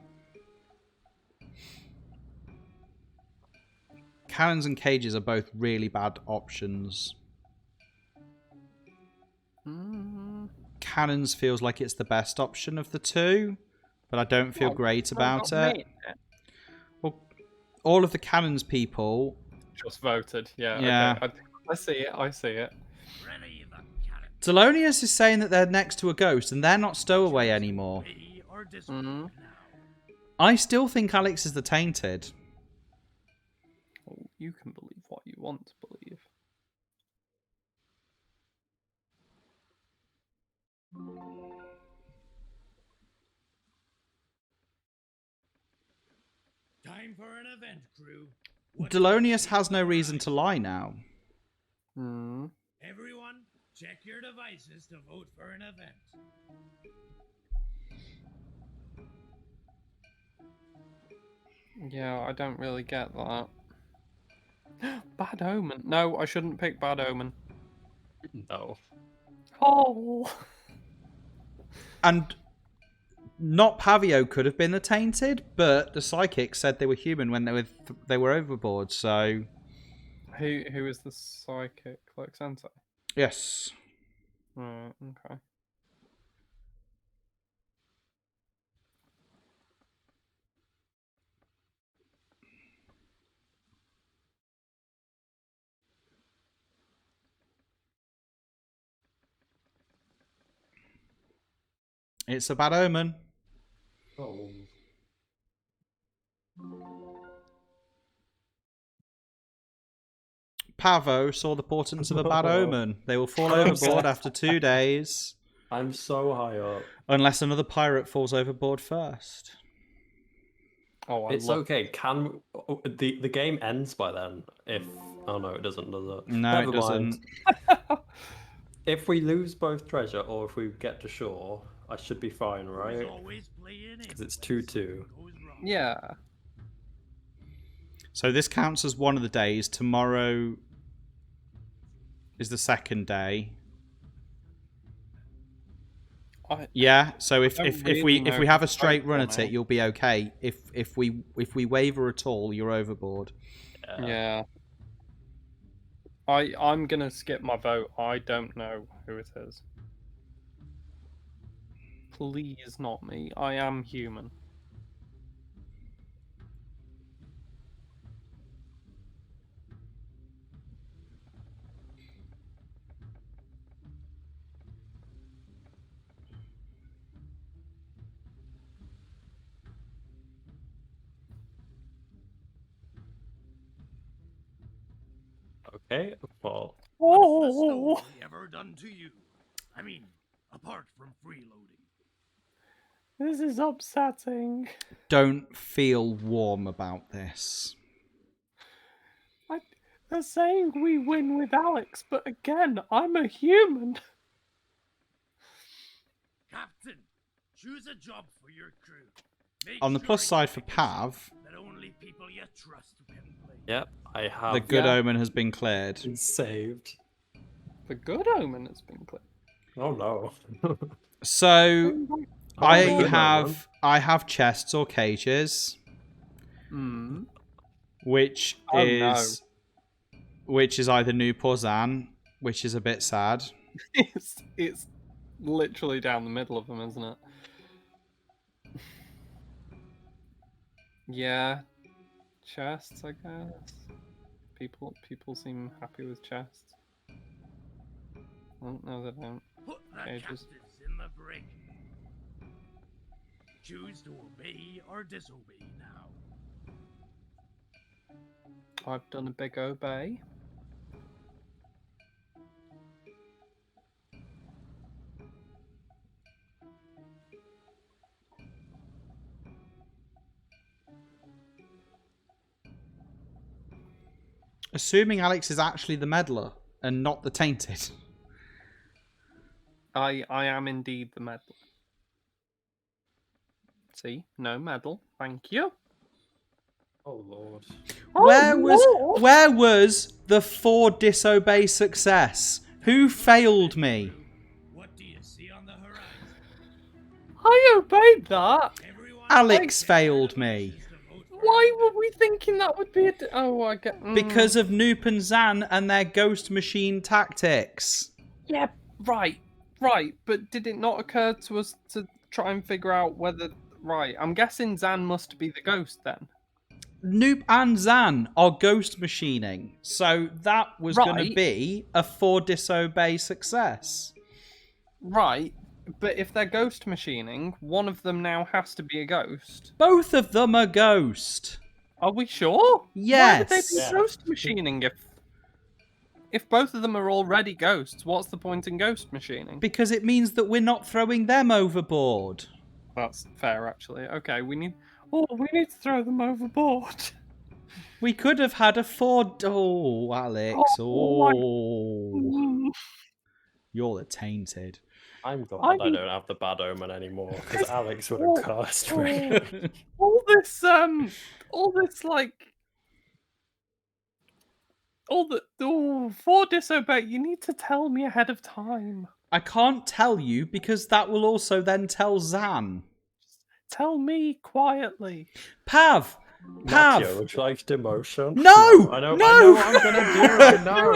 Cannons and cages are both really bad options. Hmm. Cannons feels like it's the best option of the two, but I don't feel great about it. Well, all of the cannons people, Just voted. Yeah. Yeah. Okay. I see it. I see it. Ready the cannon. Delonius is saying that they're next to a ghost and they're not stowaway anymore. Obey or disrobe Mhm. now. I still think Alex is the tainted. Oh, you can believe what you want to believe. Time for an event, crew. What Delonius do you has no see? reason to lie now. Hmm. Everyone, check your devices to vote for an event. Yeah, I don't really get that. Bad Omen. No, I shouldn't pick Bad Omen. No. Oh. And not Pavio could have been the tainted, but the psychic said they were human when they were overboard. So Who is the psychic? Like Sensei? yes, Right. Okay. it's a bad omen. Oh. Pavo saw the portents of a bad omen. They will fall I'm overboard so- after 2 days, I'm so high up. unless another pirate falls overboard first. Oh, I It's love. okay. The game ends by then? If oh no, it doesn't, does it? No, Never it doesn't. mind. If we lose both treasure or if we get to shore, I should be fine, There's right? always playing in 'Cause it's when 2-2. something goes wrong. Yeah. So this counts as one of the days. Tomorrow is the second day. Yeah. So if we have a straight run at it, you'll be okay. If we waver at all, you're overboard. Yeah. I'm gonna skip my vote. I don't know who it is. Please, not me. I am human. Okay, well, What's the stowaway ever done to you? I mean, apart from freeloading. This is upsetting. Don't feel warm about this. They're saying we win with Alex, but again, I'm a human. Captain, choose a job for your crew. Make On the sure plus you side for pick a Pav, ship that only people you trust can play. yep, I have the good omen has been cleared. been saved. The good omen has been cleared. Oh no. So Oh, I the good have chests or cages, Hmm. which Oh, is either Noop or Zan, which is a bit sad. It's literally down the middle of them, isn't it? Yeah, chests, I guess. People seem happy with chests. Oh, no, they don't. Put the Cages. captives in the brig. Choose to obey or disobey now. I've done a big obey. Assuming Alex is actually the meddler and not the tainted. I am indeed the meddler. See, no medal. Thank you. Oh lord. Where was the 4 disobey success? Who failed me? What do you see on the horizon? I obeyed that. Everyone Alex failed me. Why were we thinking that would be a... Oh, I get... Because of Noop and Zan and their ghost machine tactics. Yeah, right. But did it not occur to us to try and figure out whether... Right, I'm guessing Zan must be the ghost then. Noop and Zan are ghost machining. So that was going to Right. be a 4 disobey success. Right, but if they're ghost machining, one of them now has to be a ghost. Both of them are ghost. Are we sure? Yes. Why would they be Yeah. ghost machining if both of them are already ghosts? What's the point in ghost machining? Because it means that we're not throwing them overboard. That's fair, actually. Okay, we need to throw them overboard. We could have had a 4... Oh, Alex. Oh. You're the tainted. I'm glad I don't have the bad omen anymore, because Alex would have cursed me. all this for disobey. You need to tell me ahead of time. I can't tell you because that will also then tell Zan. Tell me quietly. Pav! Matthew, would you like demotion? No! I know No! what I'm gonna do. I know.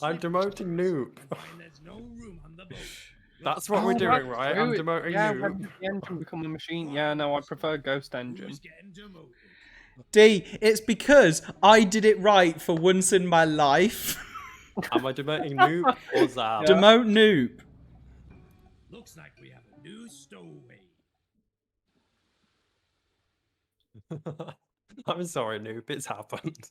I'm demoting Noop. When there's no room on the boat. That's what we're doing, right? I'm demoting Yeah, Noop. when the engine become a machine. Yeah, no, I prefer ghost engine. Who's getting demoted? D, it's because I did it right for once in my life. Am I demoting Noop or Zan? Demote Noop. Looks like we have a new stowaway. I'm sorry, Noop. It's happened.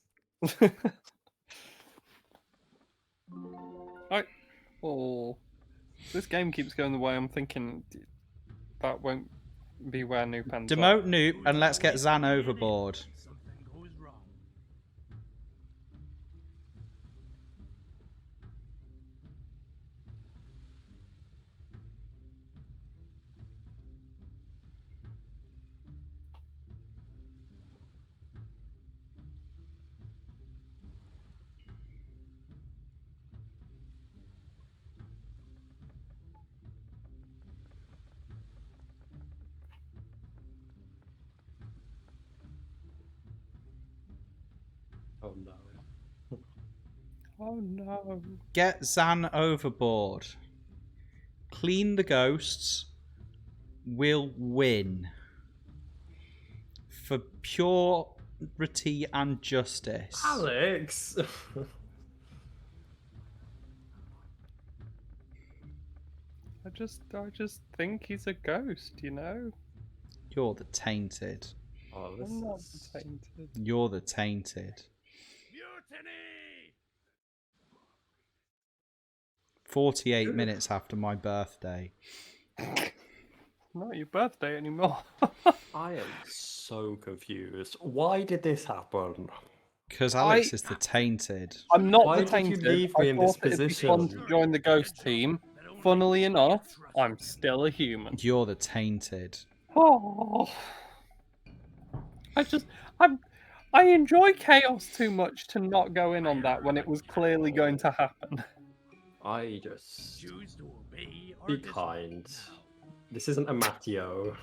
Oh, this game keeps going the way I'm thinking. That won't be where Noop ends up. Demote Noop and let's get Zan overboard. Something goes wrong. Oh no. Oh no. Get Zan overboard. Clean the ghosts. Will win. For purity and justice. Alex! I just think he's a ghost, you know? You're the tainted. Oh, this I'm not is... tainted. You're the tainted. Mutiny! 48 minutes after my birthday. Not your birthday anymore. I am so confused. Why did this happen? Because Alex is the tainted. I'm not Why the did you tainted. leave me I in this thought it'd be fun to position? join the ghost team. Funnily enough, I'm still a human. You're the tainted. Oh, I enjoy chaos too much to not go in on that when it was clearly going to happen. I just... Choose to obey or Be disobey kind. now. This isn't a Matteo.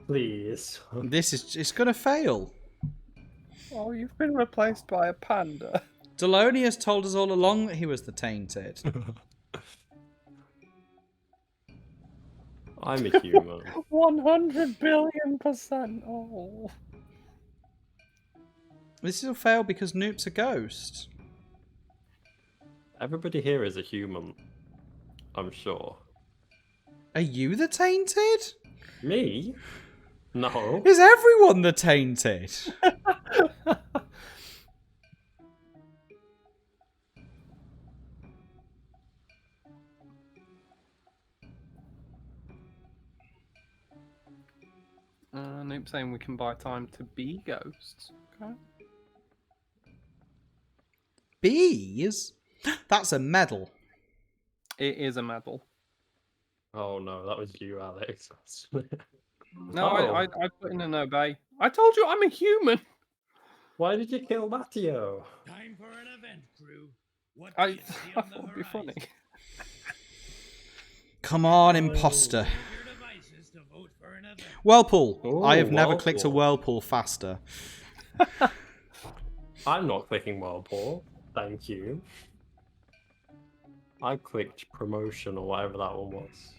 Please. It's gonna fail. Oh, you've been replaced by a panda. Delonius told us all along that he was the tainted. I'm a human. 100 billion%. Oh. This will fail because Noop's a ghost. Everybody here is a human. I'm sure. Are you the tainted? Me? No. Is everyone the tainted? Nope saying we can buy time to be ghosts. Okay. Bees? That's a medal. It is a medal. Oh no, that was you, Alex. No, Oh. I put in an obey. I told you I'm a human. Why did you kill Matteo? Time for an event, crew. What I do you see thought on it the would be funny. horizon? Come on, imposter. Use your devices to vote for an event. Whirlpool. Ooh, I have never clicked a Whirlpool. whirlpool faster. I'm not clicking Whirlpool. Thank you. I clicked promotion or whatever that one was.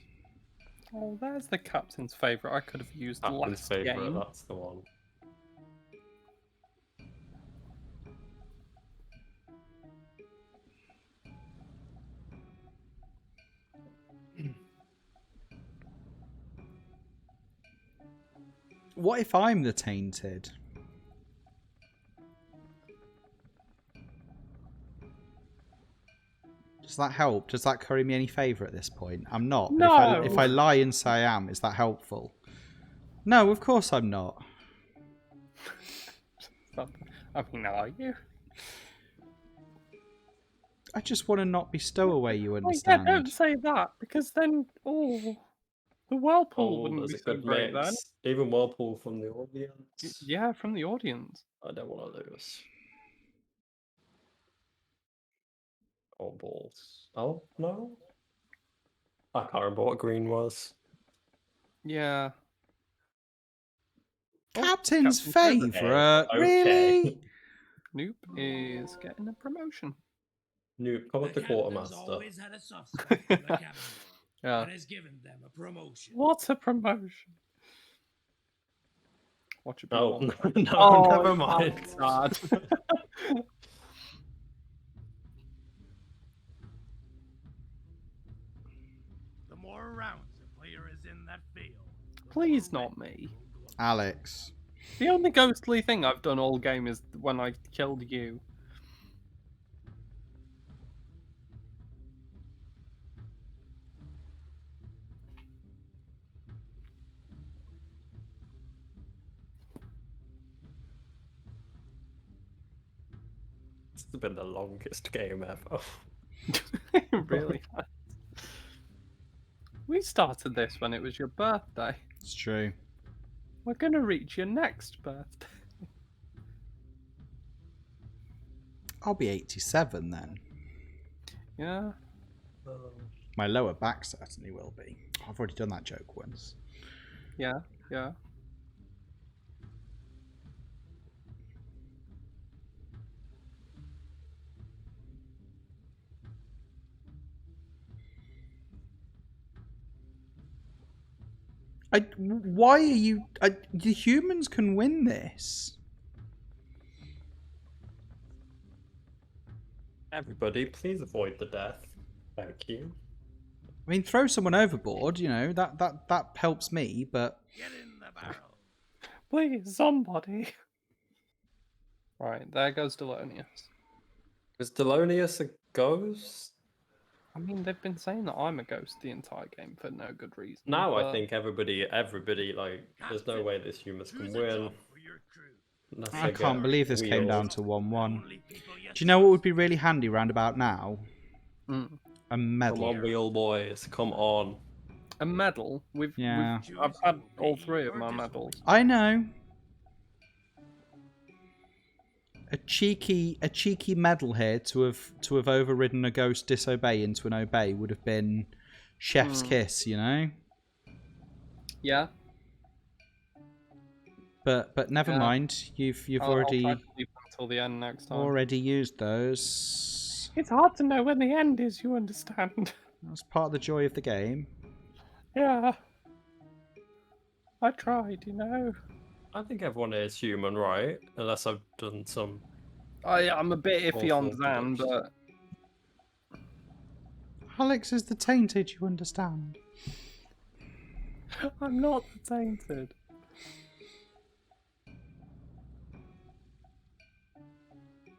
Oh, there's the captain's favourite. I could have used Captain's last favourite, game. that's the one. What if I'm the tainted? Does that help? Does that curry me any favour at this point? I'm not. But No. if I lie and say I am, is that helpful? No, of course I'm not. I mean, are you? I just want to not be stowaway, you Oh, yeah, understand? don't say that, because then, the whirlpool wouldn't there's be a so good great then. mix. Even Whirlpool from the audience. Yeah, from the audience. I don't want to lose. Oh, balls. Oh, no? I can't remember what green was. Yeah. Captain's Captain's favourite? favourite. Really? Okay. Noop is getting a promotion. Noop, come up The to captain's quartermaster. always had a soft spot for the captain. Yeah. That has given them a promotion. What a promotion. Watch it be Oh, one. no, Oh, never mind. God. The more rounds a player is in that field, the Please more not red me. will glow. Alex. The only ghostly thing I've done all game is when I killed you. This has been the longest game ever. Really? We started this when it was your birthday. It's true. We're gonna reach your next birthday. I'll be 87 then. Yeah. My lower back certainly will be. I've already done that joke once. Yeah. Why are you... the humans can win this. Everybody, please avoid the death. Thank you. I mean, throw someone overboard, you know, that helps me, but... Get in the barrel. Please, somebody. Right, there goes Delonius. Is Delonius a ghost? I mean, they've been saying that I'm a ghost the entire game for no good reason. Now but... I think everybody, like, there's no way this humans can Choose a win. job for your crew. Unless I they can't get believe this came down wheeled. to 1-1. Only people you Do you know what would be really handy round about now? Mm. A Come medal. on, wheel boys, come on. A medal? Yeah. I've had all 3 of my medals. I know. A cheeky medal here to have overridden a ghost disobey into an obey would have been chef's kiss, you know. Yeah. But never mind. You've I'll already try to keep them until the end next time. already used those. It's hard to know when the end is, you understand. That's part of the joy of the game. Yeah. I tried, you know. I think everyone is human, right? Unless I've done some... I'm a bit iffy on Awful Zan, deduction. but... Alex is the tainted, you understand. I'm not the tainted.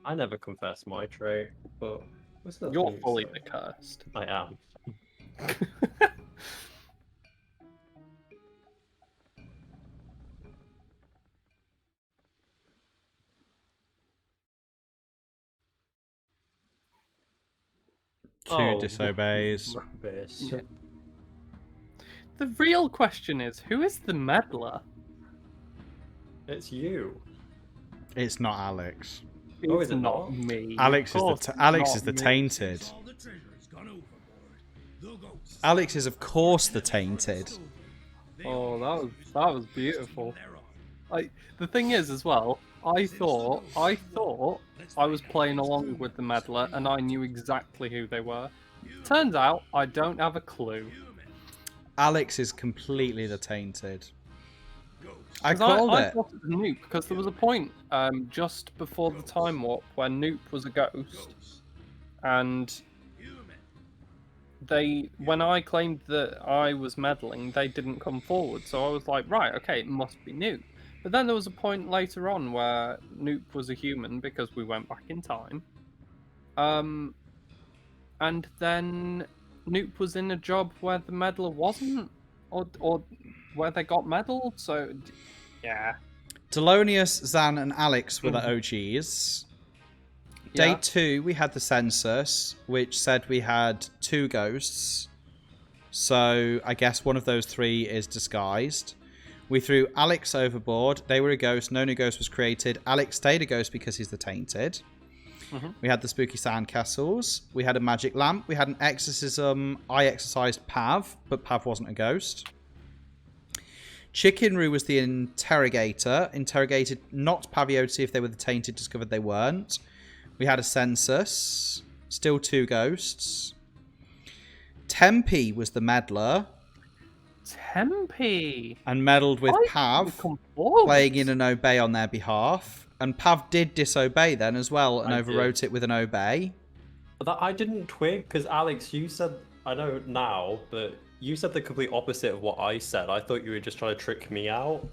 I never confess my trait, but... You're fully the cursed. I am. Two disobeys. Rubbish. Yeah. The real question is, who is the meddler? It's you. It's not Alex. Oh, It's is it not not? me. Alex Of is course the it's Alex not is the me. tainted. All the treasure's gone overboard. The ghosts. Alex is of course the tainted. They Oh, only that was beautiful. their own. Like, the thing is, as well, I thought I was playing along with the meddler and I knew exactly who they were. Turns out I don't have a clue. Alex is completely the tainted. I 'Cause called I it. thought it was Noop because there was a point just before the time warp where Noop was a ghost, and when I claimed that I was meddling, they didn't come forward. So I was like, right, okay, it must be Noop. But then there was a point later on where Noop was a human because we went back in time. And then Noop was in a job where the meddler wasn't, or where they got meddled. So, yeah. Delonius, Zan, and Alex were the OGs. Day Yeah. 2, we had the census, which said we had 2 ghosts. So I guess one of those 3 is disguised. We threw Alex overboard. They were a ghost. No new ghost was created. Alex stayed a ghost because he's the tainted. We had the spooky Sandcastles. We had a magic lamp. We had an exorcism. I exorcised Pav, but Pav wasn't a ghost. Chickenroo was the interrogator. Interrogated not Pavio to see if they were the tainted. Discovered they weren't. We had a census. Still 2 ghosts. Tempe was the meddler. Tempe. And meddled with Why Pav, didn't you come forward? playing in an obey on their behalf. And Pav did disobey then as well and I overwrote did. it with an obey. That I didn't twig, because Alex, you said, I know now, but you said the complete opposite of what I said. I thought you were just trying to trick me out.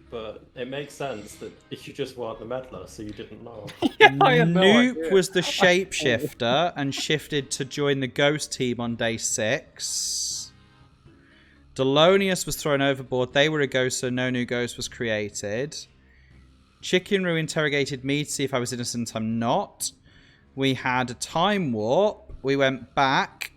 But it makes sense that if you just weren't the meddler, so you didn't know. Yeah, I had no Noop idea. was the shapeshifter and shifted to join the ghost team on day 6. Delonius was thrown overboard. They were a ghost, so no new ghost was created. Chickenroo interrogated me to see if I was innocent. I'm not. We had a time warp. We went back.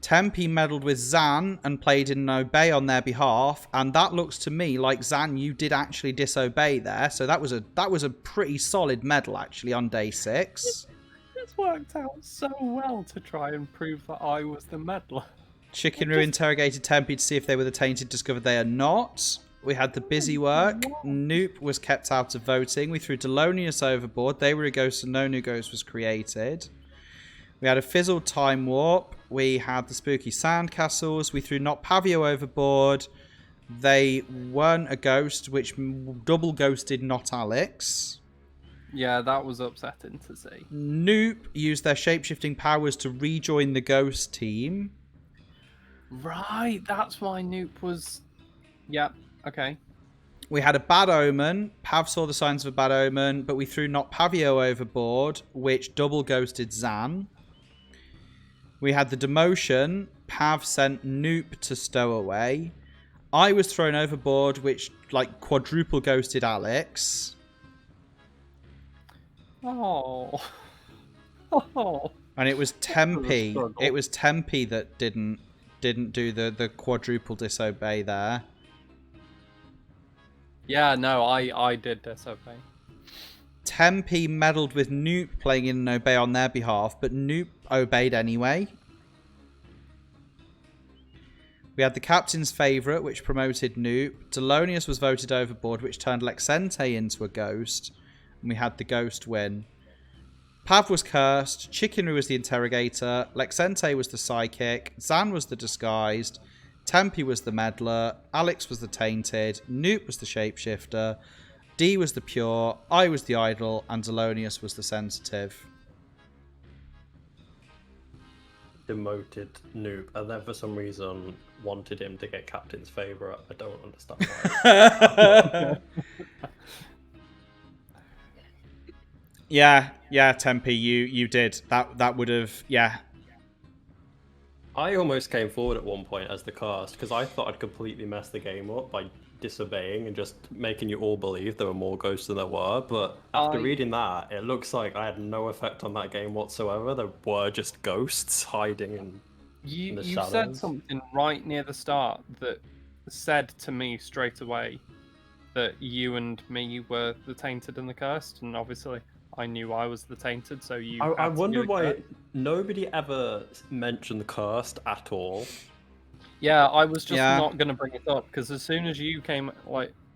Tempe meddled with Zan and played in an obey on their behalf, and that looks to me like Zan, you did actually disobey there. So that was a pretty solid meddle actually on day 6. This worked out so well to try and prove that I was the meddler. Chickenroo interrogated Tempe to see if they were the tainted. Discovered they are not. We had the busy work. Noop was kept out of voting. We threw Delonius overboard. They were a ghost and no new ghost was created. We had a fizzled time warp. We had the spooky Sandcastles. We threw Not Pavio overboard. They weren't a ghost, which double ghosted not Alex. Yeah, that was upsetting to see. Noop used their shapeshifting powers to rejoin the ghost team. Right, that's why Noop was... Yep, okay. We had a bad omen. Pav saw the signs of a bad omen, but we threw Not Pavio overboard, which double ghosted Zan. We had the demotion. Pav sent Noop to Stowaway. I was thrown overboard, which like quadruple ghosted Alex. Oh. Oh. And it was Tempe. struggle. It was Tempe that didn't do the quadruple disobey there. Yeah, no, I did disobey. Tempe meddled with Noop playing in an obey on their behalf, but Noop obeyed anyway. We had the captain's favourite, which promoted Noop. Delonius was voted overboard, which turned Lexente into a ghost. And we had the ghost win. Pav was cursed. Chickenry was the interrogator. Lexente was the psychic. Zan was the disguised. Tempe was the meddler. Alex was the tainted. Noop was the shapeshifter. D was the pure. I was the idol. And Delonius was the sensitive. Demoted Noob, and then for some reason wanted him to get captain's favourite. I don't understand why. Yeah, Tempe, you did. That would have, yeah. I almost came forward at one point as the cast because I thought I'd completely messed the game up by disobeying and just making you all believe there were more ghosts than there were. But after reading that, it looks like I had no effect on that game whatsoever. There were just ghosts hiding in the You shadows. said something right near the start that said to me straight away that you and me were the tainted and the cursed, and obviously I knew I was the tainted, so you. I had to wonder be the why cursed. nobody ever mentioned the cursed at all. Yeah, I was just Yeah. not going to bring it up because as soon as you came,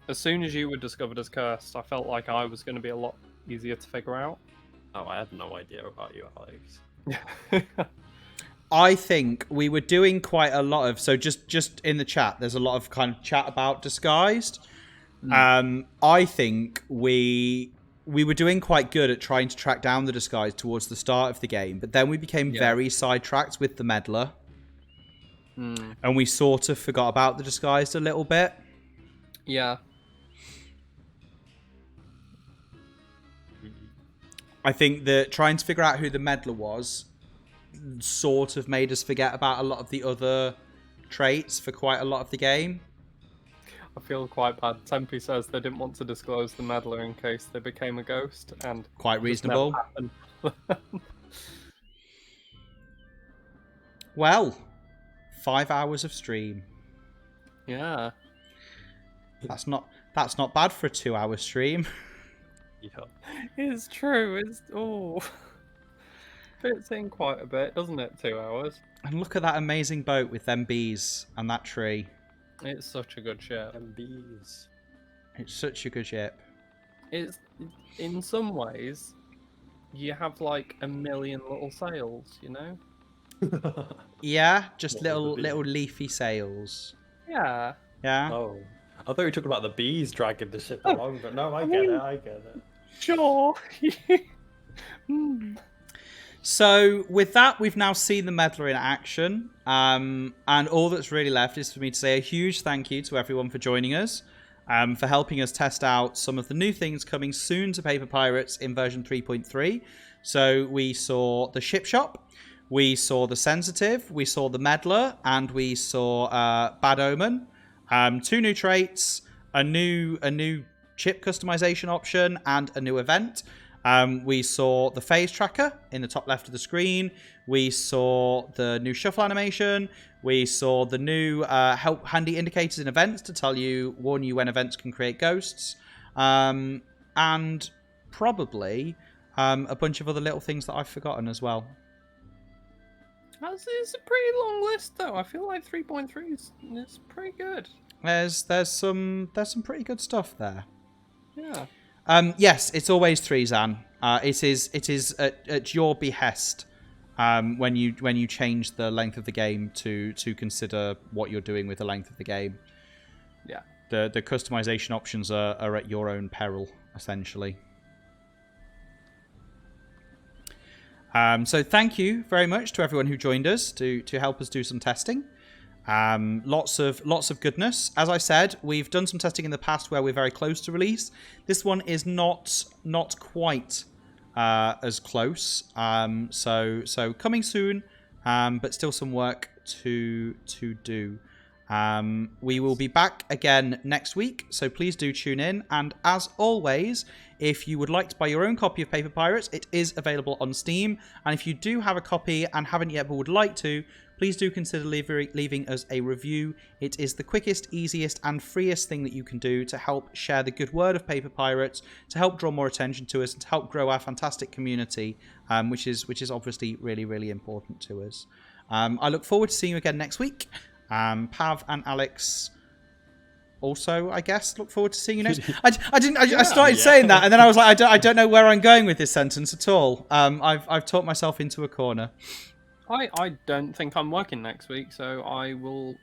as soon as you were discovered as cursed, I felt like I was going to be a lot easier to figure out. Oh, I had no idea about you, Alex. I think we were doing quite a lot of, so just in the chat, there's a lot of kind of chat about disguised. I think we were doing quite good at trying to track down the disguise towards the start of the game, but then we became very sidetracked with the meddler. And we sort of forgot about the disguised a little bit. Yeah. I think that trying to figure out who the meddler was sort of made us forget about a lot of the other traits for quite a lot of the game. I feel quite bad. Tempe says they didn't want to disclose the meddler in case they became a ghost, and Quite reasonable. Well, 5 hours of stream. Yeah. That's not bad for a 2-hour stream. Yeah. It's true. It's fits in quite a bit, doesn't it? 2 hours. And look at that amazing boat with them bees and that tree. It's such a good ship. MBs. It's such a good ship. It's in some ways you have like a million little sails, you know? Yeah, just What would it be? little leafy sails. Yeah. Yeah. Oh, I thought you were talking about the bees dragging the ship along, but no, I get it. Sure. So with that, we've now seen the meddler in action, and all that's really left is for me to say a huge thank you to everyone for joining us, for helping us test out some of the new things coming soon to Paper Pirates in version 3.3. So we saw the ship shop, we saw the sensitive, we saw the meddler, and we saw Bad Omen. 2 new traits, a new chip customization option, and a new event. We saw the phase tracker in the top left of the screen. We saw the new shuffle animation. We saw the new handy indicators in events to warn you when events can create ghosts. And probably a bunch of other little things that I've forgotten as well. It's a pretty long list, though. I feel like 3.3 is pretty good. There's some pretty good stuff there. Yeah. Yes, it's always 3, Zan. It is at your behest when you change the length of the game to consider what you're doing with the length of the game. the customization options are at your own peril, essentially. So thank you very much to everyone who joined us to help us do some testing. Lots of goodness. As I said, we've done some testing in the past where we're very close to release. This one is not quite as close. So coming soon, but still some work to do. We will be back again next week, so please do tune in. And as always, if you would like to buy your own copy of Paper Pirates, it is available on Steam. And if you do have a copy and haven't yet but would like to, please do consider leaving us a review. It is the quickest, easiest, and freest thing that you can do to help share the good word of Paper Pirates, to help draw more attention to us, and to help grow our fantastic community, which is obviously really, really important to us. I look forward to seeing you again next week. Pav and Alex also, I guess, look forward to seeing you next. I started saying that, and then I was like, I don't know where I'm going with this sentence at all. I've talked myself into a corner. I don't think I'm working next week, so I will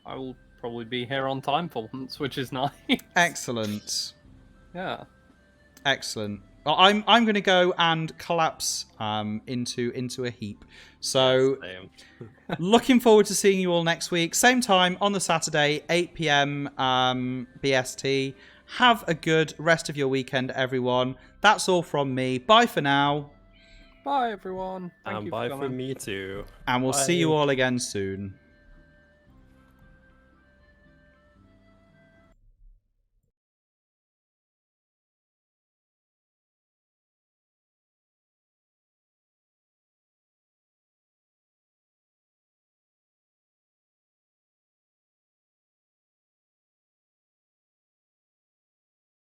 probably be here on time for once, which is nice. Excellent. Yeah. Excellent. Well, I'm going to go and collapse into a heap. So looking forward to seeing you all next week. Same time on the Saturday, 8 p.m. BST. Have a good rest of your weekend, everyone. That's all from me. Bye for now. Bye, everyone. Thank you bye for from coming. me too. And we'll see you all again soon.